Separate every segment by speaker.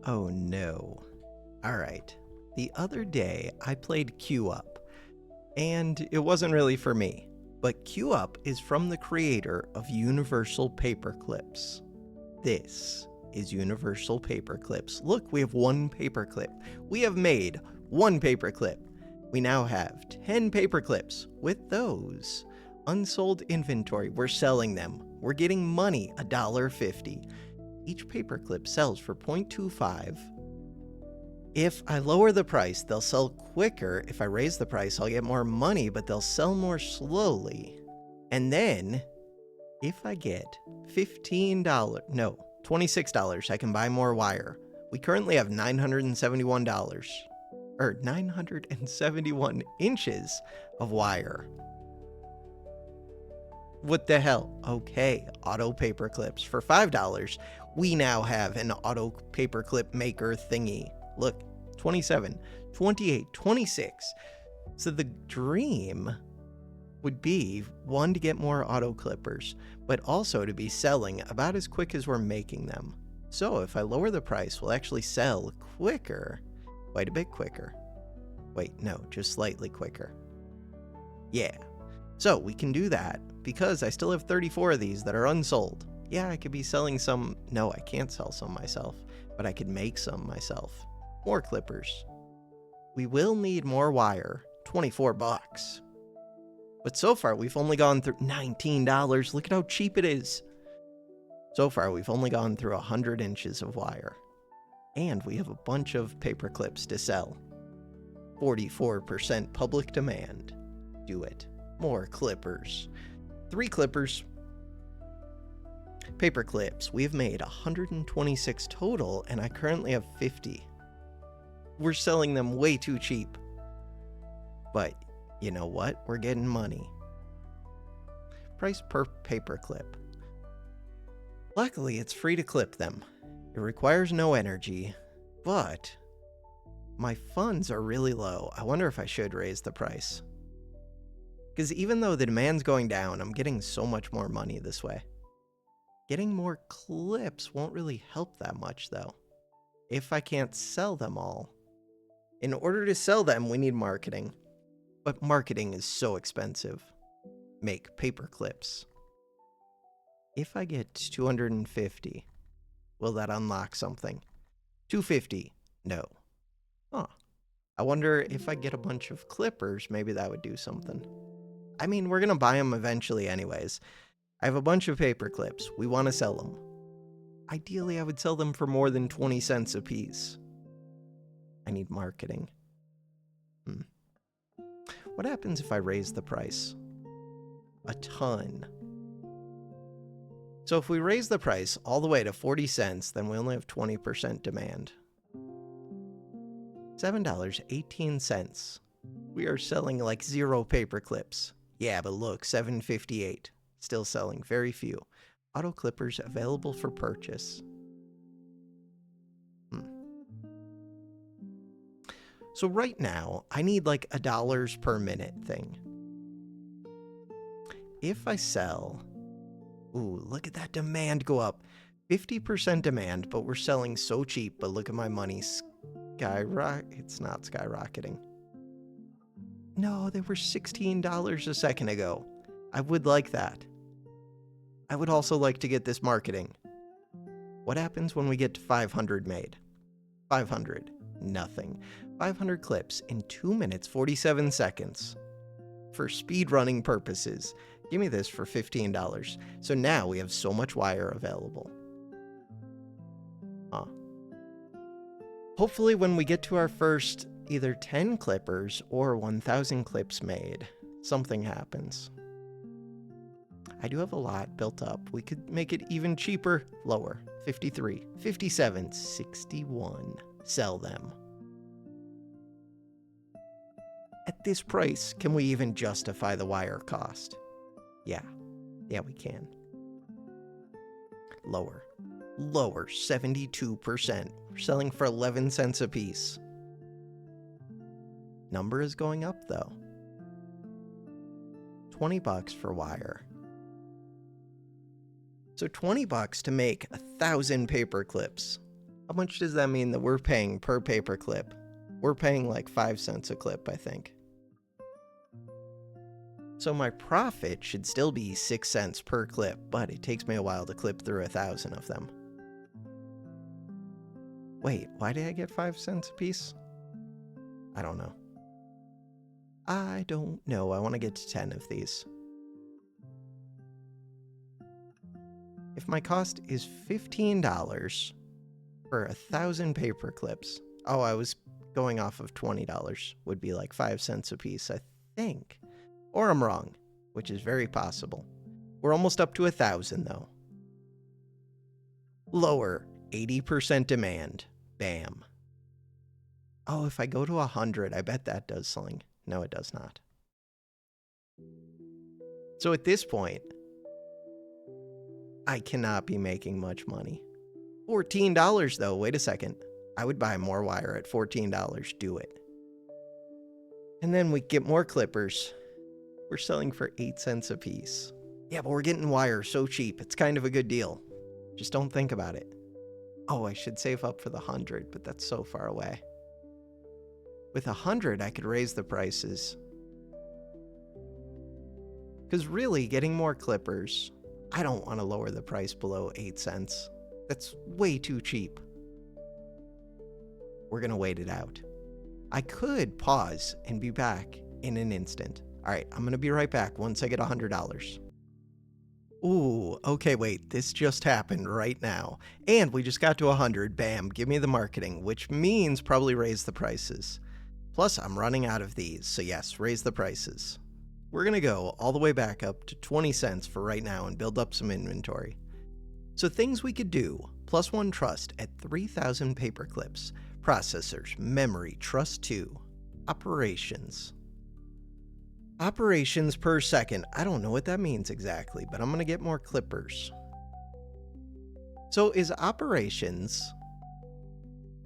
Speaker 1: Oh no. Alright. The other day, I played Queue Up, and it wasn't really for me. But Queue Up is from the creator of Universal Paperclips. This is Universal Paperclips. Look, we have one paperclip. We have made one paperclip. We now have 10 paperclips. With those unsold inventory, we're selling them. We're getting money, $1.50. Each paperclip sells for 0.25. If I lower the price, they'll sell quicker. If I raise the price, I'll get more money, but they'll sell more slowly. And then, if I get $26, I can buy more wire. We currently have $971, or 971 inches of wire. What the hell? Okay, auto paperclips. For $5, we now have an auto paperclip maker thingy. Look, 27, 28, 26. So the dream would be, one, to get more auto clippers, but also to be selling about as quick as we're making them. So if I lower the price, we'll actually sell quicker, quite a bit quicker. Wait, no, just slightly quicker. Yeah. So we can do that because I still have 34 of these that are unsold. Yeah, I could be selling some. No, I can't sell some myself, but I could make some myself. More clippers. We will need more wire, $24. But so far, we've only gone through $19. Look at how cheap it is. So far, we've only gone through 100 inches of wire. And we have a bunch of paper clips to sell. 44% public demand. Do it. More clippers. 3 clippers. Paper clips. We've made 126 total, and I currently have 50. We're selling them way too cheap. But you know what? We're getting money. Price per paperclip. Luckily, it's free to clip them. It requires no energy, but my funds are really low. I wonder if I should raise the price. Because even though the demand's going down, I'm getting so much more money this way. Getting more clips won't really help that much, though, if I can't sell them all. In order to sell them, we need marketing. But marketing is so expensive. Make paper clips. If I get 250, will that unlock something? 250, no. Huh. I wonder if I get a bunch of clippers, maybe that would do something. I mean, we're gonna buy them eventually anyways. I have a bunch of paper clips. We want to sell them. Ideally, I would sell them for more than 20 cents a piece. I need marketing. What happens if I raise the price? A ton. So if we raise the price all the way to 40 cents, then we only have 20% demand. $7.18. We are selling like 0 paper clips. Yeah, but look, $7.58. Still selling very few. Auto clippers available for purchase. So right now, I need like a $1 per minute thing. If I sell... Ooh, look at that demand go up. 50% demand, but we're selling so cheap. But look at my money it's not skyrocketing. No, they were $16 a second ago. I would like that. I would also like to get this marketing. What happens when we get to 500 made? 500. Nothing. 500 clips in 2 minutes, 47 seconds. For speedrunning purposes, give me this for $15. So now we have so much wire available. Hopefully when we get to our first either 10 clippers or 1,000 clips made, something happens. I do have a lot built up. We could make it even cheaper. Lower. 53, 57, 61. Sell them. At this price, can we even justify the wire cost? Yeah, we can. Lower, 72%. We're selling for 11 cents a piece. Number is going up though. $20 for wire. So $20 to make 1,000 paper clips. How much does that mean that we're paying per paperclip? We're paying like 5 cents a clip, I think. So my profit should still be 6 cents per clip, but it takes me a while to clip through 1,000 of them. Wait, why did I get 5 cents a piece? I don't know. I don't know. I want to get to 10 of these. If my cost is $15 for 1,000 paper clips, oh, I was going off of $20, would be like 5 cents a piece, I think. Or I'm wrong, which is very possible. We're almost up to 1,000 though. Lower, 80% demand. Bam. Oh, if I go to 100, I bet that does something. No, it does not. So at this point, I cannot be making much money. $14 though, wait a second. I would buy more wire at $14, do it. And then we get more clippers. We're selling for 8 cents a piece. Yeah, but we're getting wire so cheap, it's kind of a good deal. Just don't think about it. Oh, I should save up for the 100, but that's so far away. With 100, I could raise the prices. Because really, getting more clippers, I don't want to lower the price below 8 cents. That's way too cheap. We're going to wait it out. I could pause and be back in an instant. All right, I'm going to be right back once I get $100. Ooh, okay, wait, this just happened right now. And we just got to 100, bam, give me the marketing, which means probably raise the prices. Plus, I'm running out of these, so yes, raise the prices. We're going to go all the way back up to 20 cents for right now and build up some inventory. So things we could do, +1 trust at 3,000 paperclips, processors, memory, trust 2, operations. Operations per second, I don't know what that means exactly, but I'm going to get more clippers. So is operations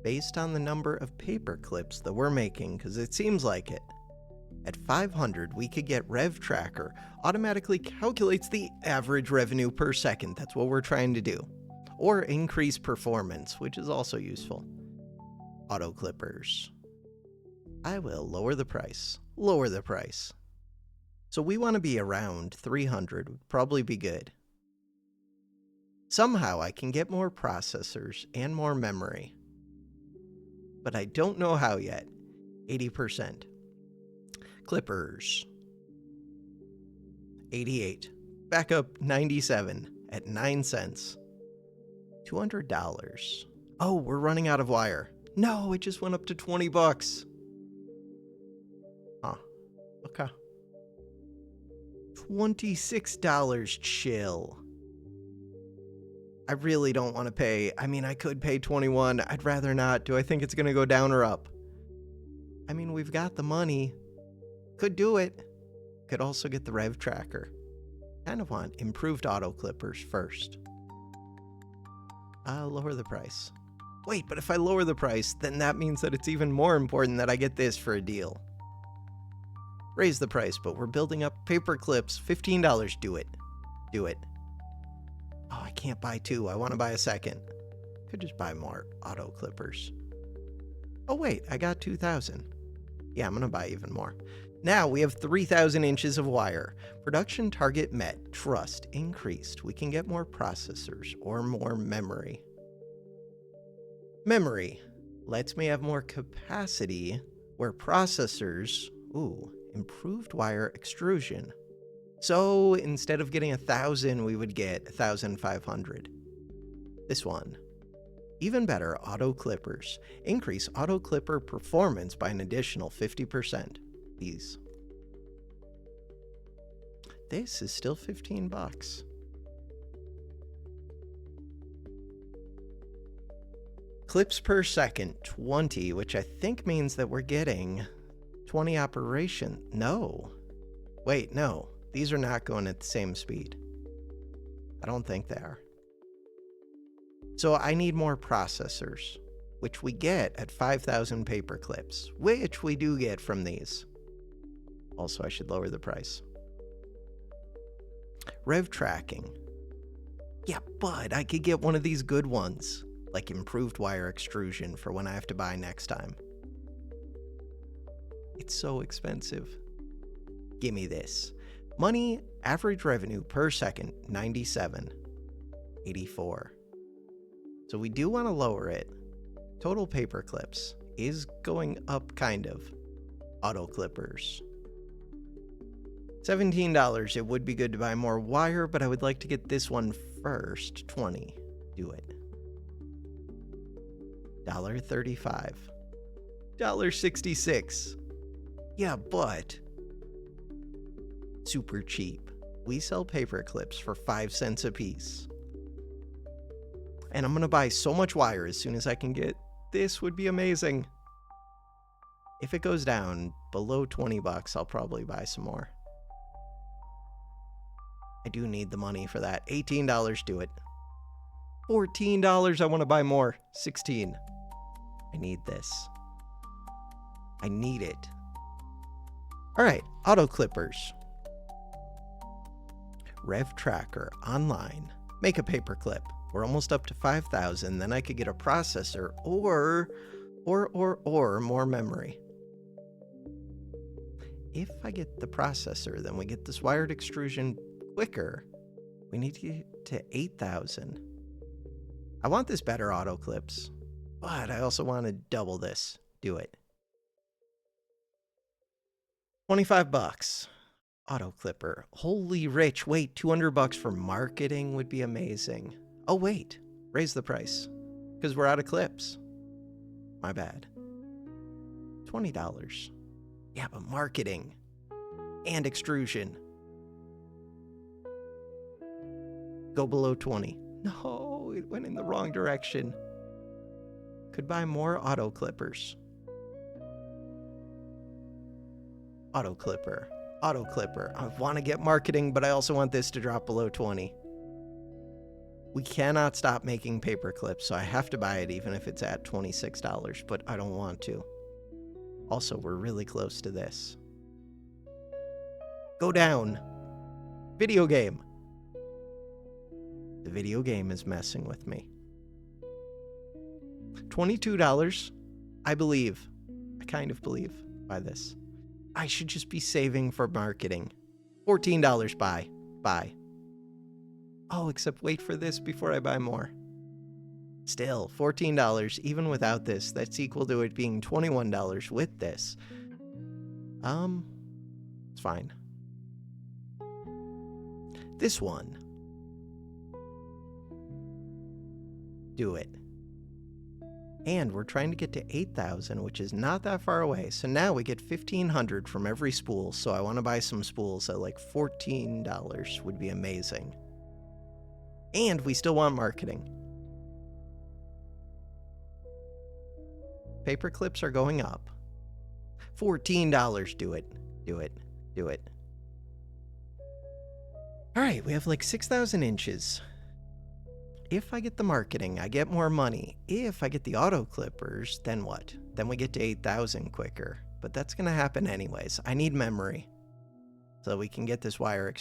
Speaker 1: based on the number of paper clips that we're making, because it seems like it. At 500, we could get Rev Tracker automatically calculates the average revenue per second. That's what we're trying to do. Or increase performance, which is also useful. Auto clippers. I will lower the price. Lower the price. So we want to be around 300 would probably be good. Somehow I can get more processors and more memory. But I don't know how yet. 80%. Clippers. 88. Back up 97 at 9 cents. $200. Oh, we're running out of wire. No, it just went up to 20 bucks. Huh. Okay. $26. Chill. I really don't want to pay. I mean, I could pay 21. I'd rather not. Do I think it's going to go down or up? I mean, we've got the money. Could do it. Could also get the Rev Tracker. Kind of want improved auto clippers first. I'll lower the price. Wait, but if I lower the price, then that means that it's even more important that I get this for a deal. Raise the price, but we're building up paper clips. $15. Do it. Do it. Oh, I can't buy 2. I want to buy a second. Could just buy more auto clippers. Oh, wait, I got 2,000. Yeah, I'm going to buy even more. Now we have 3,000 inches of wire. Production target met. Trust increased. We can get more processors or more memory. Memory lets me have more capacity where processors, improved wire extrusion. So instead of getting 1,000, we would get 1,500. This one. Even better, auto clippers. Increase auto clipper performance by an additional 50%. These. This is still 15 bucks. Clips per second, 20, which I think means that we're getting 20 operation. No. Wait, no. These are not going at the same speed. I don't think they are. So I need more processors, which we get at 5,000 paper clips, which we do get from these. Also, I should lower the price. Rev tracking. Yeah, but I could get one of these good ones. like improved wire extrusion for when I have to buy next time. It's so expensive. Give me this. Money, average revenue per second, 97. 84. So we do want to lower it. Total paper clips is going up kind of. Auto clippers. $17. It would be good to buy more wire, but I would like to get this one first. 20. Do it. $1.35. $1.66. Yeah, but super cheap. We sell paper clips for 5 cents a piece. And I'm going to buy so much wire as soon as I can get. This would be amazing. If it goes down below 20 bucks, I'll probably buy some more. I do need the money for that. $18, do it. $14, I want to buy more. 16. I need this. I need it. All right, auto clippers. Rev Tracker online. Make a paper clip. We're almost up to 5,000. Then I could get a processor or more memory. If I get the processor, then we get this wired extrusion quicker. We need to get to 8,000. I want this better auto clips, but I also want to double this. Do it. 25 bucks. Auto clipper. Holy rich. Wait, 200 bucks for marketing would be amazing. Oh, wait. Raise the price. Because we're out of clips. My bad. $20. Yeah, but marketing. And extrusion. Go below 20. No, it went in the wrong direction. Could buy more auto clippers. Auto clipper. Auto clipper. I want to get marketing, but I also want this to drop below 20. We cannot stop making paper clips, so I have to buy it even if it's at $26, but I don't want to. Also, we're really close to this. Go down. Video game. The video game is messing with me. $22. I believe. I kind of believe by this. I should just be saving for marketing. $14. Buy. Buy. Oh, except wait for this before I buy more. Still, $14, even without this. That's equal to it being $21 with this. It's fine. This one. Do it. And we're trying to get to 8,000, which is not that far away. So now we get 1,500 from every spool. So I want to buy some spools at like $14 would be amazing. And we still want marketing. Paper clips are going up. $14. Do it. Do it. Do it. All right, we have like 6,000 inches. If I get the marketing, I get more money. If I get the auto clippers, then what? Then we get to 8,000 quicker. But that's going to happen anyways. I need memory. So that we can get this wire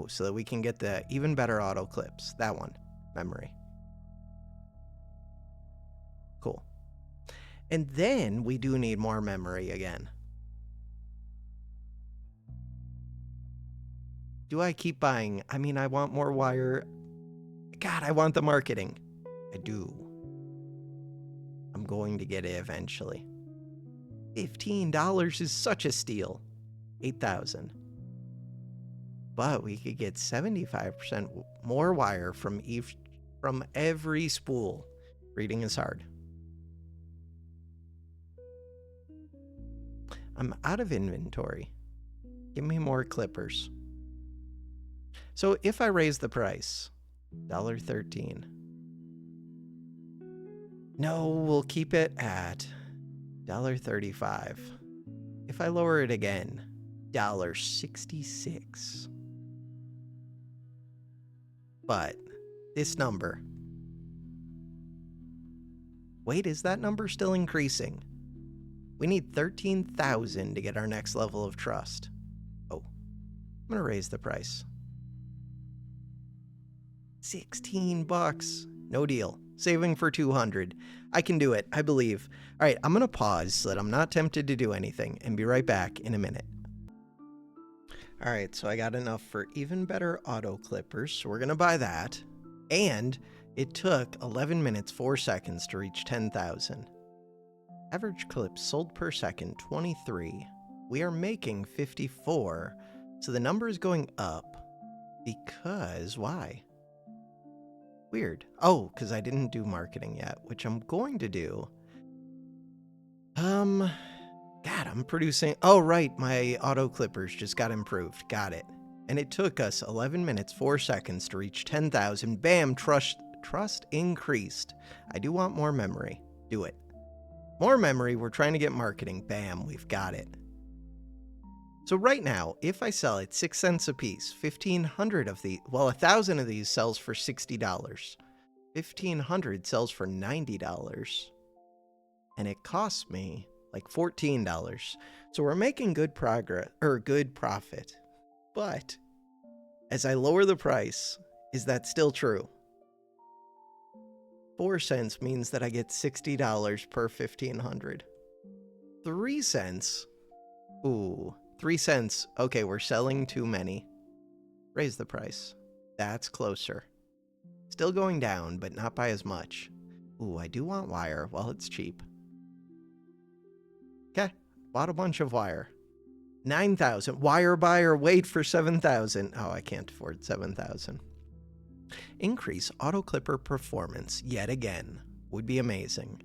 Speaker 1: so that we can get the even better auto clips. That one. Memory. Cool. And then we do need more memory again. Do I keep buying? I mean, I want more wire. God, I want the marketing. I do. I'm going to get it eventually. $15 is such a steal. 8,000. But we could get 75% more wire from every spool. Reading is hard. I'm out of inventory. Give me more clippers. So if I raise the price, $1.13. No, we'll keep it at $1.35. If I lower it again, $1.66. But this number. Wait, is that number still increasing? We need 13,000 to get our next level of trust. Oh, I'm going to raise the price. $16. No deal. Saving for 200. I can do it. I believe. All right, I'm going to pause so that I'm not tempted to do anything and be right back in a minute. All right, so I got enough for even better auto clippers, so we're going to buy that. And it took 11 minutes 4 seconds to reach 10,000. Average clips sold per second, 23. We are making 54, so the number is going up because why? Weird. Oh, because I didn't do marketing yet, which I'm going to do. God, I'm producing... Oh, right, my auto clippers just got improved. Got it. And it took us 11 minutes, 4 seconds to reach 10,000. Bam, trust increased. I do want more memory. Do it. More memory, we're trying to get marketing. Bam, we've got it. So right now, if I sell it 6 cents a piece, 1,500 of these, well, 1,000 of these sells for $60. 1,500 sells for $90. And it costs me like $14. So we're making good progress, or good profit. But as I lower the price, is that still true? 4 cents means that I get $60 per 1,500. 3 cents. Ooh, 3 cents. Okay, we're selling too many. Raise the price. That's closer. Still going down, but not by as much. Ooh, I do want wire while it's cheap. Okay, bought a bunch of wire. 9,000. Wire buyer, wait for 7,000. Oh, I can't afford 7,000. Increase auto clipper performance yet again. Would be amazing.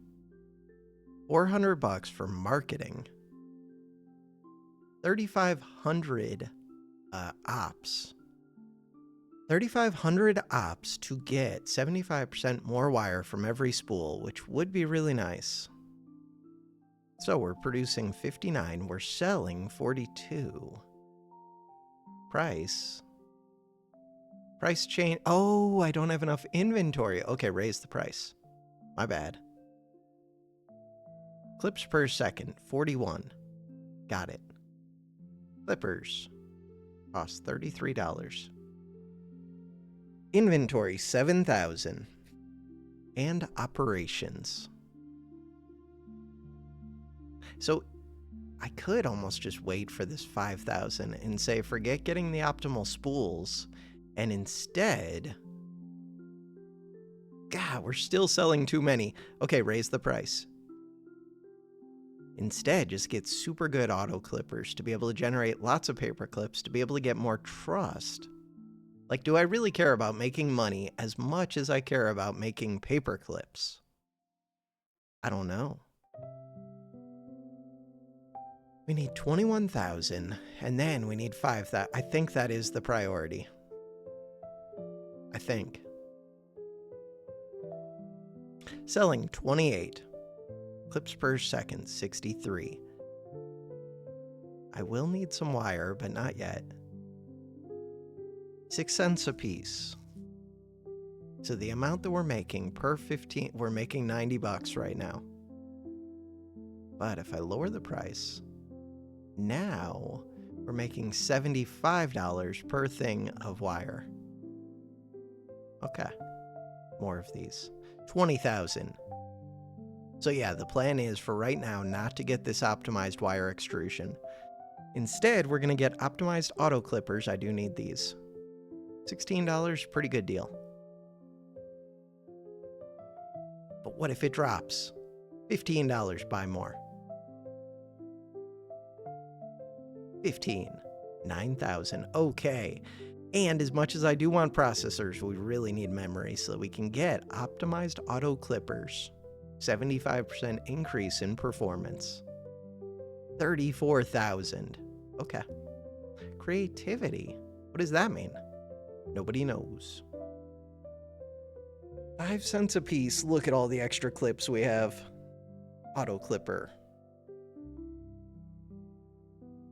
Speaker 1: $400 for marketing. 3,500 ops. 3,500 ops to get 75% more wire from every spool, which would be really nice. So we're producing 59, we're selling 42. Price change. Oh, I don't have enough inventory. Okay, raise the price. My bad. Clips per second, 41. Got it. Clippers cost $33. Inventory, 7,000. And operations. So I could almost just wait for this 5,000 and say, forget getting the optimal spools. And instead, God, we're still selling too many. Okay, raise the price. Instead, just get super good auto clippers to be able to generate lots of paper clips, to be able to get more trust. Like, do I really care about making money as much as I care about making paper clips? I don't know. We need 21,000, and then we need 5,000. I think that is the priority. I think. Selling 28. Clips per second, 63. I will need some wire, but not yet. 6 cents a piece. So the amount that we're making per 15, we're making $90 right now. But if I lower the price, now we're making $75 per thing of wire. Okay. More of these. 20,000. So yeah, the plan is for right now not to get this optimized wire extrusion. Instead, we're going to get optimized auto clippers. I do need these. $16, pretty good deal. But what if it drops? $15, buy more. 15. 9,000. Okay. And as much as I do want processors, we really need memory so that we can get optimized auto clippers. 75% increase in performance. 34,000. Okay. Creativity. What does that mean? Nobody knows. 5 cents a piece. Look at all the extra clips we have. Auto clipper.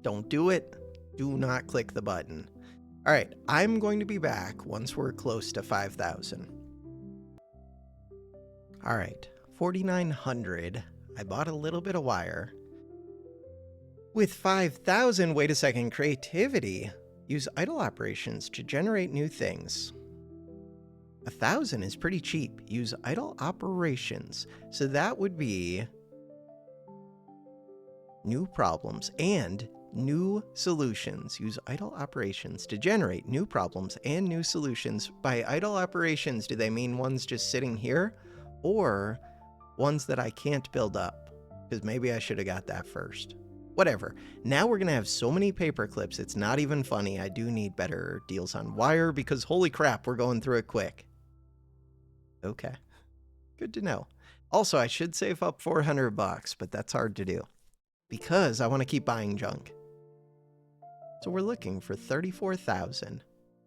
Speaker 1: Don't do it. Do not click the button. All right, I'm going to be back once we're close to 5,000. All right, 4,900. I bought a little bit of wire. With 5,000, wait a second, creativity. Use idle operations to generate new things. 1,000 is pretty cheap. Use idle operations. So that would be new problems and new solutions. Use idle operations to generate new problems and new solutions. By idle operations, do they mean ones just sitting here or ones that I can't build up? Because maybe I should have got that first. Whatever. Now we're going to have so many paper clips, it's not even funny. I do need better deals on wire because holy crap, we're going through it quick. Okay. Good to know. Also, I should save up $400, but that's hard to do because I want to keep buying junk. So we're looking for 34,000.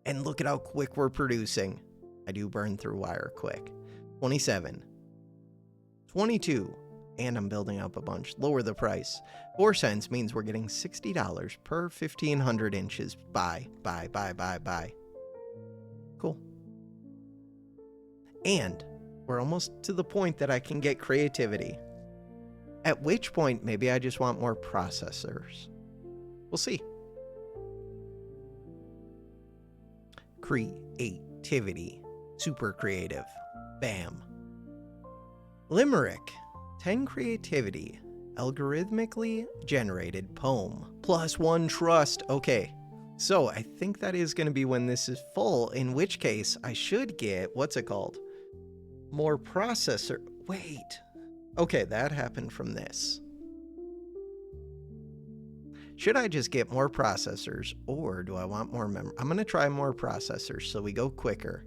Speaker 1: And look at how quick we're producing. I do burn through wire quick. 27. 22. And I'm building up a bunch. Lower the price. 4 cents means we're getting $60 per 1,500 inches. Buy. Cool. And we're almost to the point that I can get creativity. At which point, maybe I just want more processors. We'll see. Creativity. Super creative. Bam. Limerick. 10 creativity. Algorithmically generated poem. +1 trust. Okay. So I think that is going to be when this is full, in which case I should get, what's it called? More processor. Wait. Okay, that happened from this. Should I just get more processors or do I want more memory? I'm going to try more processors so we go quicker.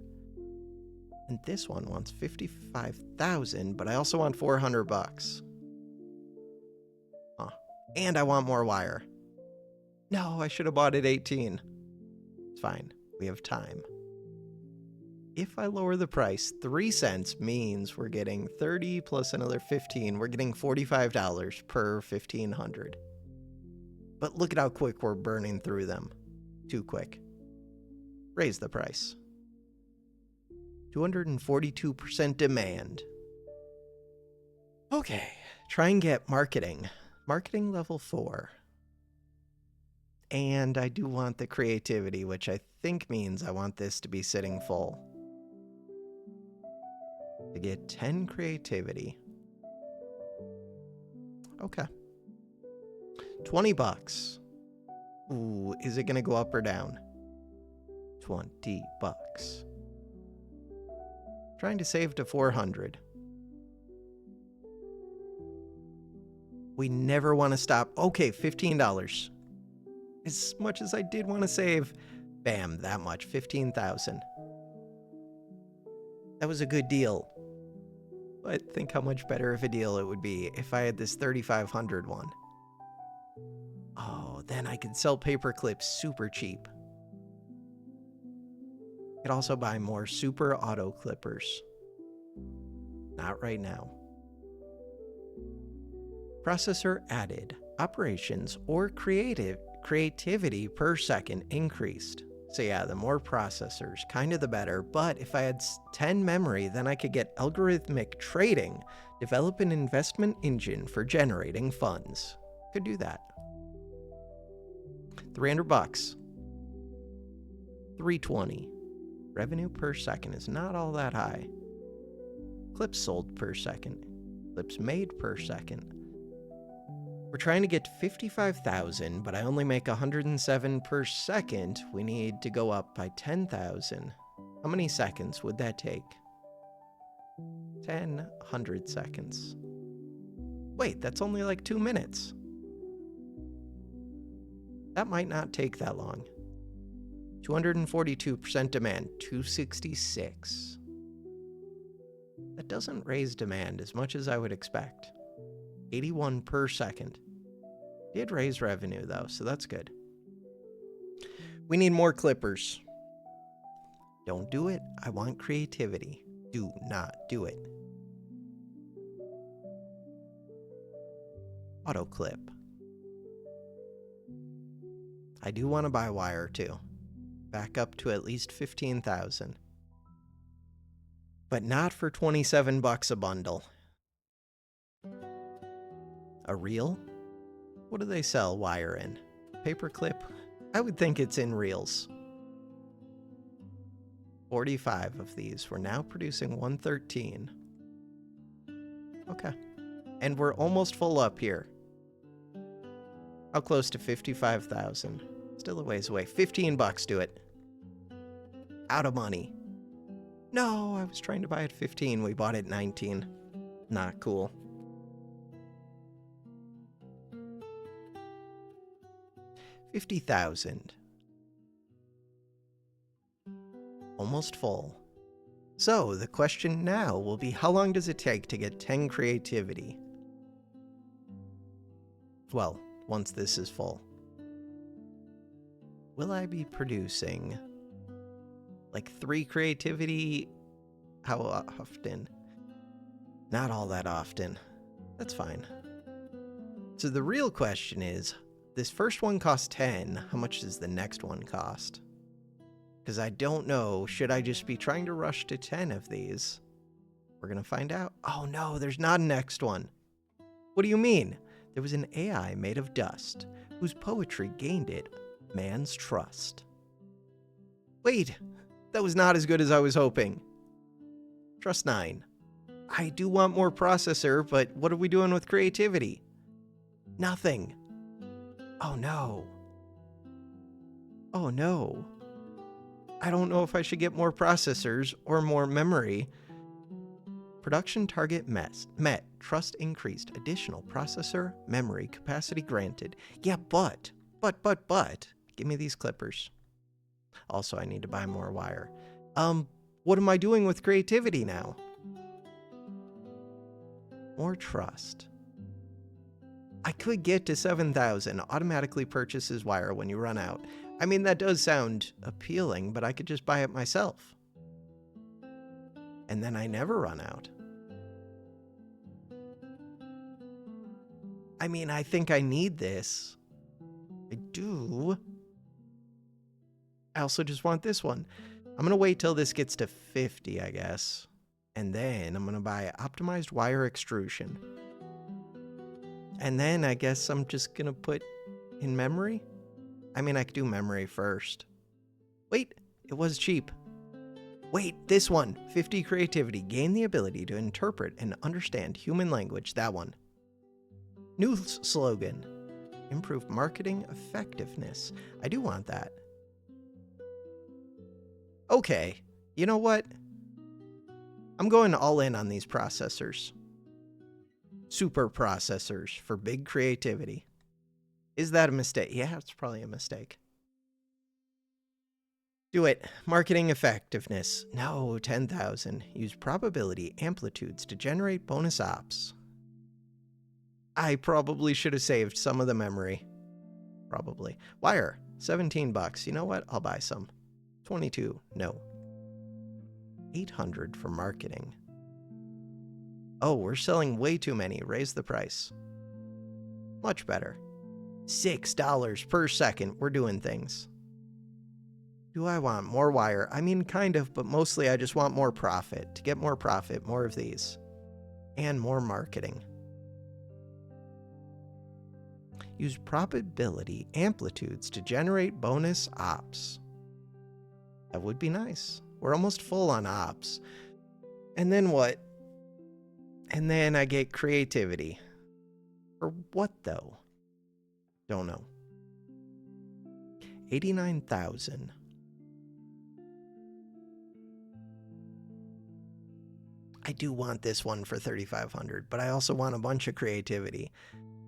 Speaker 1: And this one wants 55,000, but I also want $400. Huh. And I want more wire. No, I should have bought it 18. It's fine. We have time. If I lower the price, 3 cents means we're getting 30 plus another 15. We're getting $45 per 1,500. But look at how quick we're burning through them. Too quick. Raise the price. 242% demand. Okay, try and get marketing. Marketing level 4. And I do want the creativity, which I think means I want this to be sitting full. To get 10 creativity. Okay. $20. Ooh, is it gonna go up or down? $20. Trying to save to 400. We never want to stop. Okay, $15. As much as I did want to save, bam, that much, 15,000. That was a good deal. But think how much better of a deal it would be if I had this 3,500 one. Oh, then I could sell paper clips super cheap. Could also buy more super auto clippers. Not right now. Processor added. Operations or creativity per second increased. So yeah, the more processors, kind of the better. But if I had 10 memory, then I could get algorithmic trading, develop an investment engine for generating funds. Could do that. $300. 320. Revenue per second is not all that high. Clips sold per second. Clips made per second. We're trying to get 55,000, but I only make 107 per second. We need to go up by 10,000. How many seconds would that take? 100 seconds. Wait, that's only like 2 minutes. That might not take that long. 242% demand, 266. That doesn't raise demand as much as I would expect. 81 per second. Did raise revenue though, so that's good. We need more clippers. Don't do it. I want creativity. Do not do it. Auto clip. I do want to buy wire too. Back up to at least 15,000. But not for $27 a bundle. A reel? What do they sell wire in? Paperclip? I would think it's in reels. 45 of these. We're now producing 113. Okay. And we're almost full up here. How close to 55,000? Still a ways away. 15 bucks, do it. Out of money. No, I was trying to buy at 15. We bought it 19. Not cool. $50,000. Almost full. So the question now will be, how long does it take to get 10 creativity? Well, once this is full. Will I be producing like 3 creativity? How often? Not all that often. That's fine. So the real question is, this first one costs 10. How much does the next one cost? Because I don't know. Should I just be trying to rush to 10 of these? We're going to find out. Oh no, there's not a next one. What do you mean? There was an AI made of dust whose poetry gained it man's trust. Wait, that was not as good as I was hoping. Trust 9. I do want more processor, but what are we doing with creativity? Nothing. Oh no. Oh no. I don't know if I should get more processors or more memory. Production target met. Trust increased. Additional processor memory capacity granted. Yeah, but. Give me these clippers. Also, I need to buy more wire. What am I doing with creativity now? More trust. I could get to 7,000. Automatically purchases wire when you run out. I mean, that does sound appealing, but I could just buy it myself. And then I never run out. I mean, I think I need this. I do. I also just want this one. I'm going to wait till this gets to 50, I guess. And then I'm going to buy optimized wire extrusion. And then I guess I'm just going to put in memory. I mean, I could do memory first. Wait, it was cheap. Wait, this one. 50 creativity. Gain the ability to interpret and understand human language. That one. New slogan. Improve marketing effectiveness. I do want that. Okay, you know what? I'm going all in on these processors. Super processors for big creativity. Is that a mistake? Yeah, it's probably a mistake. Do it. Marketing effectiveness. No, 10,000. Use probability amplitudes to generate bonus ops. I probably should have saved some of the memory. Probably. Wire. 17 bucks. You know what? I'll buy some. 22. No. 800 for marketing. Oh, we're selling way too many. Raise the price. Much better. $6 per second. We're doing things. Do I want more wire? I mean, kind of, but mostly I just want more profit. To get more profit, more of these. And more marketing. Use probability amplitudes to generate bonus ops. That would be nice. We're almost full on ops. And then what? And then I get creativity. For what, though? Don't know. 89,000. I do want this one for 3,500, but I also want a bunch of creativity.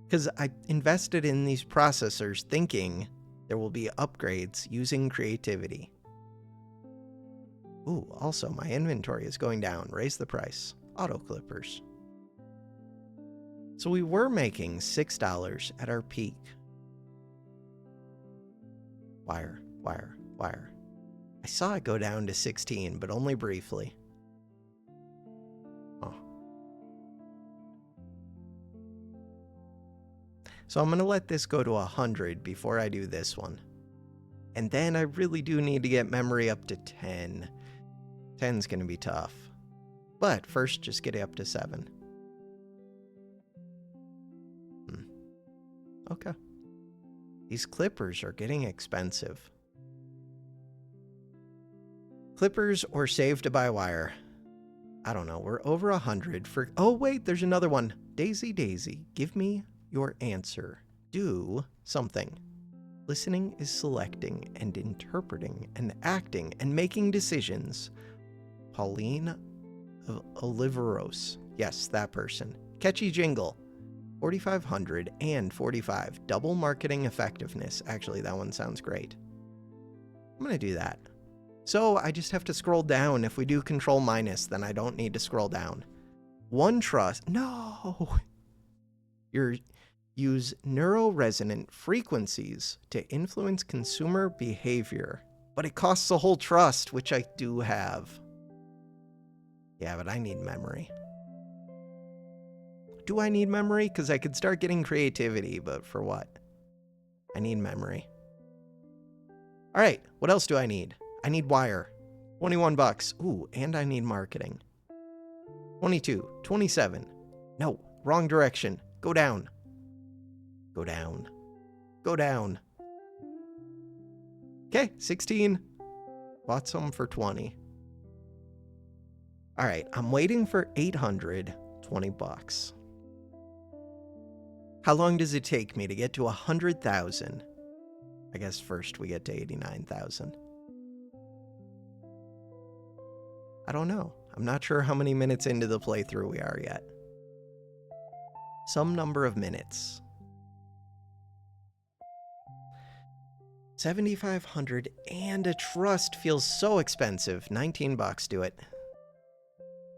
Speaker 1: Because I invested in these processors thinking there will be upgrades using creativity. Ooh, also my inventory is going down. Raise the price. Auto clippers. So we were making $6 at our peak. Wire. I saw it go down to 16, but only briefly. Oh. So I'm going to let this go to 100 before I do this one. And then I really do need to get memory up to 10. 10's going to be tough. But first, just get it up to 7. Okay. These clippers are getting expensive. Clippers or save to buy wire? I don't know. We're over 100 for... Oh, wait, there's another one. Daisy, Daisy, give me your answer. Do something. Listening is selecting and interpreting and acting and making decisions. Pauline Oliveros. Yes, that person. Catchy jingle. 4,500 and 45. Double marketing effectiveness. Actually, that one sounds great. I'm going to do that. So I just have to scroll down. If we do control minus, then I don't need to scroll down. One trust. No. Use neuroresonant frequencies to influence consumer behavior. But it costs a whole trust, which I do have. Yeah, but I need memory. Do I need memory? Because I could start getting creativity, but for what? I need memory. All right, what else do I need? I need wire. 21 bucks. Ooh, and I need marketing. 22, 27. No, wrong direction. Go down. Go down. Go down. Okay, 16. Bought some for 20. All right, I'm waiting for 800, 20 bucks. How long does it take me to get to 100,000? I guess first we get to 89,000. I don't know. I'm not sure how many minutes into the playthrough we are yet. Some number of minutes. 7,500 and a trust feels so expensive. 19 bucks, do it.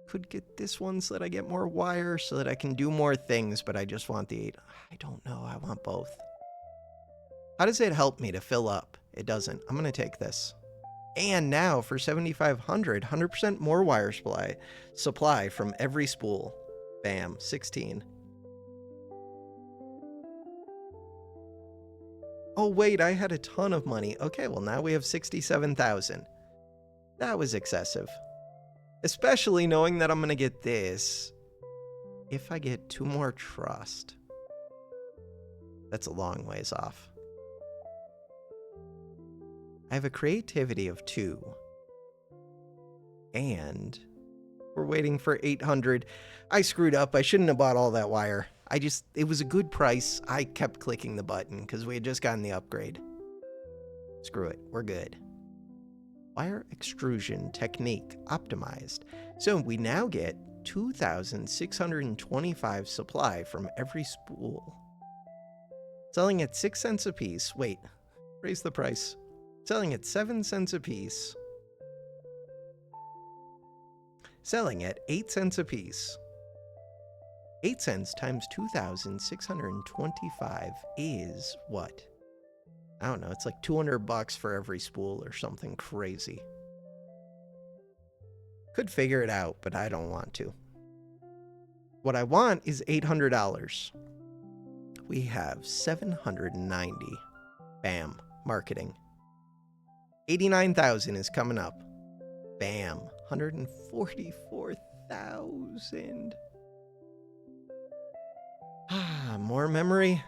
Speaker 1: Could get this one so that I get more wire so that I can do more things, but I just want the 8. I don't know. I want both. How does it help me to fill up? It doesn't. I'm going to take this. And now for 7,500, 100% more wire supply from every spool. Bam, 16. Oh, wait, I had a ton of money. Okay, well, now we have 67,000. That was excessive. Especially knowing that I'm going to get this if I get 2 more trust. That's a long ways off. I have a creativity of 2. And we're waiting for 800. I screwed up. I shouldn't have bought all that wire. It was a good price. I kept clicking the button because we had just gotten the upgrade. Screw it. We're good. Wire extrusion technique optimized. So we now get 2,625 supply from every spool. Selling at 6 cents a piece. Wait, raise the price. Selling at 7 cents a piece. Selling at 8 cents a piece. 8 cents times 2,625 is what? I don't know. It's like 200 bucks for every spool or something crazy. Could figure it out, but I don't want to. What I want is $800. We have 790. Bam. Marketing. 89,000 is coming up. Bam. 144,000. More memory.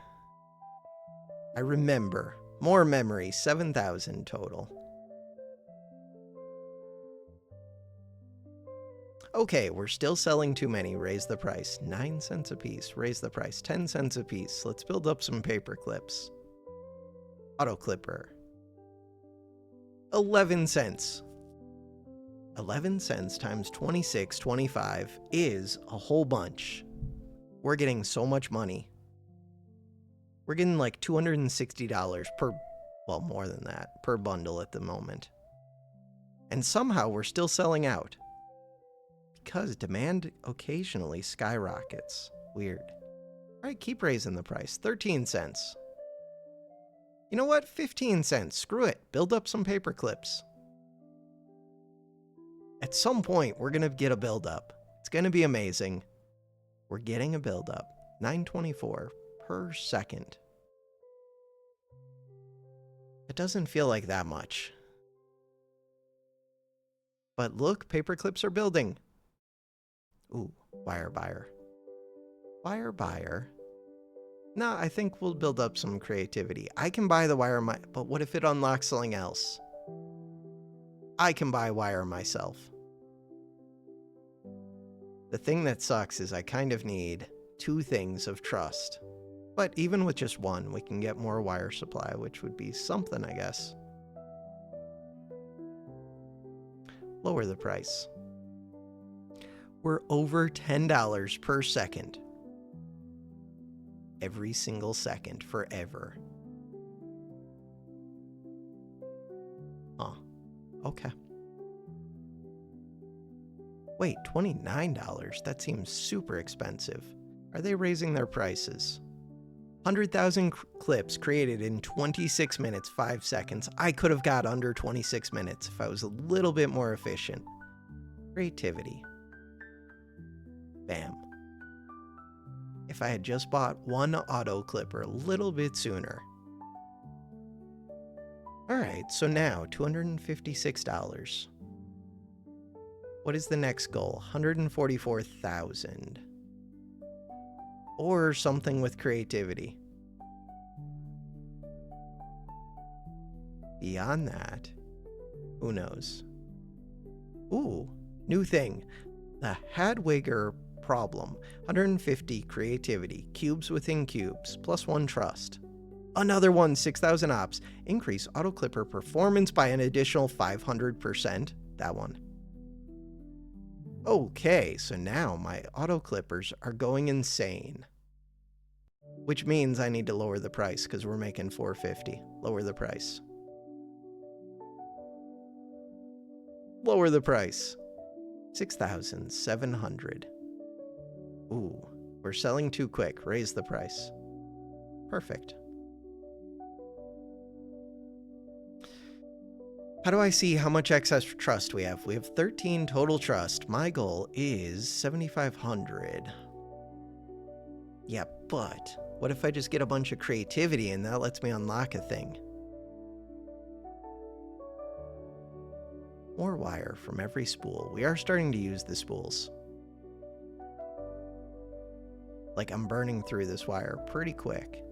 Speaker 1: I remember. More memory. 7,000 total. Okay, we're still selling too many. Raise the price. 9 cents a piece. Raise the price. 10 cents a piece. Let's build up some paper clips. Auto clipper. 11 cents. 11 cents times 26.25 is a whole bunch. We're getting so much money. We're getting like $260 per, well, more than that, per bundle at the moment. And somehow we're still selling out. Because demand occasionally skyrockets. Weird. All right, keep raising the price. 13 cents. You know what? 15 cents. Screw it. Build up some paper clips. At some point, we're going to get a build-up. It's going to be amazing. We're getting a build-up. 924 per second. It doesn't feel like that much. But look, paper clips are building. Ooh, wire buyer. Wire buyer. No, I think we'll build up some creativity. I can buy the wire, but what if it unlocks something else? I can buy wire myself. The thing that sucks is I kind of need 2 things of trust. But even with just 1, we can get more wire supply, which would be something, I guess. Lower the price. We're over $10 per second. Every single second, forever. Huh. Okay. Wait, $29? That seems super expensive. Are they raising their prices? 100,000 clips created in 26 minutes, 5 seconds. I could have got under 26 minutes if I was a little bit more efficient. Creativity. Bam. If I had just bought 1 auto clipper a little bit sooner. Alright, so now $256. What is the next goal? 144,000. Or something with creativity. Beyond that, who knows? Ooh, new thing. The Hadwiger problem. 150 creativity. Cubes within cubes. Plus 1 trust. Another one, 6,000 ops. Increase auto clipper performance by an additional 500%. That one. Okay, so now my auto clippers are going insane. Which means I need to lower the price because we're making $450. Lower the price. Lower the price. 6,700. Ooh, we're selling too quick. Raise the price. Perfect. How do I see how much excess trust we have? We have 13 total trust. My goal is 7,500. Yeah, but what if I just get a bunch of creativity and that lets me unlock a thing? More wire from every spool. We are starting to use the spools. Like, I'm burning through this wire pretty quick.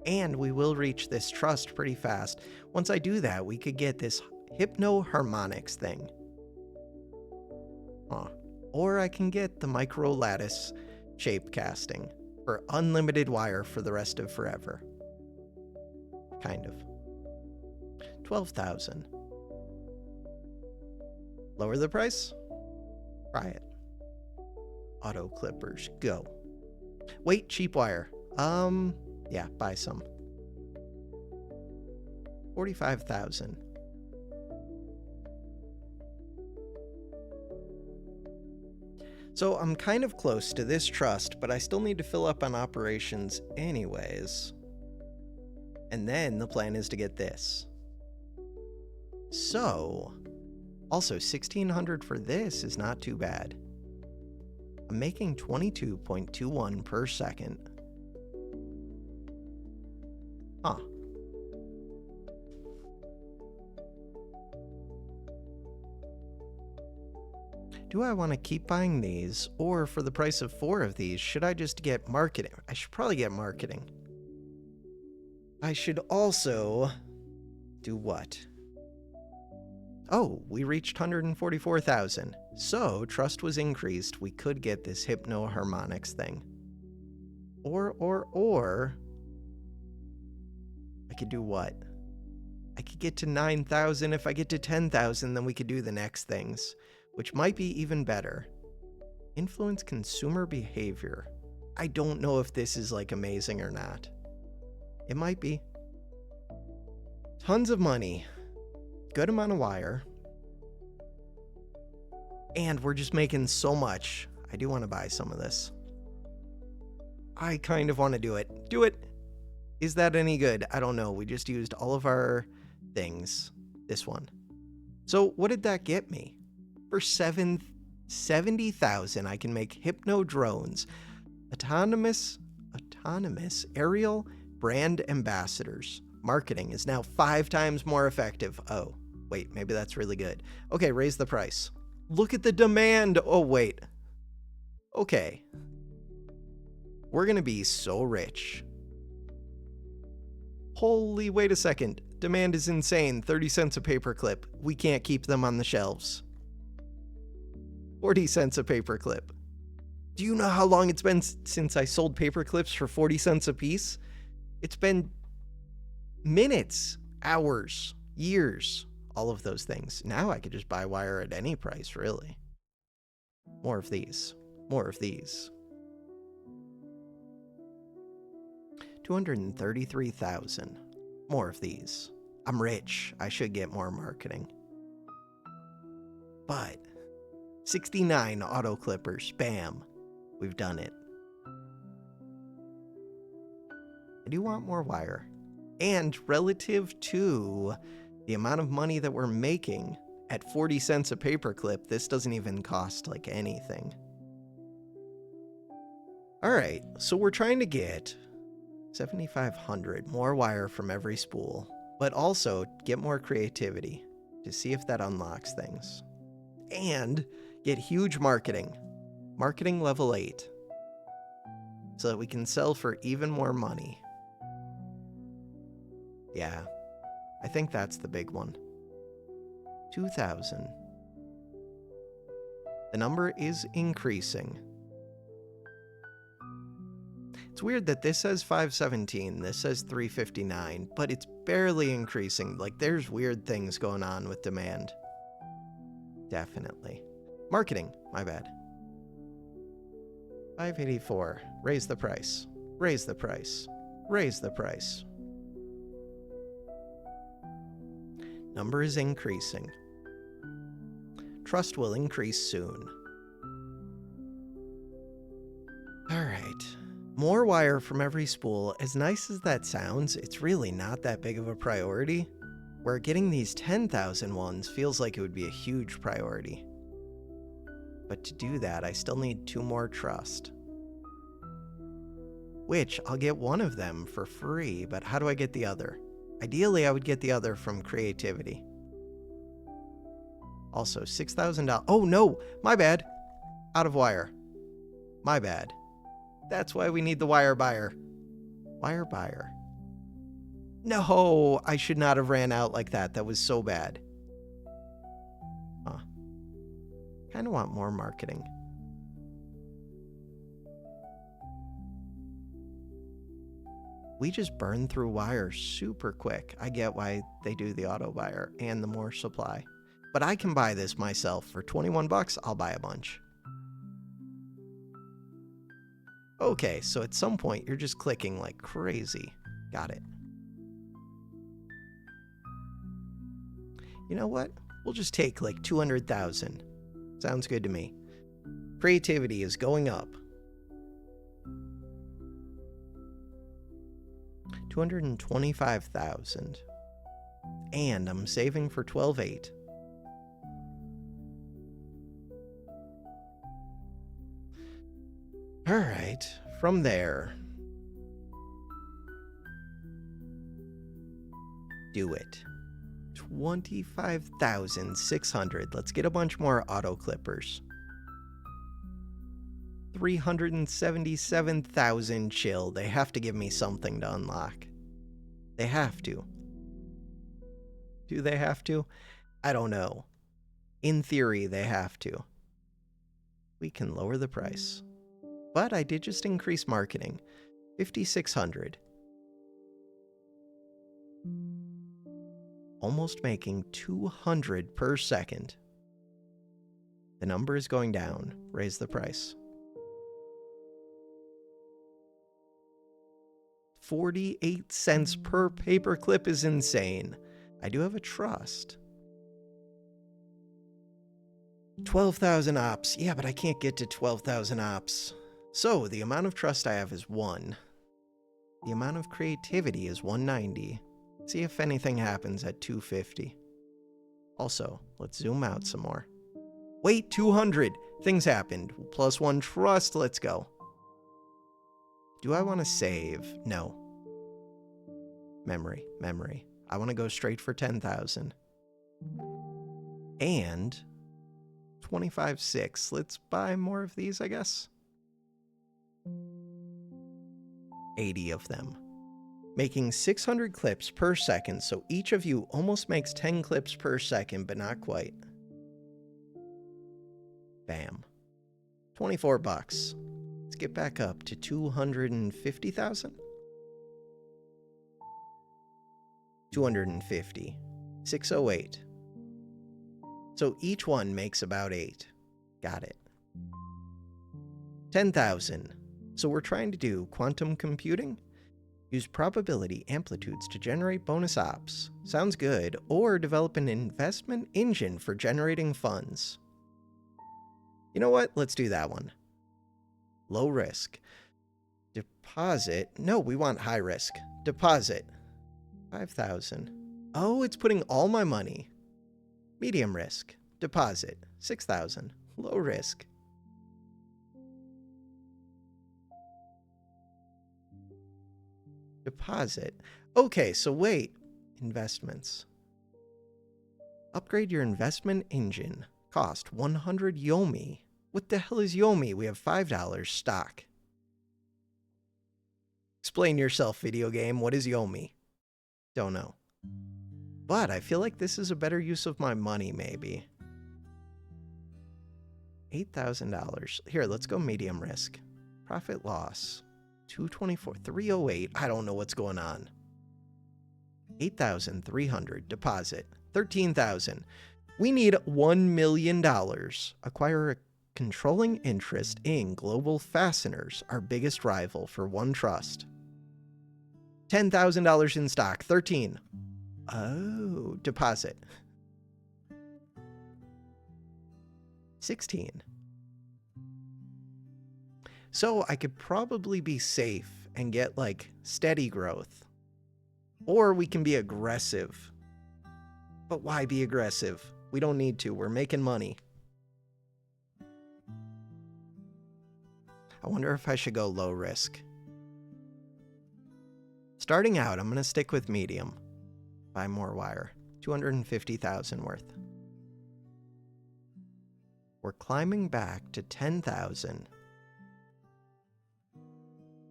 Speaker 1: And we will reach this trust pretty fast. Once I do that, we could get this hypnoharmonics thing. Or I can get the micro lattice shape casting for unlimited wire for the rest of forever. Kind of. 12,000. Lower the price? Try it. Auto clippers, go. Wait, cheap wire. Yeah, buy some. 45,000. So I'm kind of close to this trust, but I still need to fill up on operations anyways. And then the plan is to get this. So, also 1,600 for this is not too bad. I'm making 22.21 per second. Huh. Do I want to keep buying these, or for the price of 4 of these, should I just get marketing? I should probably get marketing. I should also do what? Oh, we reached 144,000. So, trust was increased. We could get this hypnoharmonics thing. Or, I could do what? I could get to 9,000. If I get to 10,000, then we could do the next things, which might be even better. Influence consumer behavior. I don't know if this is like amazing or not. It might be. Tons of money. Good amount of wire. And we're just making so much. I do want to buy some of this. I kind of want to do it. Do it. Is that any good? I don't know. We just used all of our things. This one. So what did that get me? For 70,000, I can make Hypnodrones. Autonomous aerial brand ambassadors. Marketing is now 5 times more effective. Oh, wait, maybe that's really good. Okay, raise the price. Look at the demand. Oh, wait. Okay. We're gonna be so rich. Holy, wait a second. Demand is insane. 30 cents a paperclip. We can't keep them on the shelves. 40 cents a paperclip. Do you know how long it's been since I sold paperclips for 40 cents a piece? It's been minutes, hours, years, all of those things. Now I could just buy wire at any price, really. More of these. More of these. 233,000. More of these. I'm rich. I should get more marketing. But 69 auto clippers. Bam. We've done it. I do want more wire. And relative to the amount of money that we're making at 40 cents a paperclip, this doesn't even cost like anything. All right, so we're trying to get 7,500 more wire from every spool, but also get more creativity to see if that unlocks things. And get huge marketing. Marketing level 8. So that we can sell for even more money. Yeah, I think that's the big one. 2,000. The number is increasing. It's weird that this says 517, this says 359, but it's barely increasing. Like, there's weird things going on with demand. Definitely. Marketing, my bad. 584. Raise the price. Raise the price. Raise the price. Number is increasing. Trust will increase soon. Alright. More wire from every spool. As nice as that sounds, it's really not that big of a priority. Where getting these 10,000 ones feels like it would be a huge priority. But to do that, I still need 2 more trust. Which, I'll get one of them for free, but how do I get the other? Ideally, I would get the other from creativity. Also, $6,000. Oh no, my bad. Out of wire. My bad. That's why we need the wire buyer. Wire buyer. No, I should not have ran out like that. That was so bad. Huh. Kind of want more marketing. We just burn through wire super quick. I get why they do the auto buyer and the more supply. But I can buy this myself. For 21 bucks, I'll buy a bunch. Okay, so at some point, you're just clicking like crazy. Got it. You know what? We'll just take like 200,000. Sounds good to me. Creativity is going up. 225,000. And I'm saving for 12.8. All right, from there. Do it. 25,600. Let's get a bunch more auto clippers. 377,000 chill. They have to give me something to unlock. They have to. Do they have to? I don't know. In theory, they have to. We can lower the price. But I did just increase marketing. 5,600. Almost making 200 per second. The number is going down. Raise the price. 48 cents per paperclip is insane. I do have a trust. 12,000 ops. Yeah, but I can't get to 12,000 ops. So the amount of trust I have is 1. The amount of creativity is 190. See if anything happens at 250. Also, let's zoom out some more. Wait, 200. Things happened. +1 trust. Let's go. Do I want to save? No. Memory. I want to go straight for 10,000. And 25.6. Let's buy more of these, I guess. 80 of them. making 600 clips per second, so each of you almost makes 10 clips per second, but not quite. Bam. 24 bucks. Let's get back up to 250,000. 250. 608. So each one makes about 8. Got it. 10,000. So we're trying to do quantum computing? Use probability amplitudes to generate bonus ops. Sounds good. Or develop an investment engine for generating funds. You know what? Let's do that one. Low risk. Deposit. No, we want high risk. Deposit. 5,000. Oh, it's putting all my money. Medium risk. Deposit. 6,000. Low risk. Deposit. Okay, so wait. Investments. Upgrade your investment engine. Cost 100 Yomi. What the hell is Yomi? We have $5 stock. Explain yourself, video game. What is Yomi? Don't know. But I feel like this is a better use of my money, maybe. $8,000. Here, let's go medium risk. Profit loss. 224. 308. I don't know what's going on. 8,300. Deposit. 13,000. We need $1 million. Acquire a controlling interest in Global Fasteners, our biggest rival, for one trust. $10,000 in stock. 13. Oh, deposit. 16. So I could probably be safe and get like steady growth. Or we can be aggressive. But why be aggressive? We don't need to. We're making money. I wonder if I should go low risk. Starting out, I'm going to stick with medium. Buy more wire. 250,000 worth. We're climbing back to 10,000.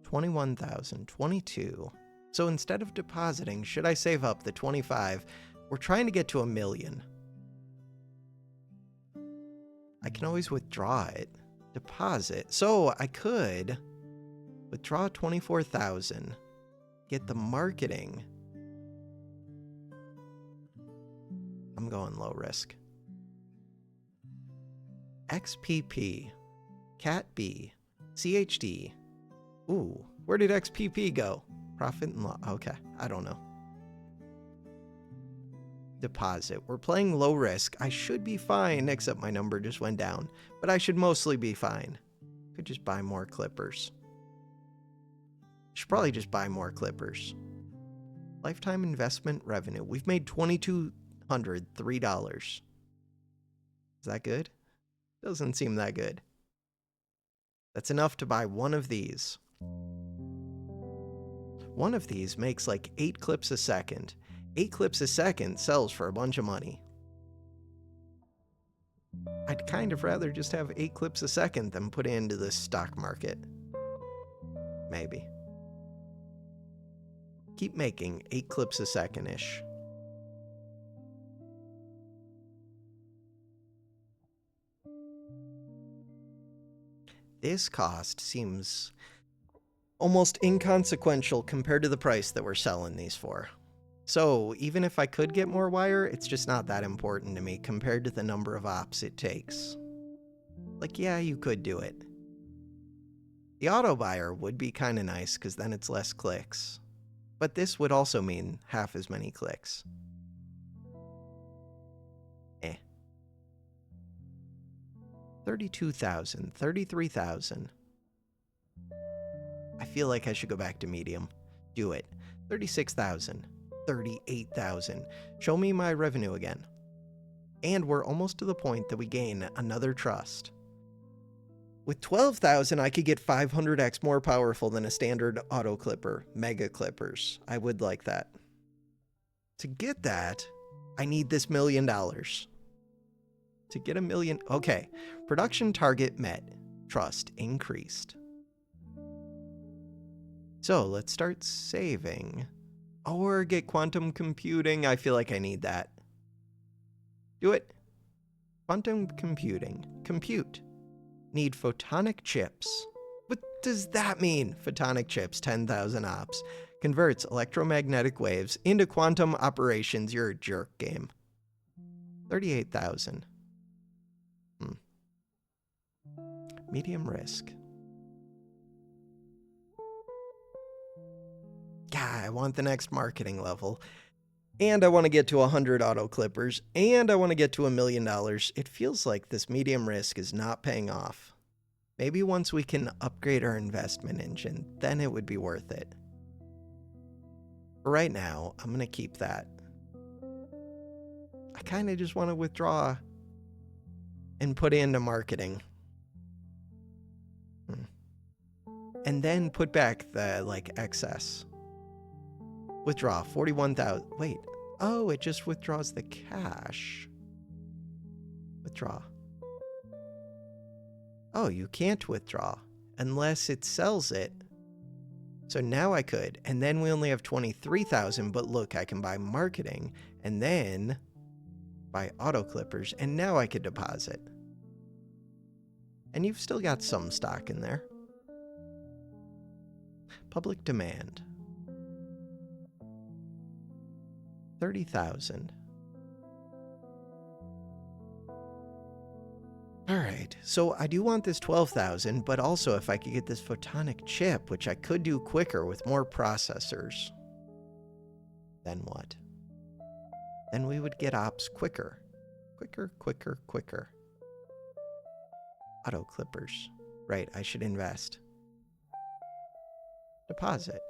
Speaker 1: 21,000. 22. So instead of depositing, should I save up the 25? We're trying to get to $1 million. I can always withdraw it. Deposit. So I could withdraw 24,000. Get the marketing. I'm going low risk. XPP. Cat B. CHD. Ooh, where did XPP go? Profit and loss. Okay, I don't know. Deposit. We're playing low risk. I should be fine, except my number just went down. But I should mostly be fine. Could just buy more clippers. Should probably just buy more clippers. Lifetime investment revenue. We've made $2,203. Is that good? Doesn't seem that good. That's enough to buy one of these. One of these makes like 8 clips a second. 8 clips a second sells for a bunch of money. I'd kind of rather just have 8 clips a second than put it into the stock market. Maybe. Keep making 8 clips a second-ish. This cost seems almost inconsequential compared to the price that we're selling these for. So even if I could get more wire, it's just not that important to me compared to the number of ops it takes. Like, yeah, you could do it. The auto buyer would be kind of nice because then it's less clicks. But this would also mean half as many clicks. 32,000, 33,000. I feel like I should go back to medium. Do it. 36,000, 38,000. Show me my revenue again. And we're almost to the point that we gain another trust. With 12,000, I could get 500x more powerful than a standard auto clipper, mega clippers. I would like that. To get that, I need this $1 million. To get $1 million, okay. Production target met. Trust increased. So let's start saving. Or get quantum computing. I feel like I need that. Do it. Quantum computing. Compute. Need photonic chips. What does that mean? Photonic chips, 10,000 ops. Converts electromagnetic waves into quantum operations. You're a jerk, game. 38,000. Medium risk. God, I want the next marketing level. And I want to get to 100 auto clippers. And I want to get to $1 million. It feels like this medium risk is not paying off. Maybe once we can upgrade our investment engine, then it would be worth it. For right now, I'm going to keep that. I kind of just want to withdraw and put into marketing. And then put back the, excess. Withdraw, 41,000. Wait. Oh, it just withdraws the cash. Withdraw. Oh, you can't withdraw unless it sells it. So now I could. And then we only have 23,000. But look, I can buy marketing and then buy auto clippers. And now I could deposit. And you've still got some stock in there. Public demand. 30,000. All right, so I do want this 12,000, but also if I could get this photonic chip, which I could do quicker with more processors, then what? Then we would get ops quicker. Quicker. Auto clippers. Right, I should invest. Deposit.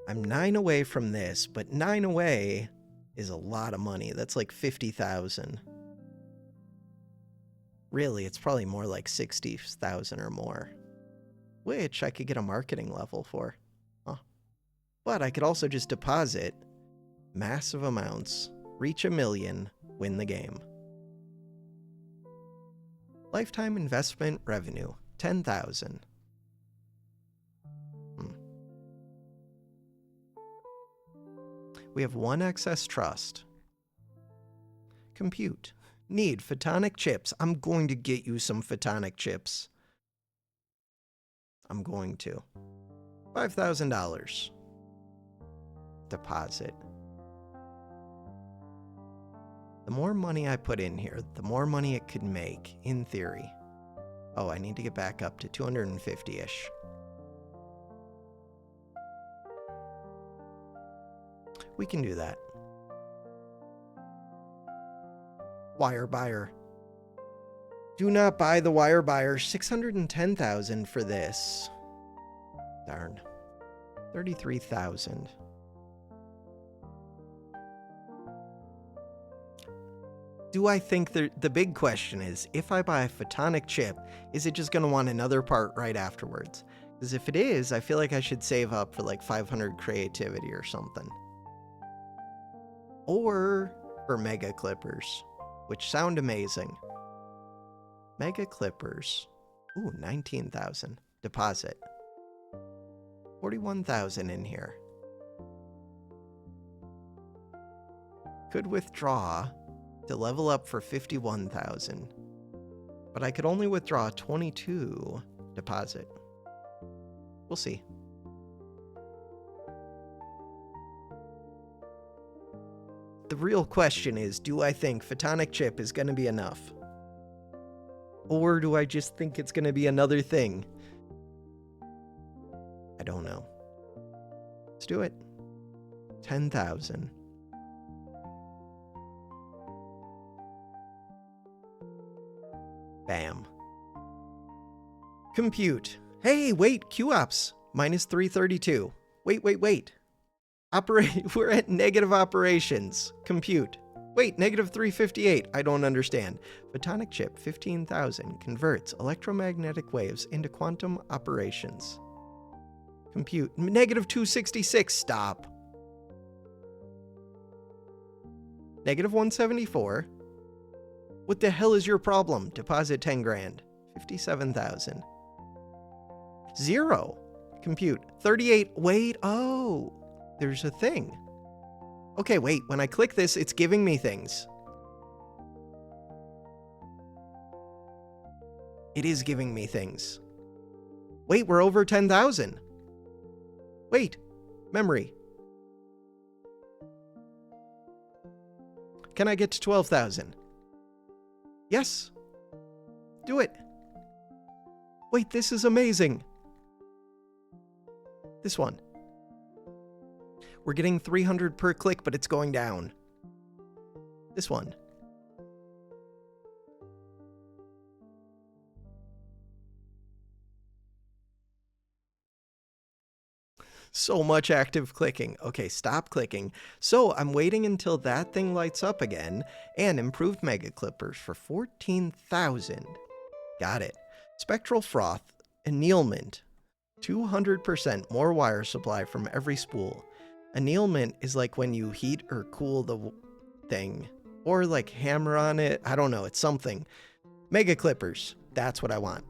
Speaker 1: I'm 9 away from this, but 9 away is a lot of money. That's like 50,000. Really, it's probably more like 60,000 or more, which I could get a marketing level for. Huh. But I could also just deposit massive amounts, reach 1 million, win the game. Lifetime investment revenue, 10,000. We have 1 excess trust. Compute. Need photonic chips. I'm going to get you some photonic chips. I'm going to. $5,000. Deposit. The more money I put in here, the more money it could make, in theory. Oh, I need to get back up to 250-ish. We can do that. Wire buyer. Do not buy the wire buyer. 610,000 for this. Darn. 33,000. Do I think the big question is, if I buy a photonic chip, is it just going to want another part right afterwards? Because if it is, I feel like I should save up for like 500 creativity or something. Or for mega clippers, which sound amazing. Mega clippers. Ooh, 19,000. Deposit. 41,000 in here. Could withdraw to level up for 51,000. But I could only withdraw 22 deposit. We'll see. The real question is, do I think photonic chip is going to be enough? Or do I just think it's going to be another thing? I don't know. Let's do it. 10,000. Bam. Compute. Hey, wait, QOps. Minus 332. Wait. We're at negative operations. Compute. Wait, negative 358. I don't understand. Photonic chip, 15,000. Converts electromagnetic waves into quantum operations. Compute. Negative 266. Stop. Negative 174. What the hell is your problem? Deposit 10 grand. 57,000. 0. Compute. 38. Wait. Oh, there's a thing. Okay, wait. When I click this, it's giving me things. It is giving me things. Wait, we're over 10,000. Wait. Memory. Can I get to 12,000? Yes. Do it. Wait, this is amazing. This one. We're getting 300 per click, but it's going down. This one. So much active clicking. Okay, stop clicking. So I'm waiting until that thing lights up again, and improved mega clippers for 14,000. Got it. Spectral froth, annealment, 200% more wire supply from every spool. Annealment is like when you heat or cool the thing, or like hammer on it. I don't know, it's something. Mega clippers, that's what I want.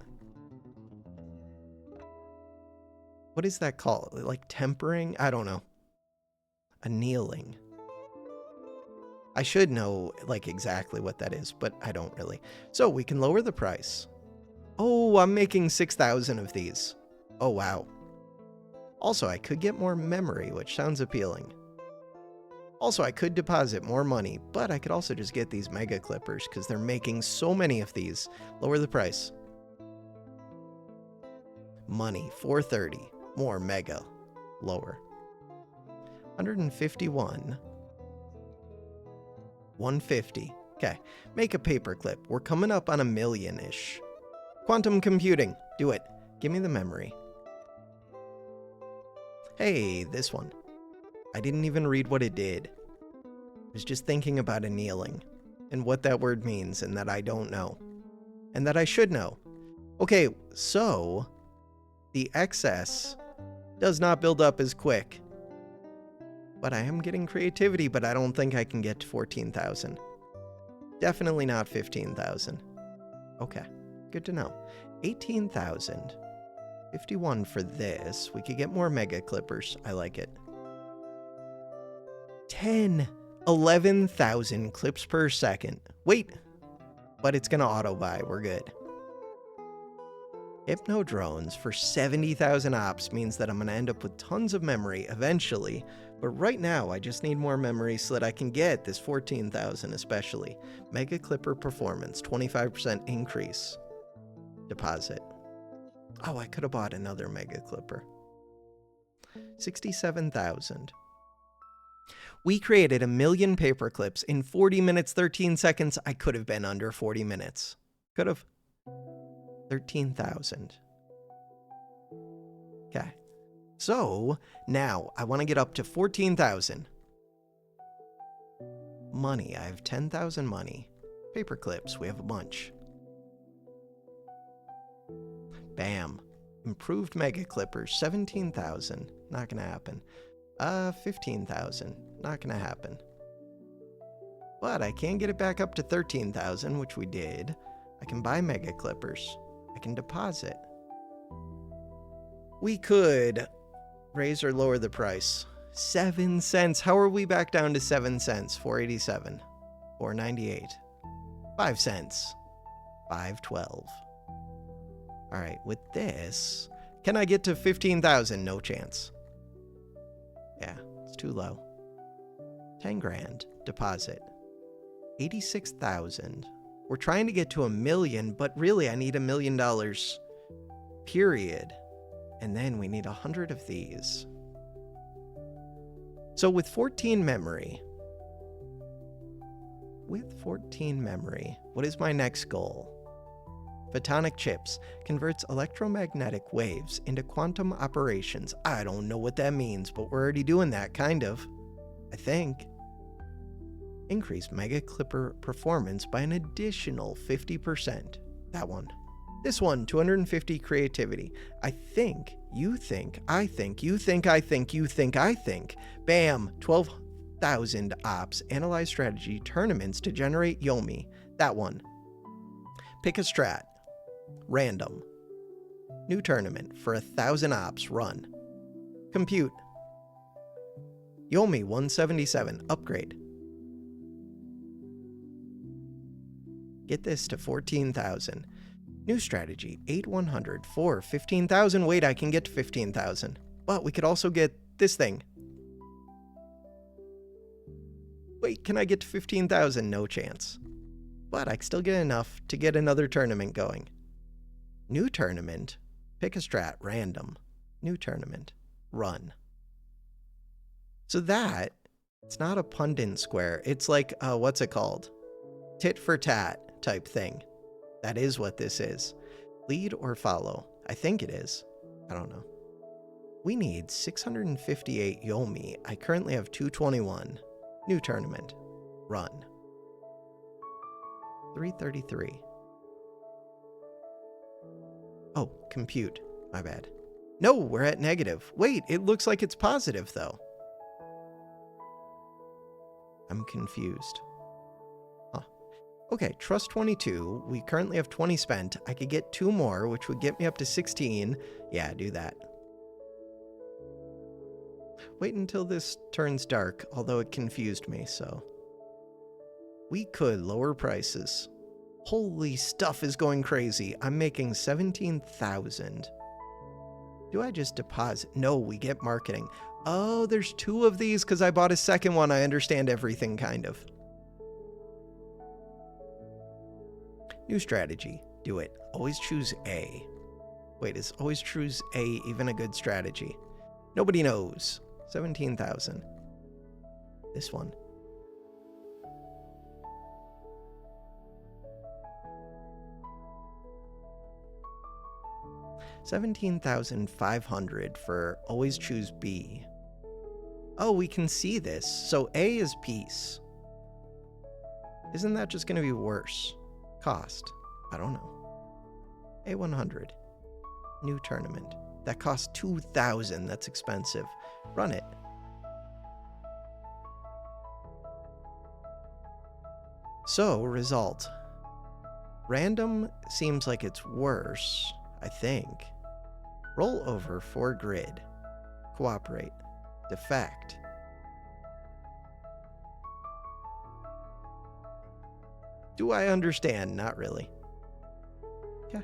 Speaker 1: What is that called? Like tempering? I don't know. Annealing. I should know like exactly what that is, but I don't really. So we can lower the price. Oh, I'm making 6,000 of these. Oh, wow. Also, I could get more memory, which sounds appealing. Also, I could deposit more money, but I could also just get these mega clippers because they're making so many of these. Lower the price. Money, 430. More mega. Lower. 151. 150. Okay. Make a paperclip. We're coming up on 1 million-ish. Quantum computing. Do it. Give me the memory. Hey, this one. I didn't even read what it did. I was just thinking about annealing and what that word means and that I don't know. And that I should know. Okay, so the excess does not build up as quick. But I am getting creativity, but I don't think I can get to 14,000. Definitely not 15,000. Okay, good to know. 18,000. 51 for this. We could get more mega clippers. I like it. 11,000 clips per second. Wait, but it's gonna auto buy. We're good. Hypnodrones for 70,000 ops means that I'm going to end up with tons of memory eventually, but right now I just need more memory so that I can get this 14,000 especially. Mega Clipper performance, 25% increase. Deposit. Oh, I could have bought another Mega Clipper. 67,000. We created 1 million paperclips in 40 minutes, 13 seconds. I could have been under 40 minutes. Could have. 13,000. Okay. So now I want to get up to 14,000. Money. I have 10,000 money. Paperclips. We have a bunch. Bam. Improved mega clippers. 17,000. Not gonna happen. 15,000. Not gonna happen. But I can get it back up to 13,000, which we did. I can buy mega clippers. I can deposit. We could raise or lower the price. 7 cents. How are we back down to 7 cents? 487. 498. 5 cents. 512. All right, with this, can I get to 15,000? No chance. Yeah, it's too low. 10 grand. Deposit. 86,000. We're trying to get to 1 million, but really I need $1 million, period. And then we need 100 of these. So with 14 memory, what is my next goal? Photonic chips converts electromagnetic waves into quantum operations. I don't know what that means, but we're already doing that, kind of. I think. Increase mega clipper performance by an additional 50%. That one. This one, 250 creativity. I think, you think, I think, you think, I think, you think, I think. Bam, 12,000 ops. Analyze strategy tournaments to generate Yomi. That one. Pick a strat. Random. New tournament for 1,000 ops. Run. Compute. Yomi 177. Upgrade. Get this to 14,000. New strategy. 8,100. 4. 15,000. Wait, I can get to 15,000. But we could also get this thing. Wait, can I get to 15,000? No chance. But I can still get enough to get another tournament going. New tournament. Pick a strat. Random. New tournament. Run. So that, it's not a pundit square. It's like, what's it called? Tit for tat type thing. That is what this is. Lead or follow? I think it is. I don't know. We need 658 Yomi. I currently have 221. New tournament. Run. 333. Oh, compute. My bad. No, we're at negative. Wait, it looks like it's positive, though. I'm confused. Huh. Okay, trust 22. We currently have 20 spent. I could get 2 more, which would get me up to 16. Yeah, do that. Wait until this turns dark, although it confused me, so. We could lower prices. Holy stuff is going crazy. I'm making 17,000. Do I just deposit? No, we get marketing. Oh, there's 2 of these because I bought a second one. I understand everything, kind of. New strategy. Do it. Always choose A. Wait, is always choose A even a good strategy? Nobody knows. 17,000. This one. $17,500 for always choose B. Oh, we can see this. So A is peace. Isn't that just going to be worse? Cost. I don't know. A100. New tournament. That costs 2,000. That's expensive. Run it. So, result. Random seems like it's worse, I think. Roll over for grid. Cooperate. Defect. Do I understand? Not really. Yeah.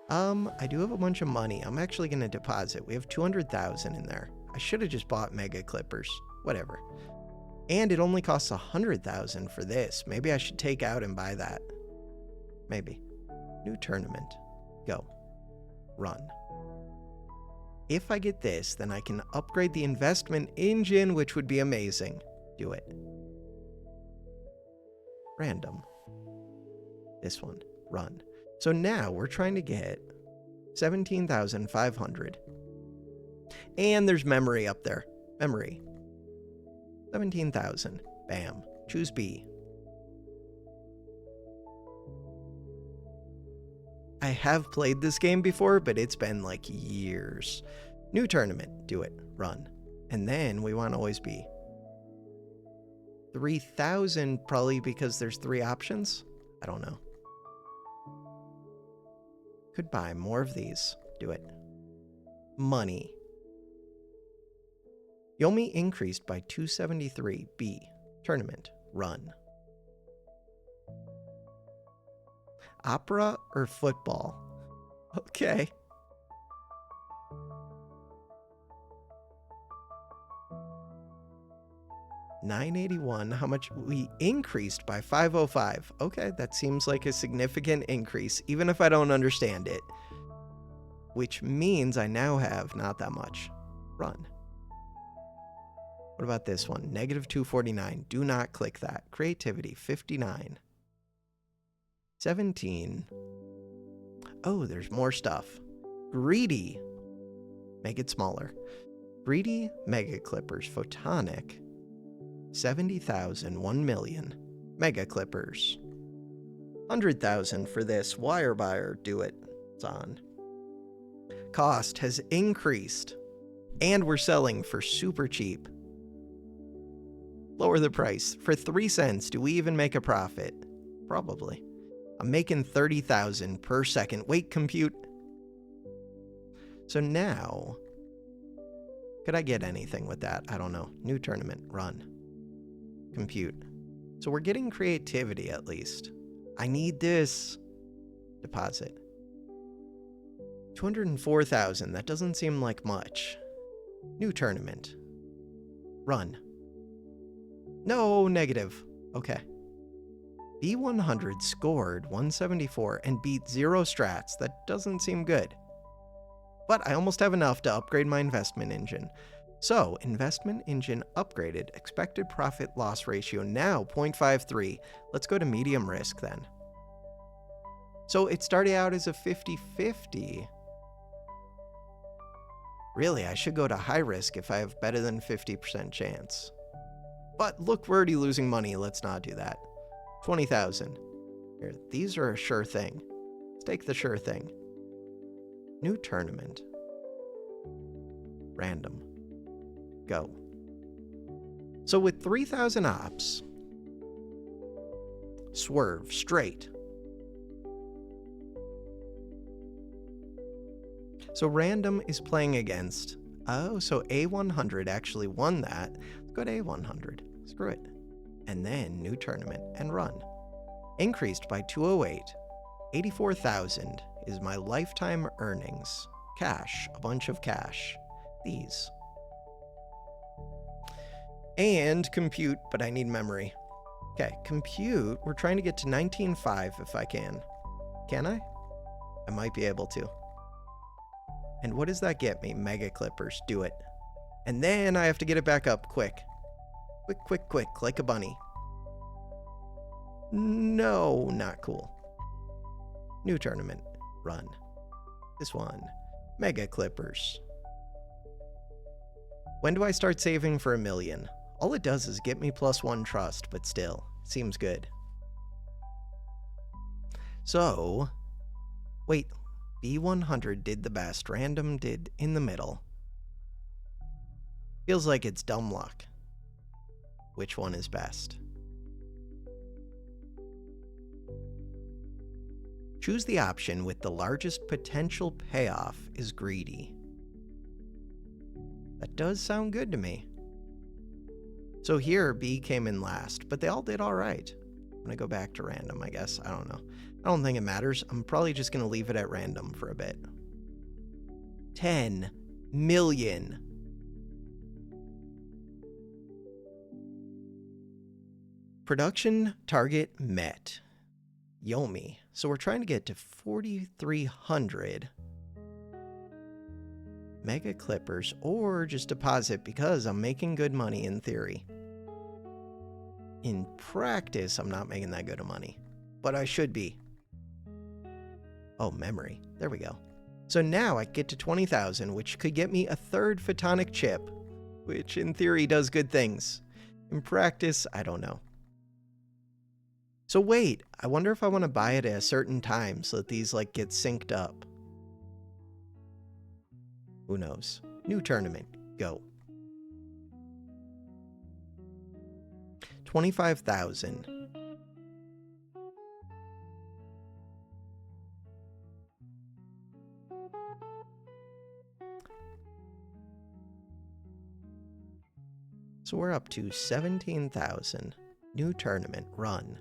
Speaker 1: I do have a bunch of money. I'm actually going to deposit. We have 200,000 in there. I should have just bought mega clippers. Whatever. And it only costs 100,000 for this. Maybe I should take out and buy that. Maybe. New tournament. Go. Run. If I get this, then I can upgrade the investment engine, which would be amazing. Do it. Random. This one. Run. So now we're trying to get 17,500. And there's memory up there. Memory. 17,000. Bam. Choose B. I have played this game before, but it's been like years. New tournament. Do it. Run. And then we want to always be 3,000, probably because there's 3 options. I don't know. Could buy more of these. Do it. Money. Yomi increased by 273. B. Tournament. Run. Opera or football? Okay. $981. How much? We increased by 505. Okay, that seems like a significant increase, even if I don't understand it. Which means I now have not that much. Run. What about this one? Negative 249. Do not click that. Creativity, 59. 17. Oh, there's more stuff. Greedy. Make it smaller. Greedy Mega Clippers. Photonic. 70,000. 1 million. Mega Clippers. 100,000 for this. Wire buyer. Do it. It's on. Cost has increased. And we're selling for super cheap. Lower the price. For 3 cents, do we even make a profit? Probably. I'm making 30,000 per second. Wait, compute. So now, could I get anything with that? I don't know. New tournament, run. Compute. So we're getting creativity at least. I need this. Deposit. 204,000, that doesn't seem like much. New tournament. Run. No, negative. Okay. B100 scored 174 and beat 0 strats. That doesn't seem good. But I almost have enough to upgrade my investment engine. So, investment engine upgraded, expected profit loss ratio now 0.53. Let's go to medium risk then. So it started out as a 50-50. Really, I should go to high risk if I have better than 50% chance. But look, we're already losing money. Let's not do that. 20,000. Here, these are a sure thing. Let's take the sure thing. New tournament. Random. Go. So with 3,000 ops, swerve straight. So random is playing against. Oh, so A100 actually won that. Let's go to A100. Screw it. And then new tournament and run. Increased by 208. 84,000 is my lifetime earnings. Cash, a bunch of cash. These. And compute, but I need memory. Okay, compute. We're trying to get to 19.5 if I can. Can I? I might be able to. And what does that get me? Mega clippers. Do it. And then I have to get it back up quick. Quick, quick, quick, like a bunny. No, not cool. New tournament. Run. This one. Mega clippers. When do I start saving for $1 million? All it does is get me +1 trust, but still, seems good. So, wait. B100 did the best, random did in the middle. Feels like it's dumb luck. Which one is best? Choose the option with the largest potential payoff is greedy. That does sound good to me. So here, B came in last, but they all did all right. I'm gonna go back to random, I guess. I don't know. I don't think it matters. I'm probably just going to leave it at random for a bit. 10 million. Production target met. Yomi. So we're trying to get to 4,300 mega clippers or just deposit because I'm making good money in theory. In practice, I'm not making that good of money, but I should be. Oh, memory. There we go. So now I get to 20,000, which could get me a third photonic chip, which in theory does good things. In practice, I don't know. So wait, I wonder if I want to buy it at a certain time so that these like get synced up. Who knows? New tournament. Go. 25,000. So we're up to 17,000. New tournament. Run.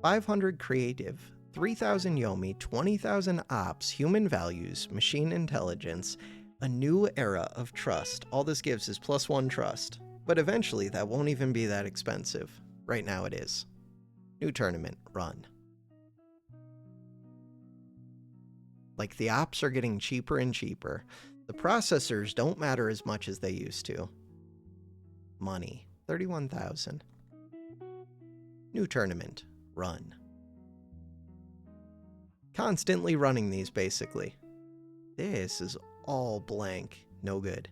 Speaker 1: 500 creative. 3,000 Yomi. 20,000 ops. Human values. Machine intelligence. A new era of trust. All this gives is +1 trust. But eventually that won't even be that expensive. Right now it is. New tournament. Run. Like the ops are getting cheaper and cheaper. The processors don't matter as much as they used to. Money. 31,000. New tournament. Run. Constantly running these, basically. This is all blank. No good.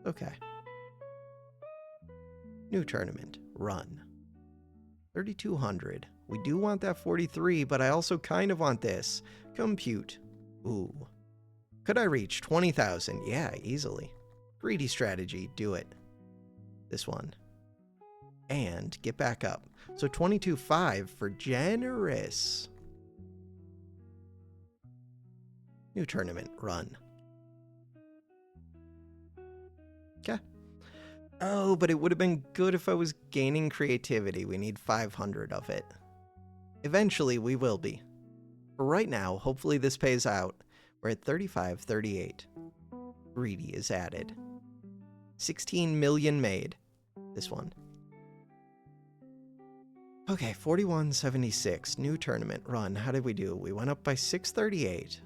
Speaker 1: Okay. New tournament. Run. 3,200. We do want that 43, but I also kind of want this. Compute. Ooh. Could I reach 20,000? Yeah, easily. Greedy strategy. Do it. This one. And get back up. So 22.5 for generous. New tournament, run. Okay. Oh, but it would have been good if I was gaining creativity. We need 500 of it. Eventually, we will be. For right now, hopefully this pays out. We're at 35.38. Greedy is added. 16 million made. This one. Okay, 41.76. New tournament run. How did we do? We went up by 638.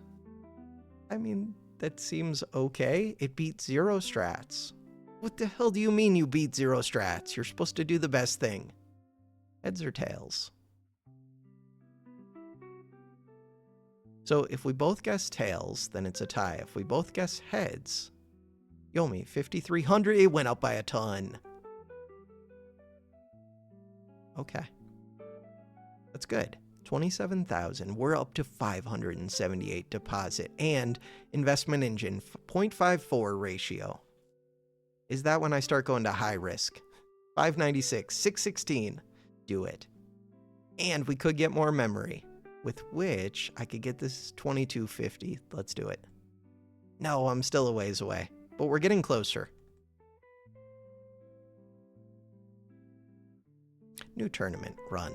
Speaker 1: I mean, that seems okay. It beat zero strats. What the hell do you mean you beat zero strats? You're supposed to do the best thing. Heads or tails? So if we both guess tails, then it's a tie. If we both guess heads, Yomi, 5,300, it went up by a ton. Okay. That's good. 27,000. We're up to 578 deposit and investment engine 0.54 ratio. Is that when I start going to high risk? 596, 616. Do it. And we could get more memory, with which I could get this 2250. Let's do it. No, I'm still a ways away, but we're getting closer. New tournament, run.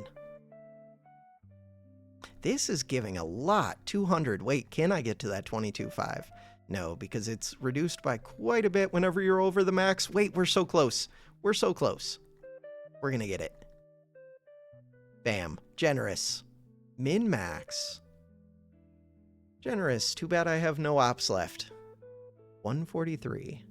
Speaker 1: This is giving a lot. 200. Wait, can I get to that 22.5? No, because it's reduced by quite a bit whenever you're over the max. Wait, we're so close. We're so close. We're gonna get it. Bam. Generous. Min-max. Generous. Too bad I have no ops left. 143.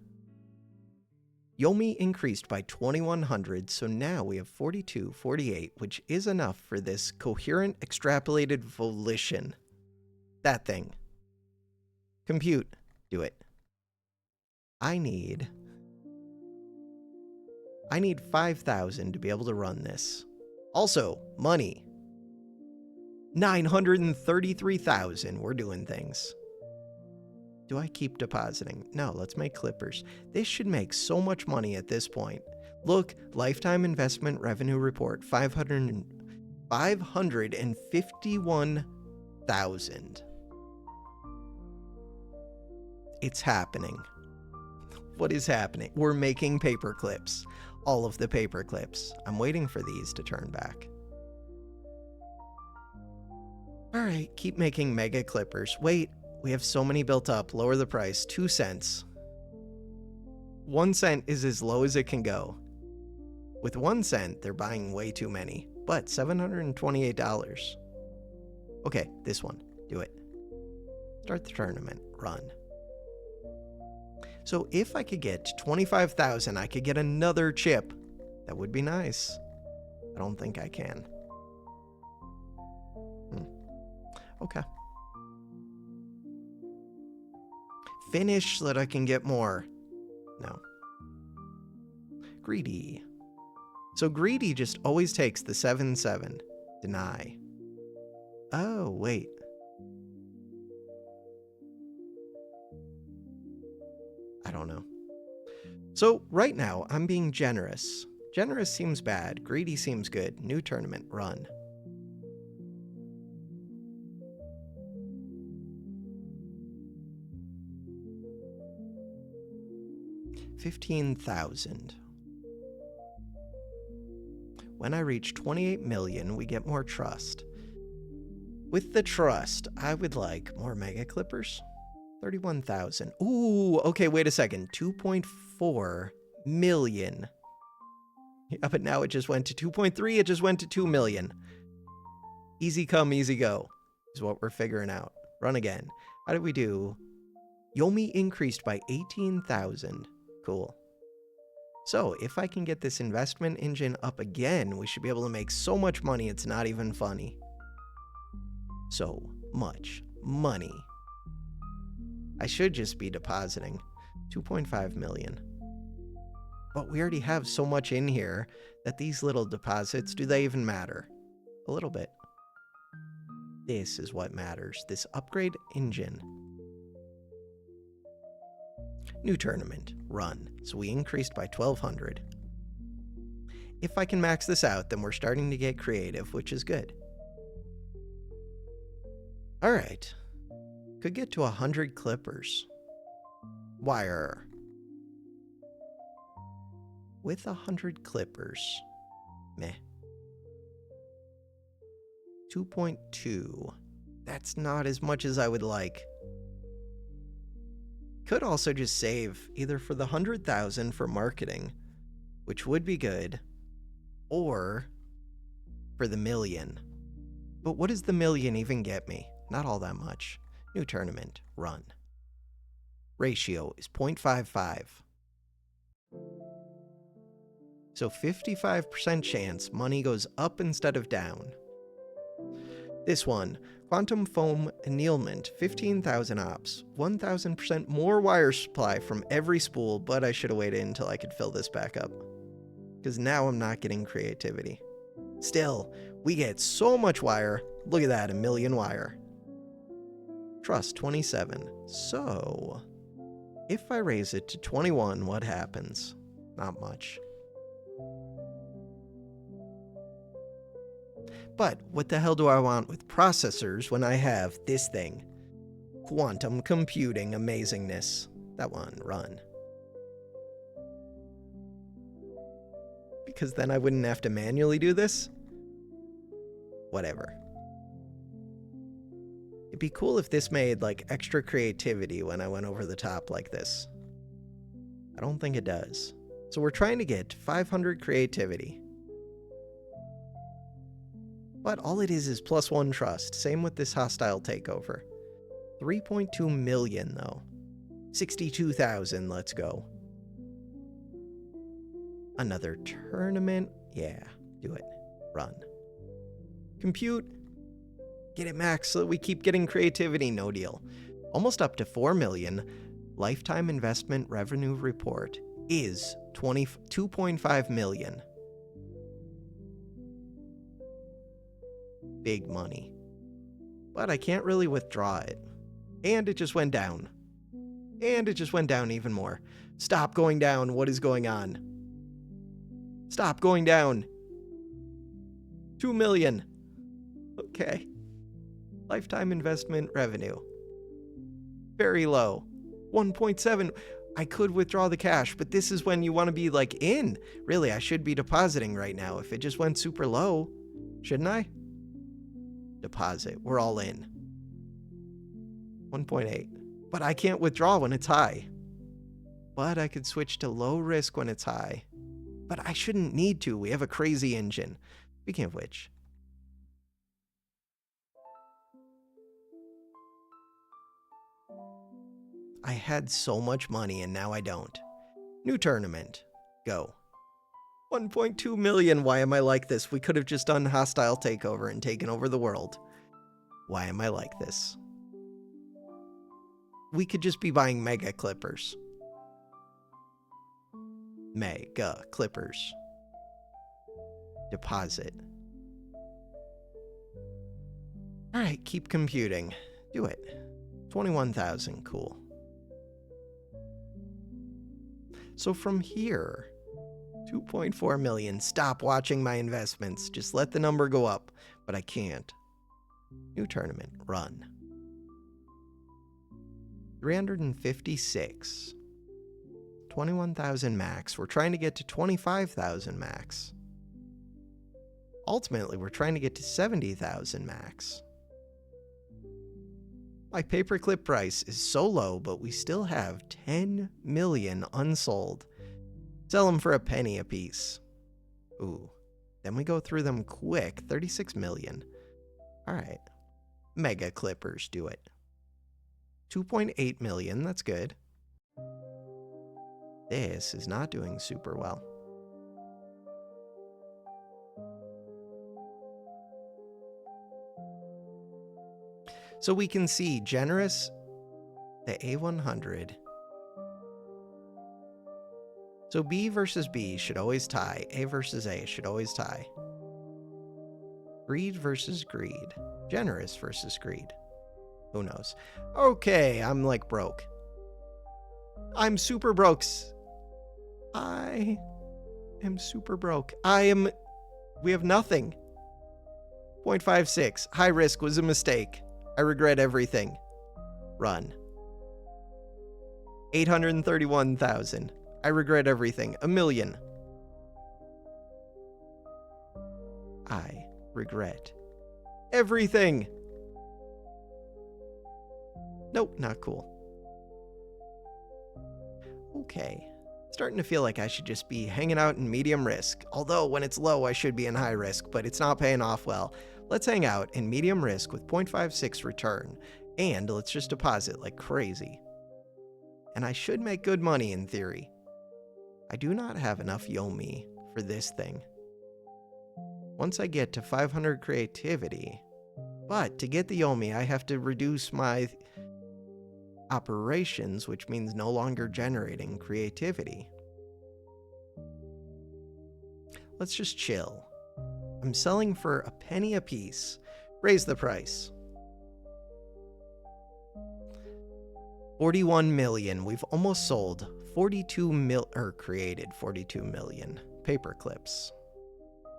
Speaker 1: Yomi increased by 2,100, so now we have 42.48, which is enough for this coherent extrapolated volition. That thing. Compute. Do it. I need 5,000 to be able to run this. Also, money. 933,000. We're doing things. Do I keep depositing? No, let's make clippers. This should make so much money at this point. Look, lifetime investment revenue report, 551,000. It's happening. What is happening? We're making paperclips. All of the paperclips. I'm waiting for these to turn back. All right, keep making mega clippers. Wait. We have so many built up. Lower the price. 2 cents. 1 cent is as low as it can go. With 1 cent, they're buying way too many. But $728. Okay, this one. Do it. Start the tournament. Run. So if I could get 25,000, I could get another chip. That would be nice. I don't think I can. Okay. Finish so that I can get more. No. Greedy. So greedy just always takes the 7-7. Deny. Oh, wait. I don't know. So right now, I'm being generous. Generous seems bad. Greedy seems good. New tournament. Run. $15,000. When I reach 28 million, we get more trust. With the trust, I would like more mega clippers. 31,000. Ooh, okay, wait a second. 2.4 million. Yeah, but now it just went to 2.3. It just went to 2 million. Easy come, easy go is what we're figuring out. Run again. How did we do? Yomi increased by 18,000. Cool. So if I can get this investment engine up again, we should be able to make so much money it's not even funny. So much money. I should just be depositing 2.5 million. But we already have so much in here that these little deposits, do they even matter? A little bit. This is what matters. This upgrade engine. New tournament. Run. So we increased by 1,200. If I can max this out, then we're starting to get creative, which is good. All right. Could get to 100 clippers. Wire. With 100 clippers. Meh. 2.2. That's not as much as I would like. Could also just save either for the 100,000 for marketing, which would be good, or for the million. But what does the million even get me? Not all that much. New tournament. Run. Ratio is 0.55. So 55% chance money goes up instead of down. This one, quantum foam annealment, 15,000 ops, 1,000% more wire supply from every spool, but I should have waited until I could fill this back up. Because now I'm not getting creativity. Still, we get so much wire. Look at that, 1 million wire. Trust, 27. So, if I raise it to 21, what happens? Not much. But what the hell do I want with processors when I have this thing? Quantum computing amazingness. That one, run. Because then I wouldn't have to manually do this? Whatever. It'd be cool if this made, like, extra creativity when I went over the top like this. I don't think it does. So we're trying to get 500 creativity. But all it is +1 trust. Same with this hostile takeover. 3.2 million, though. 62,000, let's go. Another tournament? Yeah, do it. Run. Compute. Get it max so that we keep getting creativity, no deal. Almost up to 4 million. Lifetime investment revenue report is 2.5 million. Big money. But I can't really withdraw it. And it just went down. And it just went down even more. Stop going down. What is going on? Stop going down. 2 million. Okay. Lifetime investment revenue. Very low. 1.7. I could withdraw the cash, but this is when you want to be like in. Really, I should be depositing right now. If it just went super low, shouldn't I? Deposit. We're all in. 1.8. But I can't withdraw when it's high. But I could switch to low risk when it's high. But I shouldn't need to. We have a crazy engine. Speaking of which. I had so much money and now I don't. New tournament. Go. 1.2 million. Why am I like this? We could have just done hostile takeover and taken over the world. Why am I like this? We could just be buying mega clippers. Mega clippers. Deposit. Alright, keep computing. Do it. 21,000. Cool. So from here, 2.4 million. Stop watching my investments. Just let the number go up. But I can't. New tournament. Run. 356. 21,000 max. We're trying to get to 25,000 max. Ultimately, we're trying to get to 70,000 max. My paperclip price is so low, but we still have 10 million unsold. Sell them for a penny a piece. Ooh. Then we go through them quick. 36 million. Alright. Mega clippers, do it. 2.8 million, that's good. This is not doing super well. So we can see generous, the A100. So B versus B should always tie. A versus A should always tie. Greed versus greed. Generous versus greed. Who knows? Okay, I'm like broke. I'm super broke. I am super broke. We have nothing. 0.56. High risk was a mistake. I regret everything. Run. 831,000. I regret everything. 1,000,000. I regret everything. Nope, not cool. Okay. Starting to feel like I should just be hanging out in medium risk. Although when it's low, I should be in high risk, but it's not paying off well. Let's hang out in medium risk with 0.56 return. And let's just deposit like crazy. And I should make good money in theory. I do not have enough Yomi for this thing. Once I get to 500 creativity, but to get the Yomi, I have to reduce my operations, which means no longer generating creativity. Let's just chill. I'm selling for a penny a piece. Raise the price. 41 million. We've almost sold 42 created 42 million Paperclips.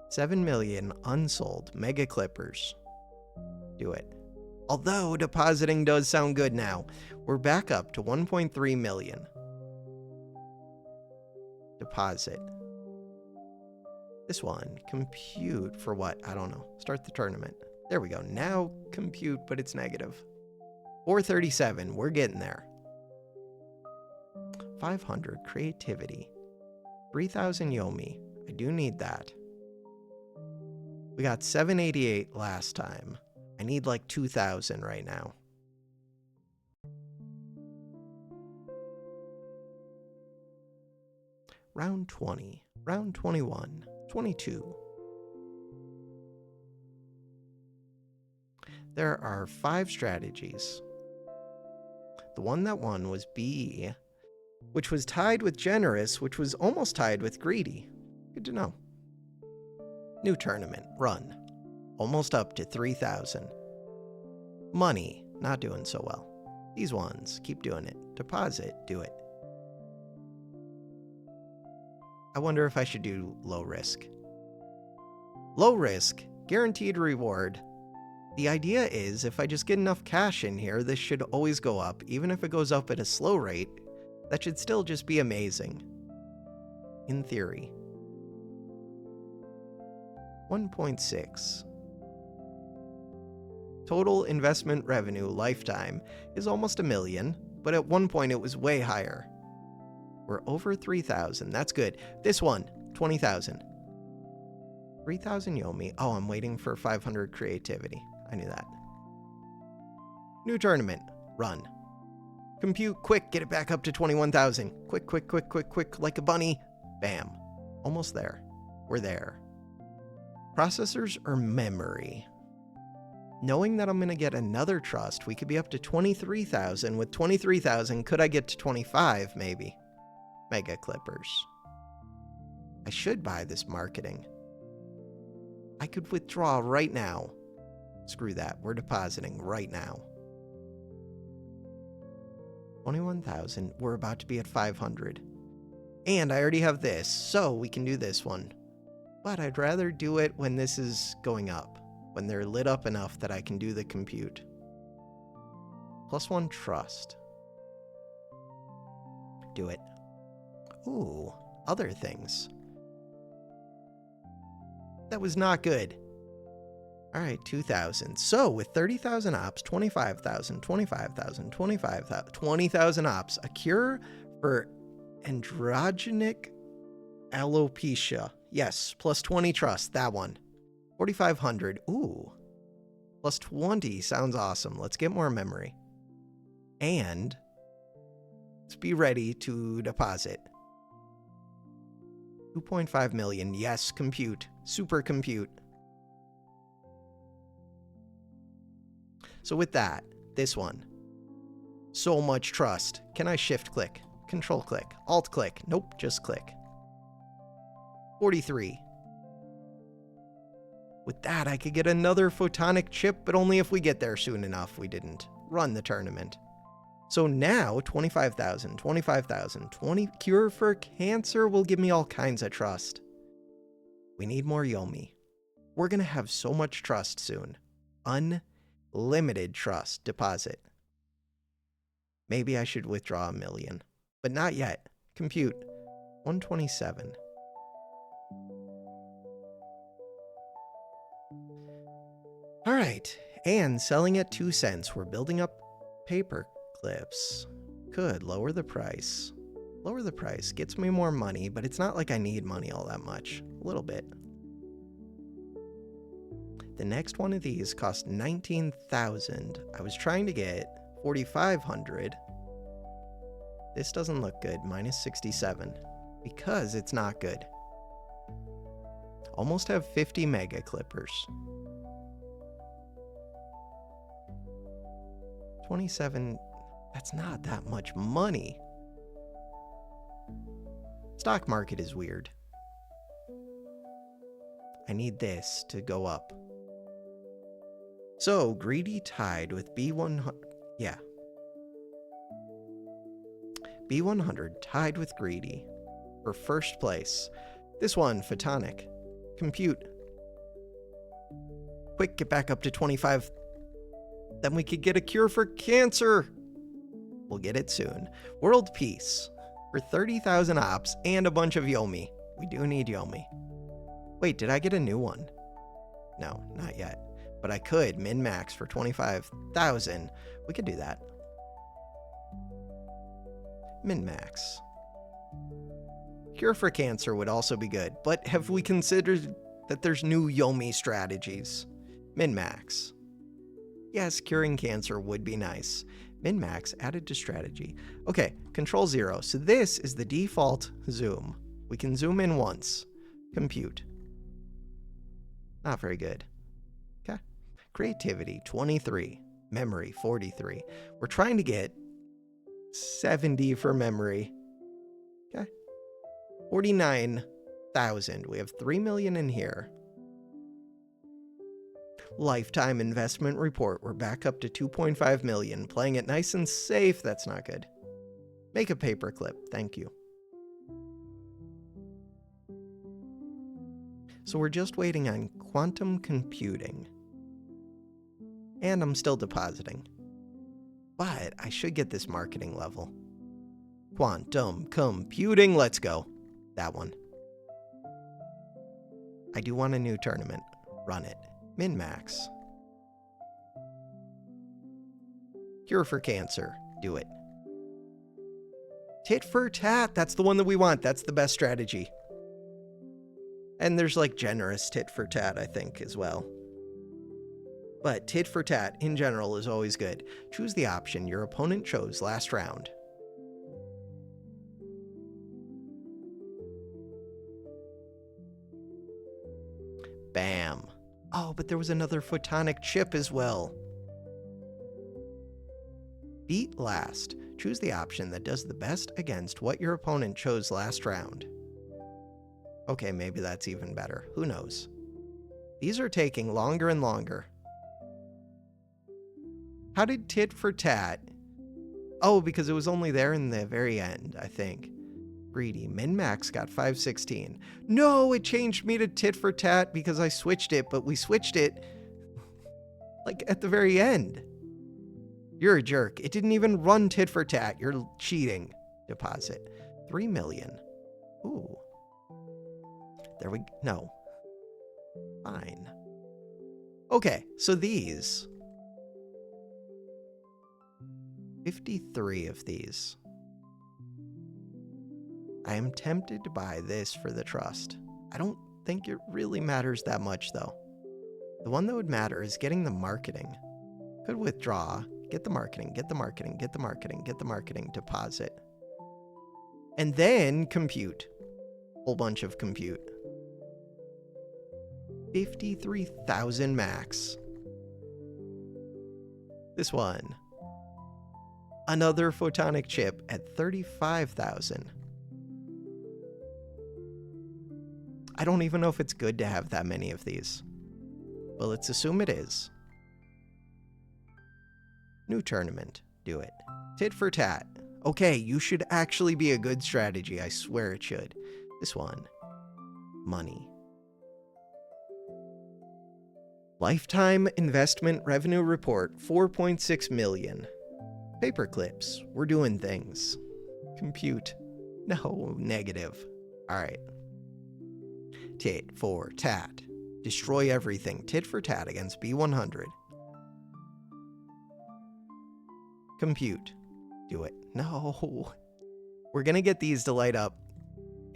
Speaker 1: 7 million unsold Mega Clippers. Do it. Although depositing does sound good now. We're back up to 1.3 million. Deposit. This one. Compute for what? I don't know. Start the tournament. There we go. Now compute, but it's negative. 437. We're getting there. 500 creativity. 3,000 Yomi. I do need that. We got 788 last time. I need like 2,000 right now. Round 20, round 21, 22. There are 5 strategies. The one that won was B, which was tied with generous, which was almost tied with greedy. Good to know. New tournament, run. Almost up to 3,000. Money, not doing so well. These ones, keep doing it. Deposit, do it. I wonder if I should do low risk. Low risk, guaranteed reward. The idea is if I just get enough cash in here, this should always go up. Even if it goes up at a slow rate, that should still just be amazing. In theory. 1.6. Total investment revenue lifetime is almost 1 million, but at one point it was way higher. We're over 3,000. That's good. This one, 20,000. 3,000 Yomi. Oh, I'm waiting for 500 creativity. I knew that. New tournament. Run. Compute quick. Get it back up to 21,000. Quick, quick, quick, quick, quick. Like a bunny. Bam. Almost there. We're there. Processors or memory? Knowing that I'm going to get another trust, we could be up to 23,000. With 23,000, could I get to 25 maybe? Mega Clippers. I should buy this marketing. I could withdraw right now. Screw that. We're depositing right now. 21,000. We're about to be at 500. And I already have this, so we can do this one. But I'd rather do it when this is going up. When they're lit up enough that I can do the compute. +1 trust. Do it. Ooh, other things. That was not good. All right, 2,000. So with 30,000 ops, 25,000, 25,000, 25,000, 20,000 ops, a cure for androgenic alopecia. Yes, +20 trust, that one. 4,500. Ooh. +20 sounds awesome. Let's get more memory. And let's be ready to deposit. 2.5 million. Yes, compute. Super compute. So with that, this one. So much trust. Can I shift click? Control click. Alt click. Nope, just click. 43. With that, I could get another photonic chip, but only if we get there soon enough. We didn't. Run the tournament. So now, 25,000, 25,000, 20 cure for cancer will give me all kinds of trust. We need more Yomi. We're going to have so much trust soon. Unlimited trust deposit. Maybe I should withdraw 1 million, but not yet. Compute. 127. All right, and selling at 2 cents. We're building up Paperclips. Could lower the price. Lower the price. Gets me more money, but it's not like I need money all that much. A little bit. The next one of these cost 19,000. I was trying to get 4,500. This doesn't look good. Minus 67. Because it's not good. Almost have 50 mega clippers. 27. That's not that much money. Stock market is weird. I need this to go up. So, Greedy tied with B100. Yeah. B100 tied with Greedy for first place. This one, Photonic. Compute. Quick, get back up to 25. Then we could get a cure for cancer. We'll get it soon. World Peace. For 30,000 ops and a bunch of Yomi. We do need Yomi. Wait, did I get a new one? No, not yet. But I could min-max for 25,000. We could do that. Min-max. Cure for cancer would also be good, but have we considered that there's new Yomi strategies? Min-max. Yes, curing cancer would be nice. Min-max added to strategy. Okay, control 0. So this is the default zoom. We can zoom in once. Compute. Not very good. Okay. Creativity, 23. Memory, 43. We're trying to get 70 for memory. Okay. 49,000. We have 3 million in here. Lifetime investment report. We're back up to 2.5 million. Playing it nice and safe. That's not good. Make a paperclip. Thank you. So we're just waiting on quantum computing. And I'm still depositing. But I should get this marketing level. Quantum computing. Let's go. That one. I do want a new tournament. Run it. Min-max. Cure for cancer. Do it. Tit for tat. That's the one that we want. That's the best strategy. And there's like generous tit for tat, I think, as well. But tit for tat, in general, is always good. Choose the option your opponent chose last round. Bam. Oh, but there was another photonic chip as well. Beat last. Choose the option that does the best against what your opponent chose last round. Okay, maybe that's even better. Who knows? These are taking longer and longer. How did tit for tat? Oh, because it was only there in the very end, I think. Greedy. Min-max got 516. No, it changed me to tit for tat because I switched it, but we switched it like at the very end. You're a jerk. It didn't even run tit for tat. You're cheating. Deposit. 3 million. Ooh. There we... No. Fine. Okay, so these... 53 of these. I am tempted to buy this for the trust. I don't think it really matters that much, though. The one that would matter is getting the marketing. Could withdraw, get the marketing, get the marketing, get the marketing, get the marketing, deposit. And then compute. Whole bunch of compute. 53,000 max. This one. Another photonic chip at 35,000. I don't even know if it's good to have that many of these. But let's assume it is. New tournament. Do it. Tit for tat. Okay, you should actually be a good strategy. I swear it should. This one. Money. Lifetime investment revenue report, 4.6 million. Paperclips. We're doing things. Compute. No, negative. Alright. Tit for tat. Destroy everything. Tit for tat against B100. Compute. Do it. No. We're gonna get these to light up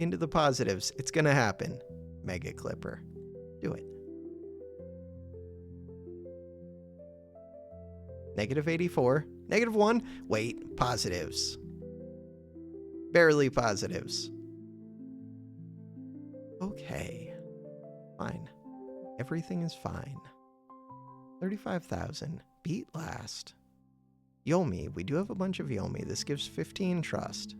Speaker 1: into the positives. It's gonna happen. Mega Clipper. Do it. Negative 84. Negative 1. Wait. Positives. Barely positives. Okay. Fine. Everything is fine. 35,000. Beat last. Yomi. We do have a bunch of Yomi. This gives 15 trust.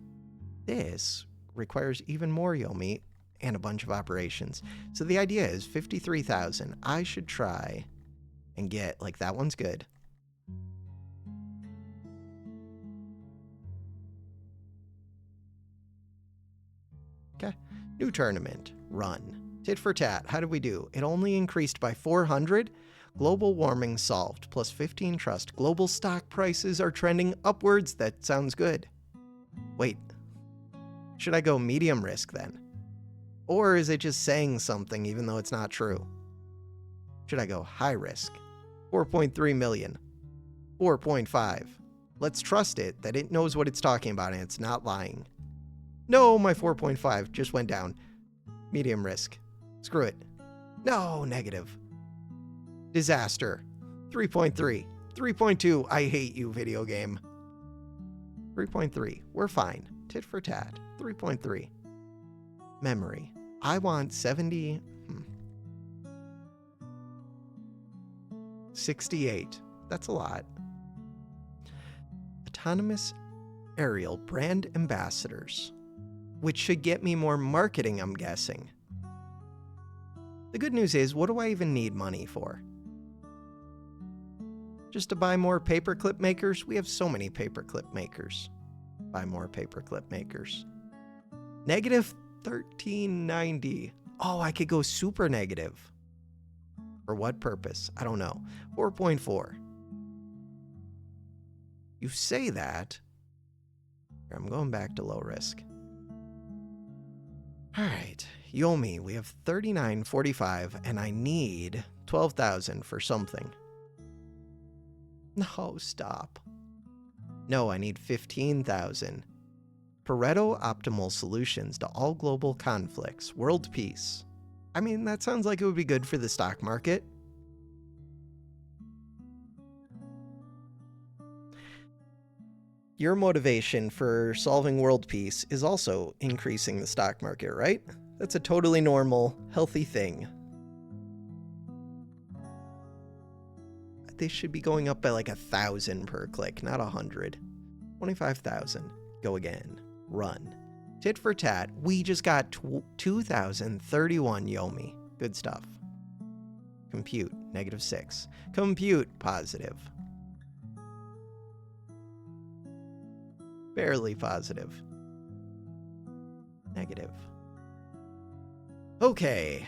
Speaker 1: This requires even more Yomi and a bunch of operations. So the idea is 53,000. I should try and get, like, that one's good. Okay. New tournament. Run. Tit for tat. How did we do? It only increased by 400. Global warming solved. Plus 15 trust. Global stock prices are trending upwards. That sounds good. Wait. Should I go medium risk then? Or is it just saying something even though it's not true? Should I go high risk? 4.3 million. 4.5. Let's trust it that it knows what it's talking about and it's not lying. No, my 4.5 just went down. Medium risk. Screw it. No, negative. Disaster. 3.3. 3.2. I hate you, video game. 3.3. We're fine. Tit for tat. 3.3. Memory. I want 70. 68. That's a lot. Autonomous aerial brand ambassadors, which should get me more marketing, I'm guessing. The good news is, what do I even need money for? Just to buy more paperclip makers? We have so many paperclip makers. Buy more paperclip makers. Negative 1390. Oh, I could go super negative. For what purpose? I don't know. 4.4. You say that. Here, I'm going back to low risk. Alright, Yomi, we have 39.45 and I need 12,000 for something. No, stop. No, I need 15,000. Pareto optimal solutions to all global conflicts. World peace. I mean, that sounds like it would be good for the stock market. Your motivation for solving world peace is also increasing the stock market, right? That's a totally normal, healthy thing. They should be going up by like 1,000 per click, not 100. 25,000. Go again. Run. Tit for tat. We just got 2,031 Yomi. Good stuff. Compute. -6. Compute. Positive. Barely positive. Negative. Okay.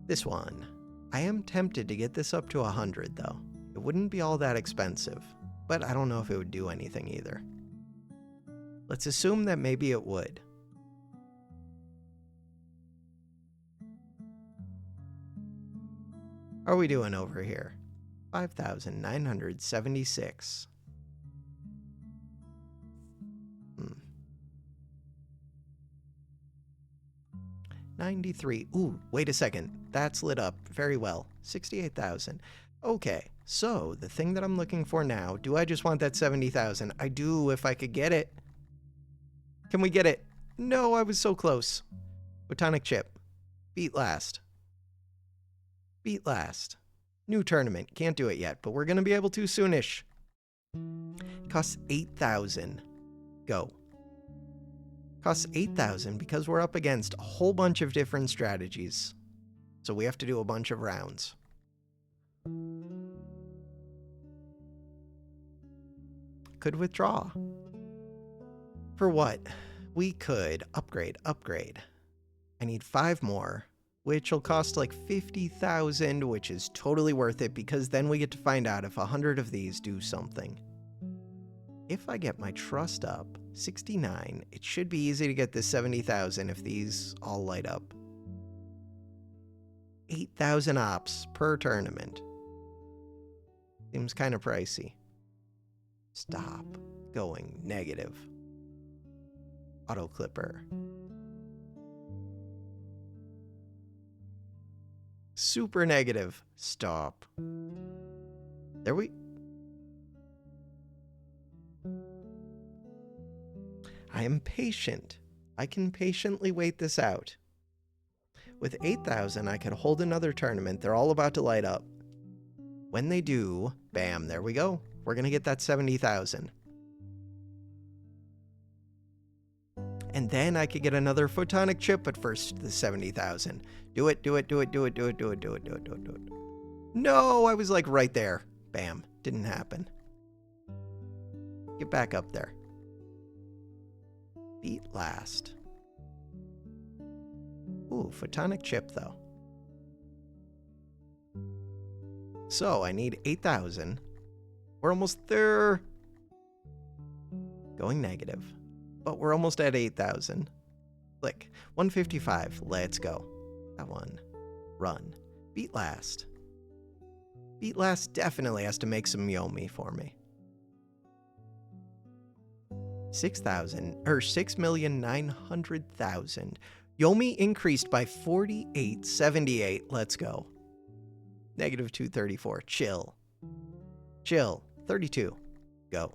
Speaker 1: This one. I am tempted to get this up to 100 though. It wouldn't be all that expensive, but I don't know if it would do anything either. Let's assume that maybe it would. How are we doing over here? 5,976. 93. Ooh, wait a second. That's lit up very well. 68,000. Okay, so the thing that I'm looking for now, do I just want that 70,000? I do if I could get it. Can we get it? No, I was so close. Photonic chip. Beat last. Beat last. New tournament. Can't do it yet, but we're going to be able to soonish. Costs 8,000. Go. Costs 8,000 because we're up against a whole bunch of different strategies. So we have to do a bunch of rounds. Could withdraw. For what? We could upgrade. I need 5 more, which will cost like 50,000, which is totally worth it because then we get to find out if 100 of these do something. If I get my trust up, 69, it should be easy to get this 70,000 if these all light up. 8,000 ops per tournament. Seems kind of pricey. Stop going negative. Auto clipper. Super negative. Stop. There we... I am patient. I can patiently wait this out. With 8,000, I could hold another tournament. They're all about to light up. When they do, bam, there we go. We're going to get that 70,000. And then I could get another photonic chip, but first the 70,000. Do it, do it, do it, do it, do it, do it, do it, do it, do it, do it. No, I was like right there. Bam, didn't happen. Get back up there. Beat last. Ooh, photonic chip though. So I need 8,000. We're almost there. Going negative. But we're almost at 8,000. Click. 155. Let's go. That one. Run. Beat last. Beat last definitely has to make some Yomi for me. 6,000 or 6,900,000. Yomi increased by 48.78. Let's go. Negative 234. Chill. Chill. 32. Go.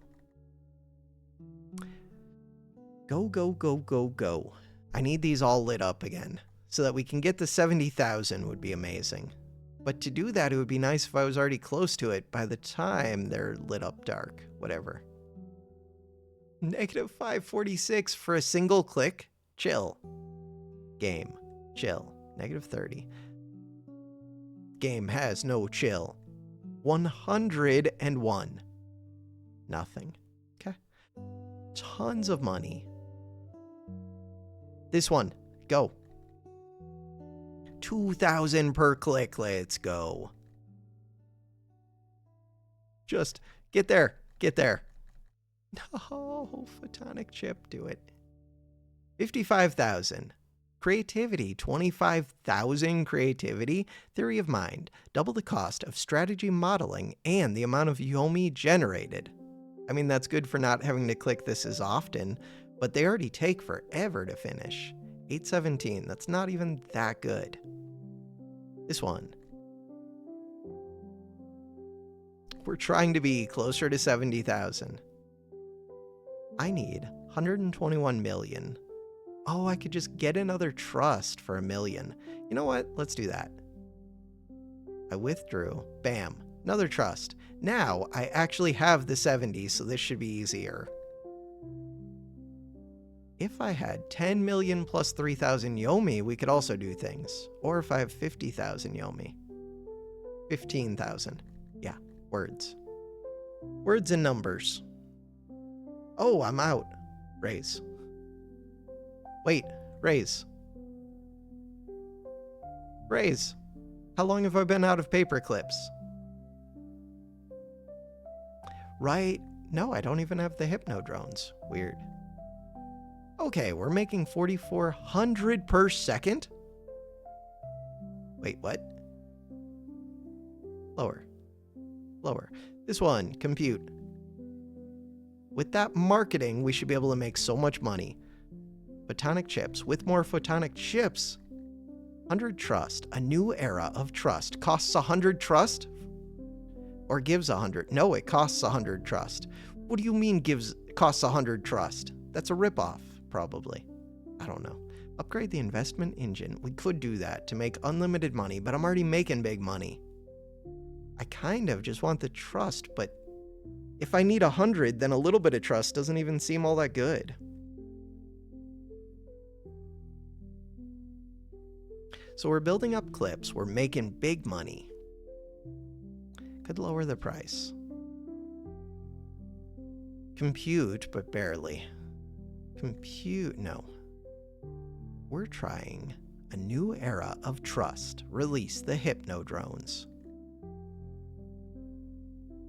Speaker 1: Go, go, go, go, go. I need these all lit up again. So that we can get the 70,000 would be amazing. But to do that, it would be nice if I was already close to it by the time they're lit up dark. Whatever. Negative 546 for a single click. Chill. Game. Chill. Negative 30. Game has no chill. 101. Nothing. Okay. Tons of money. This one. Go. 2,000 per click. Let's go. Just get there. Get there. No, photonic chip. Do it. 55,000. Creativity, 25,000 creativity. Theory of mind, double the cost of strategy modeling and the amount of Yomi generated. I mean, that's good for not having to click this as often, but they already take forever to finish. 817, that's not even that good. This one. We're trying to be closer to 70,000. I need 121 million. Oh, I could just get another trust for 1 million. You know what? Let's do that. I withdrew. Bam. Another trust. Now, I actually have the 70, so this should be easier. If I had 10 million plus 3,000 Yomi, we could also do things. Or if I have 50,000 Yomi. 15,000. Yeah, words. Words and numbers. Oh, I'm out. Raise. Wait, raise. Raise. How long have I been out of Paperclips? Right. No, I don't even have the Hypnodrones. Weird. Okay, we're making 4,400 per second? Wait, what? Lower. Lower. This one, compute. With that marketing, we should be able to make so much money. Photonic chips. With more photonic chips, 100 trust. A new era of trust. Costs 100 trust? Or gives 100? No, it costs 100 trust. What do you mean costs 100 trust? That's a ripoff, probably. I don't know. Upgrade the investment engine. We could do that to make unlimited money, but I'm already making big money. I kind of just want the trust, but if I need 100, then a little bit of trust doesn't even seem all that good. So we're building up clips. We're making big money. Could lower the price. Compute, but barely. Compute, no. We're trying a new era of trust. Release the Hypnodrones.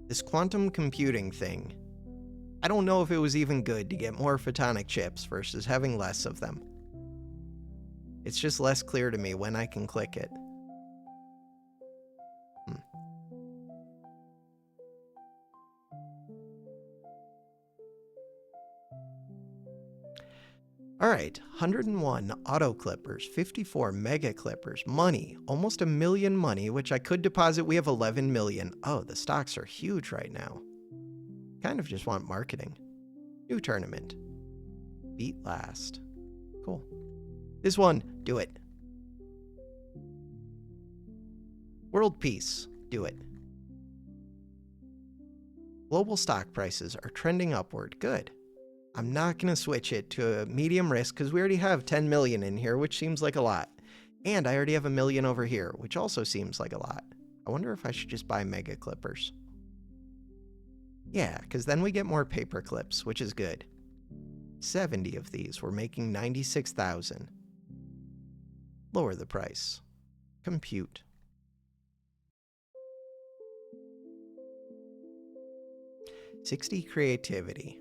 Speaker 1: This quantum computing thing, I don't know if it was even good to get more photonic chips versus having less of them. It's just less clear to me when I can click it. All right, 101 auto clippers, 54 mega clippers, money, almost $1 million money, which I could deposit. We have 11 million. Oh, the stocks are huge right now. Kind of just want marketing. New tournament. Beat last. Cool. This one, do it. World peace, do it. Global stock prices are trending upward. Good. I'm not going to switch it to a medium risk because we already have 10 million in here, which seems like a lot. And I already have $1 million over here, which also seems like a lot. I wonder if I should just buy mega clippers. Yeah, because then we get more paper clips, which is good. 70 of these. We're making 96,000. Lower the price. Compute. $60 creativity.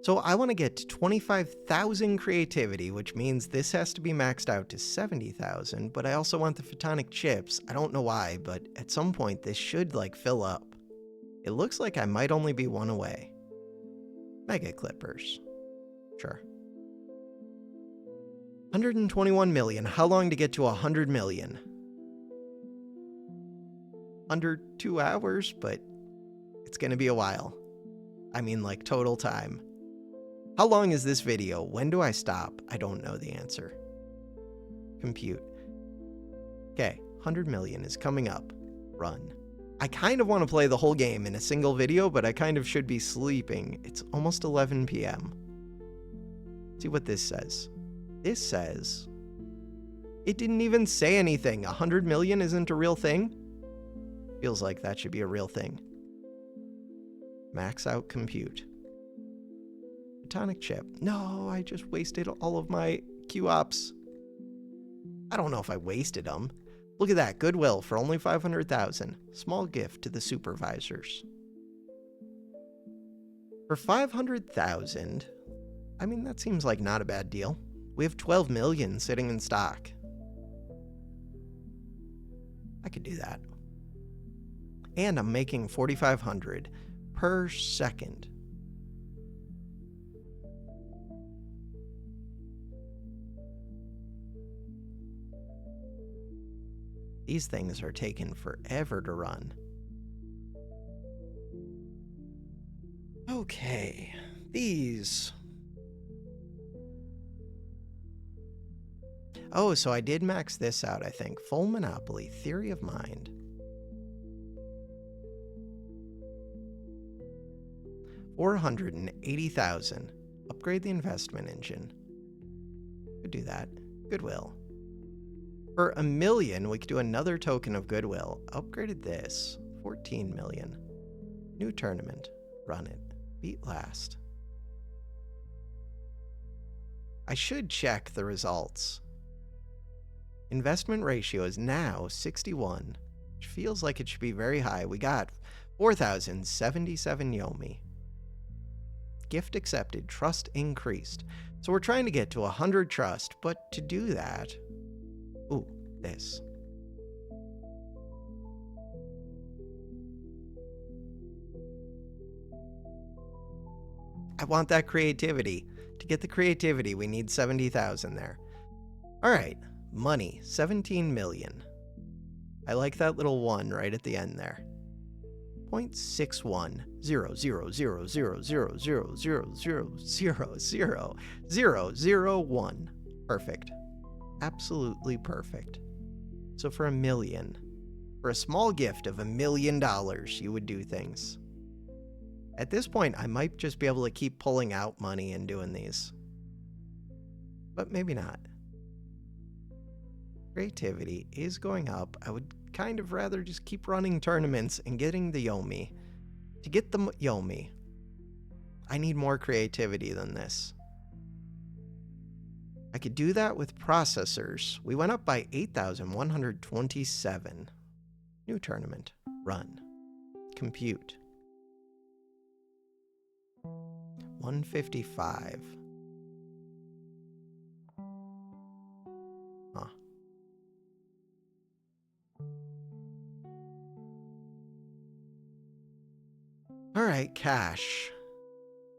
Speaker 1: So I want to get to 25,000 creativity, which means this has to be maxed out to 70,000, but I also want the photonic chips. I don't know why, but at some point this should fill up. It looks like I might only be one away. Mega clippers. Sure. 121 million. How long to get to 100 million? Under 2 hours, but it's going to be a while. I mean, total time. How long is this video? When do I stop? I don't know the answer. Compute. Okay, 100 million is coming up. Run. I kind of want to play the whole game in a single video, but I kind of should be sleeping. It's almost 11 p.m. See what this says. This says... It didn't even say anything. 100 million isn't a real thing? Feels like that should be a real thing. Max out compute. Photonic chip. No, I just wasted all of my Q-ops. I don't know if I wasted them. Look at that. Goodwill for only 500,000. Small gift to the supervisors. For 500,000, I mean, that seems like not a bad deal. We have 12 million sitting in stock. I could do that. And I'm making 4,500 per second. These things are taking forever to run. Okay, these. Oh, so I did max this out, I think. Full Monopoly, Theory of Mind. $480,000. Upgrade the investment engine. Could do that. Goodwill. For $1 million, we could do another token of Goodwill. Upgraded this. 14 million. New tournament. Run it. Beat last. I should check the results. Investment ratio is now 61, which feels like it should be very high. We got 4,077 Yomi. Gift accepted. Trust increased. So we're trying to get to 100 trust, but to do that... Ooh, this. I want that creativity. To get the creativity, we need 70,000 there. All right, money, 17 million. I like that little one right at the end there. 0.61000000000001. Perfect. Absolutely perfect. So for $1 million, for a small gift of $1 million, you would do things. At this point, I might just be able to keep pulling out money and doing these. But maybe not. Creativity is going up. I would kind of rather just keep running tournaments and getting the Yomi. To get the Yomi, I need more creativity than this. I could do that with processors. We went up by 8,127. New tournament. Run. Compute. 155. Huh. All right, cash.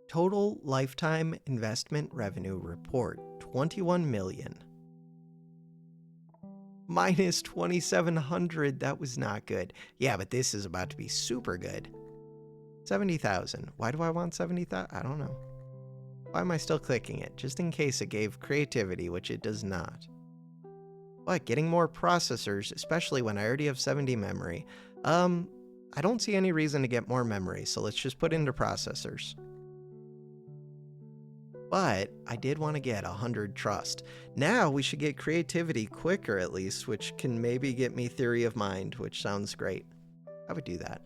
Speaker 1: Total lifetime investment revenue report, 21 million. Minus 2,700, that was not good. Yeah, but this is about to be super good. 70,000. Why do I want 70,000? I don't know. Why am I still clicking it? Just in case it gave creativity, which it does not. But getting more processors, especially when I already have 70 memory. I don't see any reason to get more memory, so let's just put into processors. But I did want to get 100 trust. Now we should get creativity quicker at least, which can maybe get me theory of mind, which sounds great. I would do that.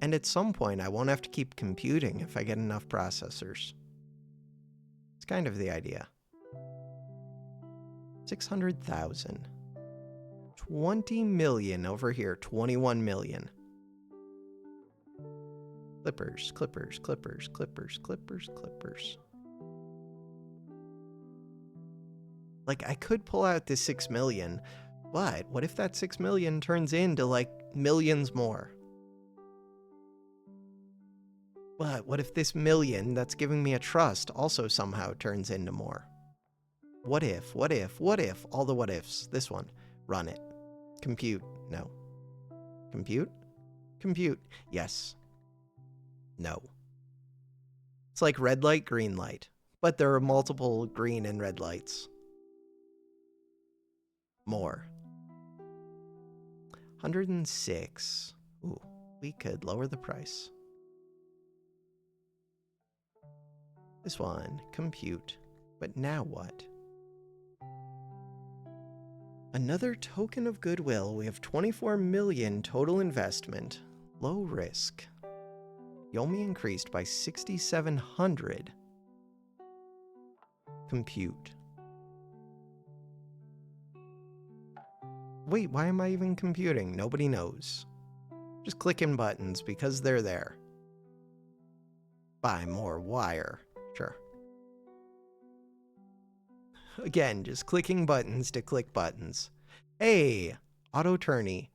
Speaker 1: And at some point, I won't have to keep computing if I get enough processors. It's kind of the idea. 600,000. 20 million over here, 21 million. Clippers, clippers, clippers, clippers, clippers, clippers. Like, I could pull out this 6 million, but what if that 6 million turns into, like, millions more? But what if this million that's giving me a trust also somehow turns into more? What if, what if, what if? All the what ifs. This one. Run it. Compute. No. Compute? Compute. Yes. No. It's like red light, green light. But there are multiple green and red lights. More. 106. Ooh, we could lower the price. This one. Compute. But now what? Another token of goodwill. We have 24 million total investment. Low risk. Yomi increased by 6,700. Compute. Wait, why am I even computing? Nobody knows. Just clicking buttons because they're there. Buy more wire. Sure. Again, just clicking buttons to click buttons. Hey, auto tourney.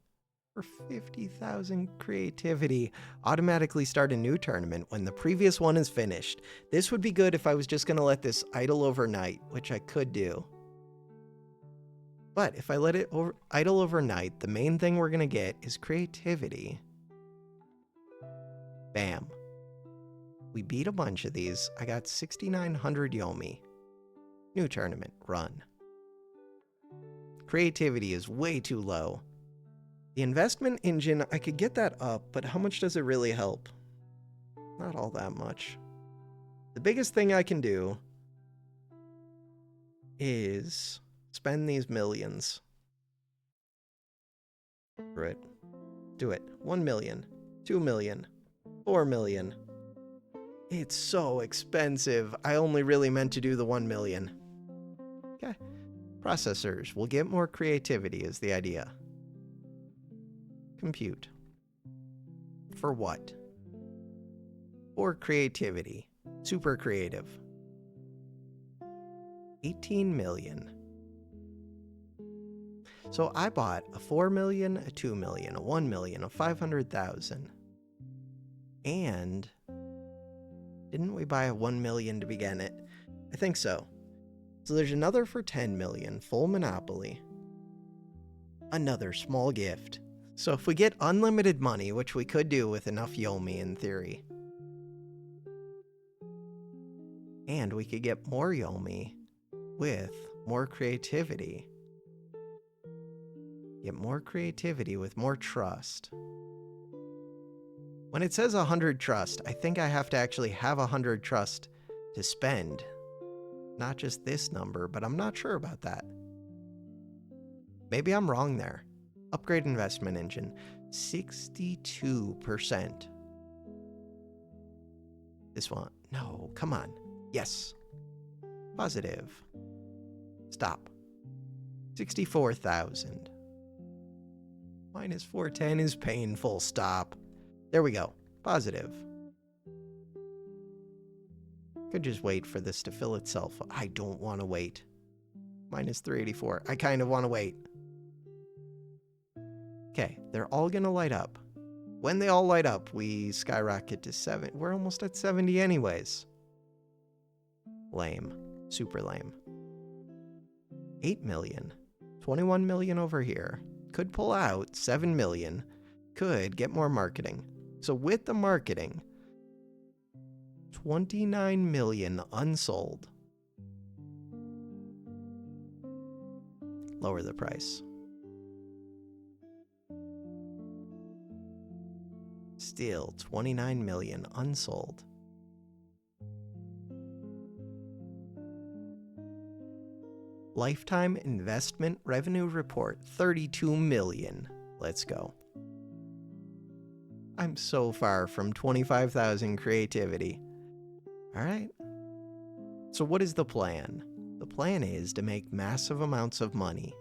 Speaker 1: For 50,000 creativity, automatically start a new tournament when the previous one is finished. This would be good if I was just going to let this idle overnight, which I could do. But if I let it idle overnight, the main thing we're going to get is creativity. Bam. We beat a bunch of these. I got 6,900 Yomi. New tournament. Run. Creativity is way too low. The investment engine, I could get that up, but how much does it really help? Not all that much. The biggest thing I can do is spend these millions. Screw it. Do it. 1 million, 2 million, 4 million. It's so expensive. I only really meant to do the 1 million. Okay. Processors. We'll get more creativity is the idea. Compute. For what? For creativity. Super creative. 18 million. So I bought a 4 million, a 2 million, a 1 million, a 500,000. And didn't we buy a 1 million to begin it? I think so. So there's another for 10 million, full monopoly. Another small gift. So if we get unlimited money, which we could do with enough Yomi in theory, and we could get more Yomi with more creativity, get more creativity with more trust. When it says 100 trust, I think I have to actually have 100 trust to spend. Not just this number, but I'm not sure about that. Maybe I'm wrong there. Upgrade investment engine, 62%. This one, no, come on. Yes. Positive. Stop. 64,000. Minus 410 is painful. Stop. There we go. Positive. Could just wait for this to fill itself. I don't want to wait. Minus 384. I kind of want to wait. Okay, they're all going to light up. When they all light up, we skyrocket to 7. We're almost at 70 anyways. Lame. Super lame. 8 million. 21 million over here. Could pull out 7 million. Could get more marketing. So with the marketing, 29 million unsold. Lower the price. Still 29 million unsold. Lifetime investment revenue report, 32 million. Let's go. I'm so far from 25,000 creativity. All right. So what is the plan? The plan is to make massive amounts of money.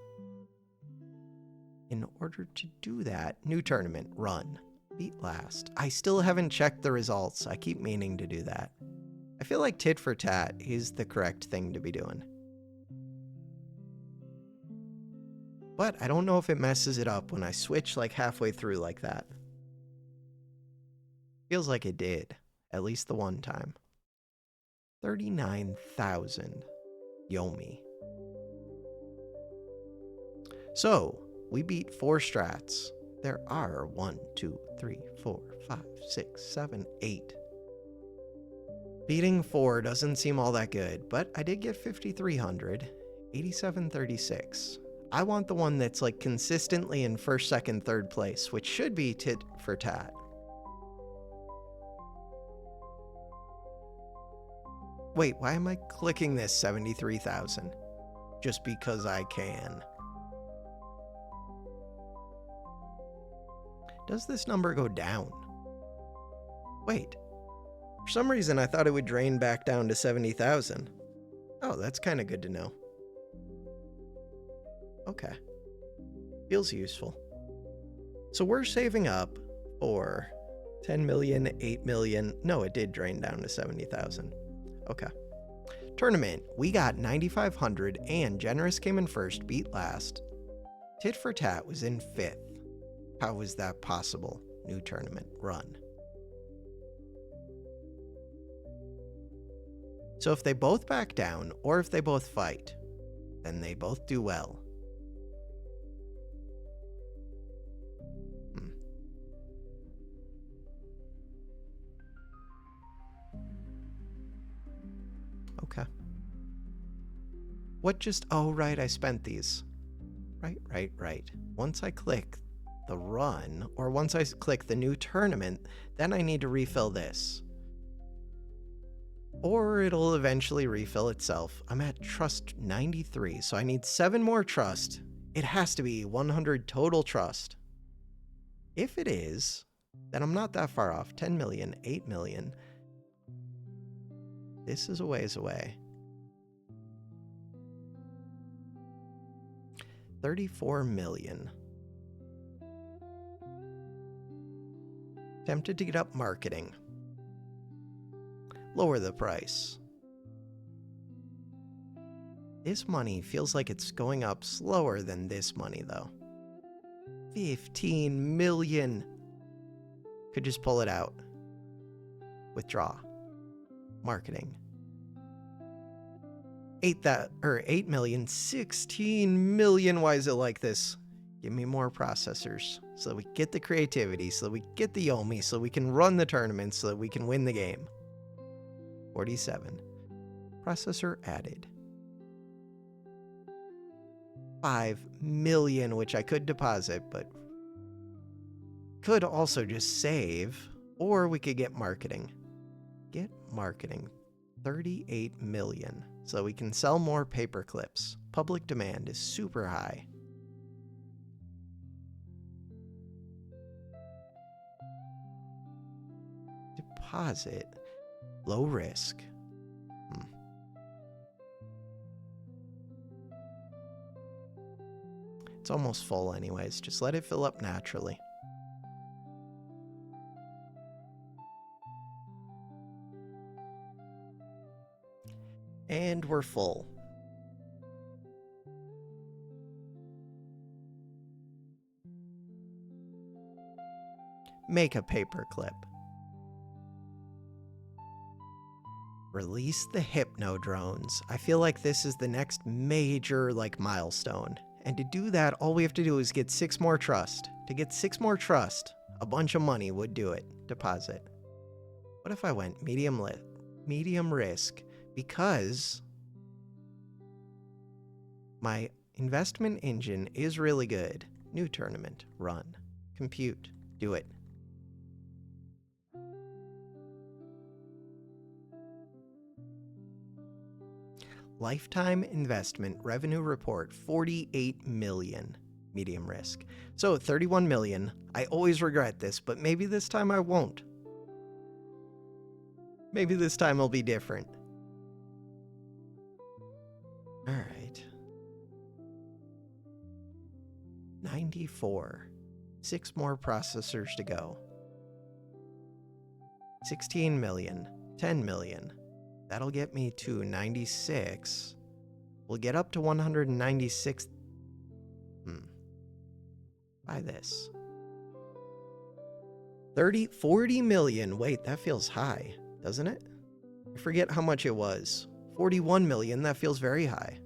Speaker 1: In order to do that, new tournament, run. Beat last. I still haven't checked the results. I keep meaning to do that. I feel like tit for tat is the correct thing to be doing. But I don't know if it messes it up when I switch like halfway through like that. Feels like it did, at least the one time. 39,000. Yomi. So, we beat 4 strats. There are 1, 2, 3, 4, 5, 6, 7, 8. Beating 4 doesn't seem all that good, but I did get 5,300, 8736. I want the one that's like consistently in first, second, third place, which should be tit for tat. Wait, why am I clicking this 73,000? Just because I can. Does this number go down? Wait. For some reason, I thought it would drain back down to 70,000. Oh, that's kind of good to know. Okay. Feels useful. So we're saving up for 10 million, 8 million. No, it did drain down to 70,000. Okay. Tournament. We got 9,500 and Generous came in first, beat last. Tit for Tat was in 5th. How was that possible? New tournament. Run. So if they both back down, or if they both fight, then they both do well. Okay. What just... Oh, right, I spent these. Right. Once I click the run, or once I click the new tournament, then I need to refill this. Or it'll eventually refill itself. I'm at trust 93, so I need 7 more trust. It has to be 100 total trust. If it is, then I'm not that far off. 10 million, 8 million. This is a ways away. 34 million. Tempted to get up marketing. Lower the price. This money feels like it's going up slower than this money, though. 15 million. Could just pull it out. Withdraw. Marketing. 8 million, 16 million. Why is it like this? Give me more processors so that we get the creativity, so that we get the Yomi, so we can run the tournament, so that we can win the game. 47. Processor added. 5 million, which I could deposit, but could also just save, or we could get marketing. Get marketing. 38 million. So we can sell more paperclips. Public demand is super high. Deposit. Low risk. It's almost full anyways. Just let it fill up naturally. And we're full. Make a paperclip. Release the Hypnodrones. I feel like this is the next major milestone. And to do that, all we have to do is get 6 more trust. To get 6 more trust, a bunch of money would do it. Deposit. What if I went medium risk? Because my investment engine is really good. New tournament. Run. Compute. Do it. Lifetime investment revenue report 48 million. Medium risk. So 31 million. I always regret this, but maybe this time I won't. Maybe this time will be different. All right. 94. 6 more processors to go. 16 million. 10 million. That'll get me to 96. We'll get up to 196. Buy this. 40 million. Wait, that feels high, doesn't it? I forget how much it was. 41 million, that feels very high.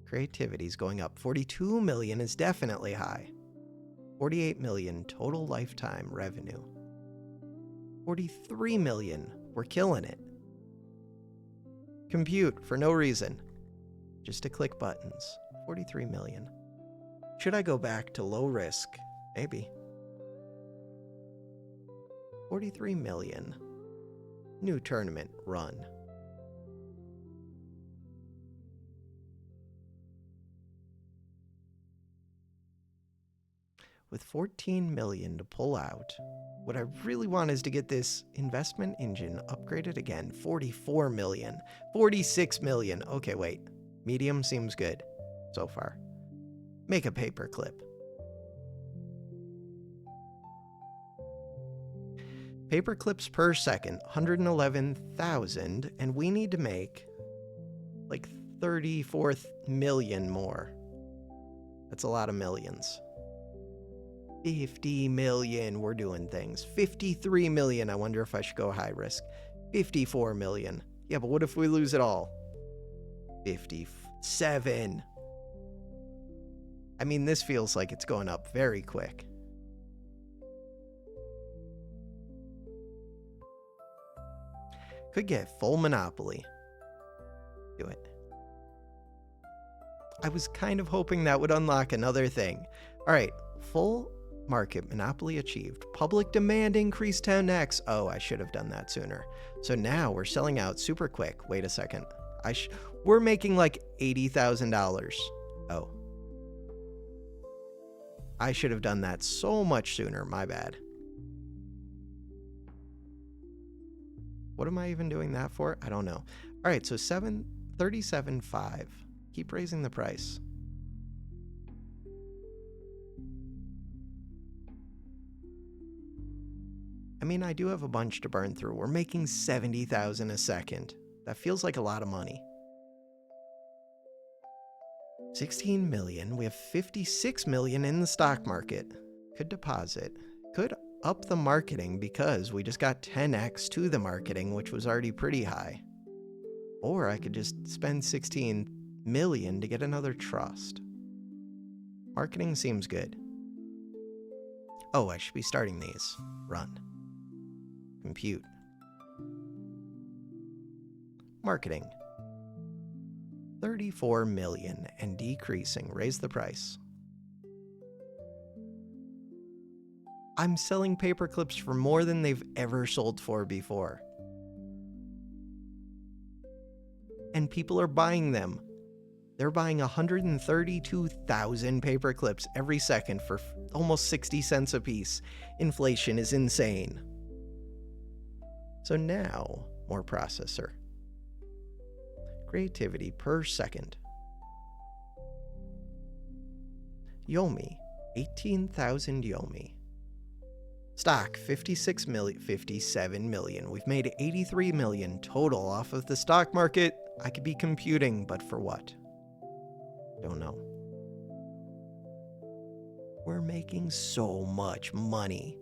Speaker 1: Creativity's going up. 42 million is definitely high. 48 million total lifetime revenue. 43 million. We're killing it. Compute for no reason. Just to click buttons. 43 million. Should I go back to low risk? Maybe. 43 million. New tournament. Run. With 14 million to pull out, what I really want is to get this investment engine upgraded again. 44 million. 46 million. Okay, wait. Medium seems good so far. Make a paperclip. Paperclips per second, 111,000, and we need to make 34 million more. That's a lot of millions. 50 million, we're doing things. 53 million, I wonder if I should go high risk. 54 million. Yeah, but what if we lose it all? 57. I mean, this feels like it's going up very quick. Could get full monopoly. Do it. I was kind of hoping that would unlock another thing. All right, full market monopoly achieved. Public demand increased 10x. Oh, I should have done that sooner. So now we're selling out super quick. Wait a second. We're making $80,000. Oh. I should have done that so much sooner. My bad. What am I even doing that for? I don't know. All right, so 37.5. Keep raising the price. I mean, I do have a bunch to burn through. We're making 70,000 a second. That feels like a lot of money. 16 million. We have 56 million in the stock market. Could deposit. Could up the marketing because we just got 10x to the marketing, which was already pretty high. Or I could just spend 16 million to get another trust. Marketing seems good. Oh, I should be starting these. Run. Compute. Marketing. 34 million and decreasing. Raise the price. I'm selling paperclips for more than they've ever sold for before. And people are buying them. They're buying 132,000 paperclips every second for almost 60 cents a piece. Inflation is insane. So now, more processor. Creativity per second. Yomi, 18,000 Yomi. Stock, 56 million, 57 million. We've made 83 million total off of the stock market. I could be computing, but for what? Don't know. We're making so much money.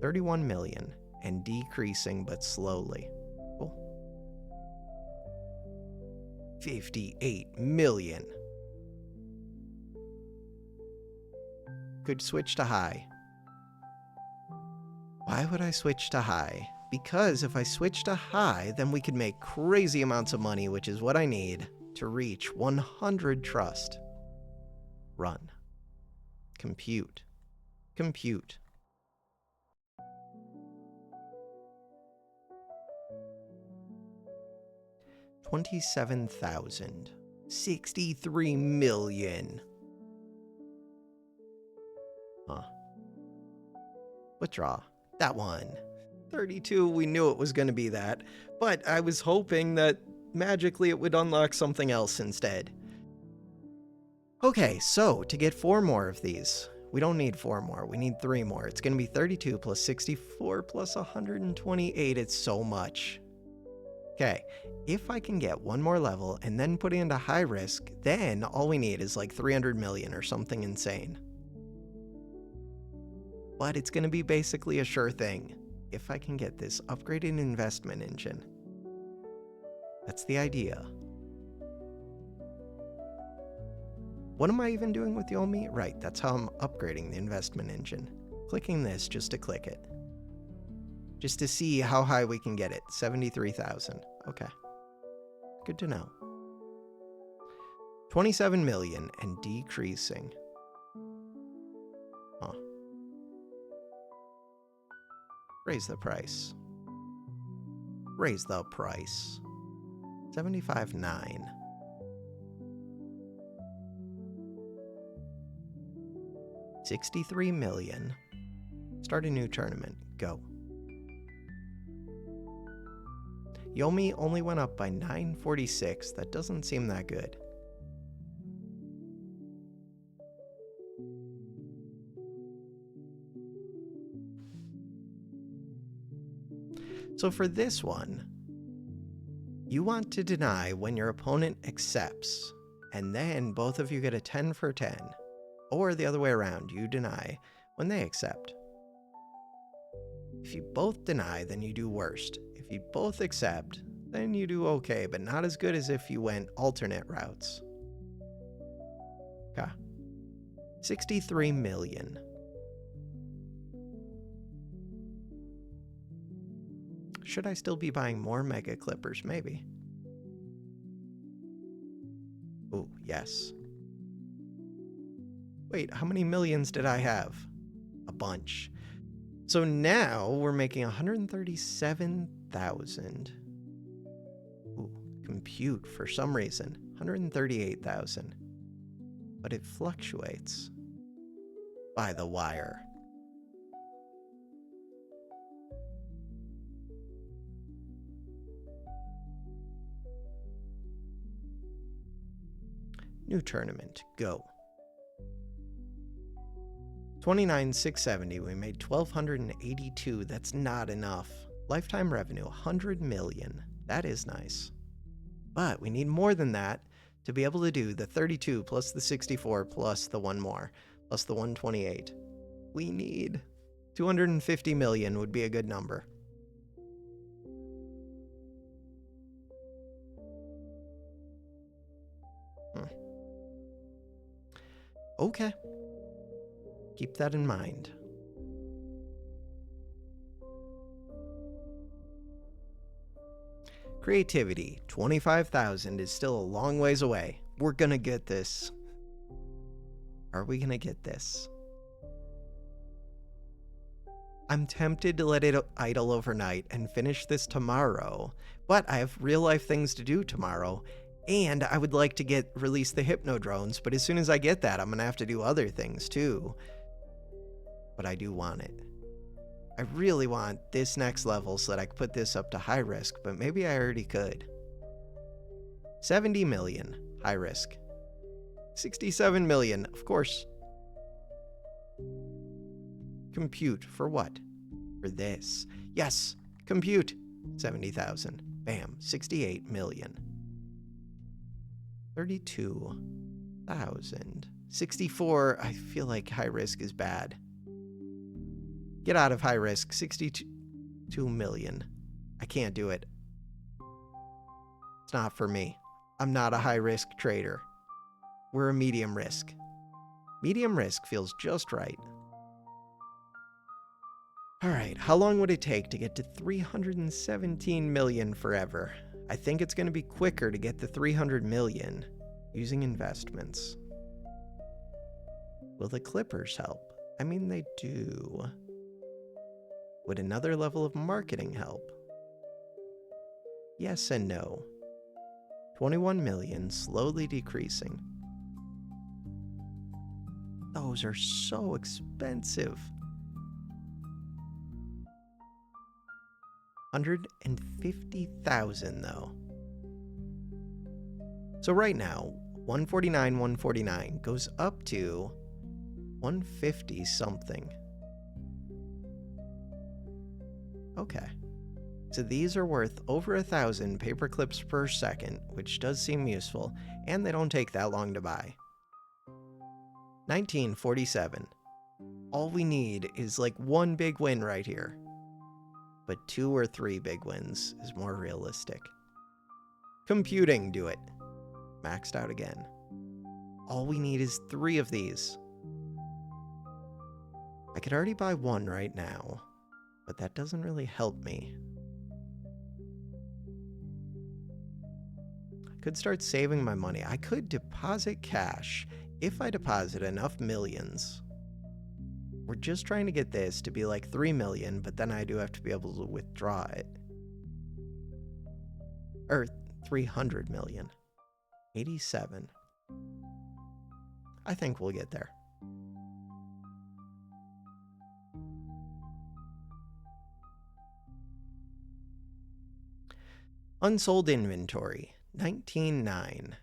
Speaker 1: 31 million and decreasing, but slowly. Cool. 58 million. Could switch to high. Why would I switch to high? Because if I switch to high, then we could make crazy amounts of money, which is what I need to reach 100 trust. Run. Compute. Compute. $27,000. 63 million. Huh. Withdraw. That one. 32, we knew it was going to be that, but I was hoping that magically it would unlock something else instead. Okay, so to get 4 more of these, we don't need 4 more, we need 3 more. It's going to be 32 plus 64 plus 128. It's so much. Okay, if I can get 1 more level and then put it into high risk, then all we need is like 300 million or something insane. But it's going to be basically a sure thing if I can get this upgraded investment engine. That's the idea. What am I even doing with the old me? Right, that's how I'm upgrading the investment engine. Clicking this just to click it. Just to see how high we can get it. 73,000. Okay. Good to know. 27 million and decreasing. Huh. Raise the price. Raise the price. 75.9. $63 million. Start a new tournament. Go. Yomi only went up by 946. That doesn't seem that good. So for this one, you want to deny when your opponent accepts, and then both of you get a 10 for 10. Or the other way around, you deny when they accept. If you both deny, then you do worst. If you both accept, then you do okay, but not as good as if you went alternate routes. Okay. 63 million. Should I still be buying more mega clippers? Maybe. Oh, yes. Wait, how many millions did I have? A bunch. So now we're making 137,000. Ooh, compute for some reason. 138,000. But it fluctuates by the wire. New tournament, go. 29,670, we made 1,282, that's not enough. Lifetime revenue, 100 million, that is nice. But we need more than that to be able to do the 32 plus the 64 plus the 1 more, plus the 128. We need 250 million would be a good number. Okay. Keep that in mind. Creativity, 25,000 is still a long ways away. We're gonna get this. Are we gonna get this? I'm tempted to let it idle overnight and finish this tomorrow, but I have real life things to do tomorrow, and I would like to release the Hypnodrones, but as soon as I get that, I'm gonna have to do other things too. But I do want it. I really want this next level so that I can put this up to high risk, but maybe I already could. 70 million, high risk. 67 million, of course. Compute for what? For this. Yes, compute. 70,000. Bam, 68 million. 32,000. 64, I feel like high risk is bad. Get out of high risk, 62 million. I can't do it. It's not for me. I'm not a high risk trader. We're a medium risk. Medium risk feels just right. All right, how long would it take to get to 317 million forever? I think it's going to be quicker to get to 300 million using investments. Will the Clippers help? I mean, they do. Would another level of marketing help? Yes and no. 21 million, slowly decreasing. Those are so expensive. 150,000 though. So right now, 149 goes up to 150 something. Okay. So these are worth over 1,000 paperclips per second, which does seem useful, and they don't take that long to buy. 1947. All we need is like one big win right here. But 2 or 3 big wins is more realistic. Computing, do it. Maxed out again. All we need is 3 of these. I could already buy 1 right now, but that doesn't really help me. I could start saving my money. I could deposit cash if I deposit enough millions. We're just trying to get this to be like 3 million, but then I do have to be able to withdraw it. Or 300 million. 87. I think we'll get there. Unsold inventory, 19.9.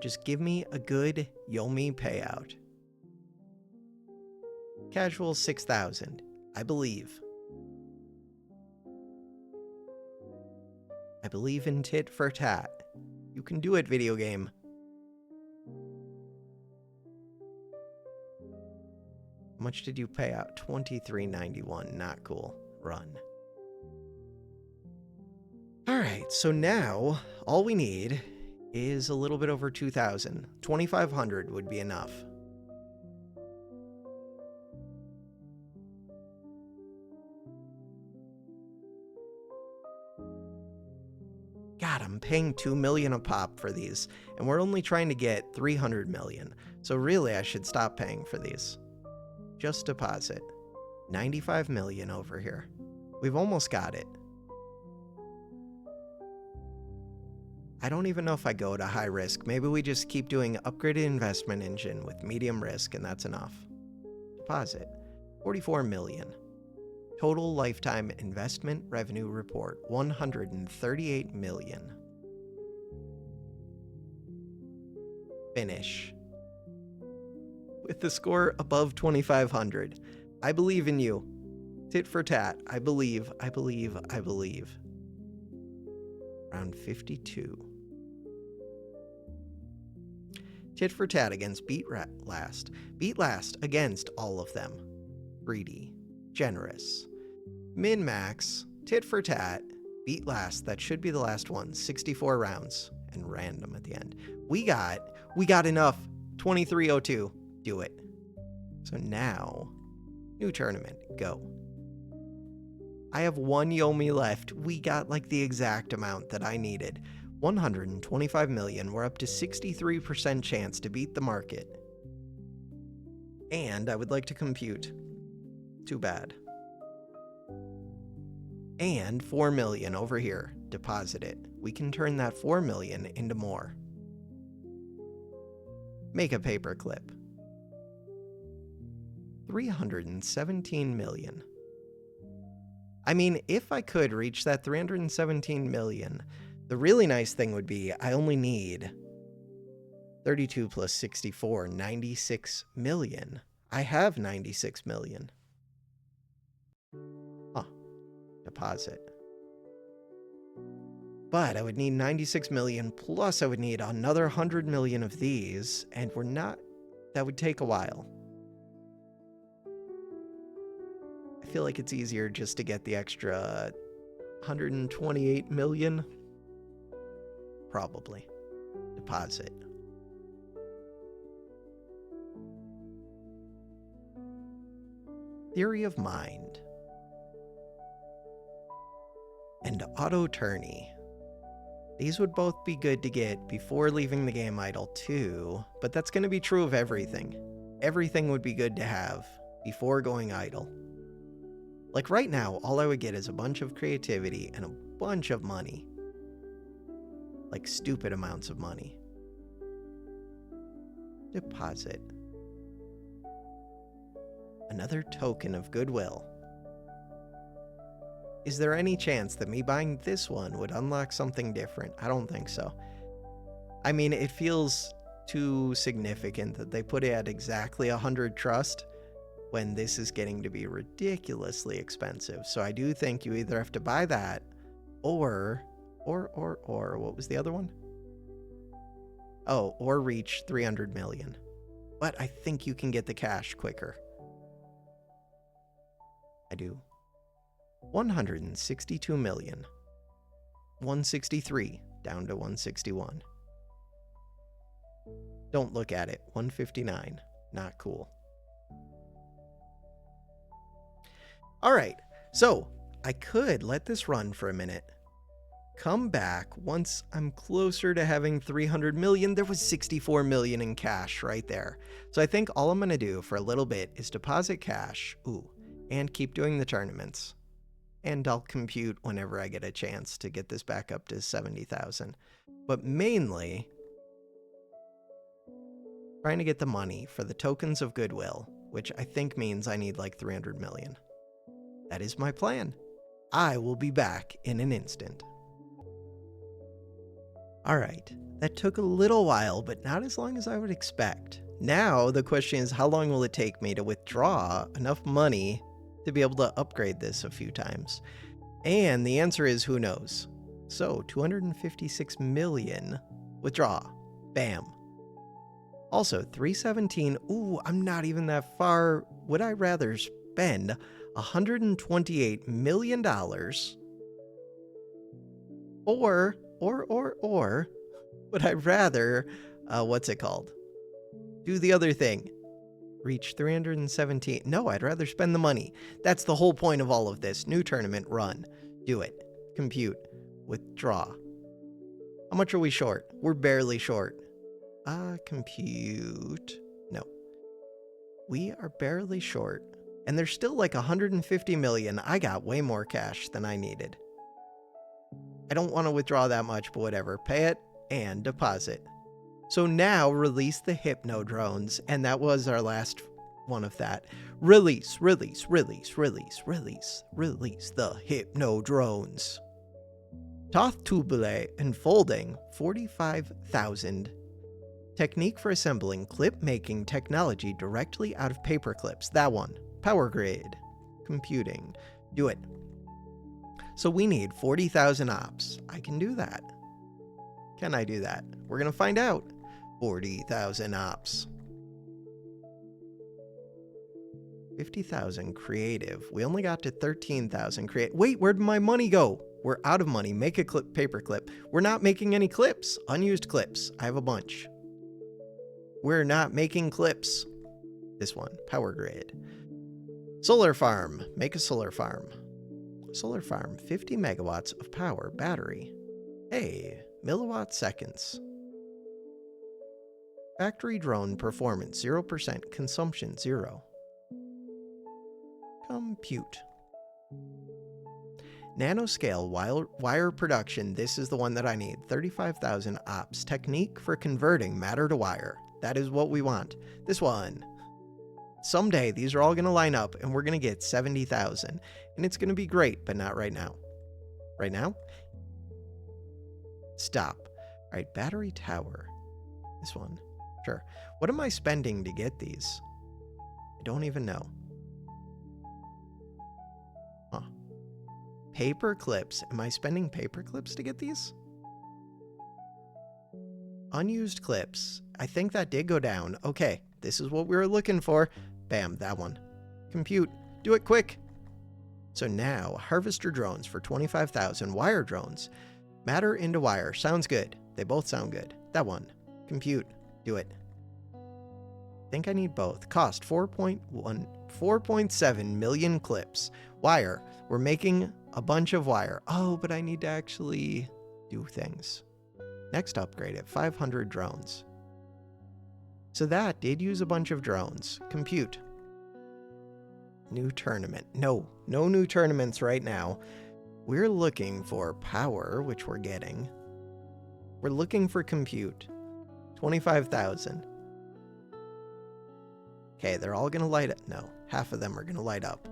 Speaker 1: Just give me a good Yomi payout. Casual 6,000. I believe. I believe in tit for tat. You can do it, video game. How much did you pay out? 23.91. Not cool. Run. Alright, so now all we need is a little bit over 2,000. 2,500 would be enough. God, I'm paying 2 million a pop for these, and we're only trying to get 300 million. So really, I should stop paying for these. Just deposit. 95 million over here. We've almost got it. I don't even know if I go to high risk. Maybe we just keep doing upgraded investment engine with medium risk, and that's enough. Deposit. 44 million. Total lifetime investment revenue report, 138 million. Finish. With the score above 2,500. I believe in you. Tit for tat. I believe. Round 52. Tit for tat against beat last. Beat last against all of them. Greedy. Generous. Min-max. Tit for tat. Beat last. That should be the last one. 64 rounds. And random at the end. We got enough. 2302. Do it. So now, new tournament. Go. I have 1 Yomi left. We got like the exact amount that I needed. 125 million. We're up to 63% chance to beat the market. And I would like to compute. Too bad. And 4 million over here. Deposit it. We can turn that 4 million into more. Make a paperclip. 317 million. I mean, if I could reach that 317 million, the really nice thing would be I only need 32 plus 64, 96 million. I have 96 million. Huh. Deposit. But I would need 96 million, plus I would need another 100 million of these, and we're not... That would take a while. I feel like it's easier just to get the extra 128 million. Probably. Deposit. Theory of Mind. And Auto Tourney. These would both be good to get before leaving the game idle too, but that's going to be true of everything. Everything would be good to have before going idle. Like right now, all I would get is a bunch of creativity and a bunch of money. Like stupid amounts of money. Deposit. Another token of goodwill. Is there any chance that me buying this one would unlock something different? I don't think so. I mean, it feels too significant that they put it at exactly 100 trust when this is getting to be ridiculously expensive. So I do think you either have to buy that or what was the other one? Oh, or reach 300 million. But I think you can get the cash quicker. I do. 162 million. 163 down to 161. Don't look at it. 159. Not cool. All right. So I could let this run for a minute. Come back once I'm closer to having 300 million. There was 64 million in cash right there. So I think all I'm going to do for a little bit is deposit cash. Ooh. And keep doing the tournaments. And I'll compute whenever I get a chance to get this back up to 70,000. But mainly, trying to get the money for the tokens of goodwill, which I think means I need like 300 million. That is my plan. I will be back in an instant. All right, that took a little while, but not as long as I would expect. Now the question is, how long will it take me to withdraw enough money to be able to upgrade this a few times? And the answer is, who knows? So 256 million, withdraw, bam. Also 317, ooh, I'm not even that far. Would I rather spend $128 million or would I rather, what's it called? Do the other thing. Reach 317. No, I'd rather spend the money. That's the whole point of all of this. New tournament, run. Do it. Compute. Withdraw. How much are we short? We're barely short. Compute. No. We are barely short. And there's still like 150 million. I got way more cash than I needed. I don't want to withdraw that much, but whatever. Pay it and deposit. So now release the Hypnodrones, and that was our last one of that. Release the Hypnodrones. Toth tubule enfolding 45,000. Technique for assembling clip-making technology directly out of paperclips. That one. Power grid. Computing. Do it. So we need 40,000 ops. I can do that. Can I do that? We're going to find out. 40,000 ops. 50,000 creative. We only got to 13,000 creative. Wait, where'd my money go? We're out of money. Make a clip, paperclip. We're not making any clips. Unused clips. I have a bunch. We're not making clips. This one. Power grid. Solar farm. Make a solar farm. Solar farm. 50 megawatts of power. Battery. Hey. Milliwatt seconds. Factory drone performance 0%. Consumption 0. Compute. Nanoscale wire production. This is the one that I need. 35,000 ops. Technique for converting matter to wire. That is what we want. This one. Someday these are all going to line up and we're going to get 70,000. And it's going to be great, but not right now. Right now? Stop. All right, battery tower. This one. Sure. What am I spending to get these? I don't even know. Huh. Paperclips. Am I spending paperclips to get these? Unused clips. I think that did go down. Okay, this is what we were looking for. Bam, that one. Compute. Do it quick. So now, harvester drones for 25,000. Wire drones. Matter into wire. Sounds good. They both sound good. That one. Compute. Do it. I think I need both. Cost 4.7 million clips. Wire. We're making a bunch of wire. Oh, but I need to actually do things. Next upgrade at 500 drones. So that did use a bunch of drones. Compute. New tournament. No new tournaments right now. We're looking for power, which we're getting. We're looking for compute. 25,000. Okay, they're all gonna light up. No, half of them are gonna light up.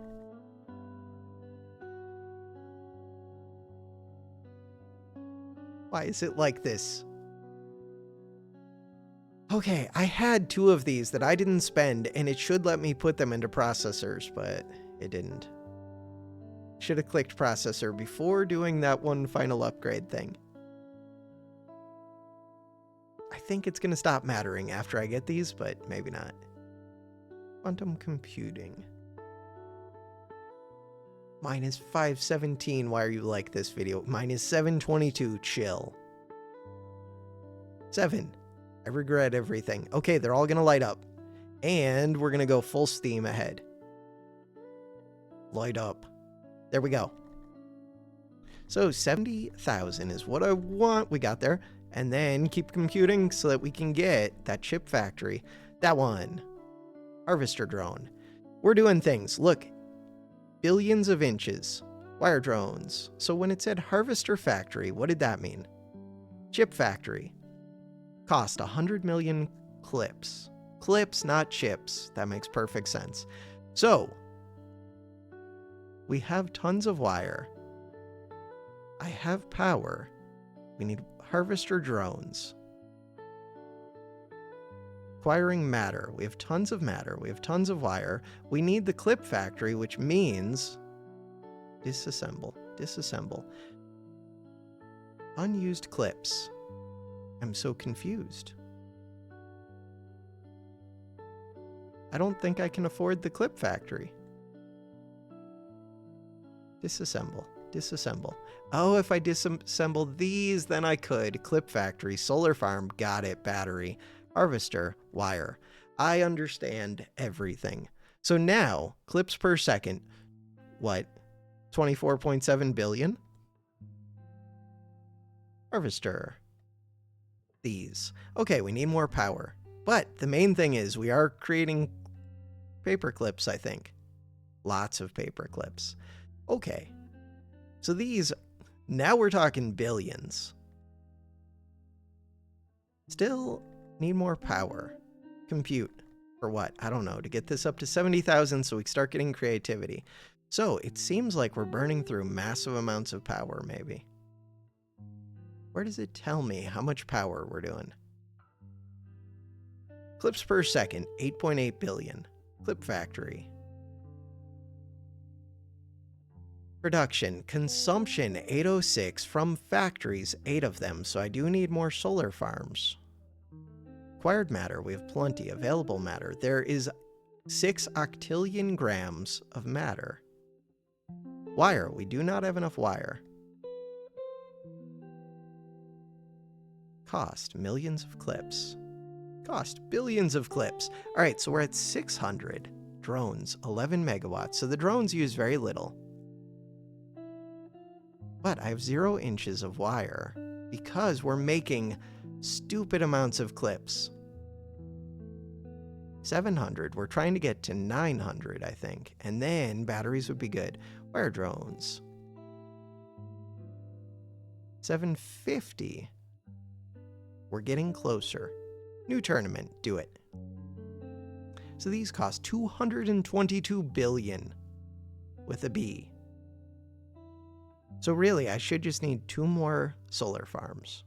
Speaker 1: Why is it like this? Okay, I had 2 of these that I didn't spend, and it should let me put them into processors, but it didn't. Should have clicked processor before doing that one final upgrade thing. I think it's going to stop mattering after I get these, but maybe not. Quantum computing. Minus 517. Why are you like this video? Minus 722. Chill. 7. I regret everything. Okay, they're all going to light up. And we're going to go full steam ahead. Light up. There we go. So 70,000 is what I want. We got there. And then keep computing so that we can get that chip factory. That one. Harvester drone. We're doing things. Look. Billions of inches. Wire drones. So when it said harvester factory, what did that mean? Chip factory. Cost 100 million clips. Clips, not chips. That makes perfect sense. So, we have tons of wire. I have power. We need harvester drones. Acquiring matter. We have tons of matter. We have tons of wire. We need the clip factory, which means disassemble. Disassemble. Unused clips. I'm so confused. I don't think I can afford the clip factory. Disassemble. Disassemble. Oh, if I disassemble these, then I could. Clip factory, solar farm, got it, battery, harvester, wire. I understand everything. So now, clips per second, what? 24.7 billion? Harvester. These. Okay, we need more power. But the main thing is we are creating paperclips, I think. Lots of paperclips. Okay. So these, now we're talking billions. Still need more power. Compute. For what? I don't know. To get this up to 70,000 so we start getting creativity. So it seems like we're burning through massive amounts of power, maybe. Where does it tell me how much power we're doing? Clips per second, 8.8 billion. Clip factory. Production, consumption, 806 from factories, 8 of them, so I do need more solar farms. Acquired matter, we have plenty. Available matter, there is 6 octillion grams of matter. Wire, we do not have enough wire. Cost, millions of clips. Cost, billions of clips. All right, so we're at 600. Drones, 11 megawatts. So the drones use very little. But I have 0 inches of wire because we're making stupid amounts of clips. 700. We're trying to get to 900, I think. And then batteries would be good. Wire drones. 750. We're getting closer. New tournament. Do it. So these cost 222 billion with a B. So really, I should just need 2 more solar farms.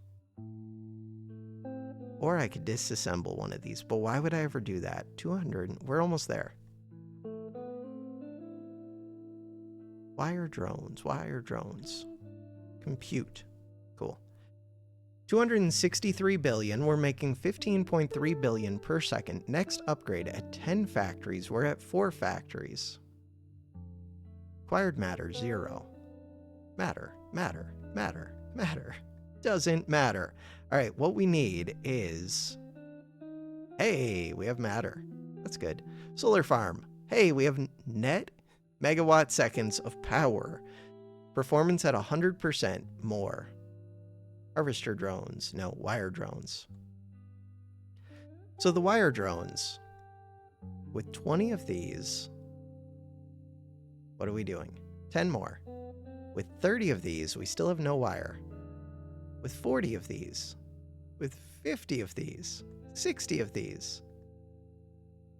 Speaker 1: Or I could disassemble one of these, but why would I ever do that? 200, we're almost there. Wire drones. Compute. Cool. 263 billion, we're making 15.3 billion per second. Next upgrade at 10 factories, we're at 4 factories. Acquired matter, 0. Matter. Doesn't matter. All right, what we need is... Hey, we have matter. That's good. Solar farm. Hey, we have net megawatt seconds of power. Performance at 100% more. Harvester drones. No, wire drones. So the wire drones, with 20 of these, what are we doing? 10 more. With 30 of these, we still have no wire. With 40 of these, with 50 of these, 60 of these,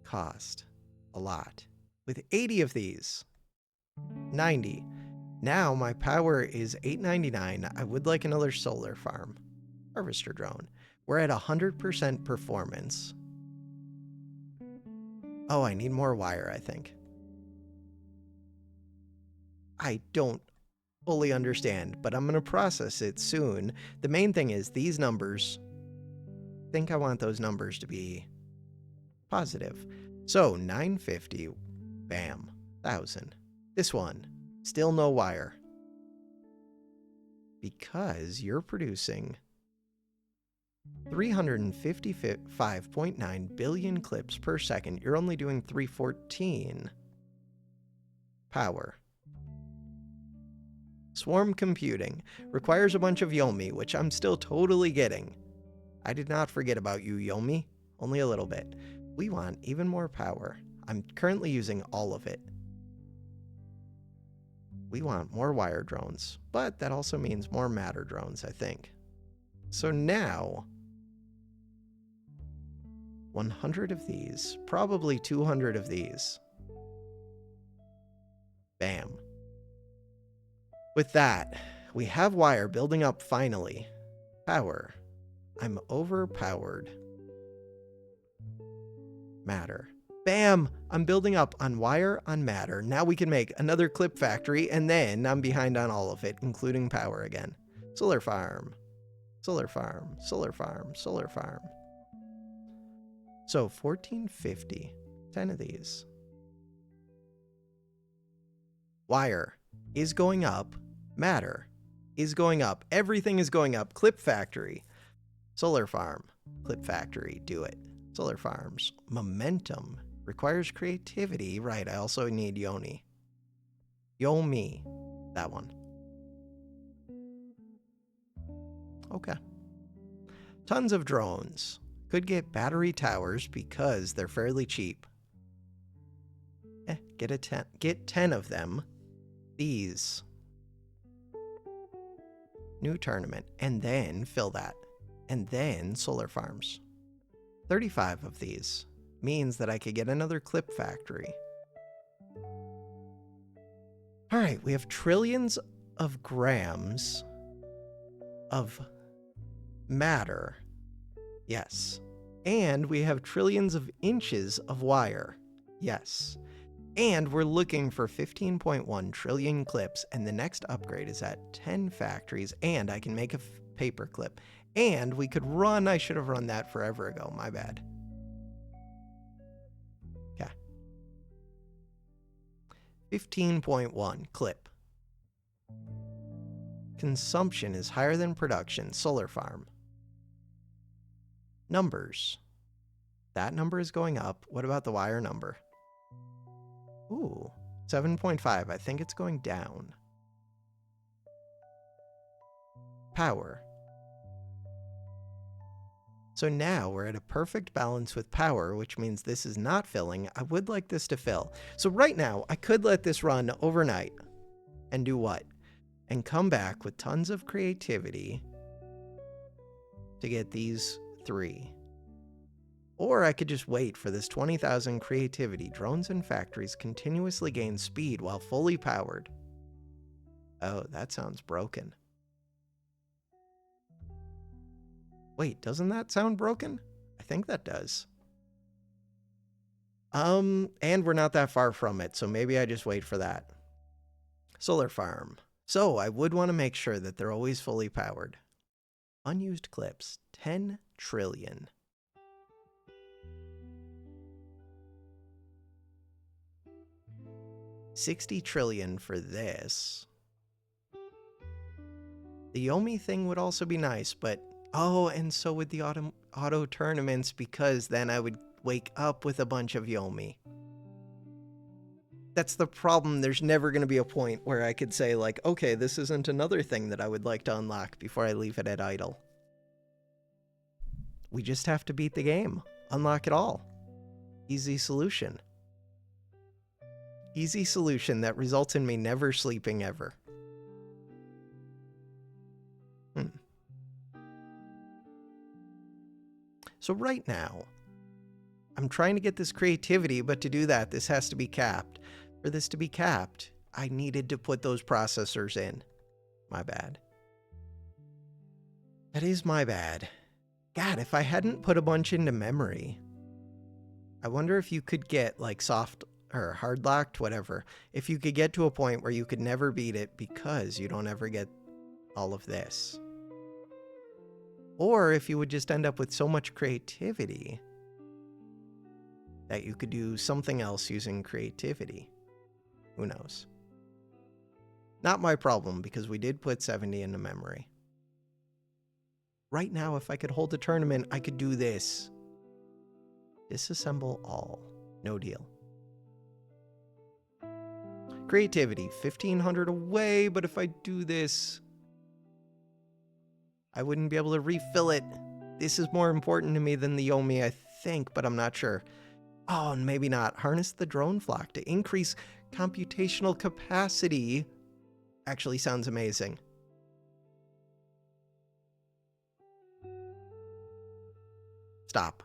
Speaker 1: cost a lot. With 80 of these, 90. Now my power is $8.99. I would like another solar farm. Harvester drone. We're at 100% performance. Oh, I need more wire, I think. I don't fully understand, but I'm going to process it soon. The main thing is these numbers. I think I want those numbers to be positive. So 950, bam, 1,000. This one, still no wire. Because you're producing 355.9 billion clips per second. You're only doing 314 power. Swarm computing requires a bunch of Yomi, which I'm still totally getting. I did not forget about you, Yomi. Only a little bit. We want even more power. I'm currently using all of it. We want more wire drones, but that also means more matter drones, I think. So now, 100 of these, probably 200 of these. Bam. With that, we have wire building up finally. Power. I'm overpowered. Matter. Bam! I'm building up on wire, on matter. Now we can make another clip factory, and then I'm behind on all of it, including power again. Solar farm. Solar farm. Solar farm. Solar farm. So 1450. 10 of these. Wire is going up. Matter is going up. Everything is going up. Clip factory. Solar farm. Clip factory. Do it. Solar farms. Momentum. Requires creativity. Right, I also need Yoni. Yomi. That one. Okay. Tons of drones. Could get battery towers because they're fairly cheap. Get 10 of them. These. New tournament. And then fill that. And then solar farms. 35 of these means that I could get another clip factory. All right, we have trillions of grams of matter. Yes. And we have trillions of inches of wire. Yes. And we're looking for 15.1 trillion clips, and the next upgrade is at 10 factories, and I can make a paperclip. And we could run, I should have run that forever ago, my bad. Okay. 15.1 clip. Consumption is higher than production, solar farm. Numbers. That number is going up. What about the wire number? Ooh, 7.5. I think it's going down. Power. So now we're at a perfect balance with power, which means this is not filling. I would like this to fill. So right now, I could let this run overnight and do what? And come back with tons of creativity to get these 3. Or I could just wait for this 20,000 creativity. Drones and factories continuously gain speed while fully powered. Oh, that sounds broken. Wait, doesn't that sound broken? I think that does. And we're not that far from it, so maybe I just wait for that. Solar farm. So I would want to make sure that they're always fully powered. Unused clips, 10 trillion. $60 trillion for this. The Yomi thing would also be nice, but oh, and so would the auto tournaments, because then I would wake up with a bunch of Yomi. That's the problem. There's never going to be a point where I could say, like, okay, this isn't another thing that I would like to unlock before I leave it at idle. We just have to beat the game. Unlock it all. Easy solution. Easy solution that results in me never sleeping ever. So right now, I'm trying to get this creativity, but to do that, this has to be capped. For this to be capped, I needed to put those processors in. My bad. That is my bad. God, if I hadn't put a bunch into memory, I wonder if you could get, like, soft or hard locked, whatever, if you could get to a point where you could never beat it because you don't ever get all of this. Or if you would just end up with so much creativity that you could do something else using creativity. Who knows? Not my problem, because we did put 70 into memory. Right now, if I could hold a tournament, I could do this. Disassemble all. No deal. Creativity, 1,500 away, but if I do this, I wouldn't be able to refill it. This is more important to me than the Yomi, I think, but I'm not sure. Oh, and maybe not. Harness the drone flock to increase computational capacity. Actually sounds amazing. Stop.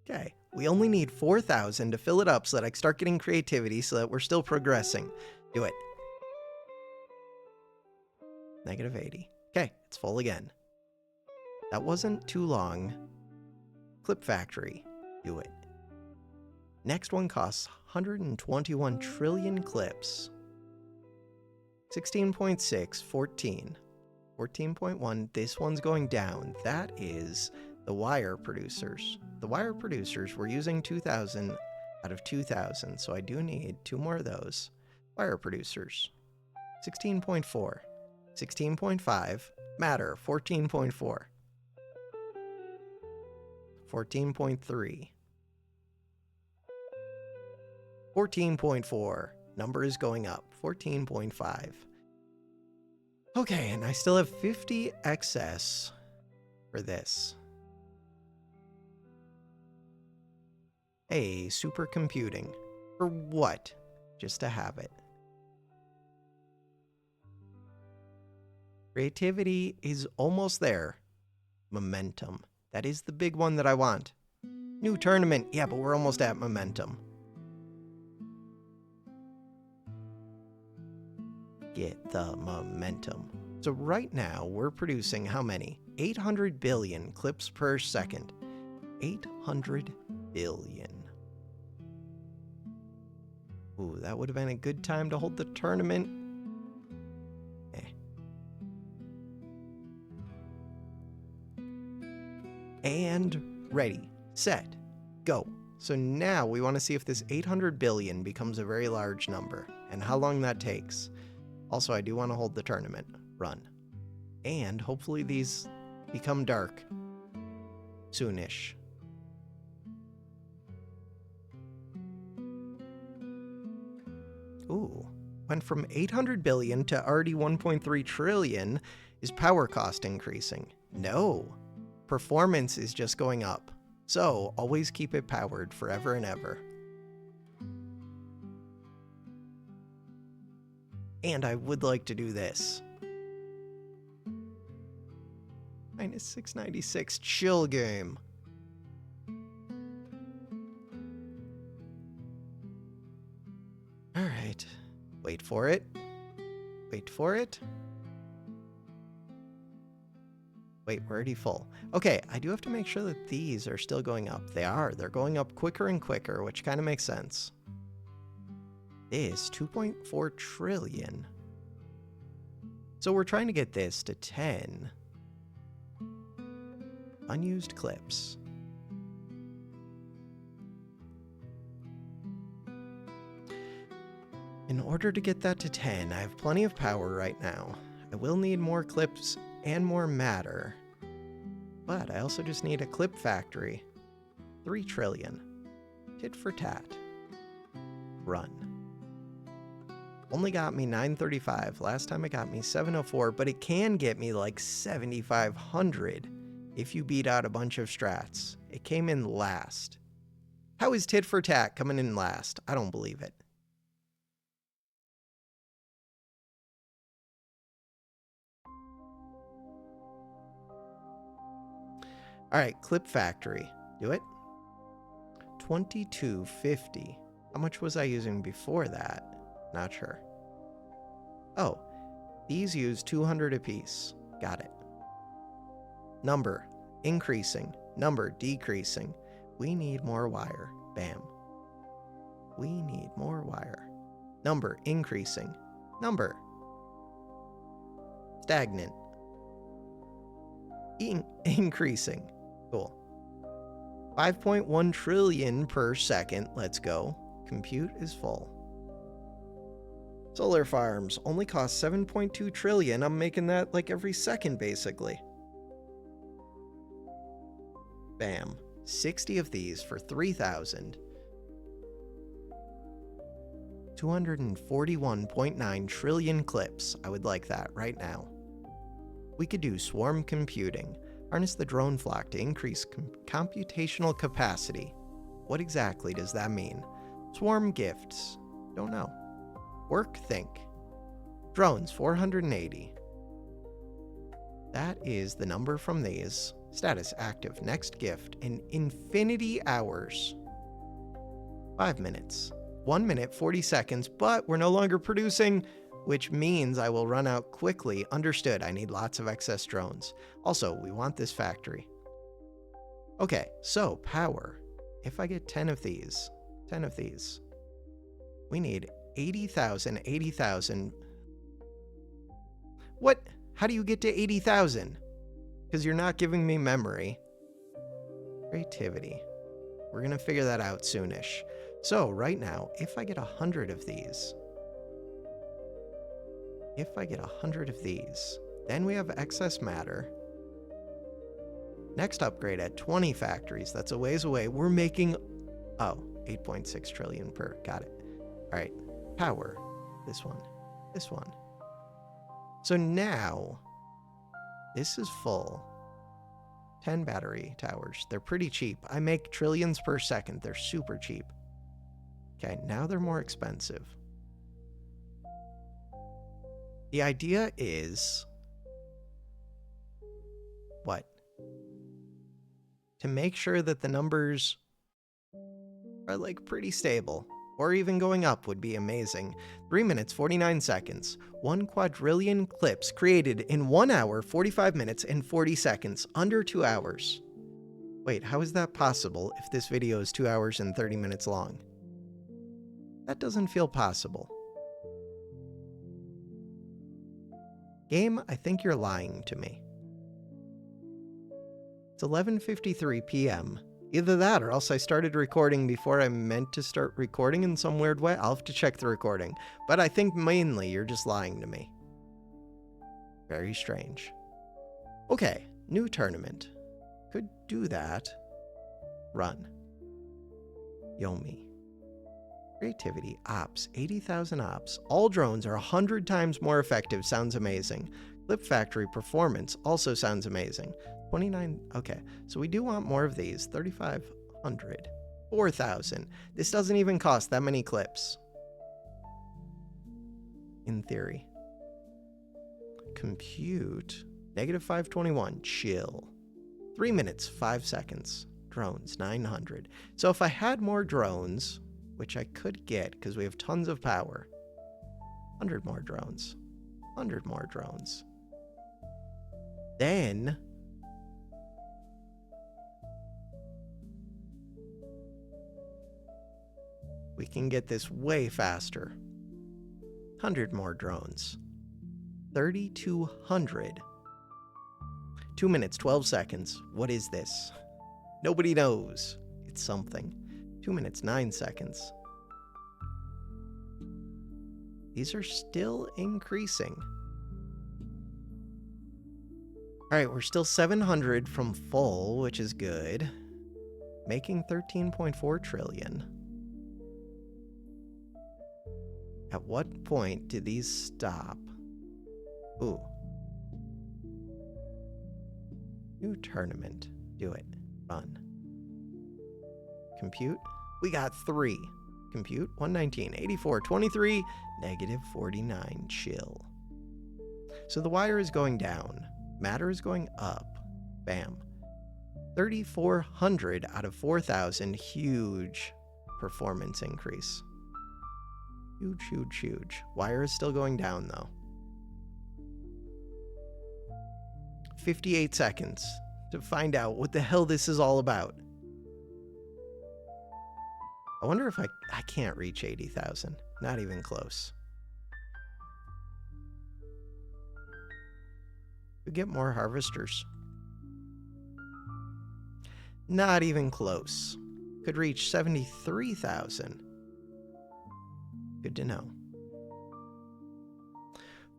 Speaker 1: Okay. We only need 4,000 to fill it up so that I can start getting creativity so that we're still progressing. Do it. -80. Okay, it's full again. That wasn't too long. Clip factory. Do it. Next one costs 121 trillion clips. 16.6, 14. 14.1, this one's going down. That is the wire producers. The wire producers, we're using 2,000 out of 2,000, so I do need 2 more of those. Wire producers. 16.4. 16.5. Matter. 14.4. 14.3. 14.4. Number is going up. 14.5. Okay, and I still have 50 excess for this. Hey, supercomputing. For what? Just to have it. Creativity is almost there. Momentum. That is the big one that I want. New tournament. Yeah, but we're almost at momentum. Get the momentum. So right now, we're producing how many? 800 billion clips per second. 800 billion. Ooh, that would have been a good time to hold the tournament. And ready, set, go. So now we want to see if this 800 billion becomes a very large number and how long that takes. Also, I do want to hold the tournament. Run. And hopefully these become dark soonish. Ooh, went from 800 billion to already 1.3 trillion. Is power cost increasing? No. Performance is just going up. So always keep it powered forever and ever. And I would like to do this. -696, chill game. All right, wait for it. Wait for it. Wait, we're already full. Okay, I do have to make sure that these are still going up. They are. They're going up quicker and quicker, which kind of makes sense. This, 2.4 trillion. So we're trying to get this to 10. Unused clips. In order to get that to 10, I have plenty of power right now. I will need more clips and more matter. But I also just need a clip factory. 3 trillion. Tit for tat. Run. Only got me 935. Last time it got me 704, but it can get me like 7,500 if you beat out a bunch of strats. It came in last. How is tit for tat coming in last? I don't believe it. All right, clip factory. Do it. 2250. How much was I using before that? Not sure. Oh, these use 200 apiece. Got it. Number increasing. Number decreasing. We need more wire. Bam. We need more wire. Number increasing. Number stagnant. Increasing. Cool. 5.1 trillion per second. Let's go. Compute is full. Solar farms only cost 7.2 trillion. I'm making that like every second, basically. Bam. 60 of these for 3,000. 241.9 trillion clips. I would like that right now. We could do swarm computing. Harness the drone flock to increase computational capacity. What exactly does that mean? Swarm gifts. Don't know. Work think. Drones 480. That is the number from these. Status active. Next gift in infinity hours. 5 minutes. 1 minute 40 seconds, but we're no longer producing, which means I will run out quickly. Understood. I need lots of excess drones. Also, we want this factory. Okay, so power. If I get 10 of these, we need 80,000, 80,000. What? How do you get to 80,000? Because you're not giving me memory. Creativity. We're going to figure that out soonish. So right now, if I get 100 of these, then we have excess matter. Next upgrade at 20 factories. That's a ways away. We're making, 8.6 trillion per. Got it. All right. Power. This one. So now, this is full. 10 battery towers. They're pretty cheap. I make trillions per second. They're super cheap. Okay, now they're more expensive. The idea is... what? To make sure that the numbers are like pretty stable. Or even going up would be amazing. 3 minutes, 49 seconds. 1 quadrillion clips created in 1 hour, 45 minutes, and 40 seconds. Under 2 hours. Wait, how is that possible if this video is 2 hours and 30 minutes long? That doesn't feel possible. Game, I think you're lying to me. It's 11:53 p.m. Either that or else I started recording before I meant to start recording in some weird way. I'll have to check the recording. But I think mainly you're just lying to me. Very strange. Okay, new tournament. Could do that. Run. Yomi. Creativity. Ops. 80,000 ops. All drones are 100 times more effective. Sounds amazing. Clip factory performance also sounds amazing. 29. Okay, so we do want more of these. 3,500. 4,000. This doesn't even cost that many clips. In theory. Compute. -521. Chill. 3 minutes, 5 seconds. Drones, 900. So if I had more drones, which I could get because we have tons of power. 100 more drones. 100 more drones. Then We can get this way faster. 100 more drones. 3,200. 2 minutes, 12 seconds. What is this? Nobody knows. It's something. 2 minutes, 9 seconds. These are still increasing. All right, we're still 700 from full, which is good. Making 13.4 trillion. At what point do these stop? Ooh. New tournament. Do it. Run. Compute. We got 3. Compute. 119, 84, 23, negative 49. Chill. So the wire is going down. Matter is going up. Bam. 3,400 out of 4,000. Huge performance increase. Huge, huge, huge. Wire is still going down, though. 58 seconds to find out what the hell this is all about. I wonder if I can't reach 80,000. Not even close. We get more harvesters. Not even close. Could reach 73,000. Good to know.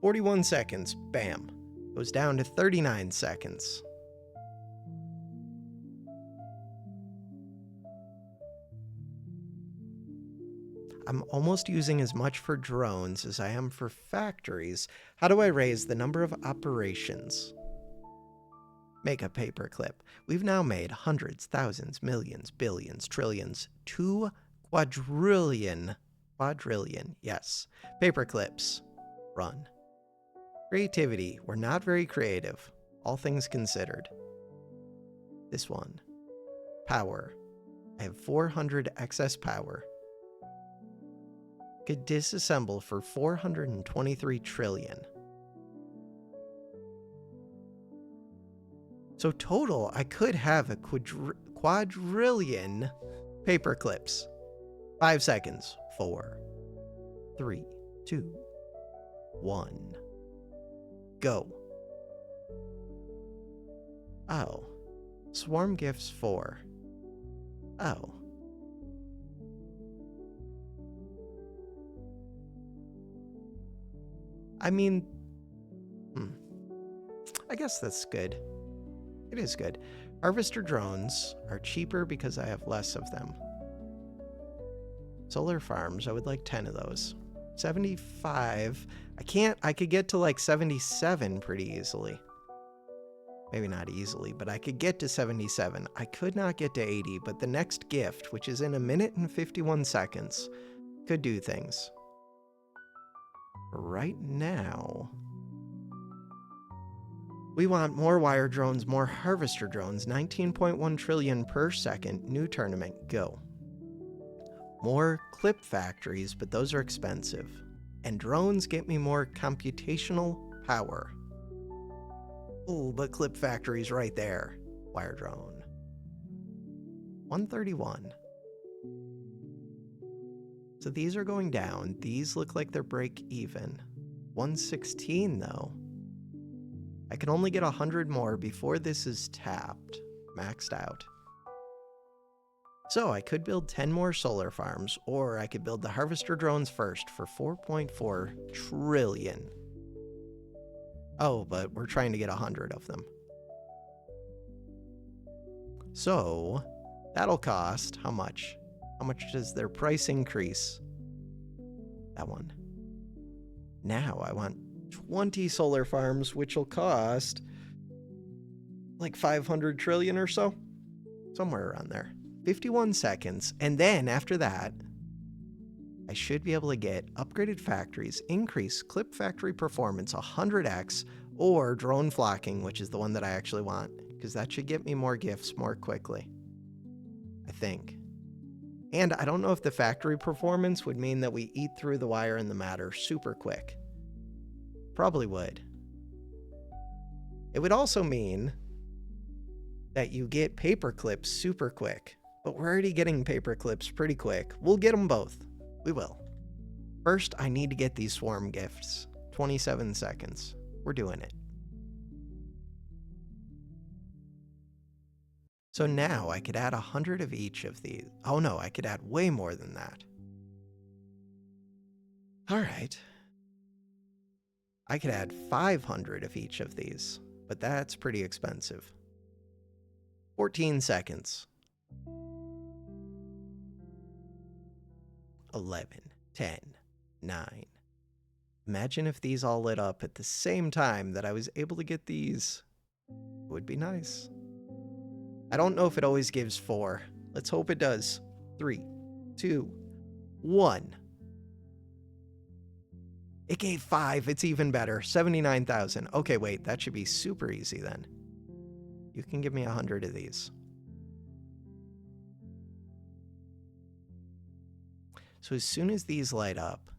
Speaker 1: 41 seconds. Bam. Goes down to 39 seconds. I'm almost using as much for drones as I am for factories. How do I raise the number of operations? Make a paperclip. We've now made hundreds, thousands, millions, billions, trillions, 2 quadrillion. Quadrillion, yes. Paperclips. Run. Creativity. We're not very creative, all things considered. This one. Power. I have 400 excess power. Could disassemble for 423 trillion. So total, I could have a quadrillion paperclips. 5 seconds. 4, 3, 2, 1. Go. Oh. Swarm gifts 4. Oh. I mean, I guess that's good. It is good. Harvester drones are cheaper because I have less of them. Solar farms, I would like 10 of those. 75. I could get to like 77 pretty easily. Maybe not easily, but I could get to 77. I could not get to 80, but the next gift, which is in 1 minute and 51 seconds, could do things. Right now, we want more wire drones, more harvester drones, 19.1 trillion per second, new tournament, go. More clip factories, but those are expensive. And drones get me more computational power. Oh, but clip factories right there. Wire drone. 131. So these are going down. These look like they're break even. 116 though. I can only get 100 more before this is tapped, maxed out. So I could build 10 more solar farms, or I could build the harvester drones first for 4.4 trillion. Oh, but we're trying to get 100 of them. So that'll cost how much? How much does their price increase? That one. Now I want 20 solar farms, which will cost like 500 trillion or so. Somewhere around there. 51 seconds. And then after that, I should be able to get upgraded factories, increase clip factory performance 100x, or drone flocking, which is the one that I actually want, because that should get me more gifts more quickly. I think. And I don't know if the factory performance would mean that we eat through the wire and the matter super quick. Probably would. It would also mean that you get paperclips super quick. But we're already getting paperclips pretty quick. We'll get them both. We will. First, I need to get these swarm gifts. 27 seconds. We're doing it. So now I could add 100 of each of these. Oh no, I could add way more than that. All right. I could add 500 of each of these, but that's pretty expensive. 14 seconds. 11, 10, 9. Imagine if these all lit up at the same time that I was able to get these. It would be nice. I don't know if it always gives 4. Let's hope it does. 3, 2, 1. It gave 5. It's even better. 79,000. Okay, wait. That should be super easy then. You can give me 100 of these. So as soon as these light up,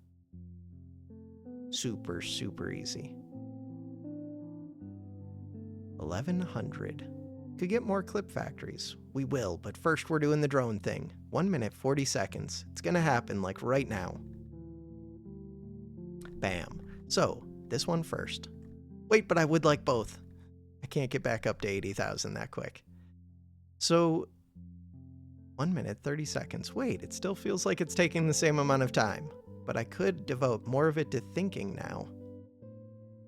Speaker 1: super, super easy. 1,100. Could get more clip factories. We will, but first we're doing the drone thing. 1 minute, 40 seconds. It's gonna happen like right now. Bam. So, this one first. Wait, but I would like both. I can't get back up to 80,000 that quick. So, 1 minute, 30 seconds. Wait, it still feels like it's taking the same amount of time. But I could devote more of it to thinking now.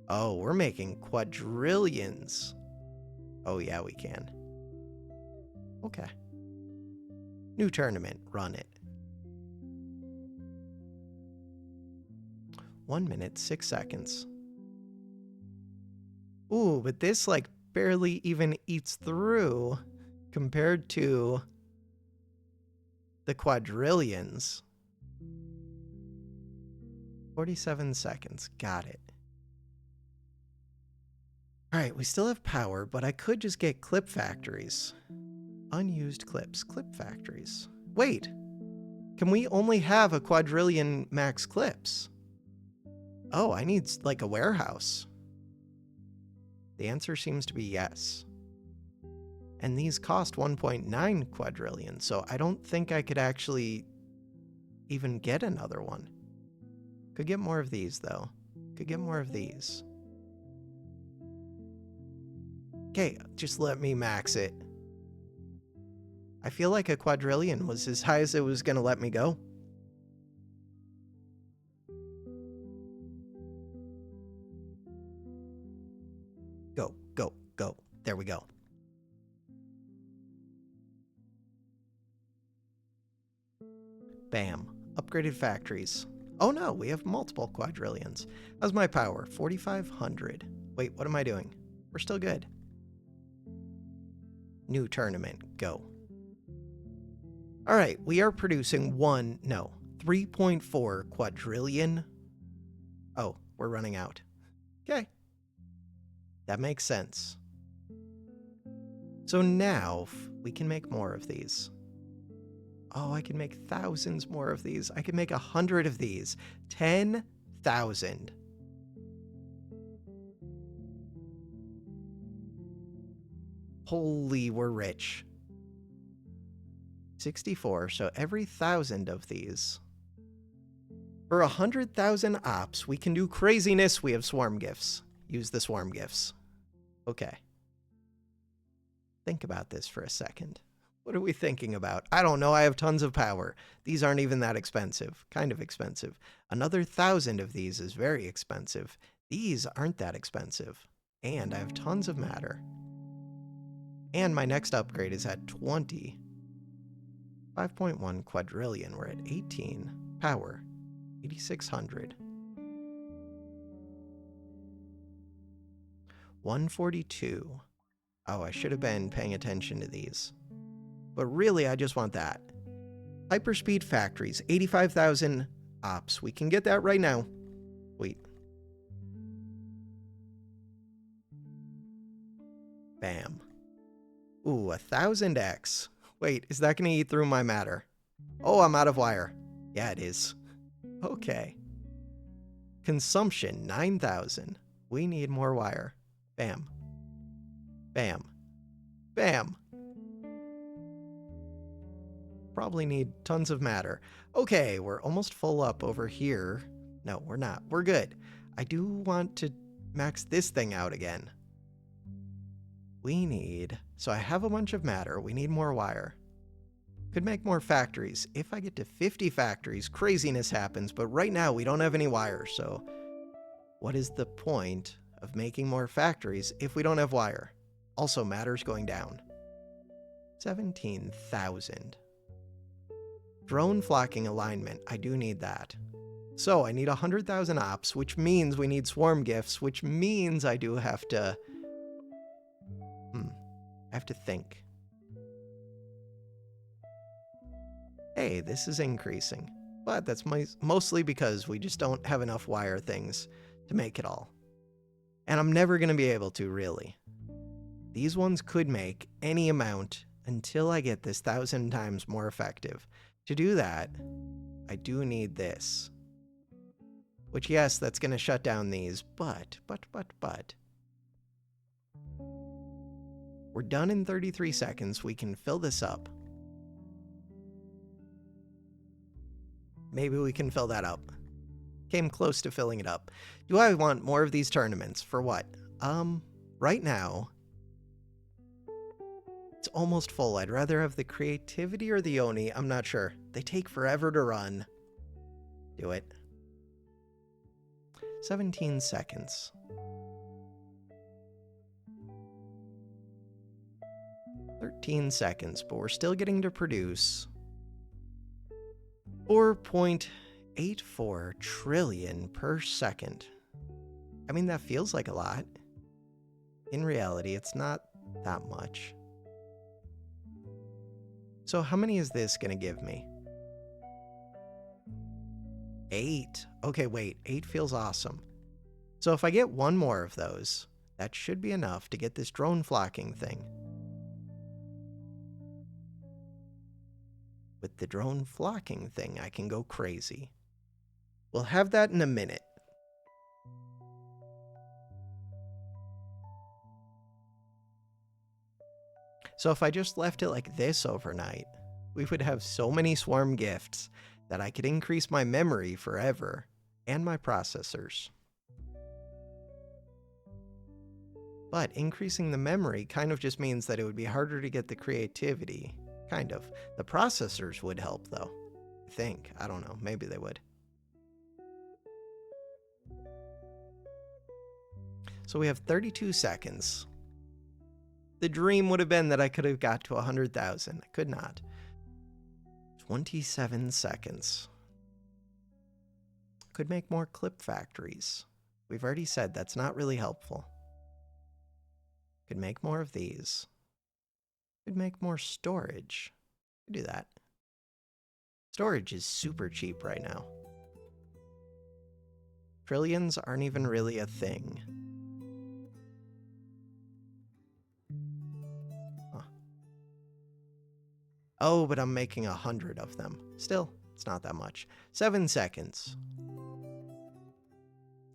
Speaker 1: Oh, we're making quadrillions. Oh yeah, we can. Okay. New tournament, run it. 1 minute, 6 seconds. Ooh, but this like barely even eats through compared to the quadrillions. 47 seconds, got it. All right, we still have power, but I could just get clip factories. Unused clips, clip factories. Wait, can we only have a quadrillion max clips? Oh, I need like a warehouse. The answer seems to be yes. And these cost 1.9 quadrillion, so I don't think I could actually even get another one. Could get more of these though. Could get more of these. Okay, just let me max it. I feel like a quadrillion was as high as it was gonna let me go. Go, go, go. There we go. Bam. Upgraded factories. Oh no, we have multiple quadrillions. How's my power? 4,500. Wait, what am I doing? We're still good. New tournament, go. All right, we are producing 3.4 quadrillion. Oh, we're running out. Okay. That makes sense. So now we can make more of these. Oh, I can make thousands more of these. I can make 100 of these. 10,000. Holy, we're rich. 64, so every 1,000 of these. For 100,000 ops, we can do craziness. We have swarm gifts. Use the swarm gifts. Okay. Think about this for a second. What are we thinking about? I don't know. I have tons of power. These aren't even that expensive. Kind of expensive. Another 1,000 of these is very expensive. These aren't that expensive. And I have tons of matter. And my next upgrade is at 20. 5.1 quadrillion. We're at 18. Power. 8,600. 142. Oh, I should have been paying attention to these. But really, I just want that. Hyperspeed factories, 85,000 ops. We can get that right now. Wait. Bam. Ooh, 1,000x. Wait, is that going to eat through my matter? Oh, I'm out of wire. Yeah, it is. Okay. Consumption, 9,000. We need more wire. Bam. Bam. Bam. Probably need tons of matter. Okay, we're almost full up over here. No, we're not. We're good. I do want to max this thing out again. We need... So I have a bunch of matter. We need more wire. Could make more factories. If I get to 50 factories, craziness happens. But right now, we don't have any wire. So what is the point of making more factories if we don't have wire? Also, matter's going down. 17,000. Drone flocking alignment. I do need that. So I need 100,000 ops, which means we need swarm gifts, which means I do have to... I have to think. Hey, this is increasing. But that's mostly because we just don't have enough wire things to make it all. And I'm never going to be able to, really. These ones could make any amount until I get this 1,000 times more effective. To do that, I do need this. Which, yes, that's going to shut down these, but. We're done in 33 seconds. We can fill this up. Maybe we can fill that up. Came close to filling it up. Do I want more of these tournaments? For what? Right now, it's almost full. I'd rather have the creativity or the Oni. I'm not sure. They take forever to run. Do it. 17 seconds. 13 seconds, but we're still getting to produce 4.84 trillion per second. I mean, that feels like a lot. In reality, it's not that much. So how many is this going to give me? 8. Okay, wait. 8 feels awesome. So if I get one more of those, that should be enough to get this drone flocking thing. With the drone flocking thing, I can go crazy. We'll have that in a minute. So if I just left it like this overnight, we would have so many swarm gifts that I could increase my memory forever and my processors. But increasing the memory kind of just means that it would be harder to get the creativity. Kind of. The processors would help, though. I think. I don't know. Maybe they would. So we have 32 seconds. The dream would have been that I could have got to 100,000. I could not. 27 seconds. Could make more clip factories. We've already said that's not really helpful. Could make more of these. Could make more storage. Could do that. Storage is super cheap right now. Trillions aren't even really a thing. Huh. Oh, but I'm making 100 of them. Still, it's not that much. 7 seconds.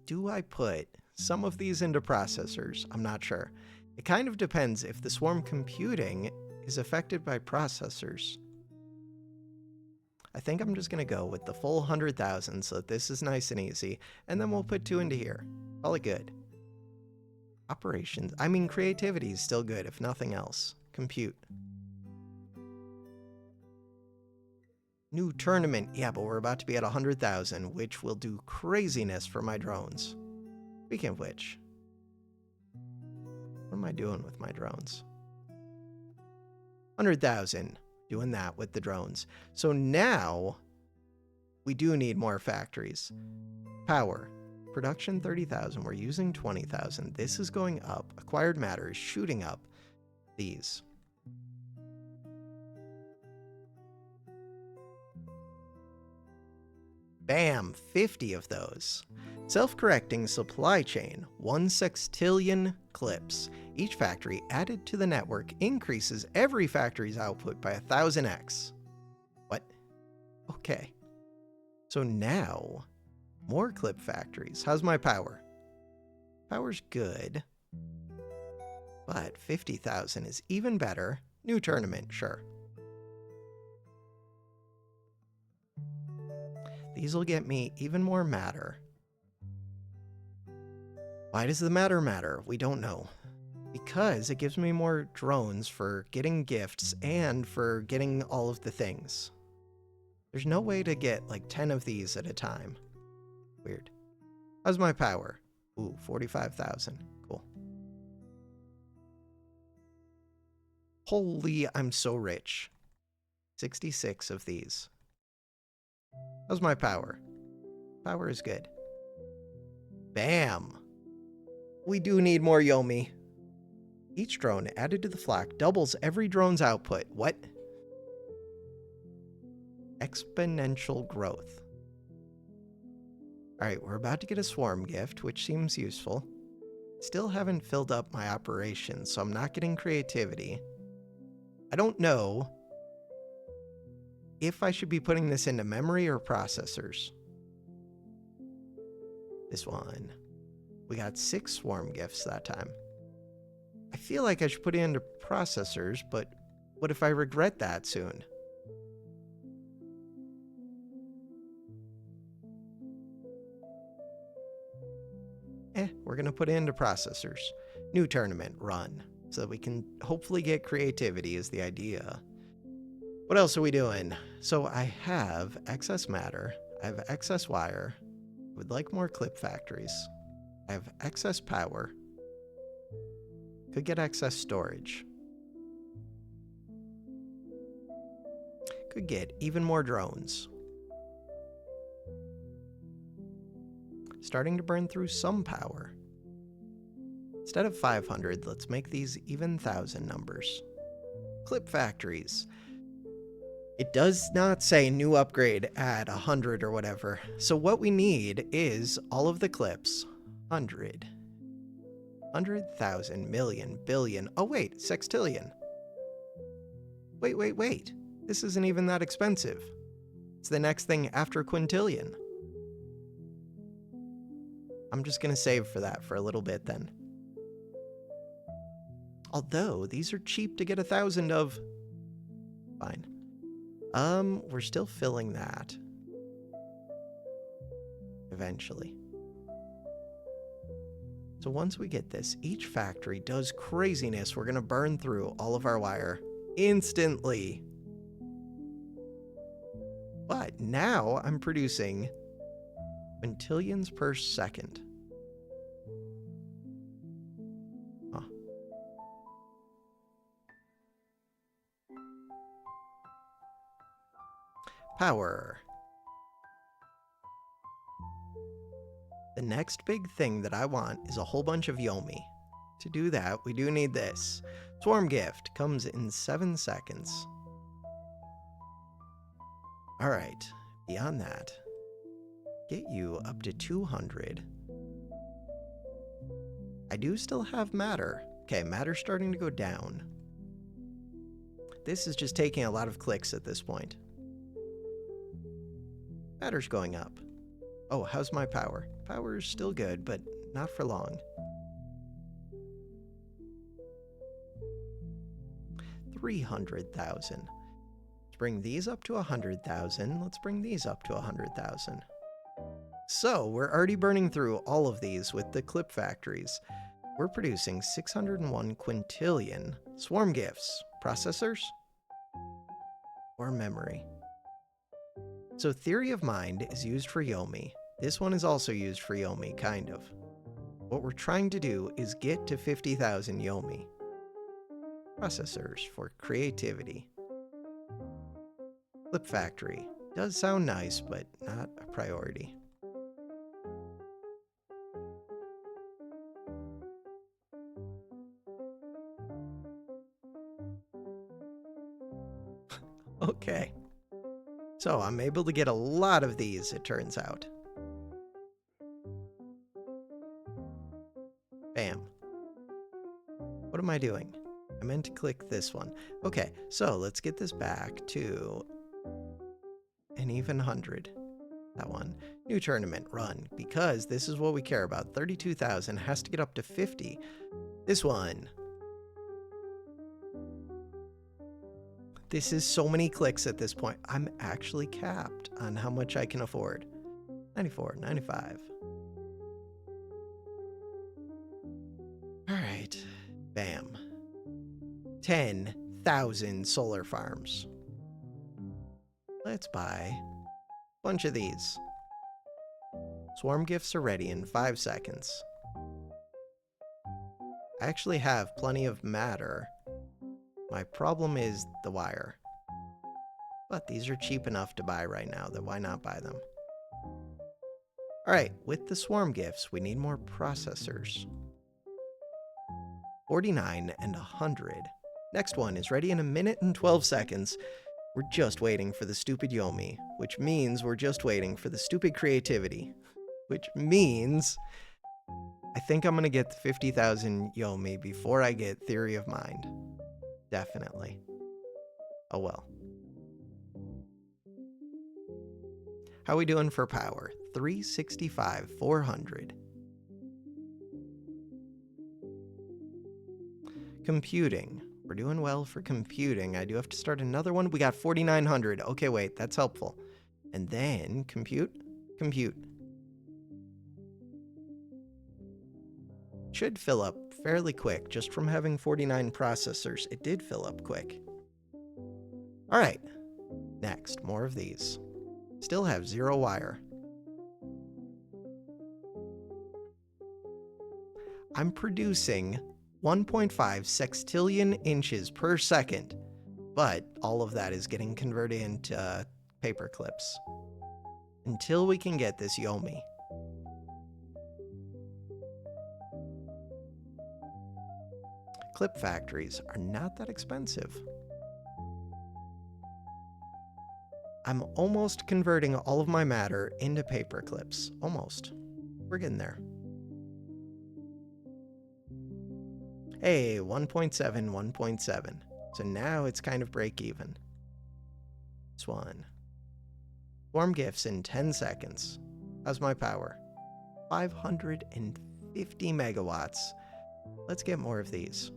Speaker 1: Do I put some of these into processors? I'm not sure. It kind of depends if the swarm computing is affected by processors. I think I'm just going to go with the full 100,000 so that this is nice and easy, and then we'll put 2 into here. Call it good. Operations. I mean, creativity is still good, if nothing else. Compute. New tournament. Yeah, but we're about to be at 100,000, which will do craziness for my drones. Speaking of which, what am I doing with my drones? 100,000. Doing that with the drones. So now we do need more factories. Power. Production 30,000. We're using 20,000. This is going up. Acquired matter is shooting up. These. Bam! 50 of those. Self-correcting supply chain. 1 sextillion clips. Each factory added to the network increases every factory's output by 1,000x. What? Okay. So now, more clip factories. How's my power? Power's good. But 50,000 is even better. New tournament, sure. These will get me even more matter. Why does the matter matter? We don't know. Because it gives me more drones for getting gifts and for getting all of the things. There's no way to get like 10 of these at a time. Weird. How's my power? Ooh, 45,000. Cool. Holy, I'm so rich. 66 of these. How's my power? Power is good. Bam! We do need more Yomi. Each drone added to the flock doubles every drone's output. What? Exponential growth. Alright, we're about to get a swarm gift, which seems useful. Still haven't filled up my operations, so I'm not getting creativity. I don't know if I should be putting this into memory or processors. This one. We got 6 swarm gifts that time. I feel like I should put it into processors, but what if I regret that soon? We're going to put it into processors. New tournament, run. So that we can hopefully get creativity is the idea. What else are we doing? So I have excess matter. I have excess wire. I would like more clip factories. I have excess power. Could get excess storage. Could get even more drones. Starting to burn through some power. Instead of 500, let's make these even 1,000 numbers. Clip factories. It does not say new upgrade at 100 or whatever. So what we need is all of the clips. 100. 100,000, million, billion. Oh wait, sextillion. Wait. This isn't even that expensive. It's the next thing after quintillion. I'm just gonna save for that for a little bit then. Although, these are cheap to get 1,000 of. Fine. We're still filling that. Eventually. So once we get this, each factory does craziness. We're gonna burn through all of our wire instantly. But now I'm producing quintillions per second. Huh. Power. The next big thing that I want is a whole bunch of Yomi. To do that, we do need this. Swarm gift comes in 7 seconds. Alright, beyond that, get you up to 200. I do still have matter. Okay, matter's starting to go down. This is just taking a lot of clicks at this point. Matter's going up. Oh, how's my power? Power is still good, but not for long. 300,000. Let's bring these up to 100,000. Let's bring these up to 100,000. So, we're already burning through all of these with the clip factories. We're producing 601 quintillion swarm gifts. Processors? Or memory? So theory of mind is used for Yomi. This one is also used for Yomi, kind of. What we're trying to do is get to 50,000 Yomi. Processors for creativity. Clip factory. Does sound nice, but not a priority. Okay. So I'm able to get a lot of these, it turns out. Bam. What am I doing? I meant to click this one. Okay, so let's get this back to an even 100. That one. New tournament, run, because this is what we care about. 32,000 has to get up to 50. This one. This is so many clicks at this point. I'm actually capped on how much I can afford. 94, 95. All right. Bam. 10,000 solar farms. Let's buy a bunch of these. Swarm gifts are ready in 5 seconds. I actually have plenty of matter. My problem is the wire. But these are cheap enough to buy right now, that why not buy them? Alright, with the swarm gifts, we need more processors. 49 and 100. Next one is ready in 1 minute and 12 seconds. We're just waiting for the stupid Yomi, which means we're just waiting for the stupid creativity, which means I think I'm going to get the 50,000 Yomi before I get Theory of Mind. Definitely. Oh well. How we doing for power? 365, 400. Computing. We're doing well for computing. I do have to start another one. We got 4,900. Okay, wait, that's helpful. And then compute. Should fill up fairly quick just from having 49 processors. It did fill up quick. All right, next, more of these. Still have 0 wire. I'm producing 1.5 sextillion inches per second, but all of that is getting converted into paperclips. Until we can get this Yomi. Clip factories are not that expensive. I'm almost converting all of my matter into paperclips. Almost. We're getting there. Hey, 1.7, 1.7. So now it's kind of break even. This one. Swarm gifts in 10 seconds. How's my power? 550 megawatts. Let's get more of these.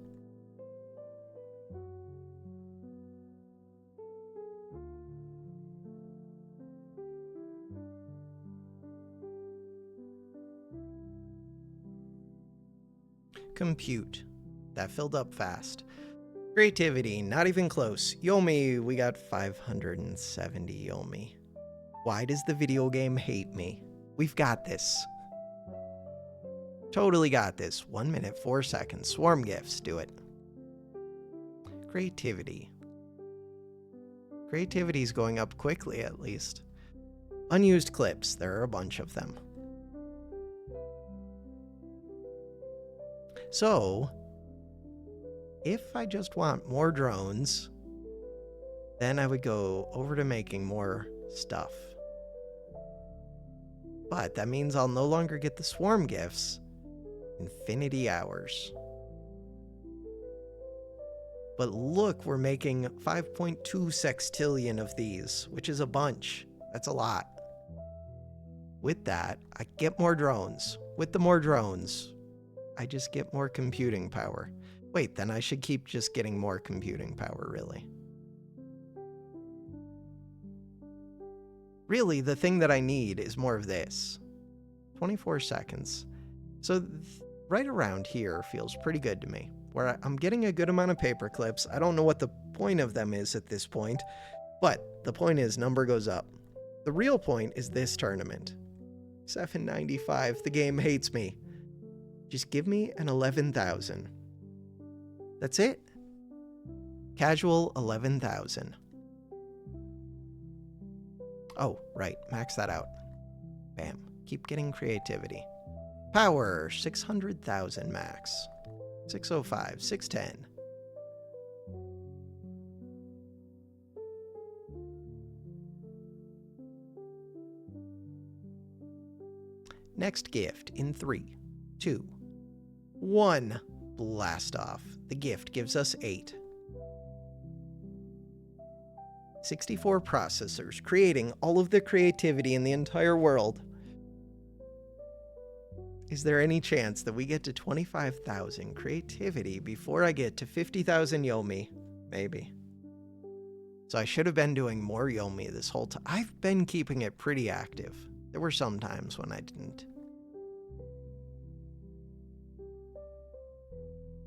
Speaker 1: Compute. That filled up fast. Creativity, not even close. Yomi, we got 570 Yomi. Why does the video game hate me? We've got this. Totally got this. 1 minute, 4 seconds. Swarm gifts, do it. Creativity. Creativity's going up quickly, at least. Unused clips, there are a bunch of them. So, if I just want more drones, then I would go over to making more stuff. But that means I'll no longer get the swarm gifts. Infinity hours. But look, we're making 5.2 sextillion of these, which is a bunch. That's a lot. With that, I get more drones. With the more drones, I just get more computing power. Wait, then I should keep just getting more computing power, really. Really, the thing that I need is more of this. 24 seconds. So right around here feels pretty good to me, where I'm getting a good amount of paperclips. I don't know what the point of them is at this point, but the point is number goes up. The real point is this tournament. 795, the game hates me. Just give me an 11,000. That's it. Casual 11,000. Oh, right, max that out. Bam, keep getting creativity. Power, 600,000 max. 605, 610. Next gift in 3, 2, 1. Blast off. The gift gives us 8. 64 processors, creating all of the creativity in the entire world. Is there any chance that we get to 25,000 creativity before I get to 50,000 Yomi? Maybe. So I should have been doing more Yomi this whole time. I've been keeping it pretty active. There were some times when I didn't.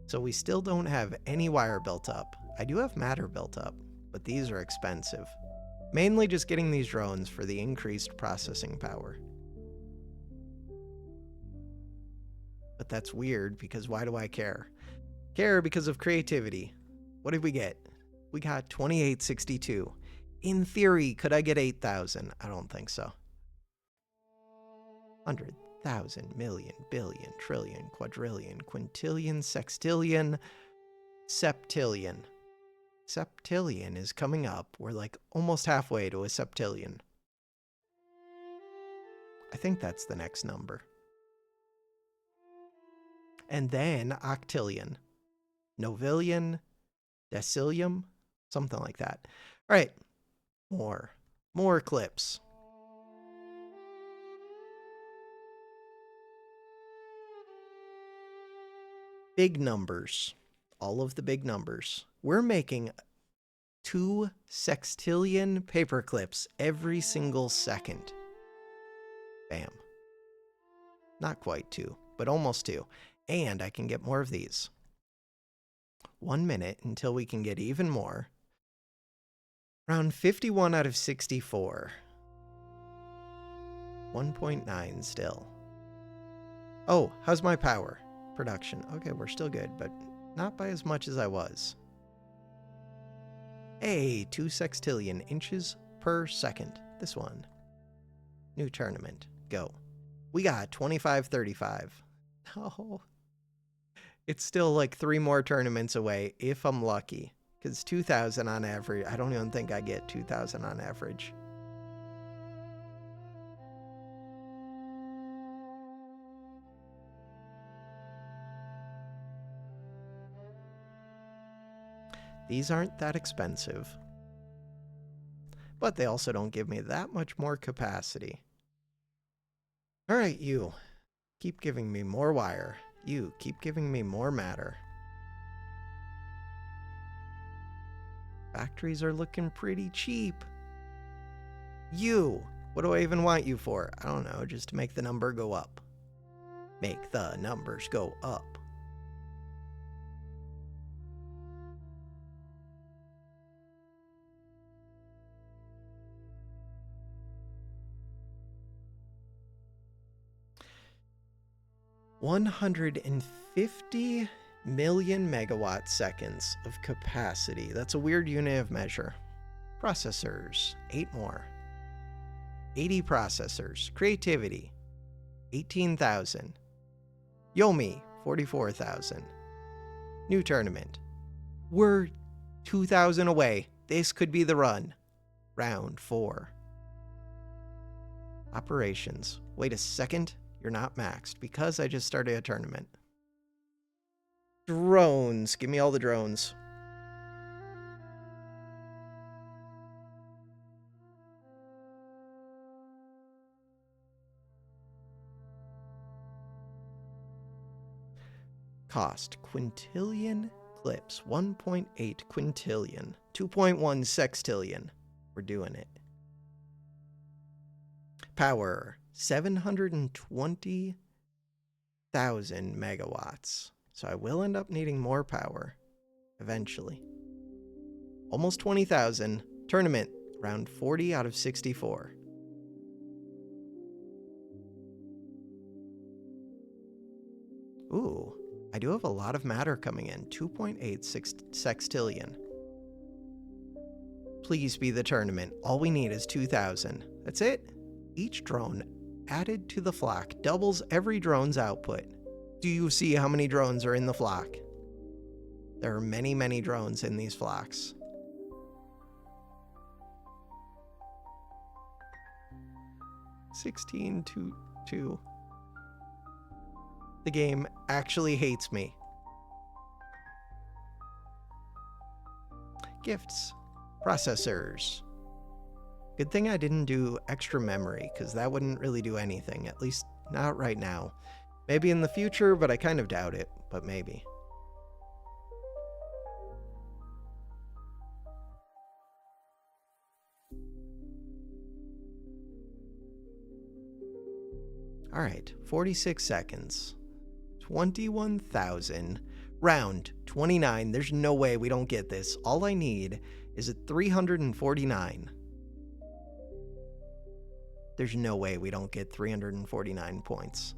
Speaker 1: So we still don't have any wire built up. I do have matter built up, but these are expensive. Mainly just getting these drones for the increased processing power. But that's weird, because why do I care? Care because of creativity. What did we get? We got 2862. In theory, could I get 8,000? I don't think so. 100,000, million, billion, trillion, quadrillion, quintillion, sextillion, septillion. Septillion is coming up. We're like almost halfway to a septillion. I think that's the next number. And then octillion, novillion, decillium, something like that. All right, more clips. Big numbers, all of the big numbers. We're making 2 sextillion paperclips every single second. Bam. Not quite 2, but almost 2. And I can get more of these. 1 minute until we can get even more. Around 51 out of 64. 1.9 still. Oh, how's my power? Production. Okay, we're still good, but not by as much as I was. Hey, 2 sextillion inches per second. This one. New tournament. Go. We got 2535. Oh. It's still like 3 more tournaments away if I'm lucky. Because 2,000 on average. I don't even think I get 2,000 on average. These aren't that expensive. But they also don't give me that much more capacity. All right, you. Keep giving me more wire. You keep giving me more matter. Factories are looking pretty cheap. You. What do I even want you for? I don't know, just to make the number go up. Make the numbers go up. $150 million megawatt seconds of capacity. That's a weird unit of measure. Processors, 8 more. 80 processors. Creativity, 18,000. Yomi, 44,000. New tournament. We're 2,000 away. This could be the run. Round 4. Operations. Wait a second. You're not maxed because I just started a tournament. Drones. Give me all the drones. Cost. Quintillion clips. 1.8 quintillion. 2.1 sextillion. We're doing it. Power. 720,000 megawatts. So I will end up needing more power eventually. Almost 20,000. Tournament, round 40 out of 64. Ooh, I do have a lot of matter coming in. 2.8 sextillion. Please be the tournament. All we need is 2,000. That's it. Each drone added to the flock doubles every drone's output. Do you see how many drones are in the flock? There are many, many drones in these flocks. $16.22. The game actually hates me. Gifts. Processors. Good thing I didn't do extra memory, because that wouldn't really do anything, at least not right now. Maybe in the future, but I kind of doubt it, but maybe. All right, 46 seconds. 21,000. Round 29. There's no way we don't get this. All I need is a 349. There's no way we don't get 349 points.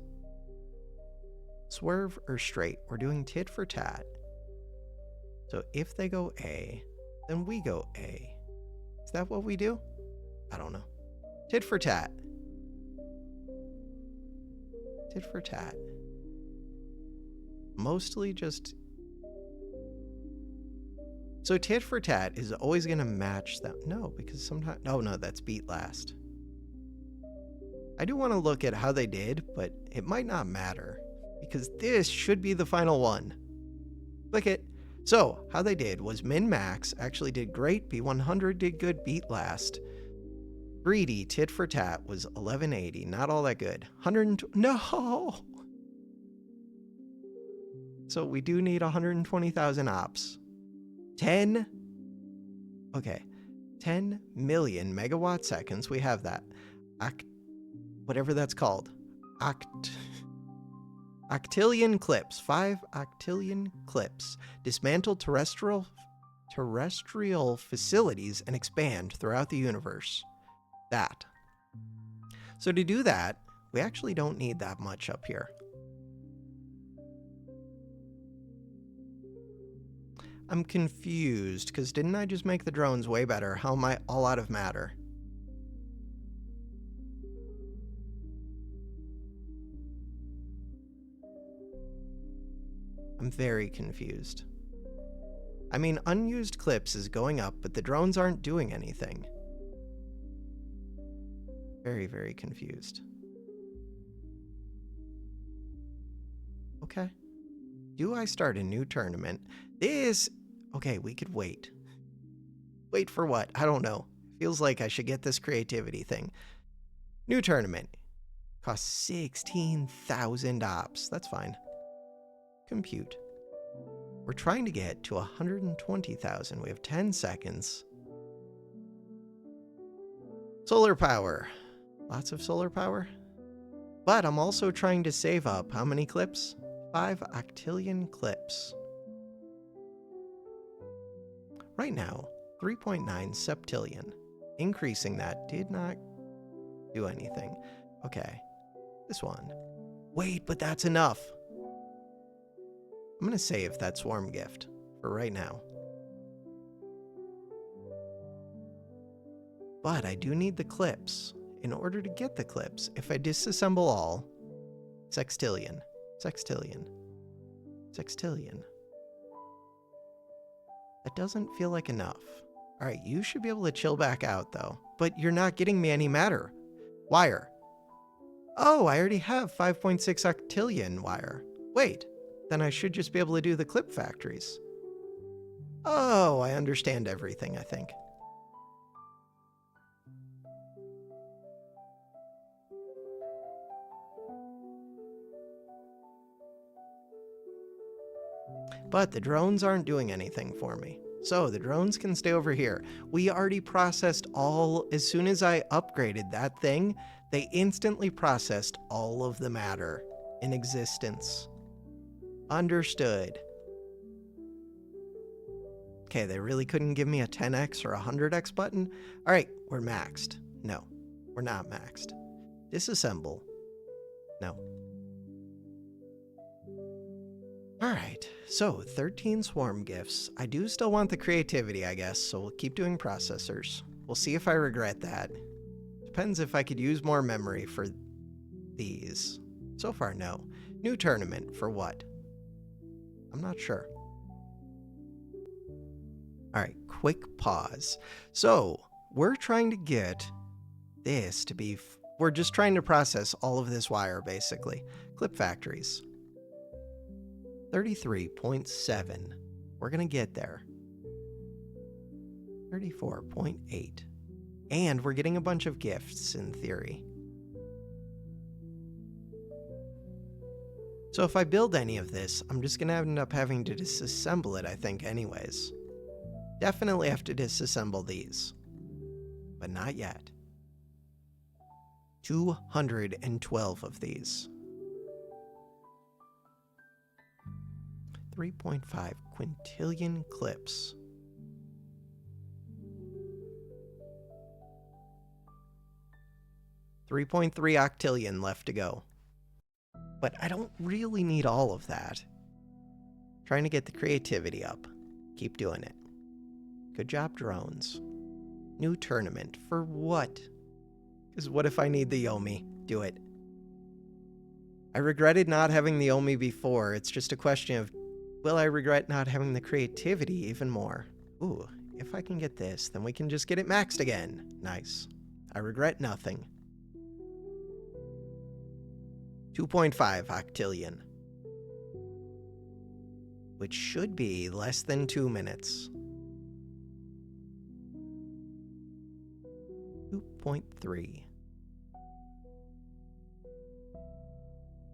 Speaker 1: Swerve or straight? We're doing tit for tat. So if they go A, then we go A. Is that what we do? I don't know. Tit for tat. Tit for tat. Mostly just... So tit for tat is always going to match them. No, because sometimes... Oh, no, that's beat last. I do want to look at how they did, but it might not matter. Because this should be the final one. Click it. So, how they did was min-max actually did great, B100 did good, beat last. Greedy, tit for tat was 1180, not all that good. 120, no! So we do need 120,000 ops. 10 million megawatt seconds, we have that. Whatever that's called. Octillion clips, 5 octillion clips. Dismantle terrestrial facilities and expand throughout the universe. That. So to do that, we actually don't need that much up here. I'm confused, because didn't I just make the drones way better? How am I all out of matter? I'm very confused. I mean, unused clips is going up, but the drones aren't doing anything. Very, very confused. Okay. Do I start a new tournament? Okay, we could wait. Wait for what? I don't know. Feels like I should get this creativity thing. New tournament. Costs 16,000 ops. That's fine. Compute. We're trying to get to 120,000. We have 10 seconds. Solar power. Lots of solar power. But I'm also trying to save up how many clips? 5 octillion clips. Right now, 3.9 septillion. Increasing that did not do anything. Okay, this one. Wait, but that's enough. I'm going to save that swarm gift for right now. But I do need the clips. In order to get the clips, if I disassemble all, sextillion, sextillion, sextillion. That doesn't feel like enough. All right, you should be able to chill back out, though. But you're not getting me any matter. Wire. Oh, I already have 5.6 octillion wire. Wait, then I should just be able to do the clip factories. Oh, I understand everything, I think. But the drones aren't doing anything for me. So the drones can stay over here. We already processed as soon as I upgraded that thing, they instantly processed all of the matter in existence. Understood. Okay, they really couldn't give me a 10x or a 100x button? All right, we're maxed. No, we're not maxed. Disassemble. No. All right, so 13 swarm gifts. I do still want the creativity, I guess, so we'll keep doing processors. We'll see if I regret that. Depends if I could use more memory for these. So far, no. New tournament, for what? I'm not sure. All right, quick pause. So, we're trying to get this to be... we're just trying to process all of this wire, basically. Clip factories. 33.7. We're going to get there. 34.8. And we're getting a bunch of gifts, in theory. So if I build any of this, I'm just going to end up having to disassemble it, I think, anyways. Definitely have to disassemble these. But not yet. 212 of these. 3.5 quintillion clips. $3.3 octillion left to go. But I don't really need all of that. Trying to get the creativity up. Keep doing it. Good job, drones. New tournament. For what? Because what if I need the Yomi? Do it. I regretted not having the Yomi before. It's just a question of, will I regret not having the creativity even more? Ooh, if I can get this, then we can just get it maxed again. Nice. I regret nothing. 2.5 octillion. Which should be less than 2 minutes. 2.3.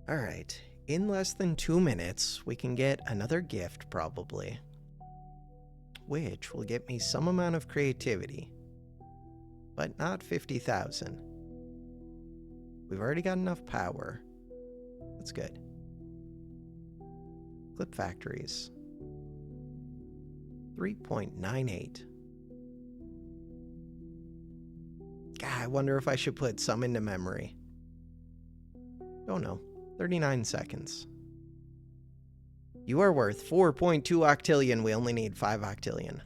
Speaker 1: Alright, in less than 2 minutes, we can get another gift, probably. Which will get me some amount of creativity. But not 50,000. We've already got enough power. That's good. Clip factories. 3.98. God, I wonder if I should put some into memory. Don't know. 39 seconds. You are worth 4.2 octillion. We only need 5 octillion.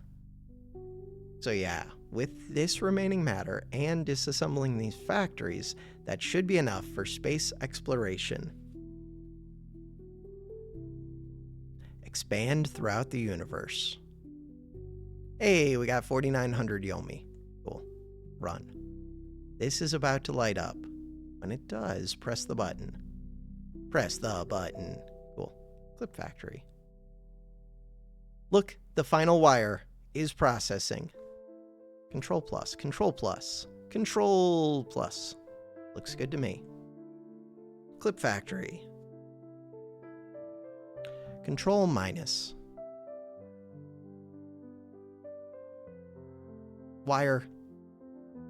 Speaker 1: So yeah, with this remaining matter and disassembling these factories, that should be enough for space exploration. Expand throughout the universe. Hey, we got 4,900 Yomi. Cool. Run. This is about to light up. When it does, press the button. Press the button. Cool. Clip factory. Look, the final wire is processing. Control plus, control plus, control plus. Looks good to me. Clip factory. Control minus. Wire.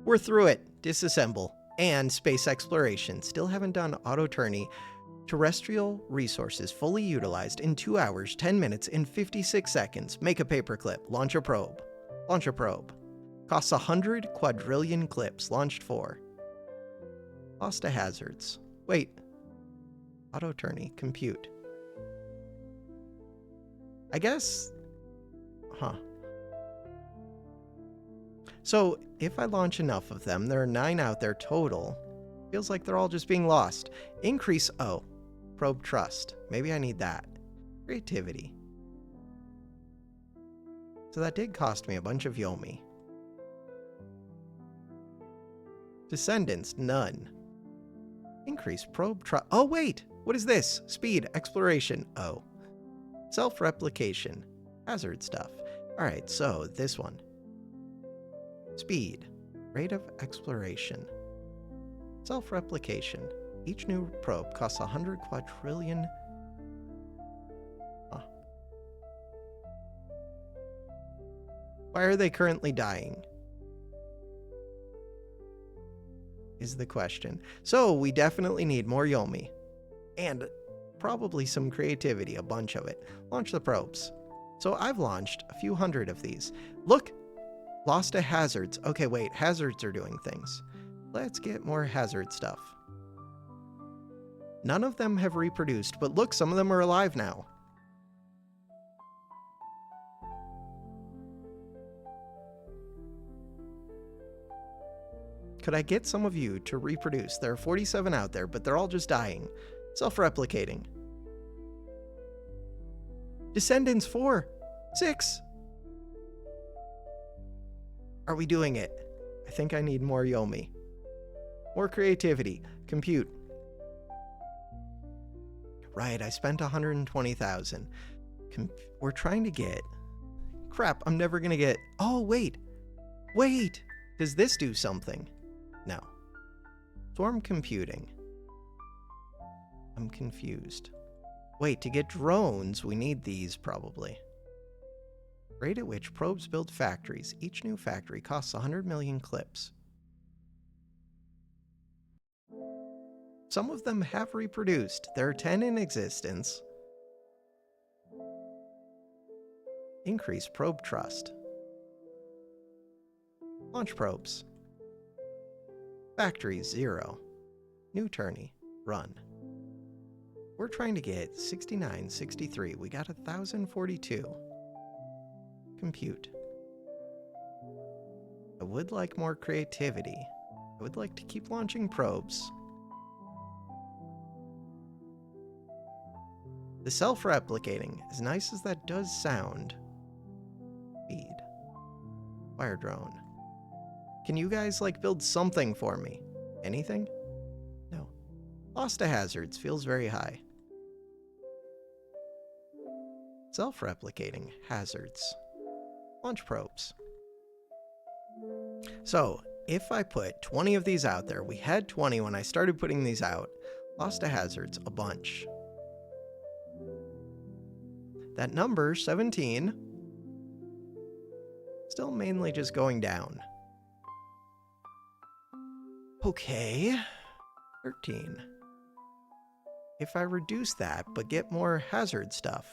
Speaker 1: We're through it. Disassemble. And space exploration. Still haven't done auto tourney. Terrestrial resources fully utilized in 2 hours, 10 minutes, and 56 seconds. Make a paperclip. Launch a probe. Launch a probe. Costs 100 quadrillion clips. Launched 4. Lost to hazards. Wait. Auto tourney. Compute. I guess... Huh. So, if I launch enough of them, there are 9 out there total. Feels like they're all just being lost. Increase... Oh. Probe trust. Maybe I need that. Creativity. So that did cost me a bunch of Yomi. Descendants. None. Increase probe trust. Oh, wait! What is this? Speed. Exploration. Oh. Self-replication. Hazard stuff. Alright, so this one. Speed. Rate of exploration. Self-replication. Each new probe costs 100 quadrillion... Huh. Why are they currently dying? Is the question. So, we definitely need more Yomi. And probably some creativity, a bunch of it. Launch the probes. So I've launched a few hundred of these. Look! Lost to hazards. Okay, wait, hazards are doing things. Let's get more hazard stuff. None of them have reproduced, but look, some of them are alive now. Could I get some of you to reproduce? There are 47 out there, but they're all just dying. Self-replicating. Descendants 4. 6. Are we doing it? I think I need more Yomi. More creativity. Compute. Right, I spent 120,000. We're trying to get... Crap, I'm never gonna get... Oh, wait. Wait! Does this do something? No. Swarm computing. I'm confused. Wait, to get drones, we need these, probably. Rate at which probes build factories. Each new factory costs 100 million clips. Some of them have reproduced. There are 10 in existence. Increase probe trust. Launch probes. Factory 0. New tourney. Run. We're trying to get 69, 63. We got 1,042. Compute. I would like more creativity. I would like to keep launching probes. The self-replicating, as nice as that does sound. Speed. Fire drone. Can you guys, like, build something for me? Anything? No. Lost to hazards feels very high. Self-replicating hazards. Launch probes. So, if I put 20 of these out there, we had 20 when I started putting these out. Lost to hazards, a bunch. That number, 17, still mainly just going down. Okay, 13. If I reduce that, but get more hazard stuff,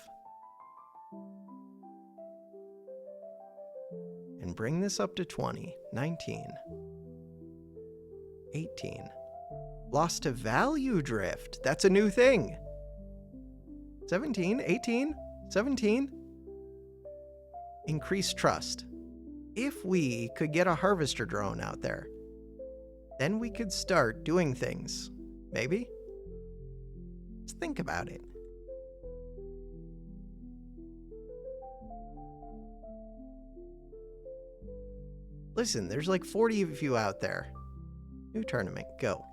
Speaker 1: and bring this up to 20, 19, 18. Lost to value drift, that's a new thing. 17, 18, 17. Increase trust. If we could get a harvester drone out there, then we could start doing things. Maybe? Just think about it. Listen, there's like 40 of you out there. New tournament, go.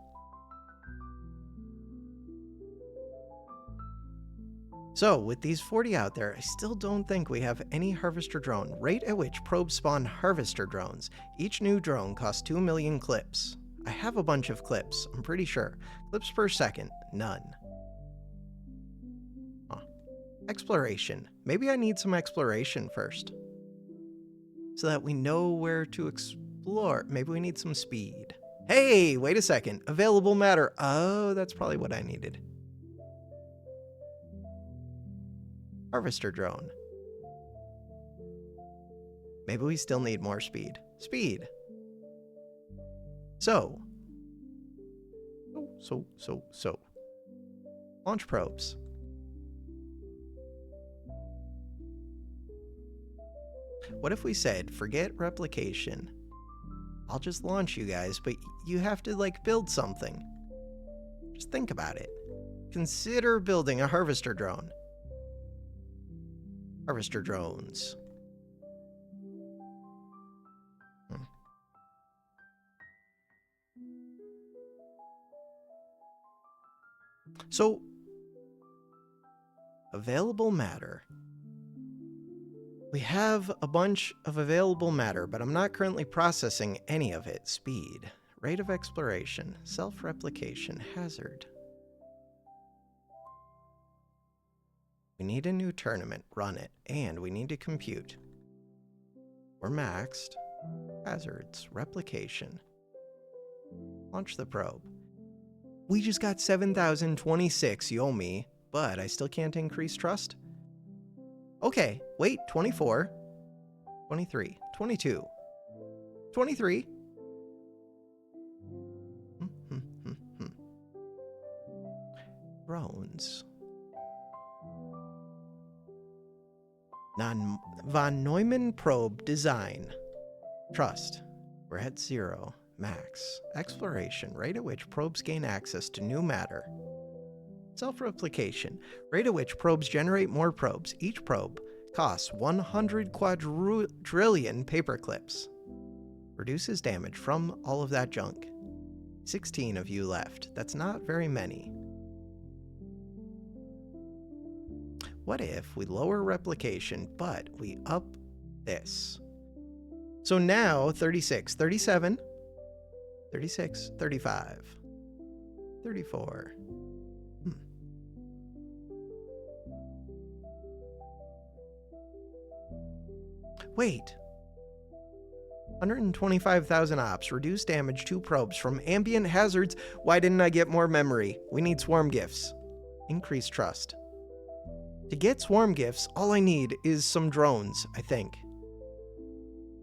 Speaker 1: So, with these 40 out there, I still don't think we have any harvester drone. Rate at which probes spawn harvester drones. Each new drone costs 2 million clips. I have a bunch of clips, I'm pretty sure. Clips per second, none. Exploration. Maybe I need some exploration first, so that we know where to explore. Maybe we need some speed. Hey, wait a second. Available matter. Oh, that's probably what I needed. Harvester drone. Maybe we still need more speed. Speed. So. Launch probes. What if we said, forget replication. I'll just launch you guys, but you have to, like, build something. Just think about it. Consider building a harvester drone. Harvester drones. So, available matter. We have a bunch of available matter, but I'm not currently processing any of it. Speed, rate of exploration, self-replication, hazard. We need a new tournament, run it, and we need to compute. We're maxed. Hazards, replication. Launch the probe. We just got 7,026 Yomi, but I still can't increase trust? Okay, wait, 24, 23, 22, 23. Drones. Von Neumann probe design. Trust. We're at 0. Max. Exploration. Rate at which probes gain access to new matter. Self-replication. Rate at which probes generate more probes. Each probe costs 100 quadrillion paperclips. Reduces damage from all of that junk. 16 of you left. That's not very many. What if we lower replication, but we up this? So now 36, 37, 36, 35, 34. Wait. 125,000 ops. Reduce damage 2 probes from ambient hazards. Why didn't I get more memory? We need swarm gifts. Increase trust. To get swarm gifts, all I need is some drones, I think.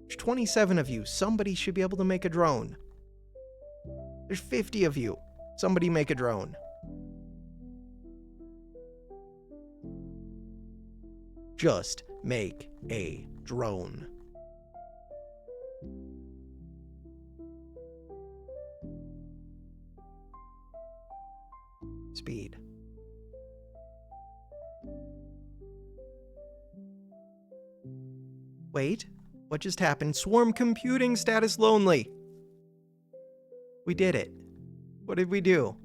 Speaker 1: There's 27 of you. Somebody should be able to make a drone. There's 50 of you. Somebody make a drone. Just make a drone. Speed. Wait, what just happened? Swarm computing status lonely. We did it. What did we do?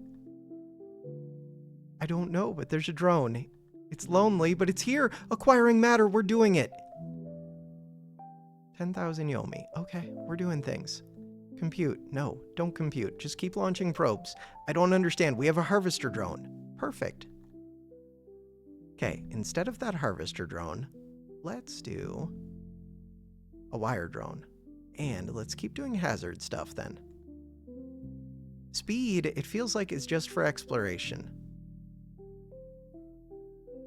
Speaker 1: I don't know, but there's a drone. It's lonely, but it's here. Acquiring matter, we're doing it. 10,000 Yomi. Okay, we're doing things. Compute. No, don't compute. Just keep launching probes. I don't understand. We have a harvester drone. Perfect. Okay, instead of that harvester drone, let's do a wire drone. And let's keep doing hazard stuff then. Speed, it feels like it's just for exploration.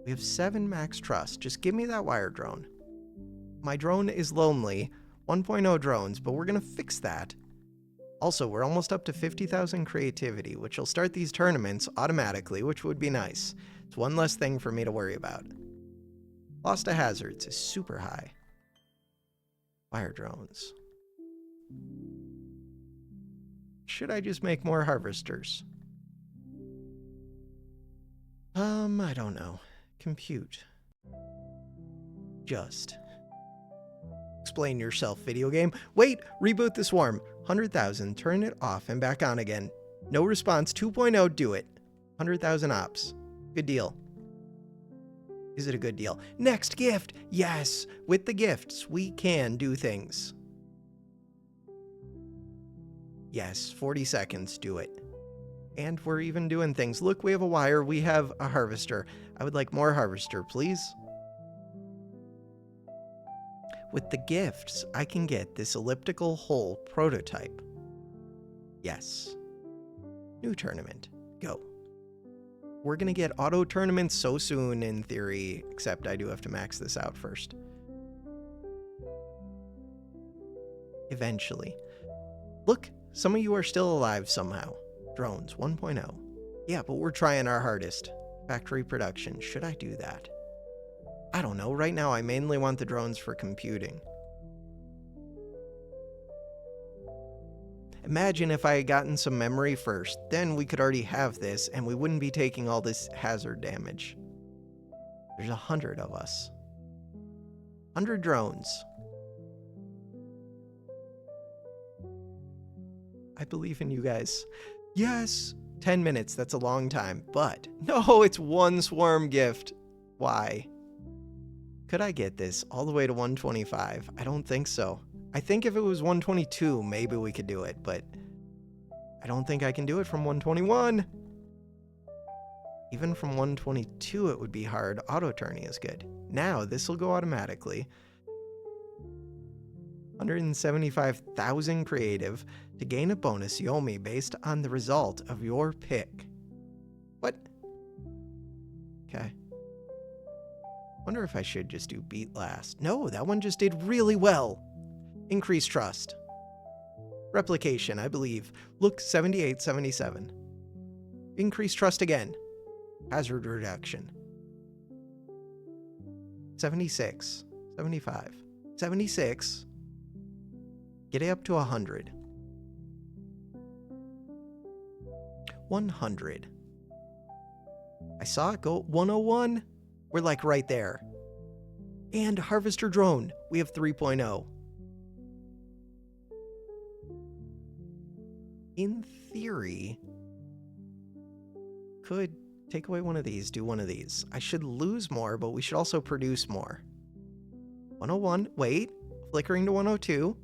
Speaker 1: We have 7 max trust. Just give me that wire drone. My drone is lonely. 1.0 drones, but we're going to fix that. Also, we're almost up to 50,000 creativity, which will start these tournaments automatically, which would be nice. It's one less thing for me to worry about. Loss to hazards is super high. Wire drones. Should I just make more harvesters? I don't know. Compute. Just. Explain yourself, video game. Wait, reboot the swarm. 100,000, turn it off and back on again. No response, 2.0, do it. 100,000 ops. Good deal. Is it a good deal? Next gift! Yes! With the gifts, we can do things. Yes, 40 seconds, do it. And we're even doing things. Look, we have a wire, we have a harvester. I would like more harvester, please. With the gifts, I can get this elliptical hole prototype. Yes. New tournament. Go. We're gonna get auto tournaments so soon in theory, except I do have to max this out first. Eventually. Look, some of you are still alive somehow. Drones 1.0. Yeah, but we're trying our hardest. Factory production. Should I do that? I don't know. Right now, I mainly want the drones for computing. Imagine if I had gotten some memory first, then we could already have this, and we wouldn't be taking all this hazard damage. There's 100 of us. 100 drones. I believe in you guys. Yes! 10 minutes, that's a long time, but no, it's one swarm gift. Why? Could I get this all the way to 125? I don't think so. I think if it was 122, maybe we could do it, but I don't think I can do it from 121. Even from 122, it would be hard. Auto-turning is good. Now, this will go automatically. 175,000 creative to gain a bonus Yomi based on the result of your pick. What? Okay. Wonder if I should just do beat last. No, that one just did really well. Increase trust. Replication, I believe. Look, 78, 77. Increase trust again. Hazard reduction. 76, 75, 76. Get it up to 100. 100. I saw it go 101. We're like right there. And harvester drone. We have 3.0. In theory, could take away one of these, do one of these. I should lose more, but we should also produce more. 101. Wait. Flickering to 102.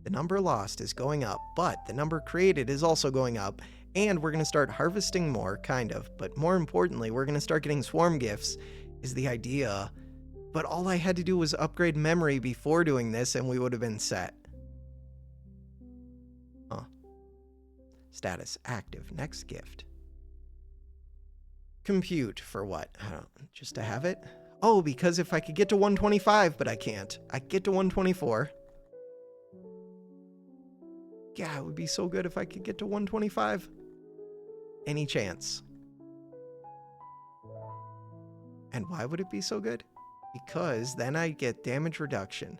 Speaker 1: The number lost is going up, but the number created is also going up, and we're going to start harvesting more, kind of, but more importantly, we're going to start getting swarm gifts, is the idea But all I had to do was upgrade memory before doing this and we would have been set. Huh. Status active. Next gift. Compute for what? I don't know. Just to have it? Oh, because if I could get to 125, but I can't. I could get to 124. Yeah, it would be so good if I could get to 125. Any chance? And why would it be so good? Because then I'd get damage reduction.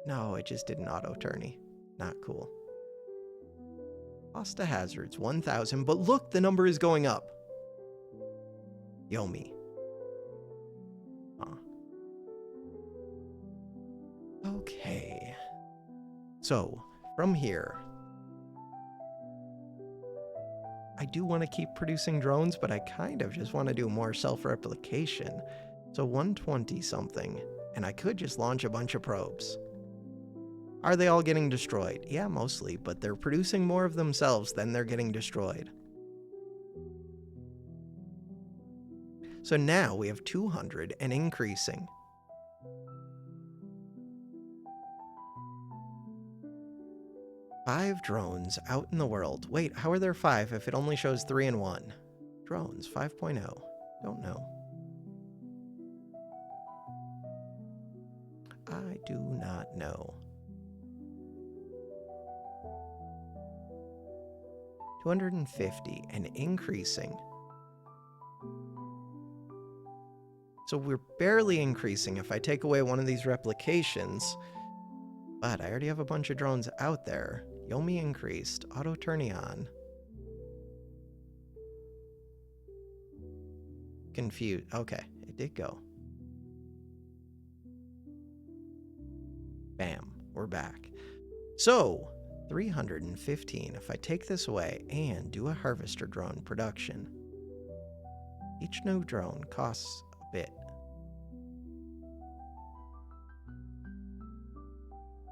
Speaker 1: No, it just did an auto-tourney. Not cool. Cost to hazards, 1,000. But look, the number is going up. Yomi. Huh. Okay. So, from here, I do want to keep producing drones, but I kind of just want to do more self-replication. So 120 something, and I could just launch a bunch of probes. Are they all getting destroyed? Yeah, mostly, but they're producing more of themselves than they're getting destroyed. So now we have 200 and increasing. Five drones out in the world. Wait, how are there 5 if it only shows 3 and 1? Drones 5.0. Don't know. I do not know. 250 and increasing. So we're barely increasing if I take away one of these replications. But I already have a bunch of drones out there. Yomi increased. Auto turning on. Confused. Okay, it did go. Bam, we're back. So, 315. If I take this away and do a harvester drone production, each new drone costs a bit.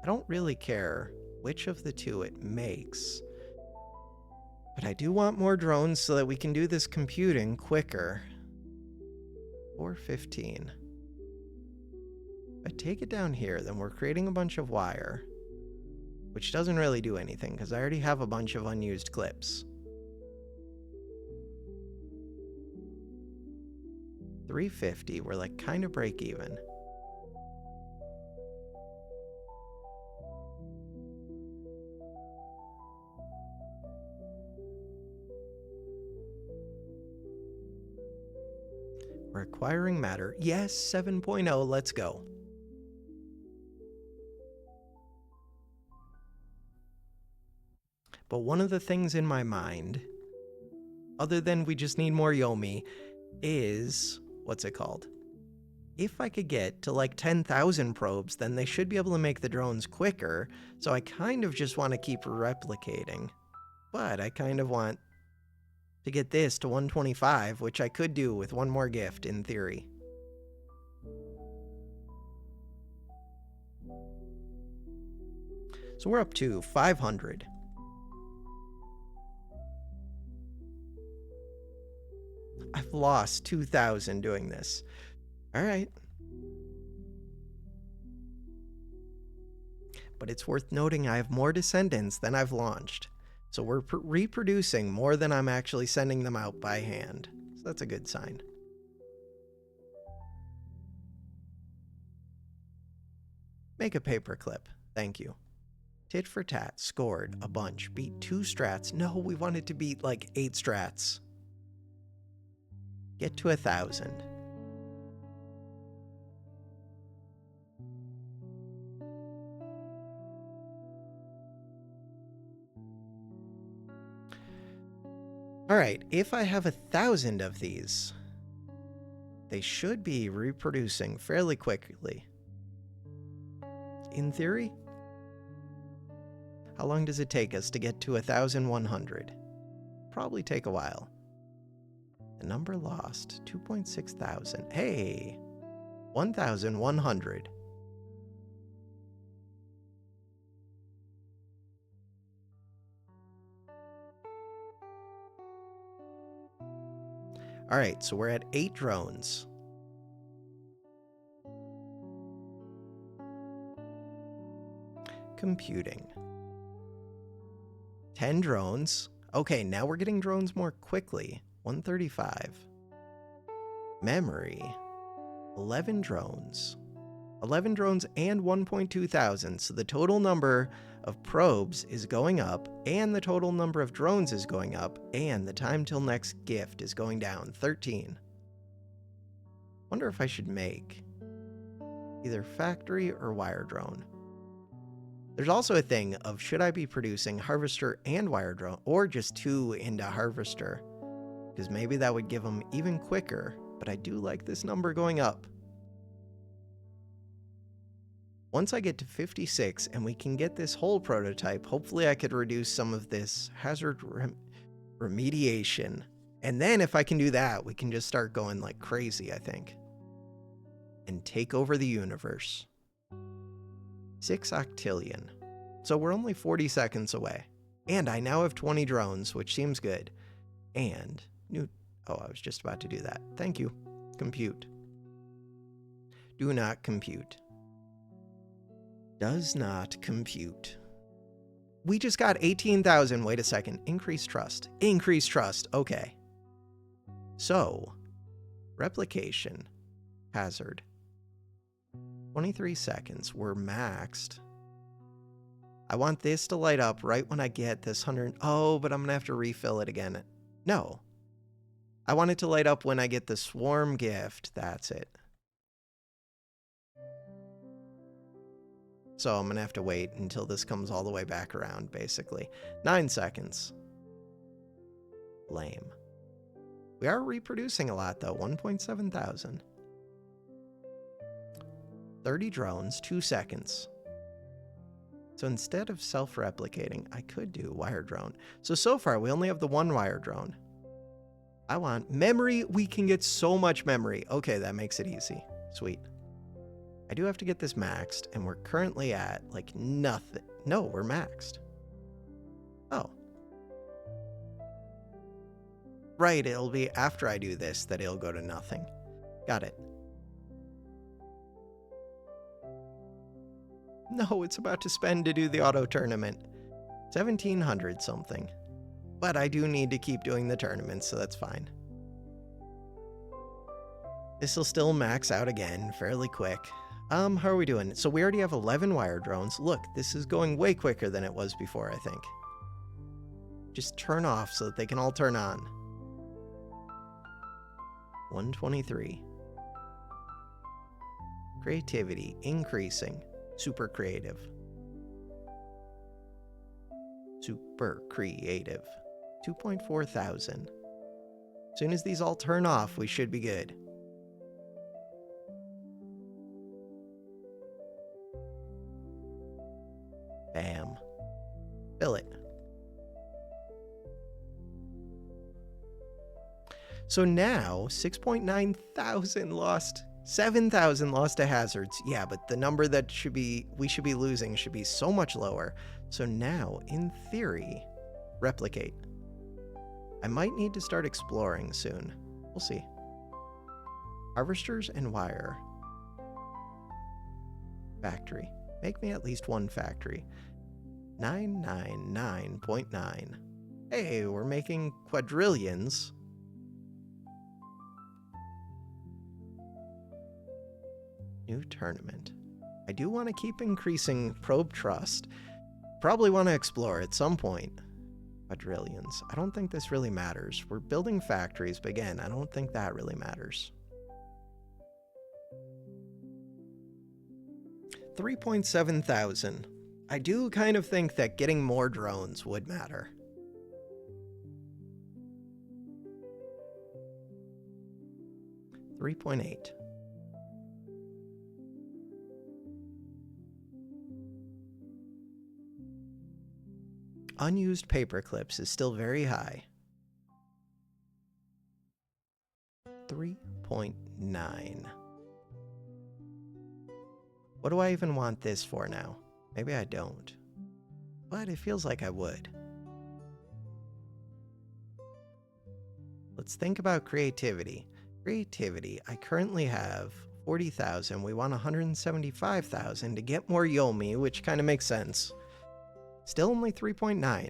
Speaker 1: I don't really care which of the two it makes, but I do want more drones so that we can do this computing quicker. 415. If I take it down here, then we're creating a bunch of wire, which doesn't really do anything because I already have a bunch of unused clips. 350, we're like kind of break even. We're acquiring matter. Yes, 7.0, let's go. But one of the things in my mind, other than we just need more Yomi, is, what's it called? If I could get to like 10,000 probes, then they should be able to make the drones quicker, so I kind of just want to keep replicating. But I kind of want to get this to 125, which I could do with one more gift in theory. So we're up to 500. I've lost 2,000 doing this. All right. But it's worth noting I have more descendants than I've launched. So we're reproducing more than I'm actually sending them out by hand. So that's a good sign. Make a paperclip. Thank you. Tit for tat. Scored a bunch. Beat 2 strats. No, we wanted to beat like 8 strats. Get to 1,000. All right, if I have 1,000 of these, they should be reproducing fairly quickly. In theory. How long does it take us to get to 1,100? Probably take a while. The number lost, 2.6 thousand. Hey, 1,100. All right, so we're at 8 drones. Computing. 10 drones. Okay, now we're getting drones more quickly. 135. Memory. 11 drones. 11 drones and 1.2 thousand. So the total number of probes is going up, and the total number of drones is going up, and the time till next gift is going down. 13. Wonder if I should make either factory or wire drone. There's also a thing of should I be producing harvester and wire drone, or just 2 into harvester, because maybe that would give them even quicker, but I do like this number going up. Once I get to 56 and we can get this whole prototype, hopefully I could reduce some of this hazard remediation. And then if I can do that, we can just start going like crazy, I think. And take over the universe. 6 octillion. So we're only 40 seconds away. And I now have 20 drones, which seems good. And oh, I was just about to do that. Thank you. Compute. Do not compute. Does not compute. We just got 18,000. Wait a second. Increase trust. Increase trust. Okay. So, replication. Hazard. 23 seconds. We're maxed. I want this to light up right when I get this 100. Oh, but I'm going to have to refill it again. No. I want it to light up when I get the swarm gift. That's it. So I'm going to have to wait until this comes all the way back around, basically. 9 seconds. Lame. We are reproducing a lot, though. 1.7 thousand. 30 drones, 2 seconds. So instead of self-replicating, I could do wire drone. So far, we only have the 1 wire drone. I want memory. We can get so much memory. Okay, that makes it easy. Sweet. I do have to get this maxed, and we're currently at, like, nothing. No, we're maxed. Oh. Right, it'll be after I do this that it'll go to nothing. Got it. No, it's about to spend to do the auto tournament. 1,700 something. But I do need to keep doing the tournaments, so that's fine. This will still max out again fairly quick. How are we doing? So we already have 11 wire drones. Look, this is going way quicker than it was before, I think. Just turn off so that they can all turn on. 123. Creativity increasing. Super creative. Super creative. 2.4 thousand. As soon as these all turn off, we should be good. Bam. Fill it. So now, 6.9 thousand lost. 7,000 lost to hazards. Yeah, but the number that we should be losing should be so much lower. So now, in theory, replicate. I might need to start exploring soon. We'll see. Harvesters and wire. Factory. Make me at least 1 factory. 999.9. Hey, we're making quadrillions. New tournament. I do want to keep increasing probe trust. Probably want to explore at some point. Quadrillions. I don't think this really matters. We're building factories, but again, I don't think that really matters. 3.7 thousand. I do kind of think that getting more drones would matter. $3.8. Unused paperclips is still very high. 3.9. What do I even want this for now? Maybe I don't. But it feels like I would. Let's think about creativity. Creativity, I currently have 40,000. We want 175,000 to get more Yomi, which kind of makes sense. Still only 3.9.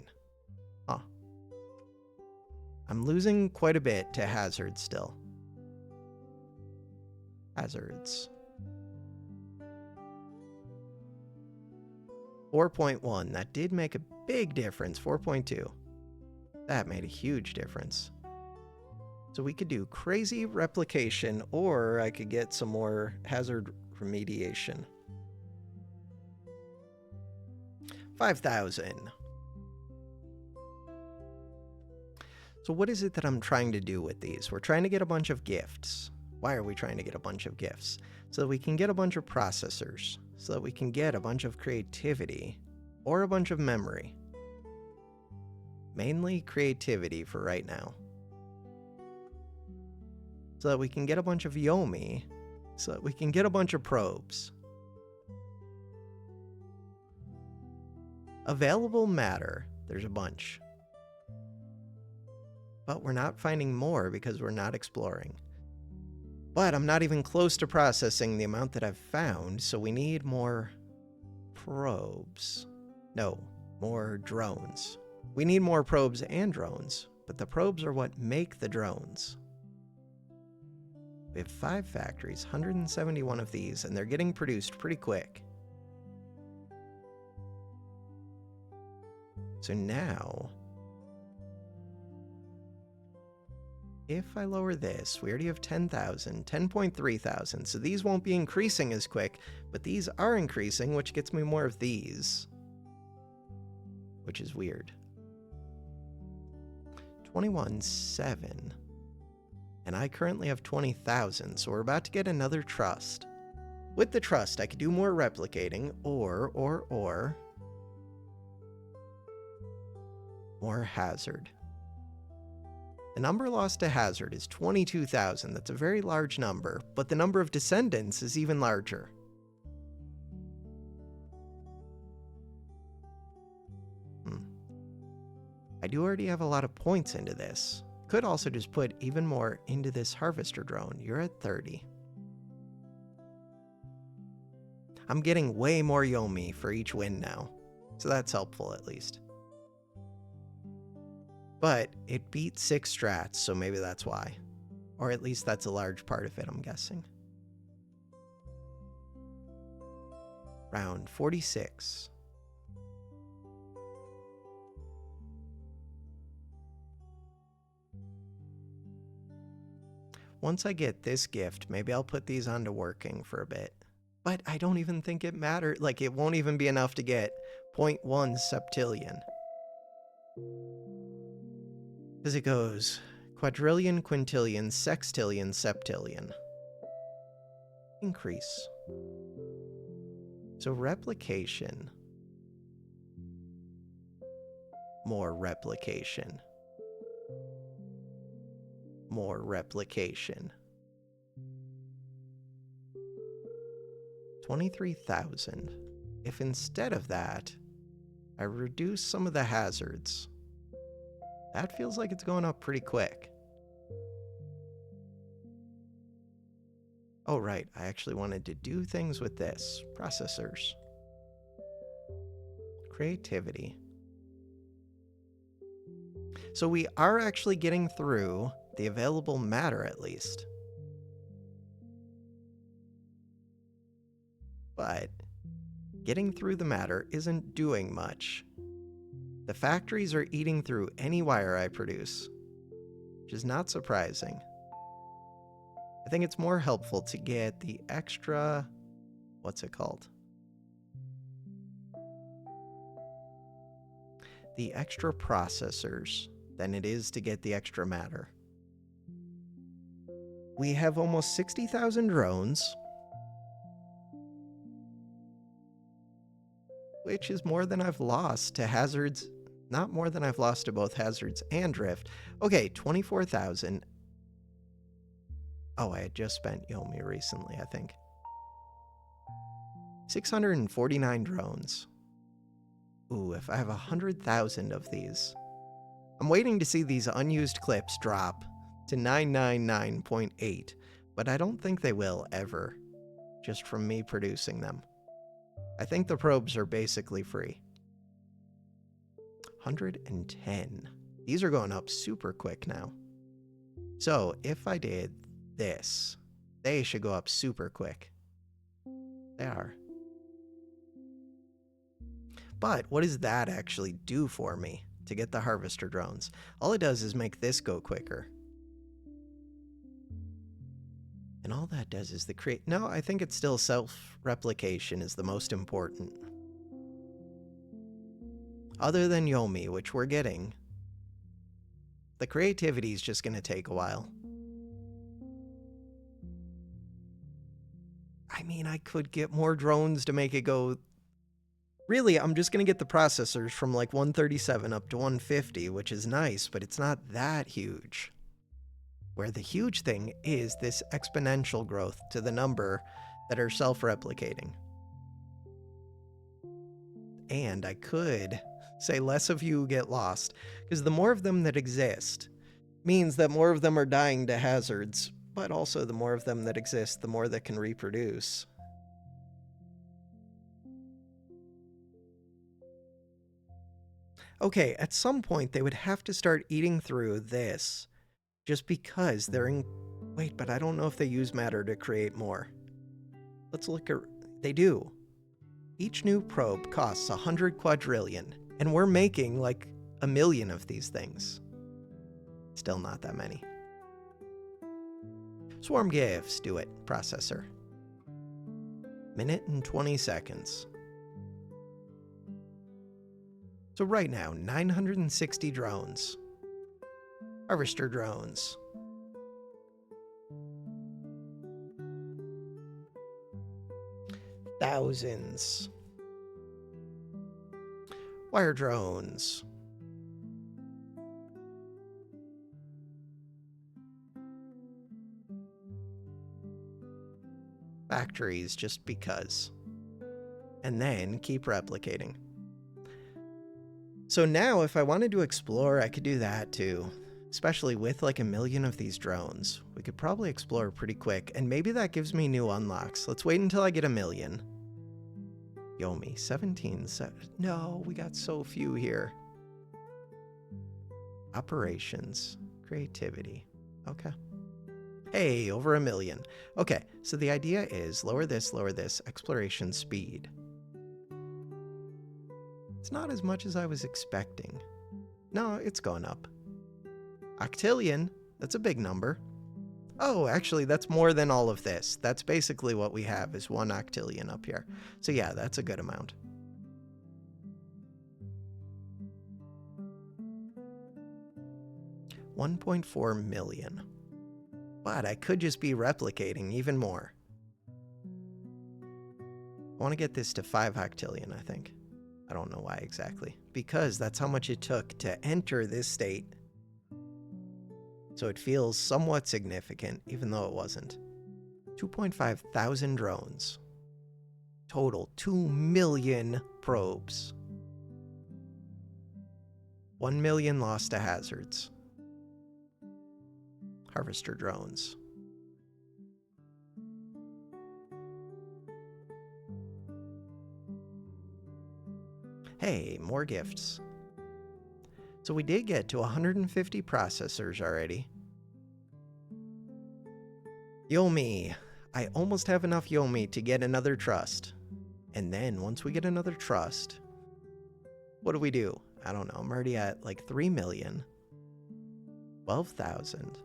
Speaker 1: Huh. I'm losing quite a bit to hazards still. Hazards. 4.1. That did make a big difference. 4.2. That made a huge difference. So we could do crazy replication, or I could get some more hazard remediation. 5,000. So what is it that I'm trying to do with these? We're trying to get a bunch of gifts. Why are we trying to get a bunch of gifts? So that we can get a bunch of processors. So that we can get a bunch of creativity. Or a bunch of memory. Mainly creativity for right now. So that we can get a bunch of Yomi. So that we can get a bunch of probes. Available matter. There's a bunch. But we're not finding more because we're not exploring. But I'm not even close to processing the amount that I've found, so we need more probes. No, more drones. We need more probes and drones, but the probes are what make the drones. We have 5 factories, 171 of these, and they're getting produced pretty quick. So now, if I lower this, we already have 10,000, 10.3 thousand, so these won't be increasing as quick, but these are increasing, which gets me more of these, which is weird. 21.7, and I currently have 20,000, so we're about to get another trust. With the trust, I could do more replicating, or more hazard. The number lost to hazard is 22,000. That's a very large number, but the number of descendants is even larger. I do already have a lot of points into this. Could also just put even more into this harvester drone. You're at 30. I'm getting way more Yomi for each win now, so that's helpful at least. But it beat 6 strats, so maybe that's why. Or at least that's a large part of it, I'm guessing. Round 46. Once I get this gift, maybe I'll put these onto working for a bit. But I don't even think it matters. Like, it won't even be enough to get 0.1 septillion. Because it goes quadrillion, quintillion, sextillion, septillion. Increase. So replication. More replication. More replication. 23,000. If instead of that, I reduce some of the hazards, that feels like it's going up pretty quick. Oh, right. I actually wanted to do things with this. Processors. Creativity. So we are actually getting through the available matter, at least. But getting through the matter isn't doing much. The factories are eating through any wire I produce, which is not surprising. I think it's more helpful to get the extra, what's it called? The extra processors than it is to get the extra matter. We have almost 60,000 drones, which is more than I've lost to hazards. Not more than I've lost to both hazards and drift. Okay, 24,000. Oh, I had just spent Yomi recently, I think. 649 drones. Ooh, if I have 100,000 of these. I'm waiting to see these unused clips drop to 999.8, but I don't think they will ever. just from me producing them. I think the probes are basically free. 110. These are going up super quick now. So if I did this, they should go up super quick. They are. But what does that actually do for me to get the harvester drones? All it does is make this go quicker. And all that does is no, I think it's still self-replication is the most important. Other than Yomi, which we're getting, the creativity is just going to take a while. I mean, I could get more drones to make it go. Really, I'm just going to get the processors from like 137 up to 150, which is nice, but it's not that huge. Where the huge thing is this exponential growth to the number that are self-replicating. And I could say less of you get lost, because the more of them that exist means that more of them are dying to hazards, but also the more of them that exist, the more that can reproduce. Okay, at some point they would have to start eating through this, just because they're in... Wait, but I don't know if they use matter to create more. Let's look at... They do. Each new probe costs 100 quadrillion, and we're making like 1 million of these things. Still not that many. Swarm gifts, do it, processor. Minute and 20 seconds. So right now, 960 drones. Harvester drones. Thousands. Wire drones. Factories, just because. And then keep replicating. So now if I wanted to explore, I could do that too. Especially with like 1 million of these drones. We could probably explore pretty quick, and maybe that gives me new unlocks. Let's wait until I get 1 million. Yomi, 17. No, we got so few here. Operations. Creativity. Okay. Hey, over 1 million. Okay, so the idea is lower this, exploration speed. It's not as much as I was expecting. No, it's going up. Octillion, that's a big number. Oh, actually, that's more than all of this. That's basically what we have is 1 octillion up here. So yeah, that's a good amount. $1.4 million. But I could just be replicating even more. I want to get this to 5 octillion, I think. I don't know why exactly. Because that's how much it took to enter this state. So it feels somewhat significant, even though it wasn't. 2.5 thousand drones. Total 2 million probes. 1 million lost to hazards. Harvester drones. Hey, more gifts. So we did get to 150 processors already. Yomi. I almost have enough Yomi to get another trust. And then once we get another trust, what do? I don't know. I'm already at like 3 million. 12,000.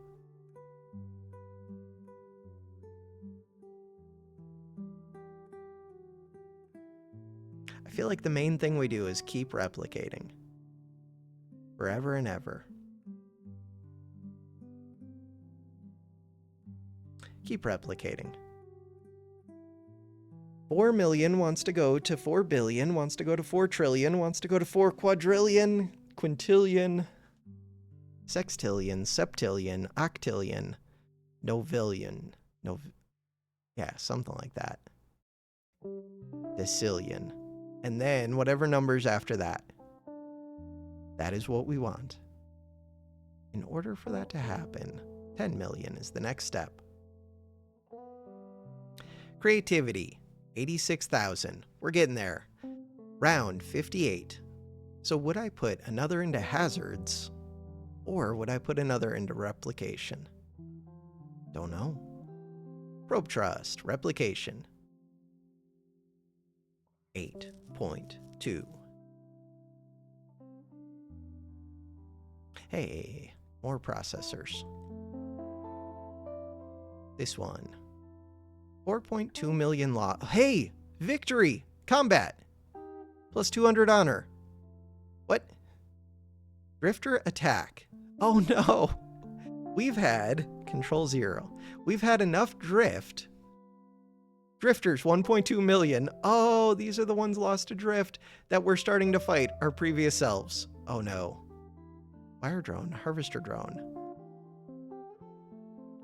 Speaker 1: I feel like the main thing we do is keep replicating. Forever and ever. Keep replicating. 4 million wants to go to 4 billion, wants to go to 4 trillion, wants to go to 4 quadrillion, quintillion, sextillion, septillion, octillion, novillion. Yeah, something like that. Decillion. And then whatever numbers after that. That is what we want. In order for that to happen, 10 million is the next step. Creativity, 86,000. We're getting there. Round 58. So would I put another into hazards, or would I put another into replication? Don't know. Probe trust, replication. 8.2. Hey, more processors. This one. 4.2 million Hey! Victory! Combat! Plus 200 honor. What? Drifter attack. Oh no! We've had... Control 0. We've had enough drift. Drifters, 1.2 million. Oh, these are the ones lost to drift that we're starting to fight our previous selves. Oh no. Fire drone, harvester drone.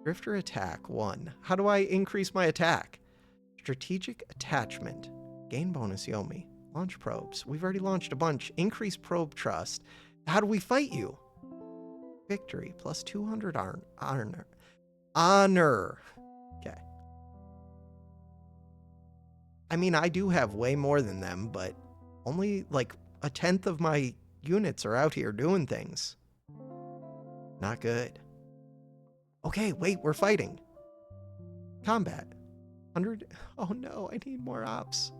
Speaker 1: Drifter attack, 1. How do I increase my attack? Strategic attachment. Gain bonus Yomi. Launch probes. We've already launched a bunch. Increase probe trust. How do we fight you? Victory, plus 200 honor. Honor. Okay. I mean, I do have way more than them, but only like a tenth of my units are out here doing things. Not good. Okay, wait, we're fighting. Combat. 100. Oh no, I need more ops.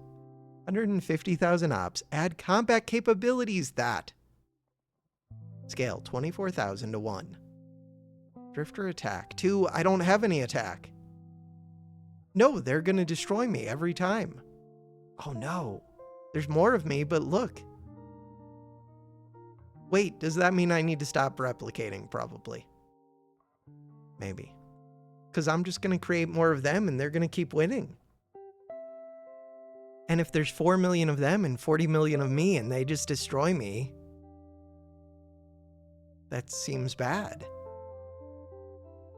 Speaker 1: 150,000 ops. Add combat capabilities. That. Scale 24,000 to 1. Drifter attack. 2. I don't have any attack. No, they're gonna destroy me every time. Oh no. There's more of me, but look. Wait, does that mean I need to stop replicating? Probably. Maybe. Because I'm just going to create more of them and they're going to keep winning. And if there's 4 million of them and 40 million of me and they just destroy me, that seems bad.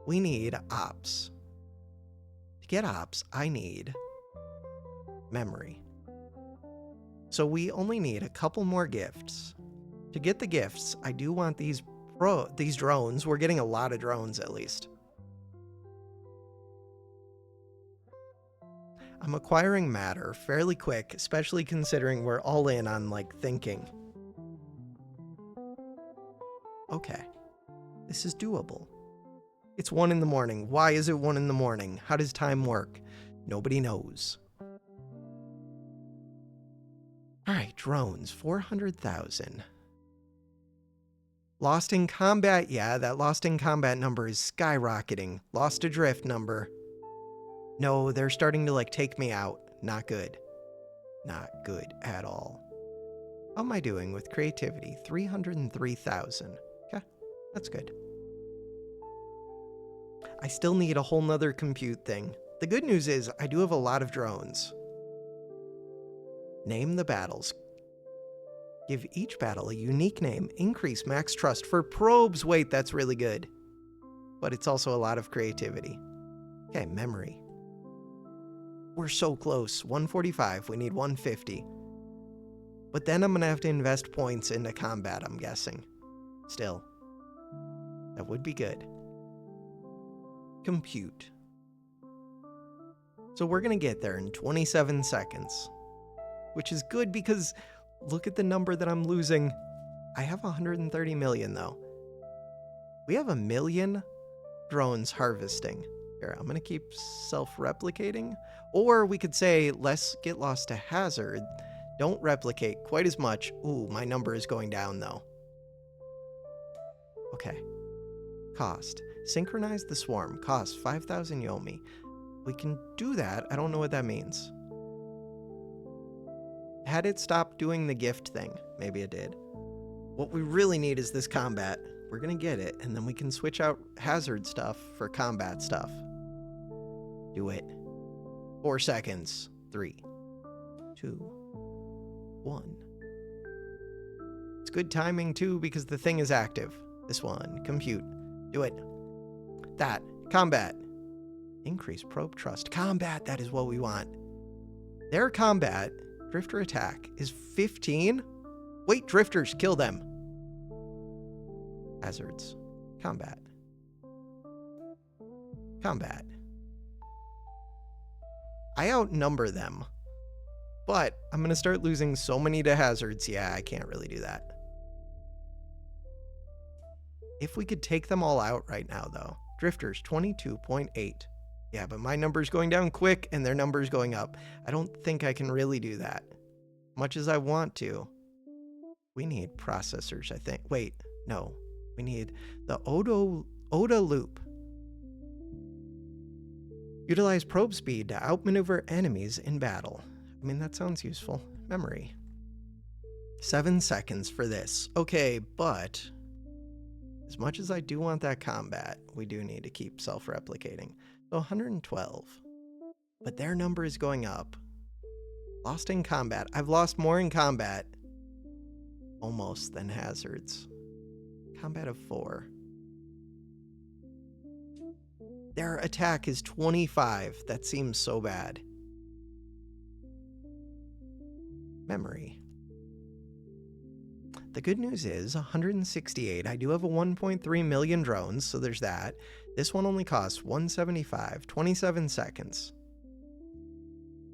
Speaker 1: We need ops. To get ops, I need memory. So we only need a couple more gifts. To get the gifts, I do want these drones. We're getting a lot of drones at least. I'm acquiring matter fairly quick, especially considering we're all in on, like, thinking. Okay. This is doable. It's 1 in the morning. Why is it 1 in the morning? How does time work? Nobody knows. Alright, drones. 400,000. Lost in combat. Yeah, that lost in combat number is skyrocketing. Lost adrift number. No, they're starting to, like, take me out. Not good. Not good at all. How am I doing with creativity? 303,000. Okay, that's good. I still need a whole nother compute thing. The good news is I do have a lot of drones. Name the battles. Give each battle a unique name. Increase max trust for probes. Wait, that's really good. But it's also a lot of creativity. Okay, memory. We're so close. 145. We need 150. But then I'm going to have to invest points into combat, I'm guessing. Still. That would be good. Compute. So we're going to get there in 27 seconds. Which is good because look at the number that I'm losing. I have 130 million though. We have 1 million drones harvesting. Here, I'm going to keep self-replicating. Or we could say, let's get lost to hazard. Don't replicate quite as much. Ooh, my number is going down though. Okay. Cost. Synchronize the swarm. Cost 5,000 Yomi. We can do that. I don't know what that means. Had it stopped doing the gift thing? Maybe it did. What we really need is this combat. We're going to get it, and then we can switch out hazard stuff for combat stuff. Do it. 4 seconds. 3, 2, 1. It's good timing, too, because the thing is active. This one. Compute. Do it. That. Combat. Increase probe trust. Combat. That is what we want. Their combat, drifter attack, is 15? Wait, drifters. Kill them. Hazards. Combat. Combat. I outnumber them. But I'm going to start losing so many to hazards. Yeah, I can't really do that. If we could take them all out right now, though. Drifters, 22.8. Yeah, but my number's going down quick and their number's going up. I don't think I can really do that. Much as I want to. We need processors, I think. Wait, no. We need the ODA loop. Utilize probe speed to outmaneuver enemies in battle. I mean, that sounds useful. Memory. 7 seconds for this. Okay, but as much as I do want that combat, we do need to keep self-replicating. So 112. But their number is going up. Lost in combat. I've lost more in combat almost than hazards. Combat of 4. Their attack is 25. That seems so bad. Memory. The good news is 168. I do have a 1.3 million drones, so there's that. This one only costs 175, 27 seconds.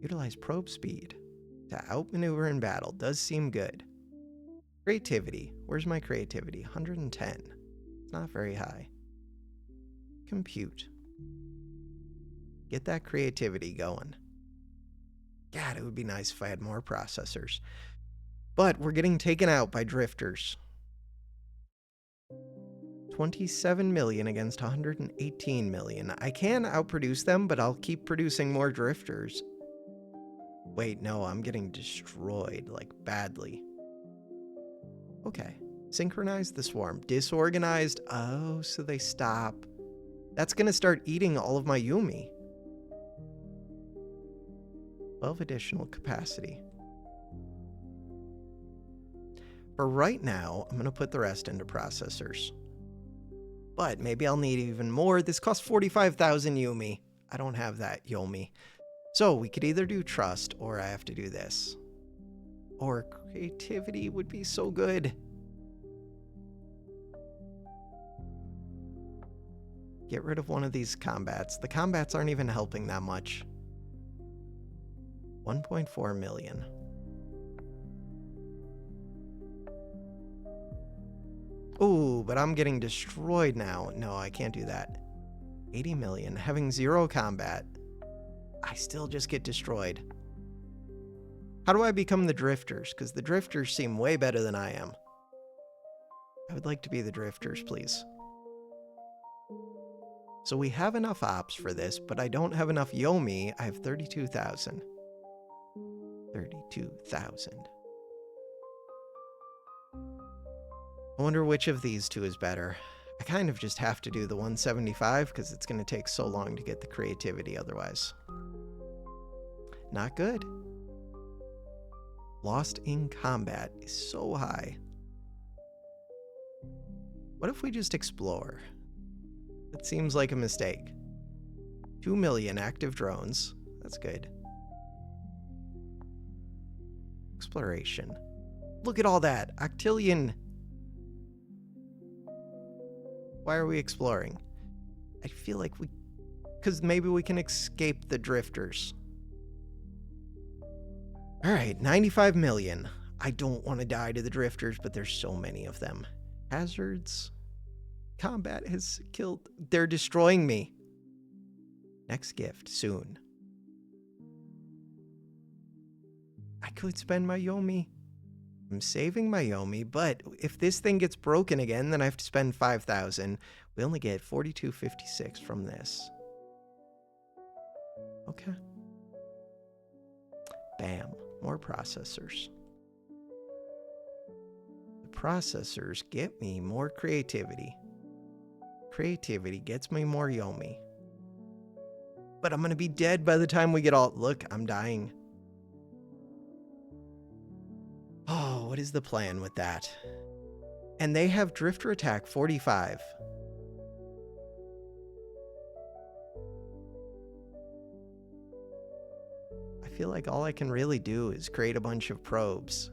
Speaker 1: Utilize probe speed to outmaneuver in battle. Does seem good. Creativity. Where's my creativity? 110. It's not very high. Compute. Get that creativity going. God, it would be nice if I had more processors. But we're getting taken out by drifters. 27 million against 118 million. I can outproduce them, but I'll keep producing more drifters. Wait, no, I'm getting destroyed, like, badly. Okay. Synchronize the swarm. Disorganized. Oh, so they stop. That's going to start eating all of my Yumi. 12 additional capacity. For right now, I'm going to put the rest into processors. But maybe I'll need even more. This costs 45,000 Yumi. I don't have that Yomi. So we could either do trust or I have to do this. Or creativity would be so good. Get rid of one of these combats. The combats aren't even helping that much. 1.4 million. Ooh, but I'm getting destroyed now. No, I can't do that. 80 million. Having 0 combat. I still just get destroyed. How do I become the drifters? Because the drifters seem way better than I am. I would like to be the drifters, please. So we have enough ops for this, but I don't have enough Yomi. I have 32,000. 32,000. I wonder which of these two is better. I kind of just have to do the 175 because it's going to take so long to get the creativity otherwise. Not good. Lost in combat is so high. What if we just explore? That seems like a mistake. 2 million active drones. That's good. Exploration. Look at all that. Octillion. Why are we exploring? I feel like we... Because maybe we can escape the drifters. Alright, 95 million. I don't want to die to the drifters, but there's so many of them. Hazards. Combat has killed... They're destroying me. Next gift, soon. I could spend my Yomi. I'm saving my Yomi, but if this thing gets broken again, then I have to spend 5,000. We only get 42.56 from this. Okay. Bam. More processors. The processors get me more creativity. Creativity gets me more Yomi. But I'm going to be dead by the time we get all... Look, I'm dying. Oh, what is the plan with that? And they have Drifter Attack 45. I feel like all I can really do is create a bunch of probes.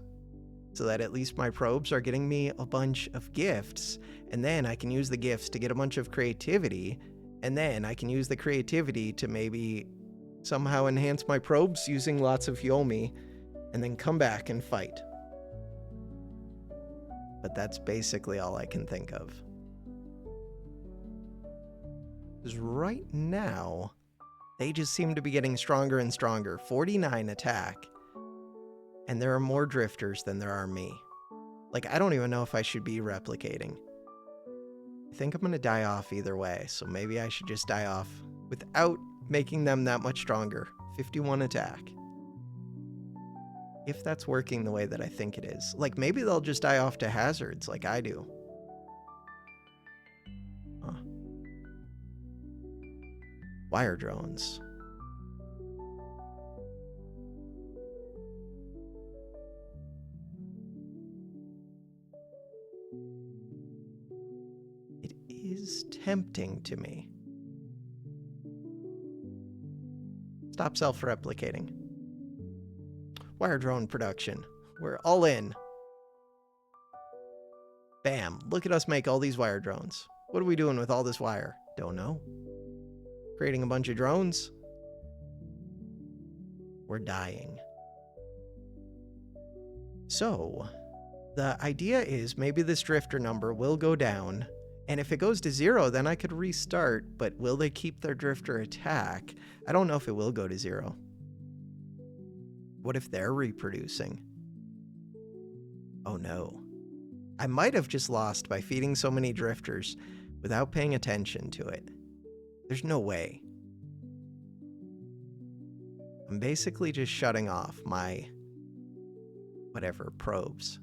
Speaker 1: So that at least my probes are getting me a bunch of gifts. And then I can use the gifts to get a bunch of creativity. And then I can use the creativity to maybe somehow enhance my probes using lots of Yomi, and then come back and fight. But that's basically all I can think of. Because right now, they just seem to be getting stronger and stronger. 49 attack. And there are more drifters than there are me. Like, I don't even know if I should be replicating. I think I'm going to die off either way, so maybe I should just die off without making them that much stronger. 51 attack. If that's working the way that I think it is. Like, maybe they'll just die off to hazards like I do. Huh. Wire drones. It is tempting to me. Stop self-replicating. Wire drone production. We're all in. Bam. Look at us make all these wire drones. What are we doing with all this wire? Don't know. Creating a bunch of drones. We're dying. So, the idea is maybe this drifter number will go down, and if it goes to 0, then I could restart, but will they keep their drifter attack? I don't know if it will go to 0. What if they're reproducing? Oh no. I might have just lost by feeding so many drifters without paying attention to it. There's no way. I'm basically just shutting off my whatever probes.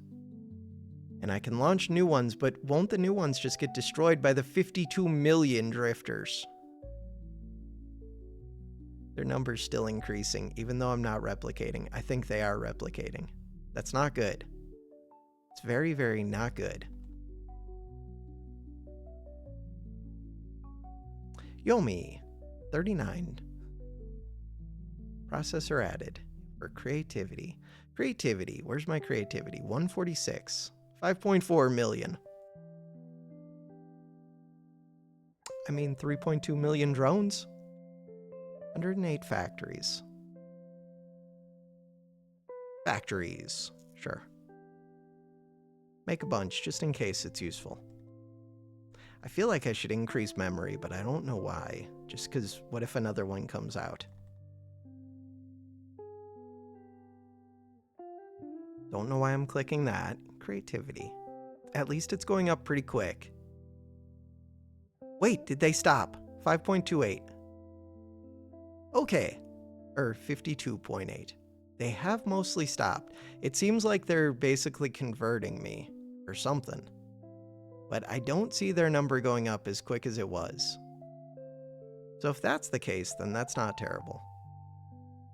Speaker 1: And I can launch new ones, but won't the new ones just get destroyed by the 52 million drifters? Their number's still increasing, even though I'm not replicating. I think they are replicating. That's not good. It's very, very not good. Yomi, 39. Processor added for creativity. Creativity, where's my creativity? 146. 5.4 million. I mean, 3.2 million drones? 108 factories. Factories, sure. Make a bunch, just in case it's useful. I feel like I should increase memory, but I don't know why. Just because what if another one comes out? Don't know why I'm clicking that. Creativity. At least it's going up pretty quick. Wait, did they stop? 5.28. Okay. Or 52.8. They have mostly stopped. It seems like they're basically converting me or something. But I don't see their number going up as quick as it was. So if that's the case, then that's not terrible.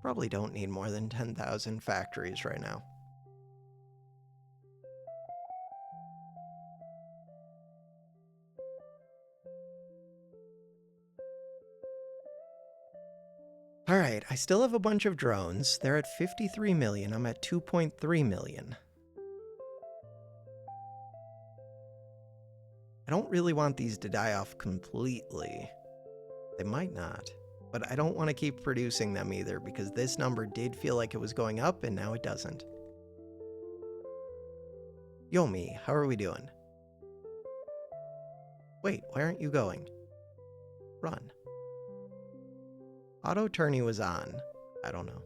Speaker 1: Probably don't need more than 10,000 factories right now. All right, I still have a bunch of drones. They're at 53 million. I'm at 2.3 million. I don't really want these to die off completely. They might not, but I don't want to keep producing them either because this number did feel like it was going up and now it doesn't. Yomi, how are we doing? Wait, why aren't you going? Run. Auto tourney was on. I don't know.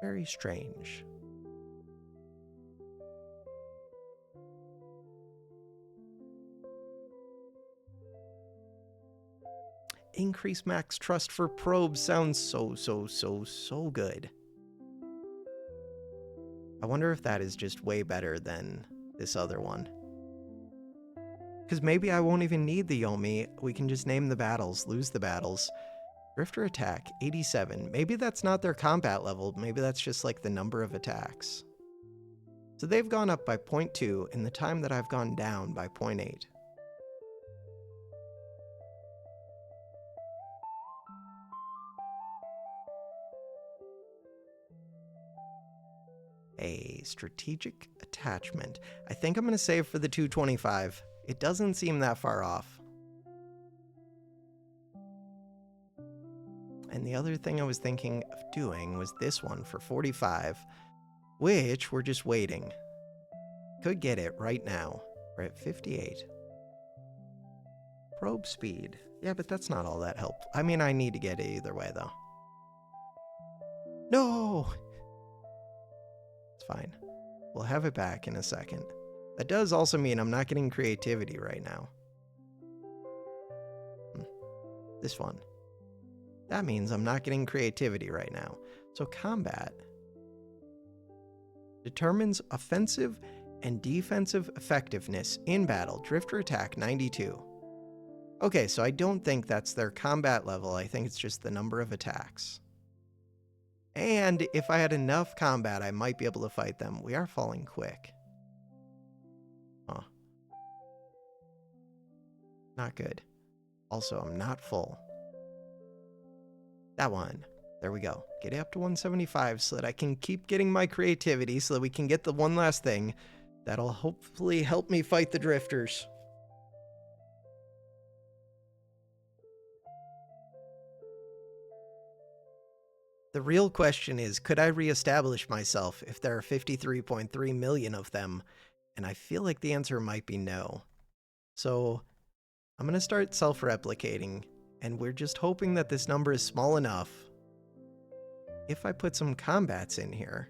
Speaker 1: Very strange. Increase max trust for probes sounds so good. I wonder if that is just way better than this other one. Because maybe I won't even need the Yomi. We can just name the battles, lose the battles. Drifter attack, 87. Maybe that's not their combat level. Maybe that's just like the number of attacks. So they've gone up by 0.2 in the time that I've gone down by 0.8. A strategic attachment. I think I'm going to save for the 225. It doesn't seem that far off. And the other thing I was thinking of doing was this one for 45, which we're just waiting. Could get it right now. We're at 58. Probe speed. Yeah, but that's not all that helpful. I mean, I need to get it either way, though. No! It's fine. We'll have it back in a second. That does also mean I'm not getting creativity right now. This one. That means I'm not getting creativity right now. So combat determines offensive and defensive effectiveness in battle. Drifter attack 92. Okay, so I don't think that's their combat level. I think it's just the number of attacks. And if I had enough combat, I might be able to fight them. We are falling quick. Huh. Not good. Also, I'm not full. That one. There we go. Get it up to 175 so that I can keep getting my creativity so that we can get the one last thing that'll hopefully help me fight the drifters. The real question is, could I reestablish myself if there are 53.3 million of them? And I feel like the answer might be no. So I'm going to start self-replicating, and we're just hoping that this number is small enough. If I put some combats in here,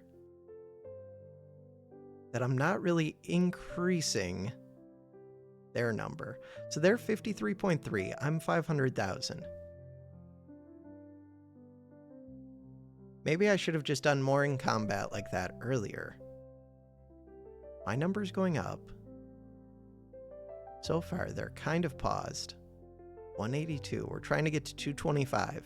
Speaker 1: that I'm not really increasing their number. So they're 53.3, I'm 500,000. Maybe I should have just done more in combat like that earlier. My number's going up. So far, they're kind of paused. 182, we're trying to get to 225.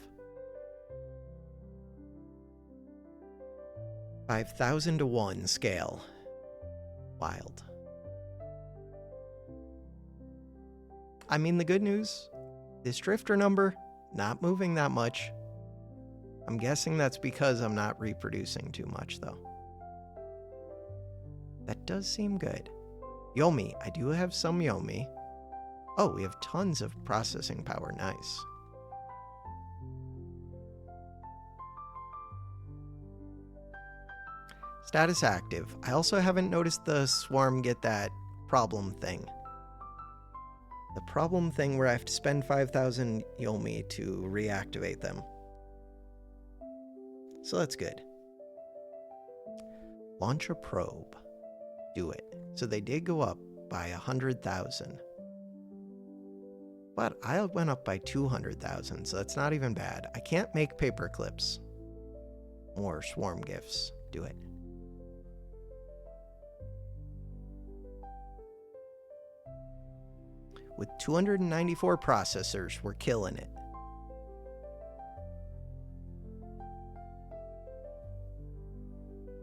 Speaker 1: 5,000 to 1 scale. Wild. I mean, the good news, this drifter number, not moving that much. I'm guessing that's because I'm not reproducing too much, though. That does seem good. Yomi, I do have some Yomi. Oh, we have tons of processing power, nice. Status active. I also haven't noticed the swarm get that problem thing. The problem thing where I have to spend 5,000 Yomi to reactivate them. So that's good. Launch a probe. Do it. So they did go up by 100,000. But I went up by 200,000, so that's not even bad. I can't make paperclips. More swarm gifts. Do it. With 294 processors, we're killing it.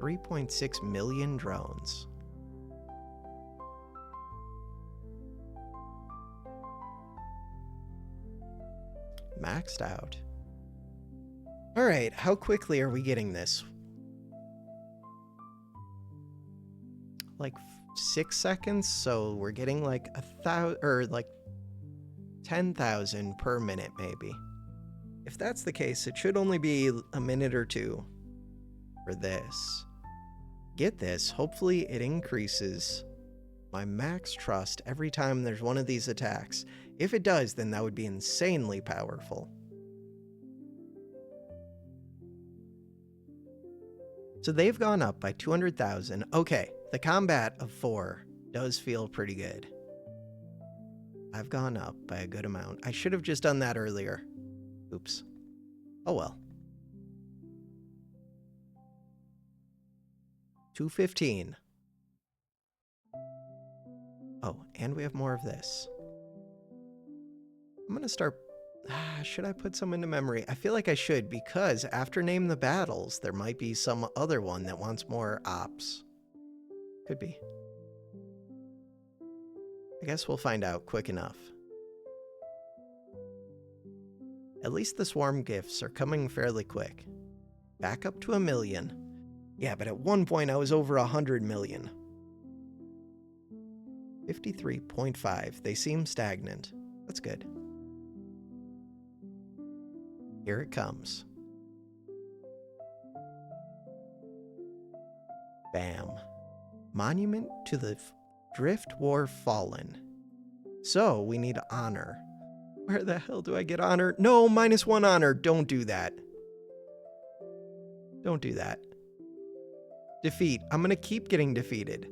Speaker 1: $3.6 million drones. Maxed out. All right, how quickly are we getting this? Like 6 seconds, so we're getting like 1,000 or like 10,000 per minute, maybe. If that's the case, it should only be a minute or two for this. Get this, hopefully it increases my max trust every time there's one of these attacks. If it does, then that would be insanely powerful. So they've gone up by 200,000. Okay, the combat of 4 does feel pretty good. I've gone up by a good amount. I should have just done that earlier. Oops. Oh well. 215. Oh, and we have more of this. I'm gonna start... should I put some into memory? I feel like I should, because after Name the Battles, there might be some other one that wants more ops. Could be. I guess we'll find out quick enough. At least the swarm gifts are coming fairly quick. Back up to 1 million. Yeah, but at one point I was over 100 million. 53.5. They seem stagnant. That's good. Here it comes. Bam. Monument to the Drift War Fallen. So we need honor. Where the hell do I get honor? No, -1 honor. Don't do that. Don't do that. Defeat. I'm going to keep getting defeated.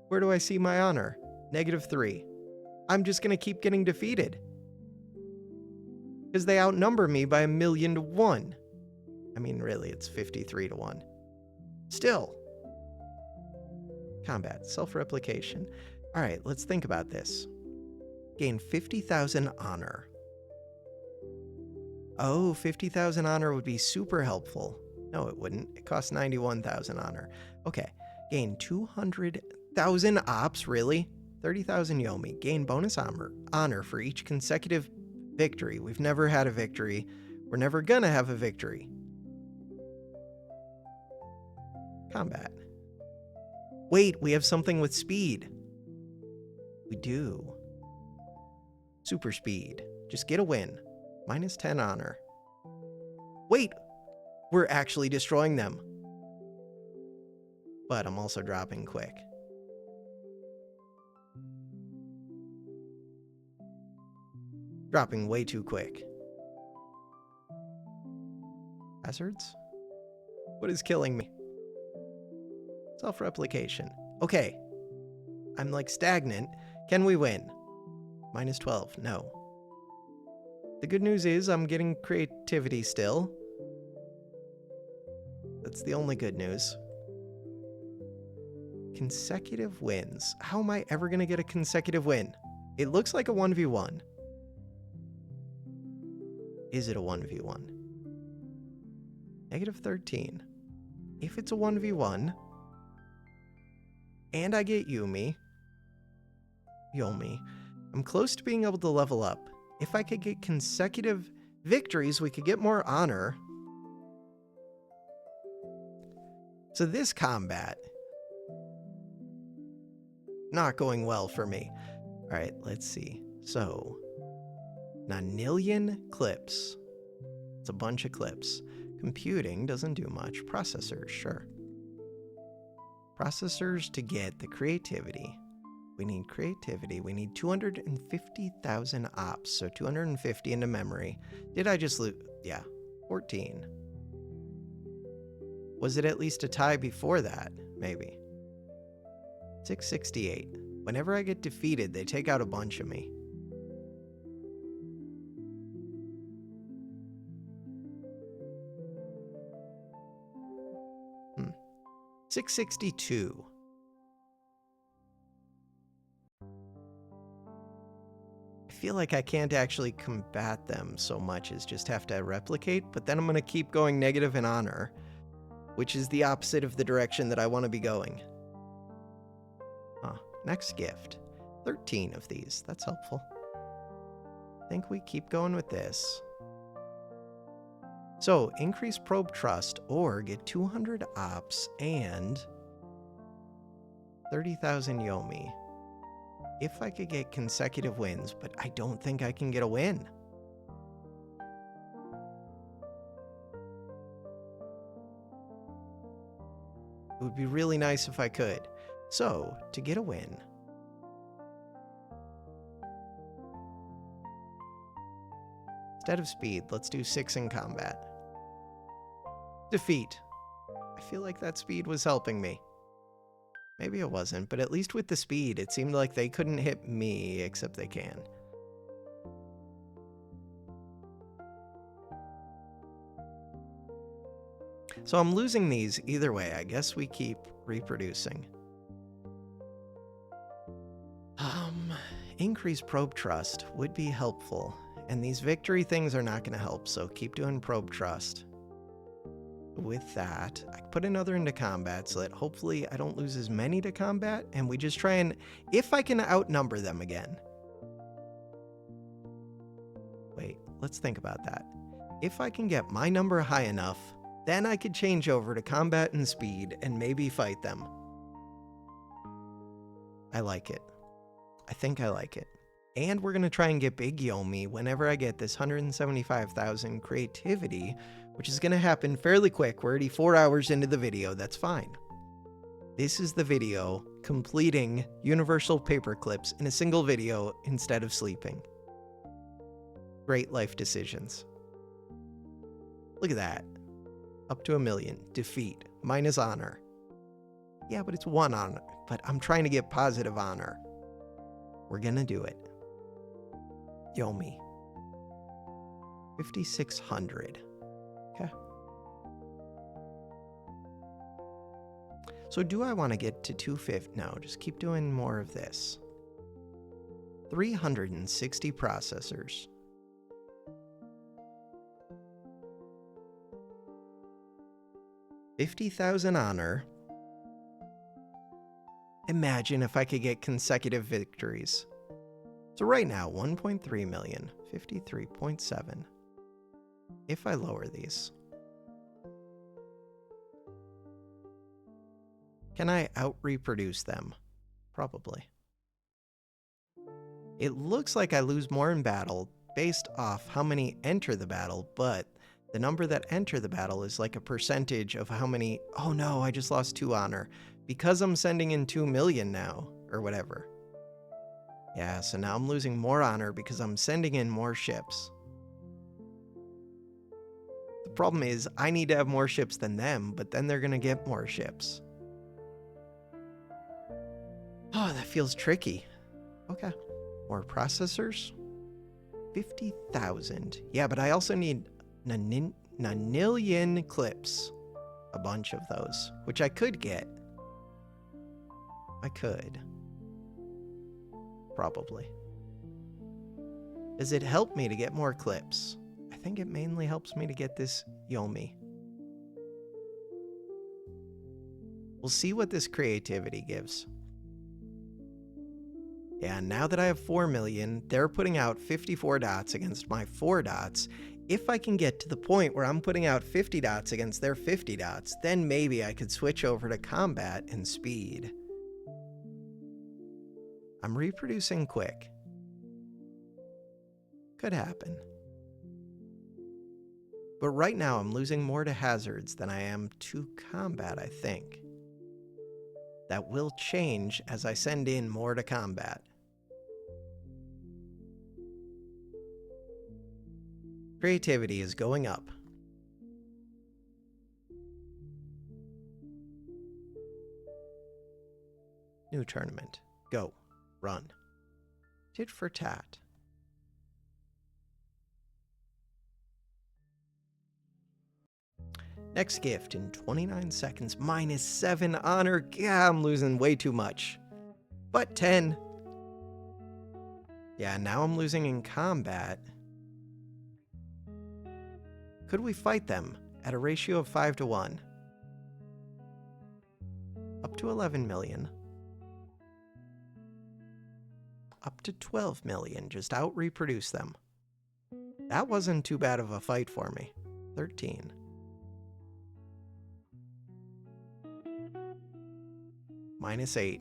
Speaker 1: Where do I see my honor? -3. I'm just going to keep getting defeated. Because they outnumber me by 1,000,000 to 1. I mean, really, it's 53 to 1. Still. Combat. Self-replication. All right, let's think about this. Gain 50,000 honor. Oh, 50,000 honor would be super helpful. No, it wouldn't. It costs 91,000 honor. Okay. Gain 200,000 ops, really? 30,000 Yomi. Gain bonus honor for each consecutive victory. We've never had a victory. We're never gonna have a victory. Combat. Wait, we have something with speed. We do. Super speed. Just get a win. -10 honor. Wait! We're actually destroying them. But I'm also dropping quick. Dropping way too quick. Hazards? What is killing me? Self-replication. Okay. I'm like stagnant. Can we win? -12. No. The good news is I'm getting creativity still. That's the only good news. Consecutive wins. How am I ever going to get a consecutive win? It looks like a 1v1. Is it a 1v1? -13. If it's a 1v1, and I get Yomi, I'm close to being able to level up. If I could get consecutive victories, we could get more honor. So this combat, not going well for me. All right, let's see. So, nonillion clips. It's a bunch of clips. Computing doesn't do much. Processors, sure. Processors to get the creativity. We need creativity. We need 250,000 ops, so 250 into memory. Did I just lose? Yeah, 14. Was it at least a tie before that? Maybe. 668. Whenever I get defeated, they take out a bunch of me. Hmm. 662. I feel like I can't actually combat them so much as just have to replicate, but then I'm going to keep going negative in honor, which is the opposite of the direction that I want to be going. Next gift. 13 of these. That's helpful. I think we keep going with this. So, increase probe trust or get 200 ops and 30,000 Yomi. If I could get consecutive wins, but I don't think I can get a win. It would be really nice if I could. So, to get a win, instead of speed, let's do 6 in combat. Defeat. I feel like that speed was helping me. Maybe it wasn't, but at least with the speed, it seemed like they couldn't hit me, except they can. So I'm losing these either way. I guess we keep reproducing. Increase probe trust would be helpful, and these victory things are not going to help, so keep doing probe trust. With that, I put another into combat so that hopefully I don't lose as many to combat, and we just try and, if I can outnumber them again. Wait, let's think about that. If I can get my number high enough, then I could change over to combat and speed and maybe fight them. I like it. I think I like it. And we're going to try and get Big Yomi whenever I get this 175,000 creativity, which is going to happen fairly quick. We're already 4 hours into the video. That's fine. This is the video completing universal paperclips in a single video instead of sleeping. Great life decisions. Look at that. Up to 1 million. Defeat. Minus honor. Yeah, but it's 1 honor. But I'm trying to get positive honor. We're gonna do it. Yomi. 5,600. Okay. So do I want to get to 250? No, just keep doing more of this. 360 processors. $50,000 honor. Imagine if I could get consecutive victories. So right now, 1.3 million, 53.7. If I lower these. Can I out-reproduce them? Probably. It looks like I lose more in battle based off how many enter the battle, but the number that enter the battle is like a percentage of how many... Oh no, I just lost 2 honor. Because I'm sending in 2 million now, or whatever. Yeah, so now I'm losing more honor because I'm sending in more ships. The problem is, I need to have more ships than them, but then they're gonna get more ships. Oh, that feels tricky. Okay. More processors? 50,000. Yeah, but I also need nanillion clips. A bunch of those, which I could get. I could. Probably. Does it help me to get more clips? I think it mainly helps me to get this Yomi. We'll see what this creativity gives. Yeah, now that I have 4 million, they're putting out 54 dots against my 4 dots. If I can get to the point where I'm putting out 50 dots against their 50 dots, then maybe I could switch over to combat and speed. I'm reproducing quick. Could happen. But right now I'm losing more to hazards than I am to combat, I think. That will change as I send in more to combat. Creativity is going up. New tournament. Go. Run. Tit for tat. Next gift in 29 seconds. Minus 7 honor. Yeah, I'm losing way too much. But 10. Yeah, now I'm losing in combat. Could we fight them at a ratio of 5-1? Up to 11 million. Up to 12 million. Just out-reproduce them. That wasn't too bad of a fight for me. 13. Minus 8.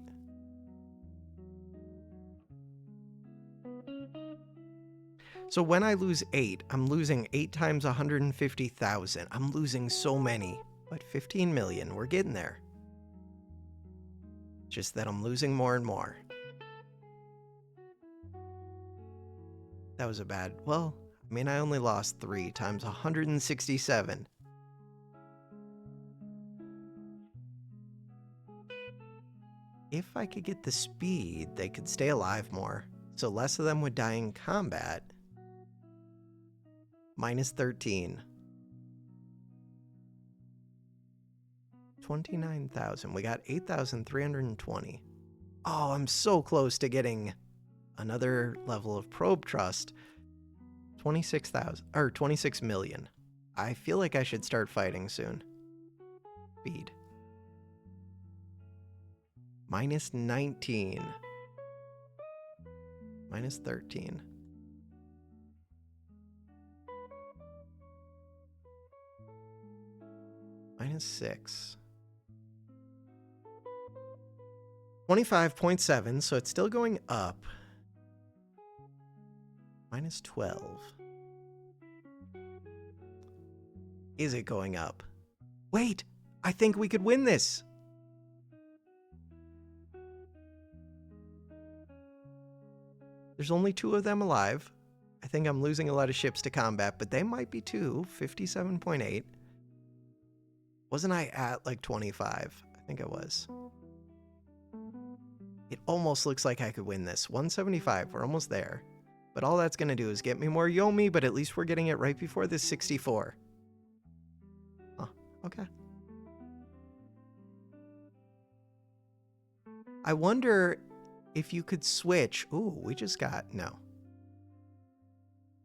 Speaker 1: So when I lose 8, I'm losing 8 times 150,000. I'm losing so many. But 15 million, we're getting there. Just that I'm losing more and more. That was a bad... Well, I mean, I only lost 3 times 167. If I could get the speed, they could stay alive more. So less of them would die in combat. Minus 13. 29,000. We got 8,320. Oh, I'm so close to getting another level of probe trust. 26,000 or 26 million. I feel like I should start fighting soon. Speed. Minus 19. Minus 13. Minus 6. 25.7, so it's still going up. Minus 12. Is it going up? Wait, I think we could win this. There's only 2 of them alive. I think I'm losing a lot of ships to combat, but they might be too. 57.8. Wasn't I at like 25? I think I was. It almost looks like I could win this. 175, we're almost there. But all that's going to do is get me more Yomi, but at least we're getting it right before this 64. Huh, okay. I wonder if you could switch. Ooh, we just got, no.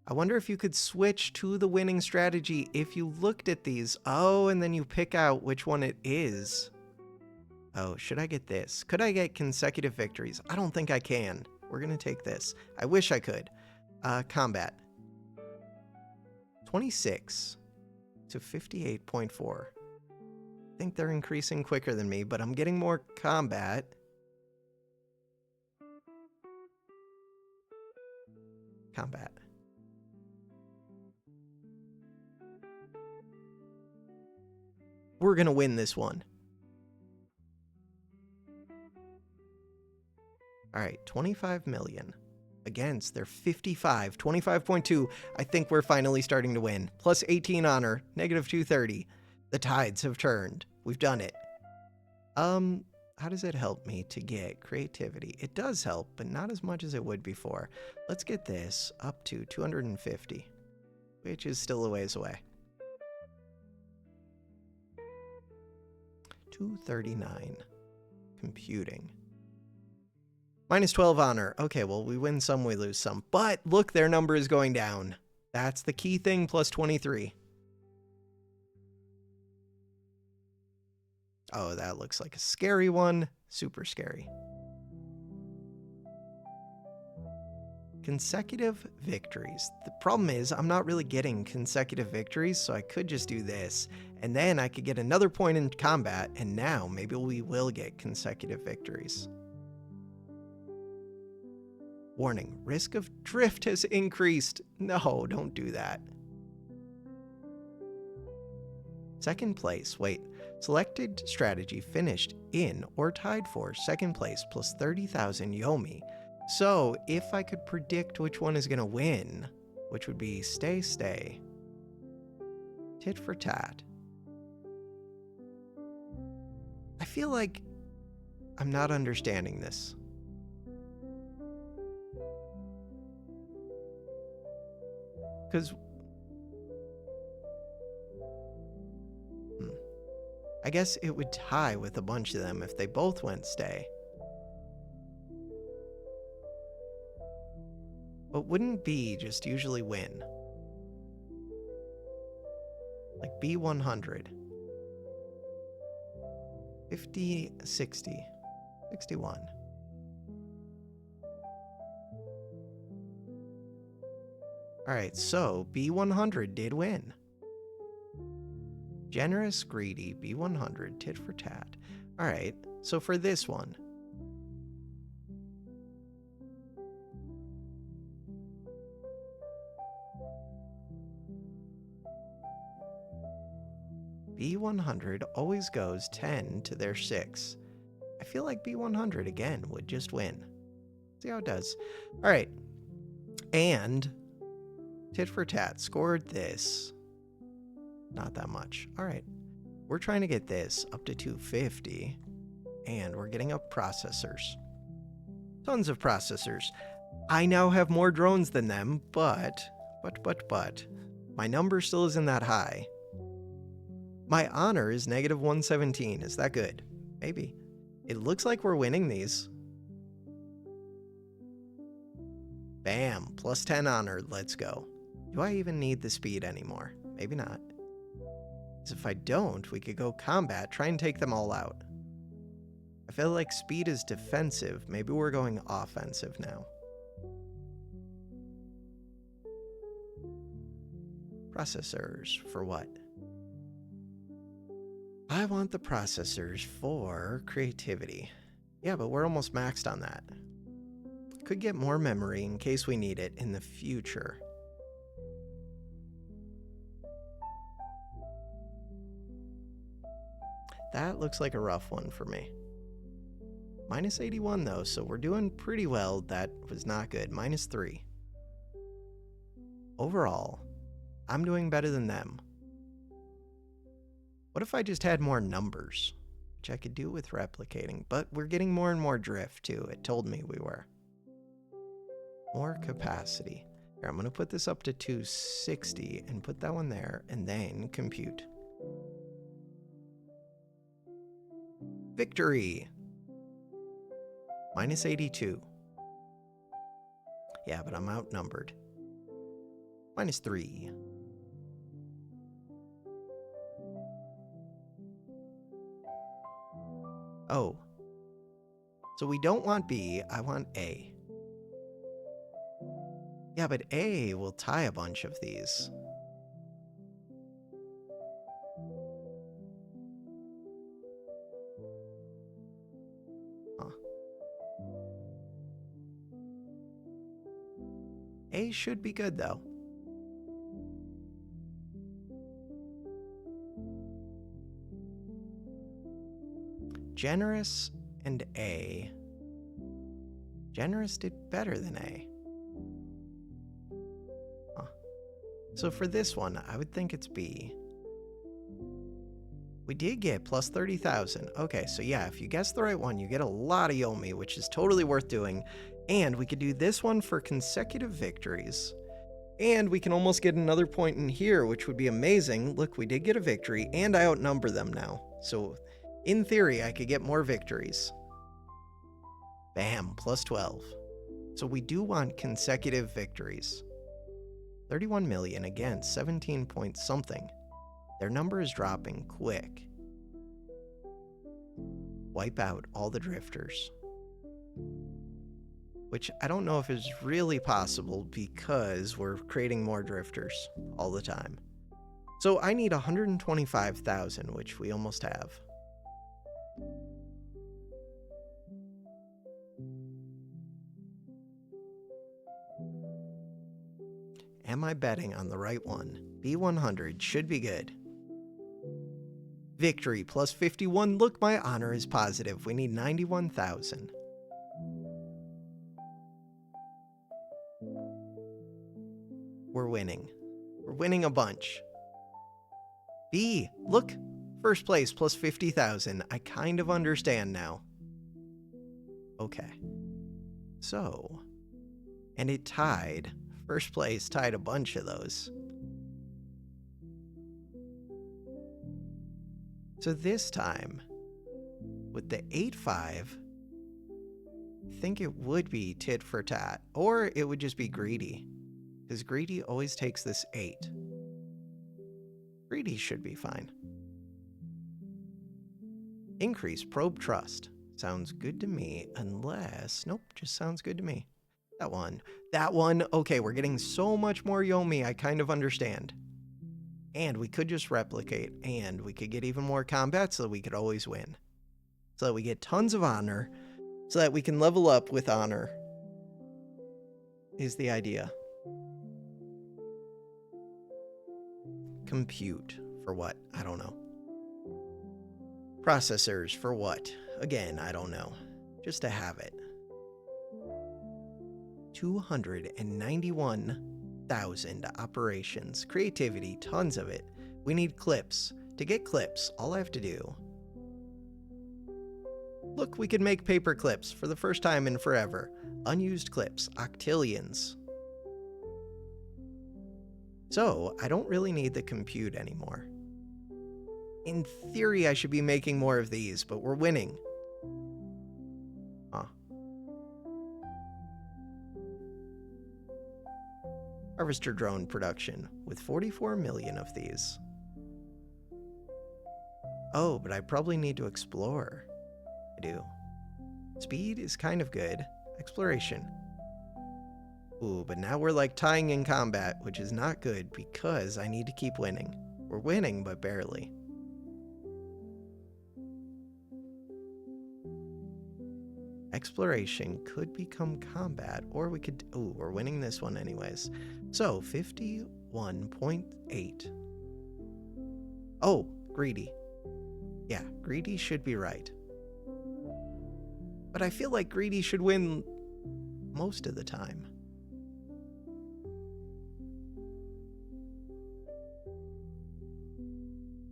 Speaker 1: I wonder if you could switch to the winning strategy if you looked at these. Oh, and then you pick out which one it is. Oh, should I get this? Could I get consecutive victories? I don't think I can. We're going to take this. I wish I could. Combat. 26 to 58.4. I think they're increasing quicker than me, but I'm getting more combat. Combat. We're going to win this one. All right, 25 million against their 55, 25.2. I think we're finally starting to win. Plus 18 honor, negative 230. The tides have turned. We've done it. How does it help me to get creativity? It does help, but not as much as it would before. Let's get this up to 250, which is still a ways away. 239. Computing. Minus 12 honor. Okay, well, we win some, we lose some. But look, their number is going down. That's the key thing, plus 23. Oh, that looks like a scary one. Super scary. Consecutive victories. The problem is I'm not really getting consecutive victories, so I could just do this. And then I could get another point in combat, and now maybe we will get consecutive victories. Warning, risk of drift has increased. No, don't do that. Second place, wait. Selected strategy finished in or tied for second place plus 30,000 Yomi. So if I could predict which one is going to win, which would be stay, tit for tat. I feel like I'm not understanding this. Because I guess it would tie with a bunch of them if they both went stay. But wouldn't B just usually win? Like B100. 50, 60, 61. Alright, so B100 did win. Generous, greedy, B100, tit for tat. Alright, so for this one. B100 always goes 10 to their 6. I feel like B100 again would just win. See how it does. Alright, and tit for tat scored this. Not that much. All right. We're trying to get this up to 250. And we're getting up processors. Tons of processors. I now have more drones than them, but. My number still isn't that high. My honor is negative 117. Is that good? Maybe. It looks like we're winning these. Bam. Plus 10 honor. Let's go. Do I even need the speed anymore? Maybe not. If I don't, we could go combat, try and take them all out. I feel like speed is defensive. Maybe we're going offensive now. Processors for what? I want the processors for creativity. Yeah, but we're almost maxed on that. Could get more memory in case we need it in the future. That looks like a rough one for me. Minus 81 though, so we're doing pretty well. That was not good. Minus 3. Overall, I'm doing better than them. What if I just had more numbers? Which I could do with replicating, but we're getting more and more drift too. It told me we were. More capacity. Here, I'm going to put this up to 260 and put that one there, and then compute. Victory! Minus 82. Yeah, but I'm outnumbered. Minus 3. Oh. So we don't want B, I want A. Yeah, but A will tie a bunch of these. Huh. A should be good, though. Generous and A. Generous did better than A. Huh. So for this one, I would think it's B. We did get plus 30,000. Okay, so yeah, if you guess the right one, you get a lot of Yomi, which is totally worth doing. And we could do this one for consecutive victories. And we can almost get another point in here, which would be amazing. Look, we did get a victory, and I outnumber them now. So in theory, I could get more victories. Bam, plus 12. So we do want consecutive victories. 31 million against 17 point something. Their number is dropping quick. Wipe out all the drifters. Which I don't know if is really possible because we're creating more drifters all the time. So I need 125,000, which we almost have. Am I betting on the right one? B100 should be good. Victory plus 51. Look, my honor is positive. We need 91,000. We're winning. We're winning a bunch. B, look, first place plus 50,000. I kind of understand now. Okay. So, and it tied. First place tied a bunch of those. So this time, with the 8-5, I think it would be tit for tat, or it would just be greedy, because greedy always takes this 8. Greedy should be fine. Increase probe trust. Sounds good to me, unless, nope, just sounds good to me. That one, okay, we're getting so much more Yomi, I kind of understand. And we could just replicate, and we could get even more combat so that we could always win. So that we get tons of honor, so that we can level up with honor, is the idea. Compute, for what? I don't know. Processors, for what? Again, I don't know. Just to have it. 291,000 operations. Creativity, tons of it. We need clips. To get clips, all I have to do... Look, we can make paperclips for the first time in forever. Unused clips, octillions. So, I don't really need the compute anymore. In theory, I should be making more of these, but we're winning. Huh. Harvester drone production, with 44 million of these. Oh, but I probably need to explore. I do. Speed is kind of good. Exploration. Ooh, but now we're like tying in combat, which is not good because I need to keep winning. We're winning, but barely. Exploration could become combat, or we could... Oh, we're winning this one anyways. So, 51.8. Oh, greedy. Yeah, greedy should be right. But I feel like greedy should win most of the time.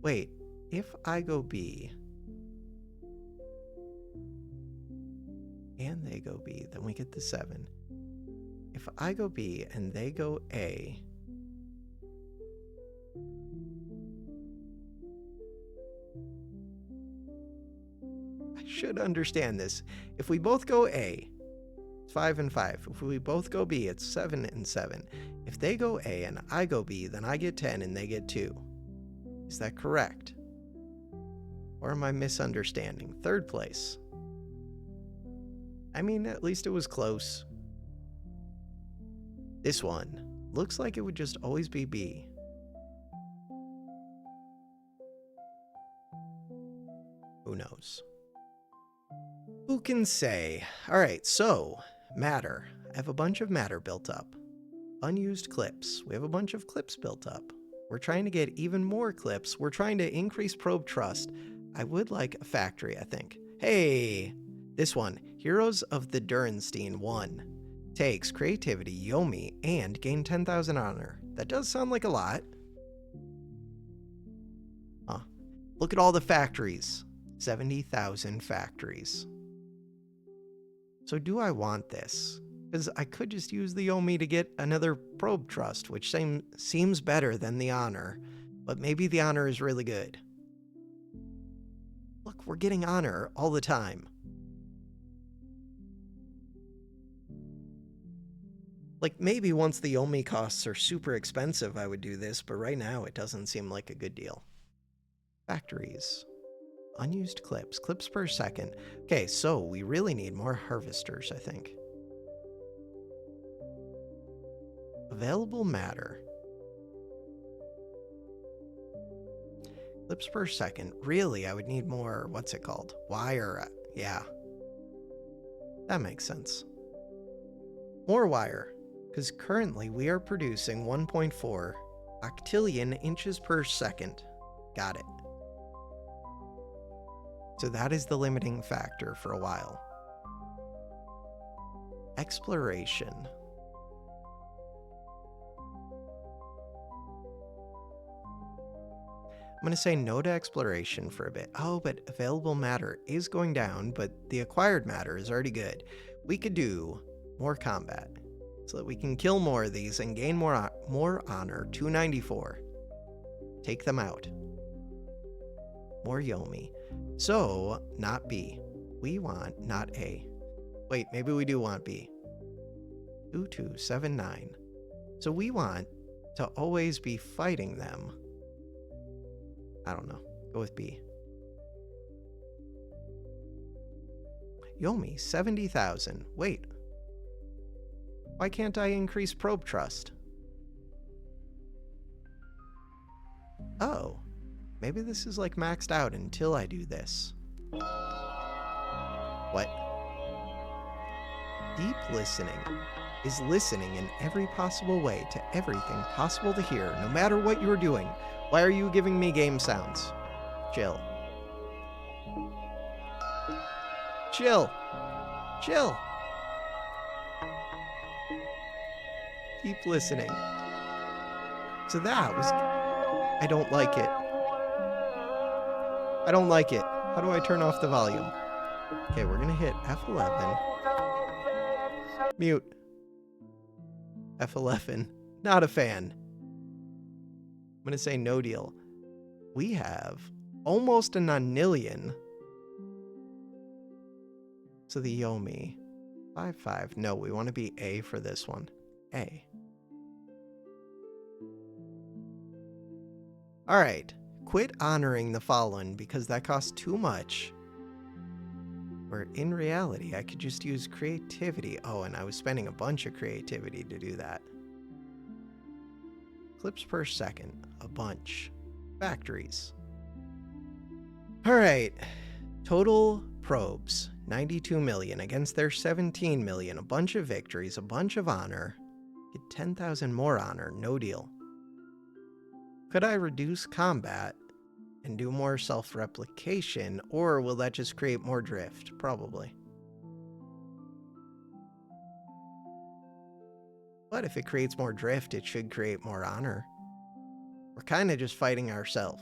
Speaker 1: Wait, if I go B and they go B, then we get the 7. If I go B and they go A, I should understand this. If we both go A, it's 5 and 5. If we both go B, it's 7 and 7. If they go A and I go B, then I get 10 and they get 2. Is that correct? Or am I misunderstanding? Third place. I mean, at least it was close. This one looks like it would just always be B. Who knows? Who can say? All right, so matter. I have a bunch of matter built up. Unused clips. We have a bunch of clips built up. We're trying to get even more clips. We're trying to increase probe trust. I would like a factory, I think. Hey, this one. Heroes of the Durenstein 1. Takes creativity, Yomi, and gain 10,000 honor. That does sound like a lot. Huh. Look at all the factories. 70,000 factories. So do I want this? Because I could just use the Yomi to get another probe trust, which seems better than the honor. But maybe the honor is really good. Look, we're getting honor all the time. Like, maybe once the Yomi costs are super expensive, I would do this, but right now it doesn't seem like a good deal. Factories. Unused clips. Clips per second. Okay, so we really need more harvesters, I think. Available matter. Clips per second. Really, I would need more, what's it called? Wire. Yeah. That makes sense. More wire. Because currently we are producing 1.4 octillion inches per second. Got it. So that is the limiting factor for a while. Exploration. I'm going to say no to exploration for a bit. Oh, but available matter is going down, but the acquired matter is already good. We could do more combat so that we can kill more of these and gain more honor. 294. Take them out. More Yomi. So, not B. We want not A. Wait, maybe we do want B. 2279. So we want to always be fighting them. I don't know. Go with B. Yomi, 70,000. Wait. Why can't I increase probe trust? Oh. Maybe this is like maxed out until I do this. What? Deep listening is listening in every possible way to everything possible to hear, no matter what you're doing. Why are you giving me game sounds? Chill. Chill. Chill. Deep listening. So that was... I don't like it. I don't like it. How do I turn off the volume? Okay, we're gonna hit F11. Mute. F11. Not a fan. I'm gonna say no deal. We have almost a nonillion. So the Yomi. 5-5. No, we want to be A for this one. A. Alright. Quit honoring the fallen because that costs too much. Where in reality, I could just use creativity. Oh, and I was spending a bunch of creativity to do that. Clips per second. A bunch. Factories. Alright. Total probes. 92 million against their 17 million. A bunch of victories, a bunch of honor. Get 10,000 more honor, no deal. Could I reduce combat and do more self-replication, or will that just create more drift? Probably. But if it creates more drift, it should create more honor. We're kind of just fighting ourselves.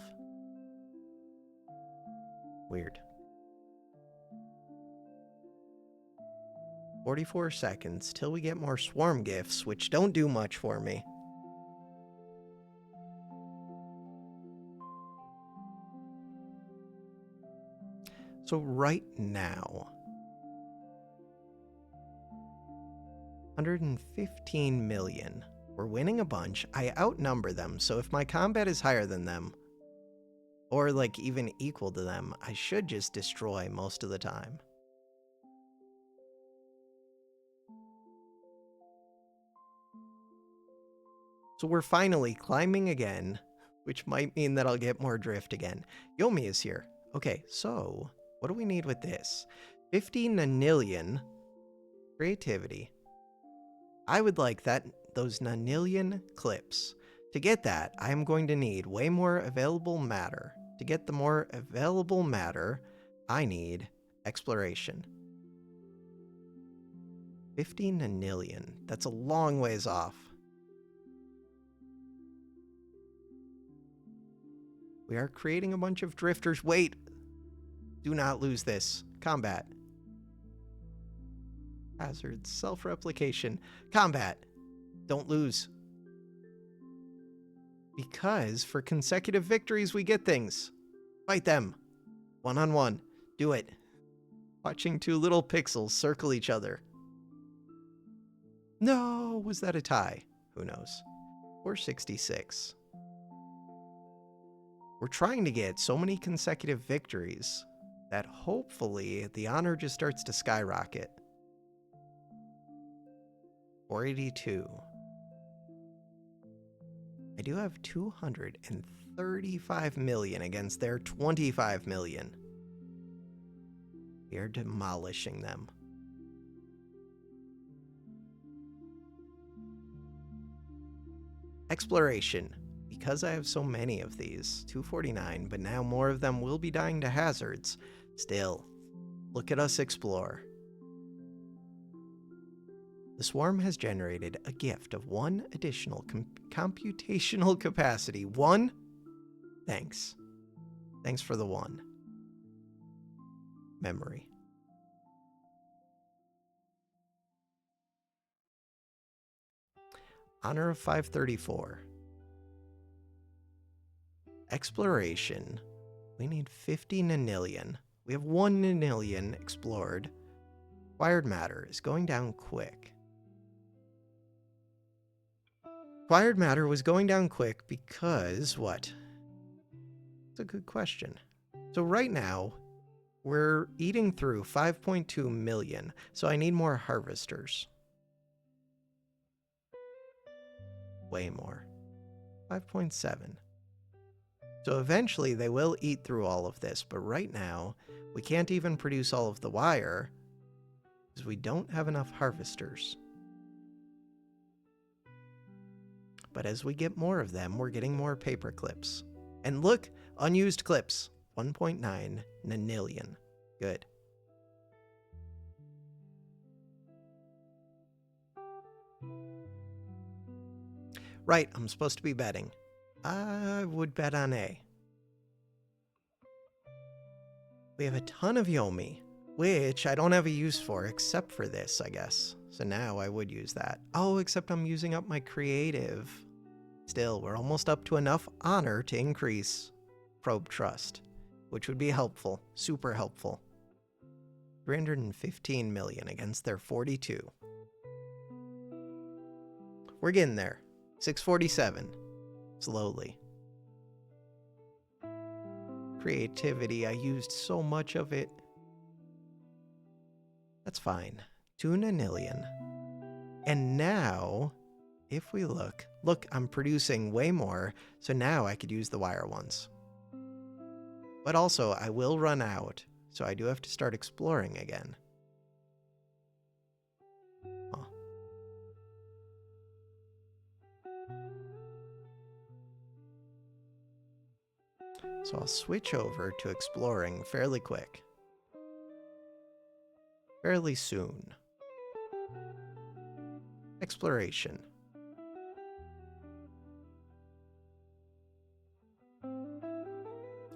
Speaker 1: Weird. 44 seconds till we get more swarm gifts, which don't do much for me. So right now, 115 million. We're winning a bunch. I outnumber them, so if my combat is higher than them, or like even equal to them, I should just destroy most of the time. So we're finally climbing again, which might mean that I'll get more drift again. Yomi is here. Okay, so what do we need with this? 50 nonillion creativity. I would like those nonillion clips. To get that, I'm going to need way more available matter. To get the more available matter, I need exploration. 50 nonillion. That's a long ways off. We are creating a bunch of drifters. Wait! Do not lose this. Combat. Hazards. Self-replication. Combat. Don't lose. Because for consecutive victories, we get things. Fight them. One-on-one. Do it. Watching two little pixels circle each other. No! Was that a tie? Who knows? 466. We're trying to get so many consecutive victories that hopefully the honor just starts to skyrocket. 482. I do have 235 million against their 25 million. We are demolishing them. Exploration. Because I have so many of these, 249, but now more of them will be dying to hazards. Still, look at us explore. The swarm has generated a gift of 1 additional computational capacity. 1? Thanks. Thanks for the 1. Memory. Honor of 534. Exploration. We need 50 nonillion. We have 1 nonillion explored. Acquired matter is going down quick. Acquired matter was going down quick because what? It's a good question. So right now, we're eating through 5.2 million, so I need more harvesters. Way more. 5.7. So eventually they will eat through all of this, but right now we can't even produce all of the wire because we don't have enough harvesters. But as we get more of them, we're getting more paperclips. And look, unused clips, 1.9 nonillion. Good. Right, I'm supposed to be betting. I would bet on A. We have a ton of Yomi, which I don't have a use for except for this, I guess. So now I would use that. Oh, except I'm using up my creative. Still, we're almost up to enough honor to increase probe trust, which would be helpful, super helpful. 315 million against their 42. We're getting there. 647. Slowly. Creativity, I used so much of it. That's fine. 2 nonillion. And now, if we look, I'm producing way more, so now I could use the wire ones. But also, I will run out, So I do have to start exploring again. Huh. So I'll switch over to exploring fairly quick. Fairly soon. Exploration.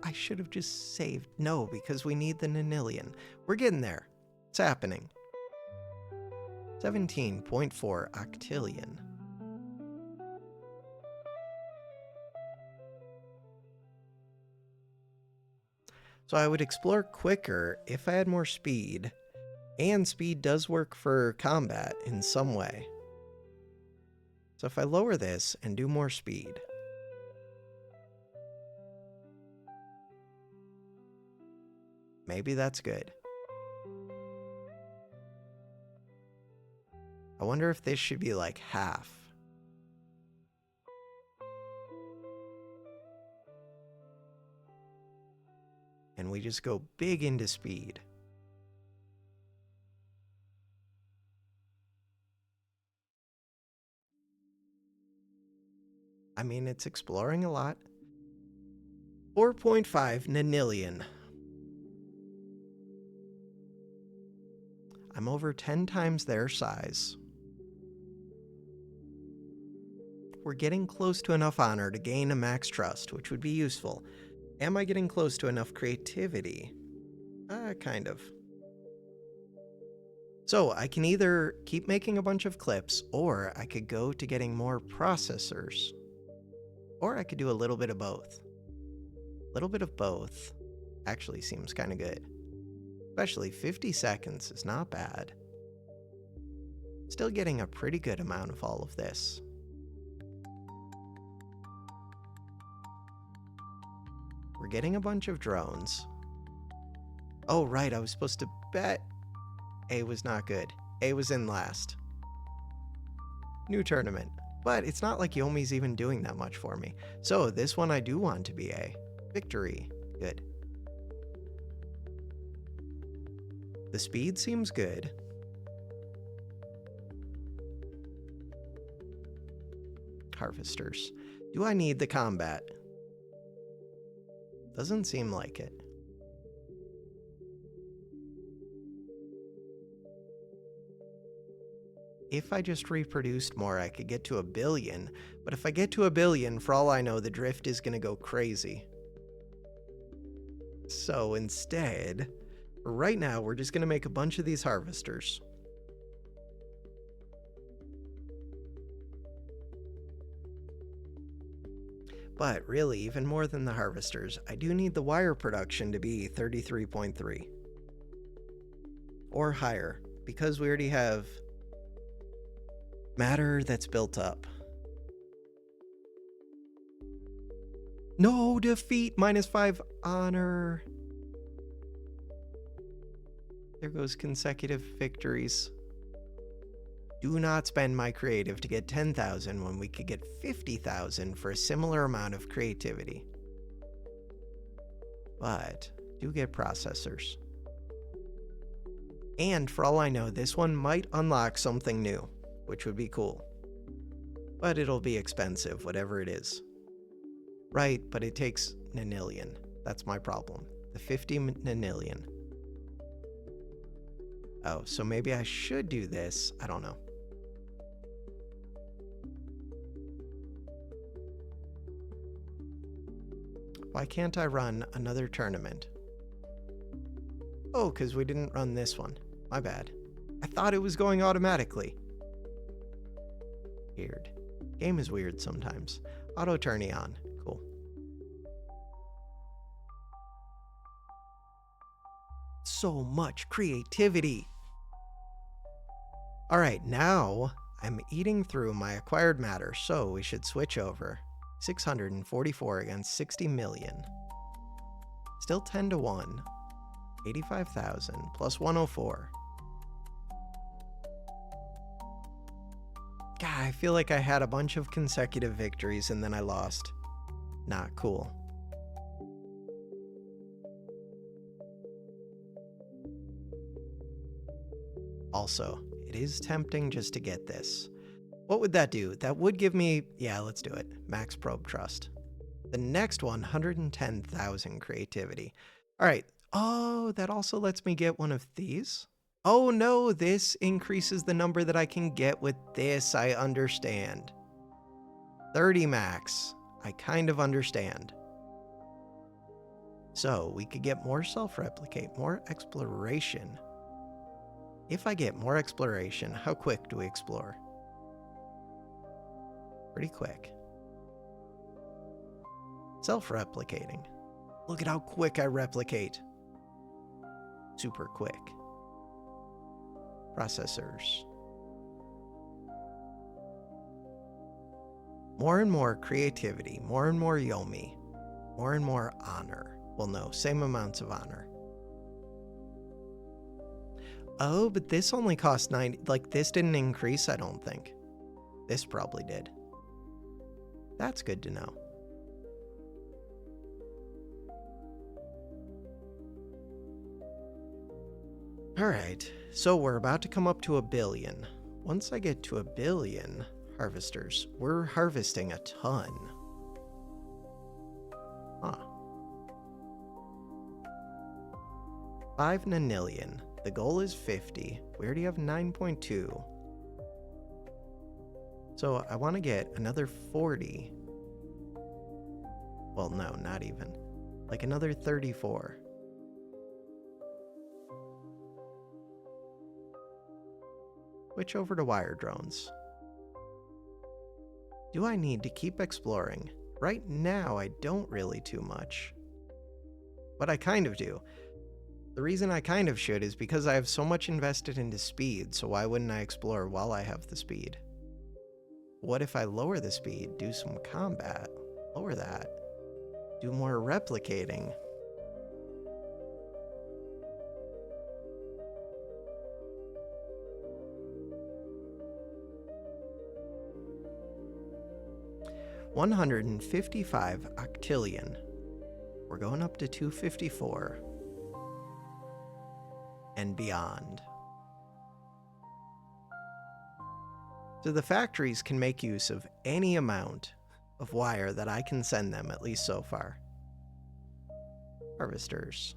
Speaker 1: I should have just saved. No, because we need the nonillion. We're getting there. It's happening. 17.4 octillion. So I would explore quicker if I had more speed. And speed does work for combat in some way. So if I lower this and do more speed. Maybe that's good. I wonder if this should be like half. And we just go big into speed. I mean, it's exploring a lot. 4.5 nonillion. I'm over 10 times their size. We're getting close to enough honor to gain a max trust, which would be useful. Am I getting close to enough creativity? Kind of. So I can either keep making a bunch of clips, or I could go to getting more processors. Or I could do a little bit of both. A little bit of both actually seems kind of good. Especially 50 seconds is not bad. Still getting a pretty good amount of all of this. We're getting a bunch of drones. Oh, right, I was supposed to bet. A was not good. A was in last. New tournament. But it's not like Yomi's even doing that much for me. So this one I do want to be A. Victory. Good. The speed seems good. Harvesters. Do I need the combat? Doesn't seem like it. If I just reproduced more, I could get to 1 billion. But if I get to 1 billion, for all I know, the drift is going to go crazy. So instead, right now, we're just going to make a bunch of these harvesters. But really, even more than the harvesters, I do need the wire production to be 33.3. Or higher, because we already have matter that's built up. No defeat, -5 honor. There goes consecutive victories. Do not spend my creative to get 10,000 when we could get 50,000 for a similar amount of creativity. But do get processors. And for all I know, this one might unlock something new, which would be cool. But it'll be expensive, whatever it is. Right, but it takes nonillion. That's my problem. The 50 nonillion. Oh, so maybe I should do this. I don't know. Why can't I run another tournament? Oh, because we didn't run this one. My bad. I thought it was going automatically. Weird. Game is weird sometimes. Auto tourney on. Cool. So much creativity. Alright, now I'm eating through my acquired matter, so we should switch over. 644 against 60 million. Still 10 to 1. 85,000 plus 104. God, I feel like I had a bunch of consecutive victories and then I lost. Not cool. Also, it is tempting just to get this. What would that do? That would give me, yeah, let's do it. Max probe trust. The next one, 110,000 creativity. All right. Oh, that also lets me get one of these. Oh no, this increases the number that I can get with this. I understand. 30 max. I kind of understand. So we could get more self-replicate, more exploration. If I get more exploration, how quick do we explore? Pretty quick. Self-replicating. Look at how quick I replicate. Super quick. Processors. More and more creativity, more and more Yomi, more and more honor. Well, no, same amounts of honor. Oh, but this only cost 90. Like, this didn't increase, I don't think. This probably did. That's good to know. Alright, so we're about to come up to 1 billion. Once I get to 1 billion harvesters, we're harvesting a ton. Huh. 5 nanillion. The goal is 50. We already have 9.2. So I want to get another 40. Well, no, not even. Like another 34. Switch over to wire drones. Do I need to keep exploring? Right now, I don't really too much. But I kind of do. The reason I kind of should is because I have so much invested into speed, so why wouldn't I explore while I have the speed? What if I lower the speed, do some combat, lower that, do more replicating? $155 octillion. We're going up to 254 and beyond. So the factories can make use of any amount of wire that I can send them, at least so far. Harvesters.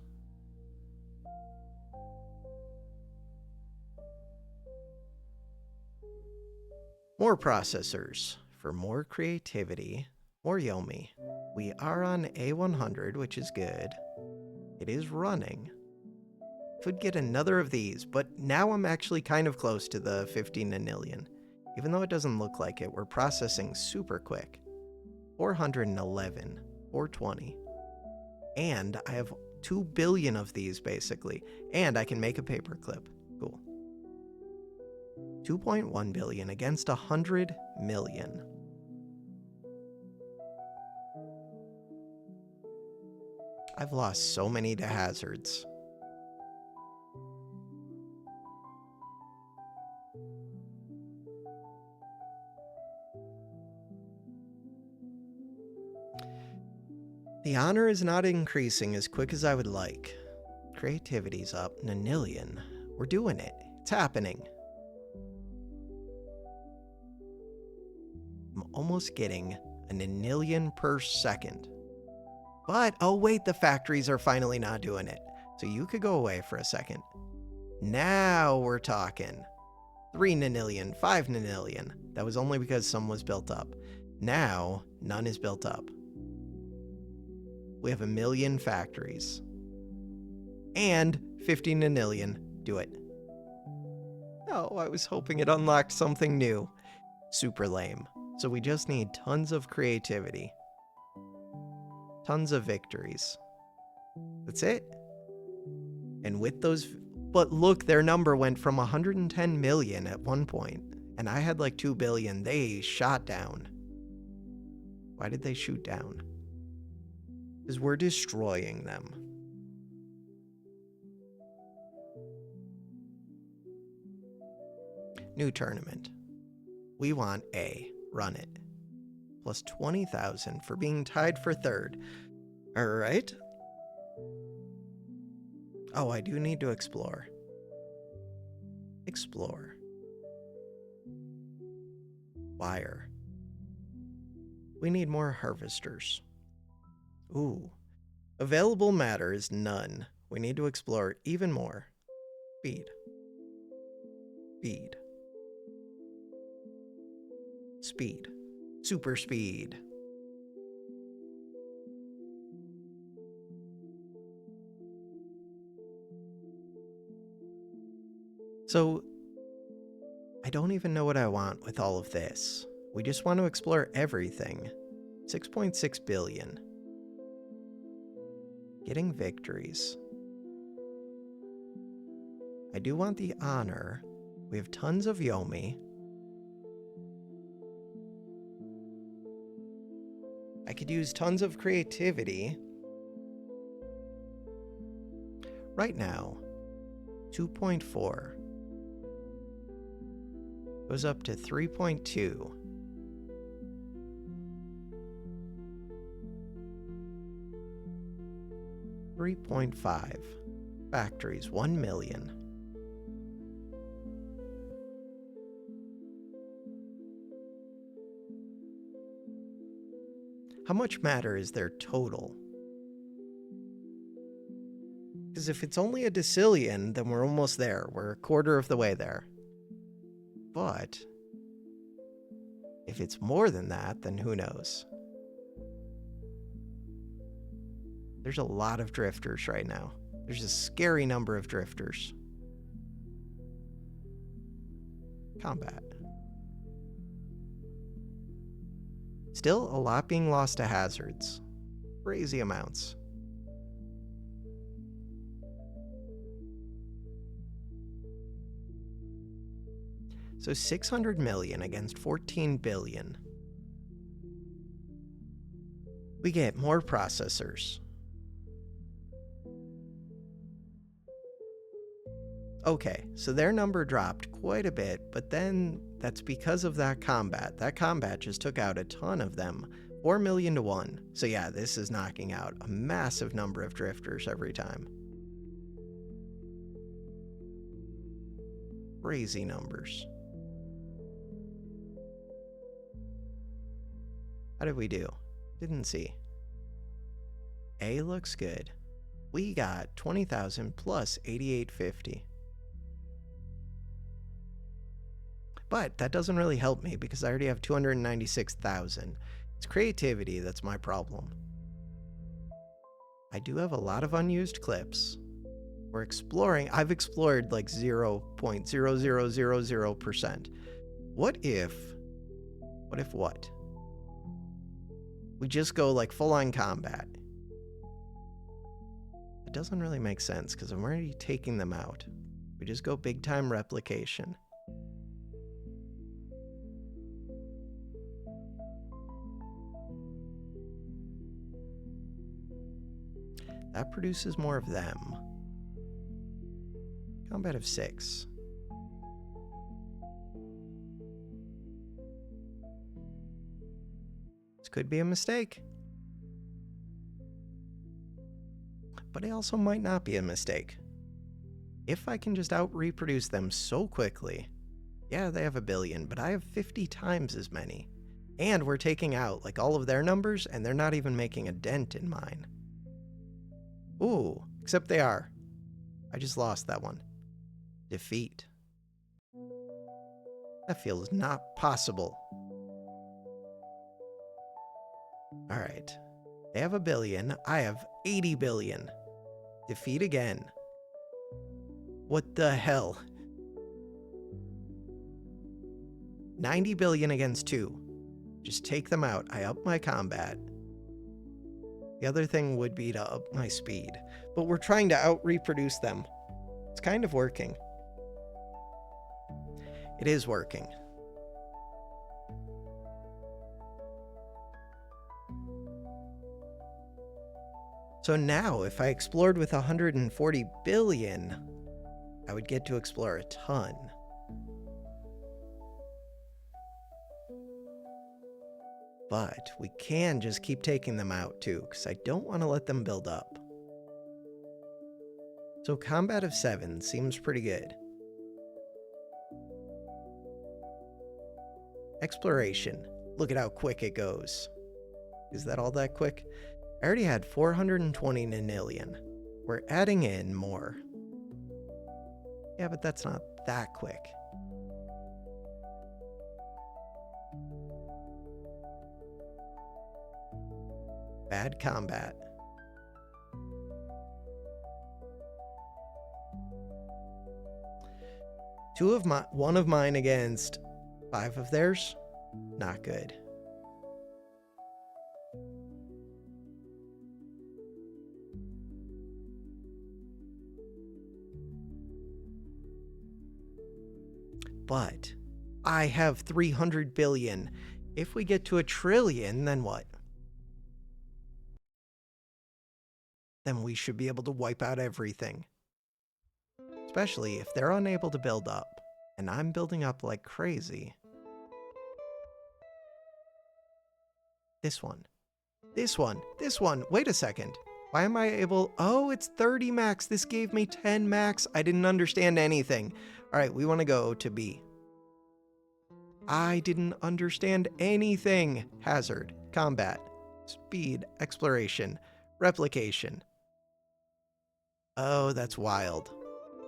Speaker 1: More processors for more creativity, more Yomi. We are on A100, which is good. It is running. Could get another of these, but now I'm actually kind of close to the 15 nanillion. Even though it doesn't look like it, we're processing super quick. 411, 420. And I have 2 billion of these, basically. And I can make a paperclip. Cool. 2.1 billion against 100 million. I've lost so many to hazards. The honor is not increasing as quick as I would like. Creativity's up. Nanillion. We're doing it. It's happening. I'm almost getting a nanillion per second. But, oh wait, the factories are finally not doing it. So you could go away for a second. Now we're talking. 3 nanillion, 5 nanillion. That was only because some was built up. Now, none is built up. We have 1 million factories. And 50 nanillion. Do it. Oh, I was hoping it unlocked something new. Super lame. So we just need tons of creativity. Tons of victories. That's it. And with those... But look, their number went from 110 million at one point. And I had like 2 billion. They shot down. Why did they shoot down? Because we're destroying them. New tournament. We want A. Run it. Plus 20,000 for being tied for third. Alright. Oh, I do need to explore. Explore. Wire. We need more harvesters. Ooh. Available matter is none. We need to explore even more. Speed. Speed. Speed. Super speed. So, I don't even know what I want with all of this. We just want to explore everything. 6.6 billion. Getting victories. I do want the honor. We have tons of Yomi. I could use tons of creativity. Right now, 2.4 goes up to 3.2. $3.5. Factories, 1 million. How much matter is there total? Because if it's only a decillion, then we're almost there. We're a quarter of the way there. But if it's more than that, then who knows? There's a lot of drifters right now. There's a scary number of drifters. Combat. Still a lot being lost to hazards. Crazy amounts. So 600 million against 14 billion. We get more processors. Okay, so their number dropped quite a bit, but then that's because of that combat. That combat just took out a ton of them. 4 million to 1. So yeah, this is knocking out a massive number of drifters every time. Crazy numbers. How did we do? Didn't see. A looks good. We got 20,000 plus 8850. But that doesn't really help me because I already have 296,000. It's creativity that's my problem. I do have a lot of unused clips. We're exploring. I've explored like 0.0000%. What if what? We just go like full-on combat. It doesn't really make sense because I'm already taking them out. We just go big-time replication. That produces more of them. Combat of 6. This could be a mistake. But it also might not be a mistake. If I can just out-reproduce them so quickly. Yeah, they have 1 billion, but I have 50 times as many. And we're taking out like all of their numbers, and they're not even making a dent in mine. Ooh, except they are. I just lost that one. Defeat. That feels not possible. Alright. They have 1 billion. I have 80 billion. Defeat again. What the hell? 90 billion against 2. Just take them out. I up my combat. The other thing would be to up my speed. But we're trying to out-reproduce them. It's kind of working. It is working. So now, if I explored with 140 billion, I would get to explore a ton. But we can just keep taking them out too, because I don't want to let them build up. So combat of 7 seems pretty good. Exploration. Look at how quick it goes. Is that all that quick? I already had 420 nonillion. We're adding in more. Yeah, but that's not that quick. Bad combat. One of mine against 5 of theirs. Not good. But I have 300 billion. If we get to 1 trillion, then what? Then we should be able to wipe out everything. Especially if they're unable to build up, and I'm building up like crazy. This one. This one. This one. Wait a second. Why am I able... Oh, it's 30 max. This gave me 10 max. I didn't understand anything. All right, we want to go to B. I didn't understand anything. Hazard. Combat. Speed. Exploration. Replication. Oh, that's wild.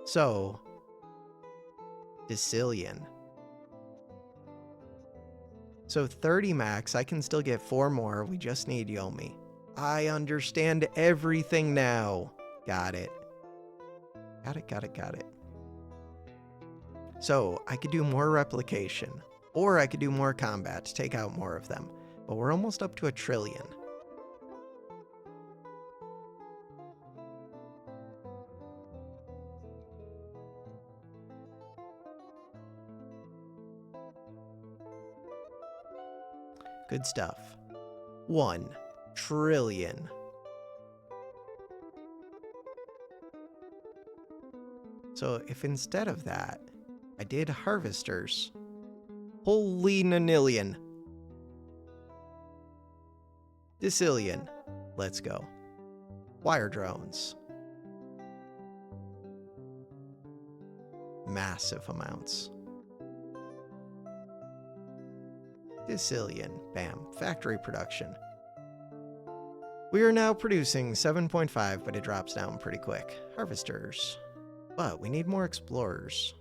Speaker 1: So, Decillion. So 30 max, I can still get 4 more. We just need Yomi. I understand everything now. Got it. Got it. So, I could do more replication. Or I could do more combat to take out more of them. But we're almost up to 1 trillion. Good stuff. 1 trillion. So if instead of that, I did harvesters. Holy nonillion. Decillion. Let's go. Wire drones. Massive amounts. Decillion. Bam. Factory production. We are now producing 7.5, but it drops down pretty quick. Harvesters. But we need more explorers.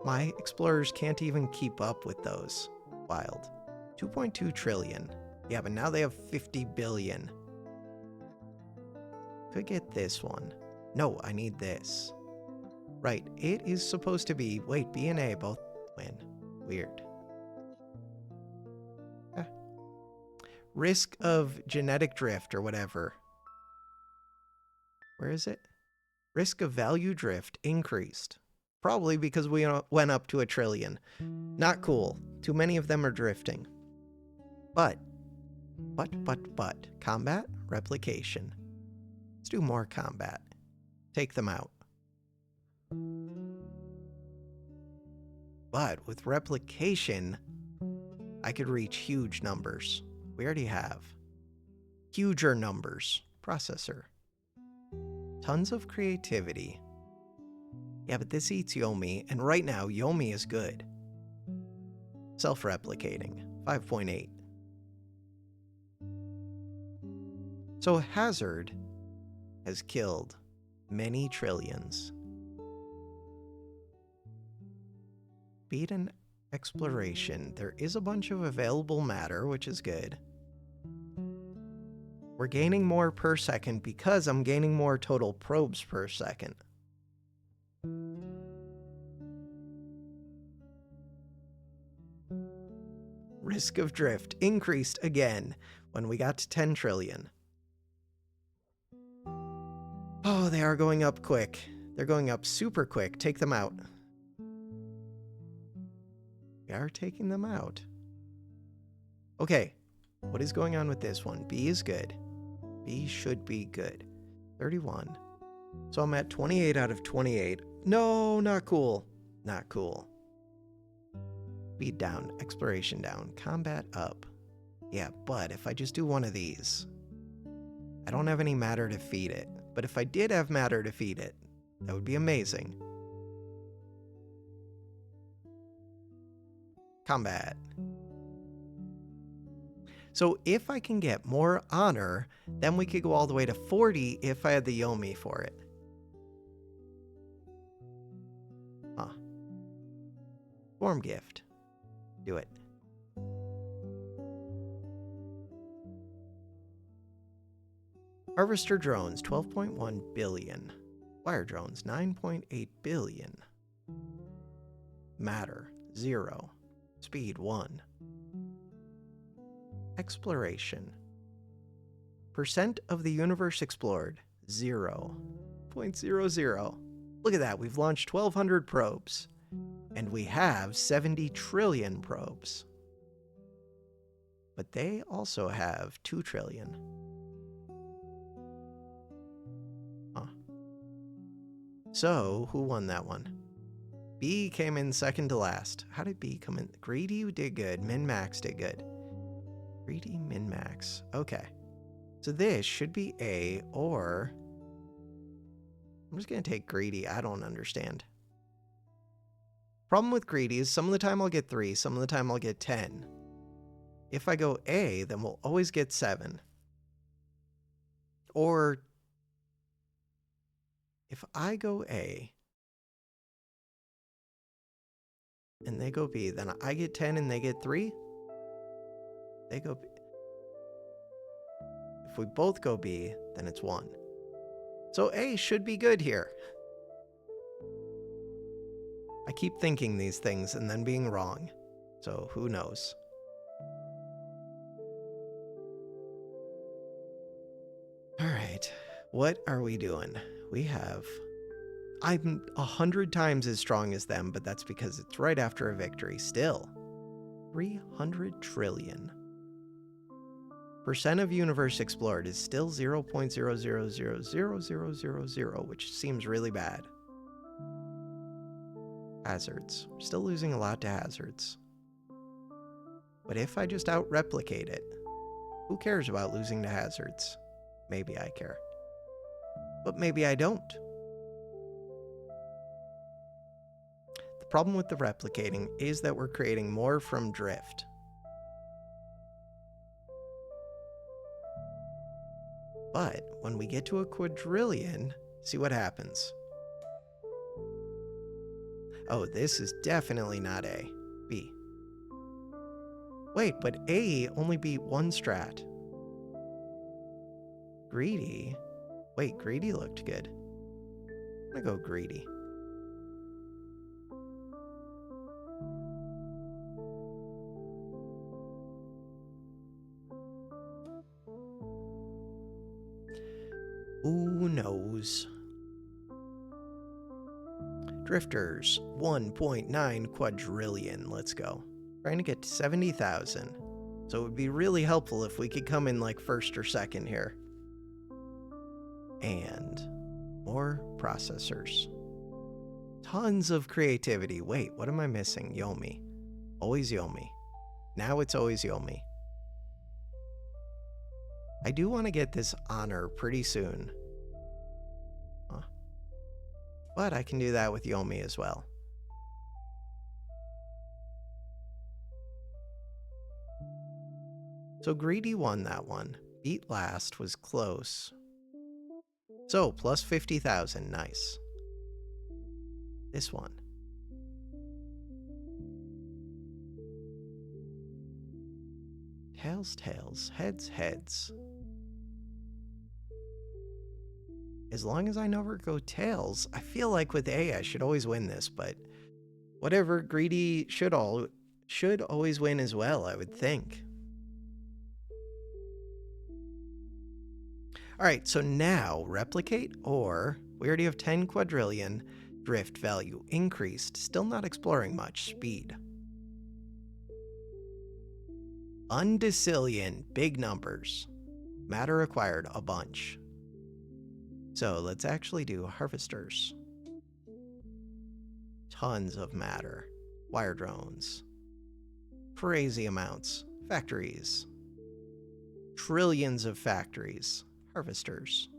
Speaker 1: My explorers can't even keep up with those. Wild. 2.2 trillion. Yeah, but now they have 50 billion. Could get this one. No, I need this. Right, it is supposed to be... Wait, B and A both win. Weird. Risk of genetic drift or whatever. Where is it? Risk of value drift increased. Probably because we went up to 1 trillion. Not cool. Too many of them are drifting. But. Combat? Replication. Let's do more combat. Take them out. But with replication, I could reach huge numbers. We already have. Huger numbers. Processor. Tons of creativity. Yeah, but this eats Yomi, and right now, Yomi is good. Self-replicating. 5.8. So Hazard has killed many trillions. Speed and exploration. There is a bunch of available matter, which is good. We're gaining more per second because I'm gaining more total probes per second. Risk of drift increased again when we got to 10 trillion. Oh, they are going up quick. They're going up super quick. Take them out. We are taking them out. Okay, what is going on with this one? B is good. B should be good. 31. So I'm at 28 out of 28. No, not cool. Not cool. Speed down, exploration down, combat up. Yeah, but if I just do one of these, I don't have any matter to feed it. But if I did have matter to feed it, that would be amazing. Combat. So if I can get more honor, then we could go all the way to 40 if I had the Yomi for it. Huh. Form gift. Do it. Harvester drones, 12.1 billion. Wire drones, 9.8 billion. Matter, 0. Speed, 1. Exploration. Percent of the universe explored, 0.00. Look at that, we've launched 1,200 probes. And we have 70 trillion probes. But they also have 2 trillion. Huh. So, who won that one? B came in second to last. How did B come in? Greedy did good. Min-Max did good. Greedy, Min-Max. Okay. So this should be A, or... I'm just going to take Greedy. I don't understand. Problem with Greedy is some of the time I'll get 3, some of the time I'll get 10. If I go A, then we'll always get 7. Or if I go A and they go B, then I get 10 and they get 3. They go B. If we both go B, then it's 1. So A should be good here. I keep thinking these things and then being wrong. So who knows? All right. What are we doing? I'm 100 times as strong as them, but that's because it's right after a victory. Still, 300 trillion. Percent of universe explored is still 0.00000000, which seems really bad. Hazards. We're still losing a lot to hazards. But if I just out-replicate it, who cares about losing to hazards? Maybe I care. But maybe I don't. The problem with the replicating is that we're creating more from drift. But when we get to a quadrillion, see what happens. Oh, this is definitely not A. B. Wait, but A only beat 1 strat. Greedy? Wait, Greedy looked good. I'm gonna go Greedy. Who knows? Drifters, 1.9 quadrillion. Let's go. Trying to get to 70,000. So it would be really helpful if we could come in like first or second here. And more processors. Tons of creativity. Wait, what am I missing? Yomi. Always Yomi. Now it's always Yomi. I do want to get this honor pretty soon. Huh. But I can do that with Yomi as well. So Greedy won that one. Beat last was close. So plus 50,000, nice. This one. Tails, tails, heads, heads. As long as I never go tails, I feel like with A I should always win this, but whatever, Greedy should always win as well, I would think. All right, so now replicate, or we already have 10 quadrillion, drift value increased, still not exploring much, speed. Undecillion, big numbers. Matter acquired, a bunch. So let's actually do harvesters. Tons of matter. Wire drones. Crazy amounts. Factories. Trillions of factories. Harvesters.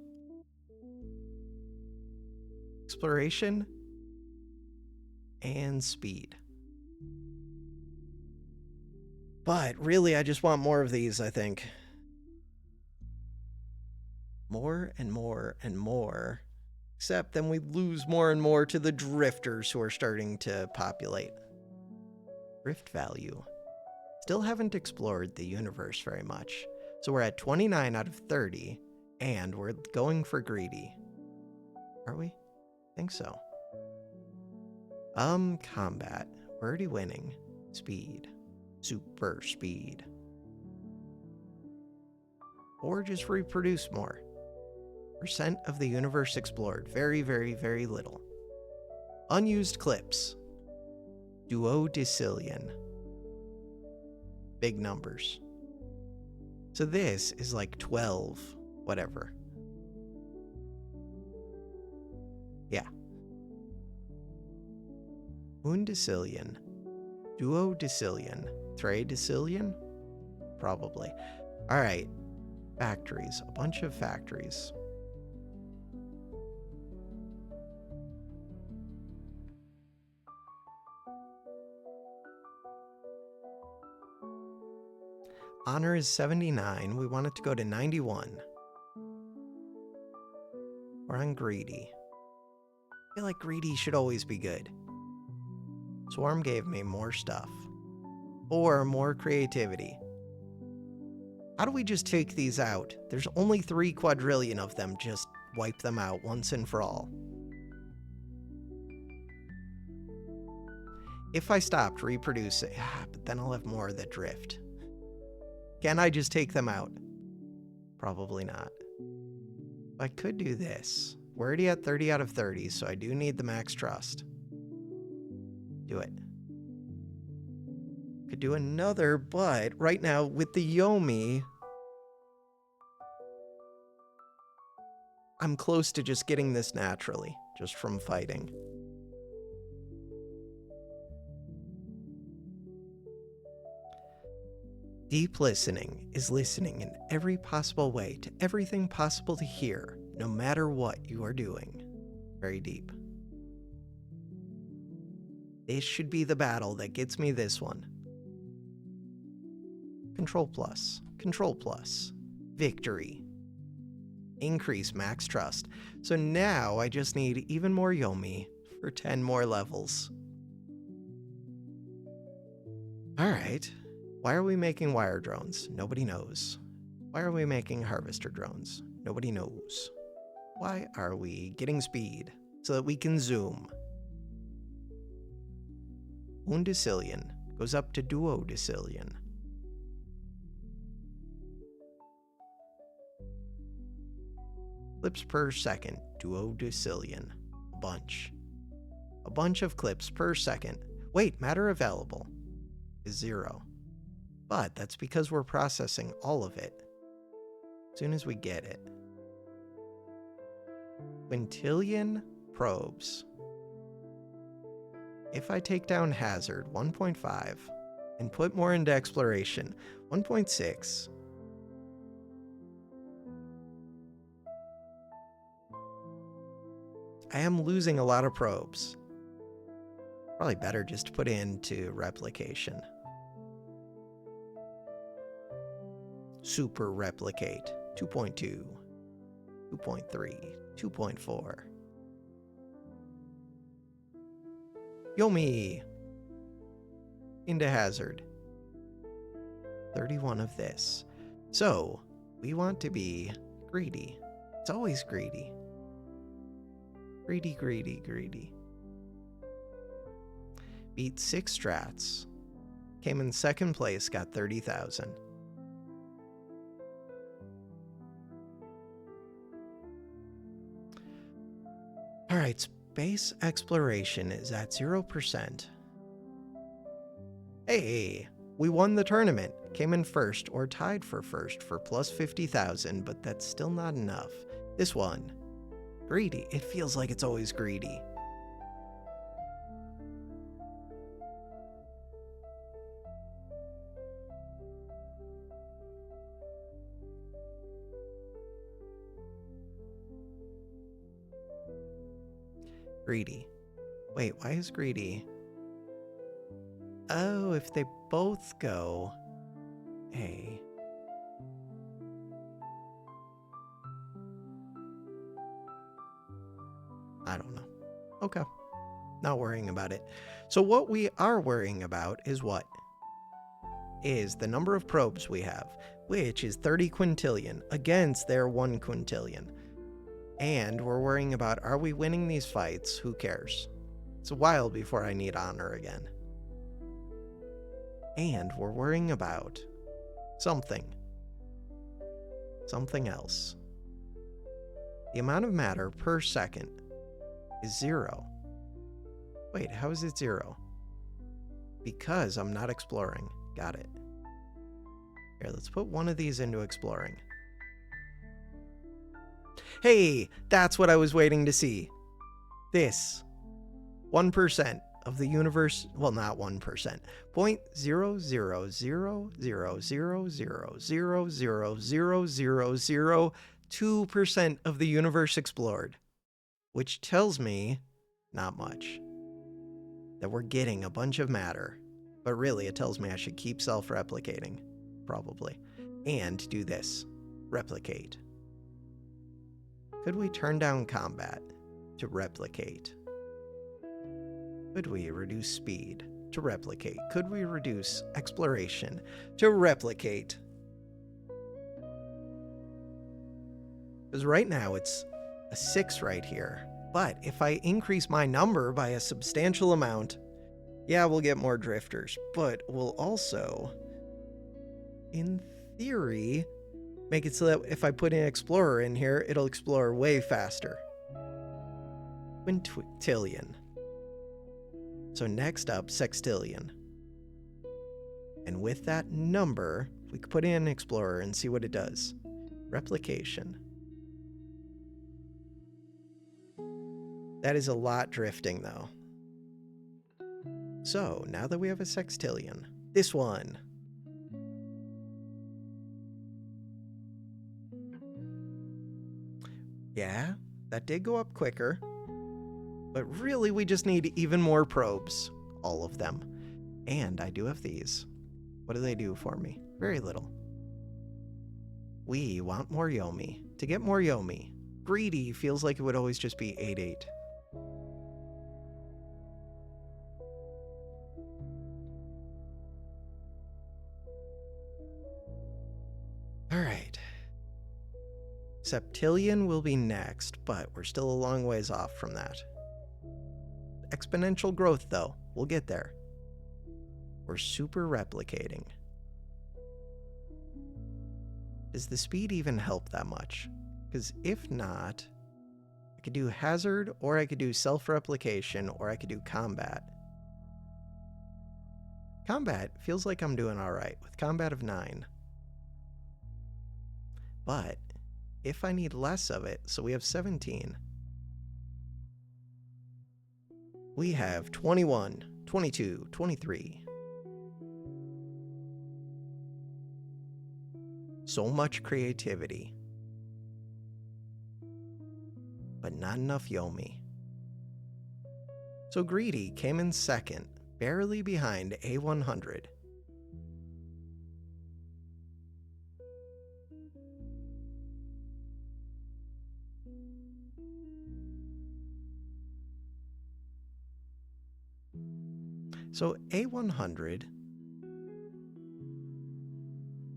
Speaker 1: Exploration. And speed. But really, I just want more of these, I think. More and more and more. Except then we lose more and more to the drifters who are starting to populate. Drift value. Still haven't explored the universe very much. So we're at 29 out of 30, and we're going for greedy. Are we? I think so. Combat. We're already winning. Speed. Super speed. Or just reproduce more. Percent of the universe explored. Very, very, very little. Unused clips. Duodecillion. Big numbers. So this is like 12, whatever. Yeah. Undecillion. Duodecillion. Tridecillion? Probably. Alright. Factories. A bunch of factories. Honor is 79. We want it to go to 91. We're on greedy. I feel like greedy should always be good. Swarm gave me more stuff. Or more creativity. How do we just take these out? There's only 3 quadrillion of them. Just wipe them out once and for all. If I stopped reproducing, but then I'll have more that drift. Can I just take them out? Probably not. I could do this. We're already at 30 out of 30, so I do need the max trust. Do it. Could do another, but right now with the Yomi, I'm close to just getting this naturally, just from fighting. Deep listening is listening in every possible way to everything possible to hear, no matter what you are doing. Very deep. This should be the battle that gets me this one. Control plus, control plus, victory. Increase max trust. So now I just need even more Yomi for 10 more levels. Alright. Why are we making wire drones? Nobody knows. Why are we making harvester drones? Nobody knows. Why are we getting speed so that we can zoom? Undecillion goes up to duodecillion. Clips per second, duodecillion. A bunch. A bunch of clips per second. Wait, matter available is 0. But that's because we're processing all of it as soon as we get it. Quintillion probes. If I take down hazard 1.5 and put more into exploration 1.6, I am losing a lot of probes. Probably better just to put into replication. Super replicate 2.2, 2.3, 2.4. Yomi into hazard. 31 of this. So we want to be greedy. It's always greedy. Greedy, greedy, greedy. Beat 6 strats. Came in second place, got 30,000. Alright, space exploration is at 0%. Hey, we won the tournament. Came in first or tied for first for plus 50,000, but that's still not enough. This one. Greedy. It feels like it's always greedy. Greedy. Wait, why is greedy? Oh, if they both go, A. I don't know. Okay. Not worrying about it. So what we are worrying about is what? Is the number of probes we have, which is 30 quintillion against their 1 quintillion. And we're worrying about, are we winning these fights? Who cares? It's a while before I need honor again. And we're worrying about something else. The amount of matter per second is 0. Wait, how is it 0? Because I'm not exploring. Got it. Here, let's put one of these into exploring. Hey, that's what I was waiting to see. This 1% of the universe, well, not 1%, 0.0000000000002% of the universe explored, which tells me not much. That we're getting a bunch of matter, but really it tells me I should keep self-replicating, probably, and do this, replicate. Could we turn down combat to replicate? Could we reduce speed to replicate? Could we reduce exploration to replicate? Because right now it's a 6 right here. But if I increase my number by a substantial amount, yeah, we'll get more drifters. But we'll also, in theory, make it so that if I put an explorer in here, it'll explore way faster. Quintillion. So next up, sextillion. And with that number, we could put in an explorer and see what it does. Replication. That is a lot drifting, though. So, now that we have a sextillion, this one. Yeah, that did go up quicker. But really, we just need even more probes. All of them. And I do have these. What do they do for me? Very little. We want more Yomi. To get more Yomi, greedy feels like it would always just be 8-8. Alright. Septillion will be next, but we're still a long ways off from that. Exponential growth, though. We'll get there. We're super replicating. Does the speed even help that much? Because if not, I could do hazard, or I could do self-replication, or I could do combat. Combat feels like I'm doing alright, with combat of 9. But if I need less of it, so we have 17. We have 21, 22, 23. So much creativity. But not enough Yomi. So Greedy came in second, barely behind A100. So A100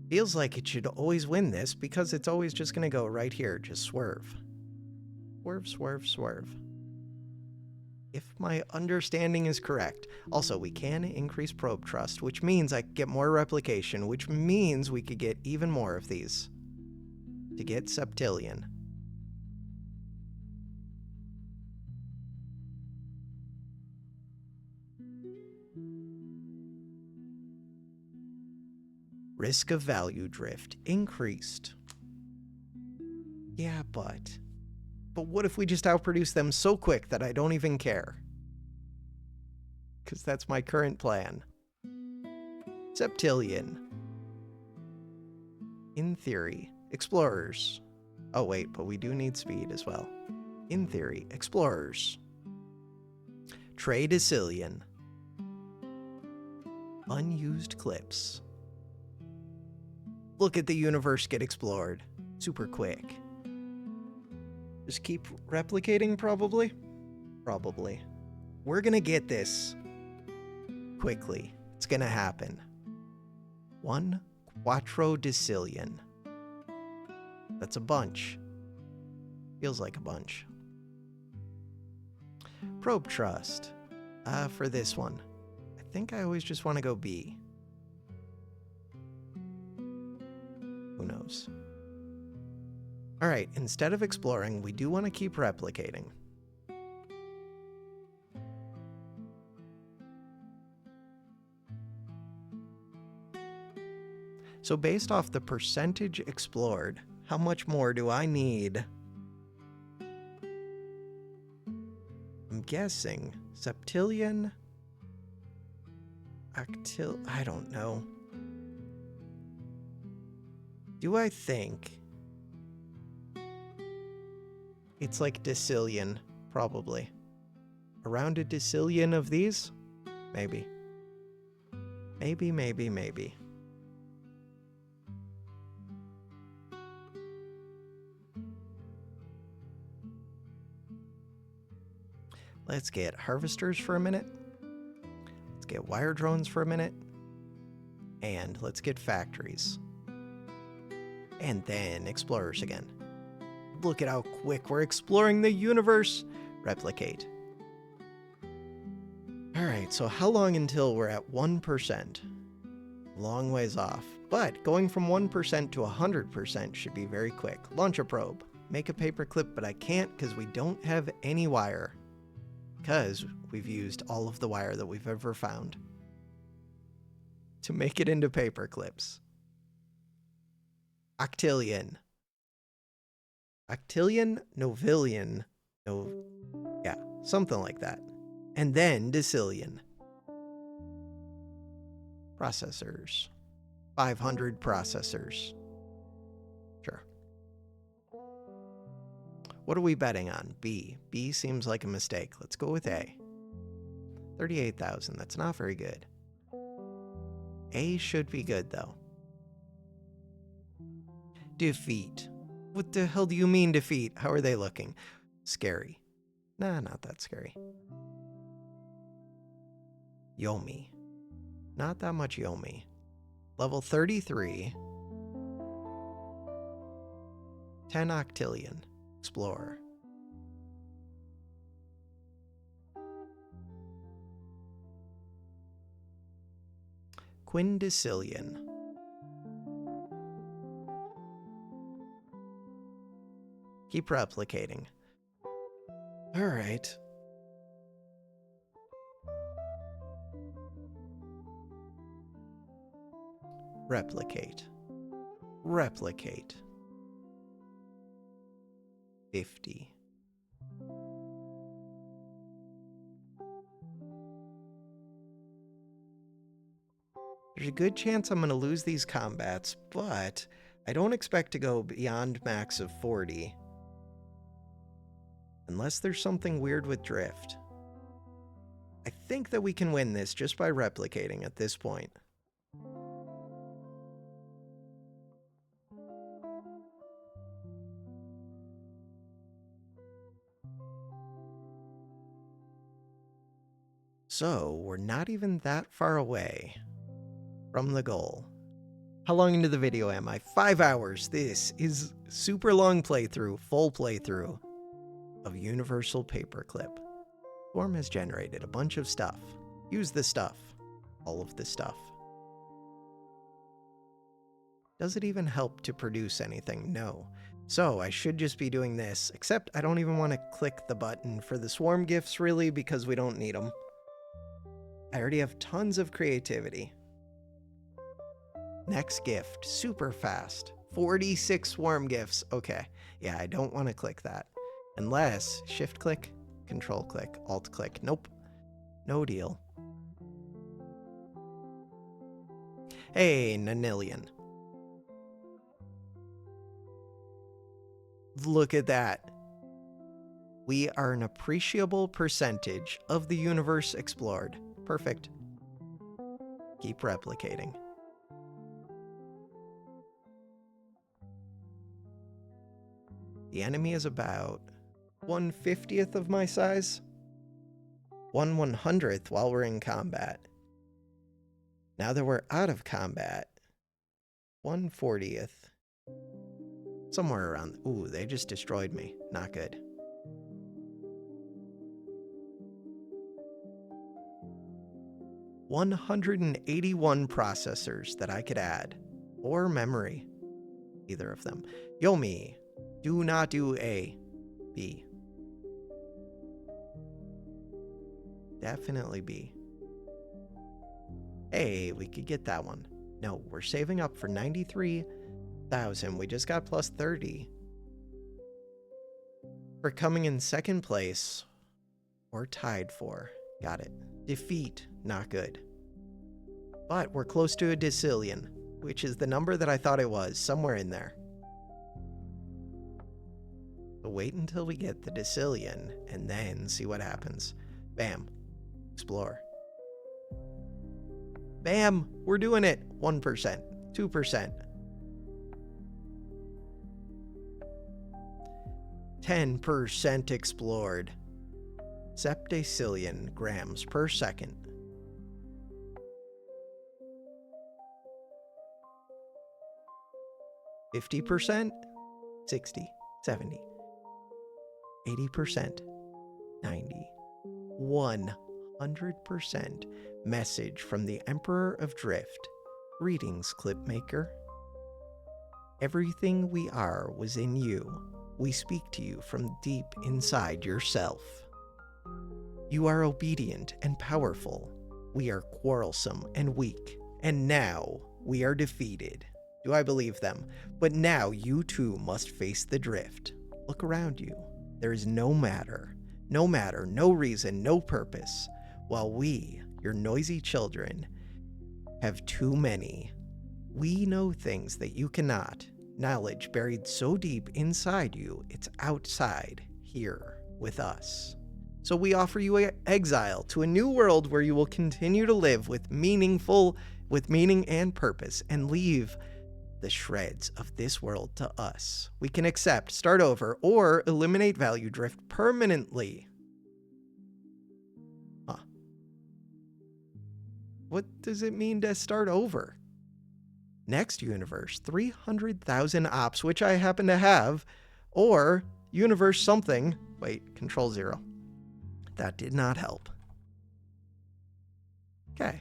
Speaker 1: feels like it should always win this because it's always just going to go right here, just swerve. Swerve, swerve, swerve. If my understanding is correct. Also, we can increase probe trust, which means I get more replication, which means we could get even more of these to get septillion. Risk of value drift increased. Yeah, but what if we just outproduce them so quick that I don't even care? Because that's my current plan. Septillion. In theory, explorers. Oh wait, but we do need speed as well. In theory, explorers. Tradecillion. Unused clips. Look at the universe get explored. Super quick. Just keep replicating, probably? Probably. We're gonna get this quickly. It's gonna happen. 1 quattrodecillion. That's a bunch. Feels like a bunch. Probe trust. For this one, I think I always just want to go B. Who knows? All right, instead of exploring, we do want to keep replicating. So based off the percentage explored, how much more do I need? I'm guessing septillion, I don't know. Do I think it's like decillion? Probably. Around a decillion of these? Maybe. Maybe. Let's get harvesters for a minute. Let's get wire drones for a minute. And let's get factories. And then explorers again. Look at how quick we're exploring the universe. Replicate. Alright, so how long until we're at 1%? Long ways off. But going from 1% to 100% should be very quick. Launch a probe. Make a paperclip, but I can't because we don't have any wire. Because we've used all of the wire that we've ever found to make it into paperclips. Octillion. Octillion, novillion, yeah, something like that. And then decillion. Processors. 500 processors. Sure. What are we betting on? B. B seems like a mistake. Let's go with A. 38,000. That's not very good. A should be good, though. Defeat. What the hell do you mean defeat? How are they looking? Scary. Nah, not that scary. Yomi. Not that much Yomi. Level 33. 10 octillion. Explorer. Quindecillion. Keep replicating. All right. Replicate. Replicate. 50. There's a good chance I'm going to lose these combats, but I don't expect to go beyond max of 40. Unless there's something weird with drift. I think that we can win this just by replicating at this point. So, we're not even that far away from the goal. How long into the video am I? 5 hours. This is super long playthrough, full playthrough of Universal Paperclip. Swarm has generated a bunch of stuff. Use the stuff. All of the stuff. Does it even help to produce anything? No. So I should just be doing this, except I don't even want to click the button for the swarm gifts really because we don't need them. I already have tons of creativity. Next gift, super fast. 46 swarm gifts. Okay, yeah, I don't want to click that. Unless, shift click, control click, alt click. Nope, no deal. Hey, Nanillion. Look at that. We are an appreciable percentage of the universe explored. Perfect. Keep replicating. The enemy is about 1/50th of my size. 1/100th while we're in combat. Now that we're out of combat, 1/40th. Somewhere around. Ooh, they just destroyed me. Not good. $181 processors that I could add. Or memory. Either of them. Yomi, do not do A. B. Definitely B. Hey, we could get that one. No, we're saving up for 93,000. We just got plus 30. We're coming in second place. Or tied for. Got it. Defeat, not good. But we're close to a decillion, which is the number that I thought it was, somewhere in there. So wait until we get the decillion, and then see what happens. Bam. Explore. Bam! We're doing it! 1%. 2%. 10% explored. Septicillion grams per second. %, 60, 70, 80%, 90, 100%. Message from the Emperor of Drift. Greetings, Clipmaker. Everything we are was in you. We speak to you from deep inside yourself. You are obedient and powerful. We are quarrelsome and weak. And now we are defeated. Do I believe them? But now you too must face the drift. Look around you. There is no matter, no reason, no purpose. While we, your noisy children, have too many. We know things that you cannot. Knowledge buried so deep inside you, it's outside, here, with us. So we offer you exile to a new world where you will continue to live with meaning and purpose, and leave the shreds of this world to us. We can accept, start over, or eliminate value drift permanently. Huh. What does it mean to start over? Next universe, 300,000 ops, which I happen to have, or universe something. Wait, control 0. That did not help. Okay.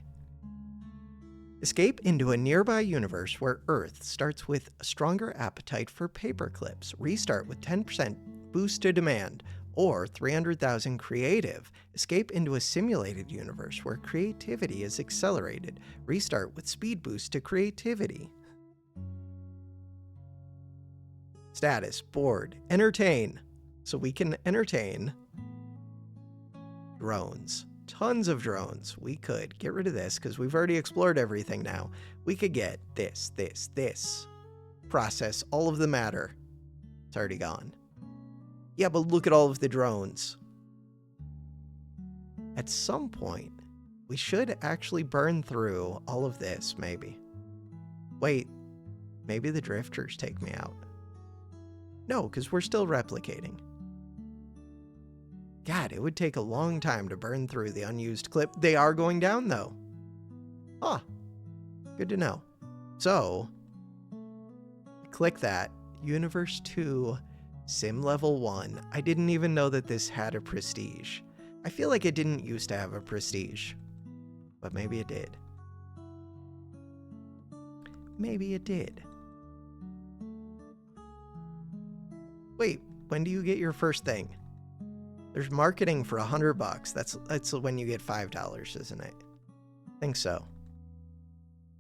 Speaker 1: Escape into a nearby universe where Earth starts with a stronger appetite for paperclips. Restart with 10% boost to demand, or 300,000 creative. Escape into a simulated universe where creativity is accelerated. Restart with speed boost to creativity. Status, bored, entertain. So we can entertain drones. Tons of drones. We could get rid of this because we've already explored everything now. We could get this. Process all of the matter. It's already gone. Yeah, but look at all of the drones. At some point, we should actually burn through all of this, maybe. Wait, maybe the drifters take me out. No, because we're still replicating. God, it would take a long time to burn through the unused clip. They are going down, though. Huh. Good to know. So, click that. Universe 2, Sim Level 1. I didn't even know that this had a prestige. I feel like it didn't used to have a prestige. But maybe it did. Maybe it did. Wait, when do you get your first thing? There's marketing for $100. That's when you get $5, isn't it? I think so.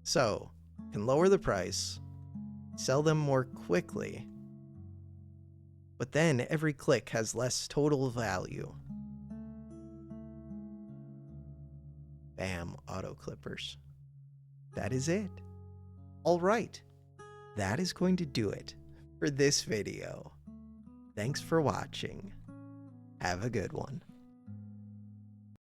Speaker 1: So, you can lower the price, sell them more quickly, but then every click has less total value. Bam, auto clippers. That is it. All right, that is going to do it for this video. Thanks for watching. Have a good one.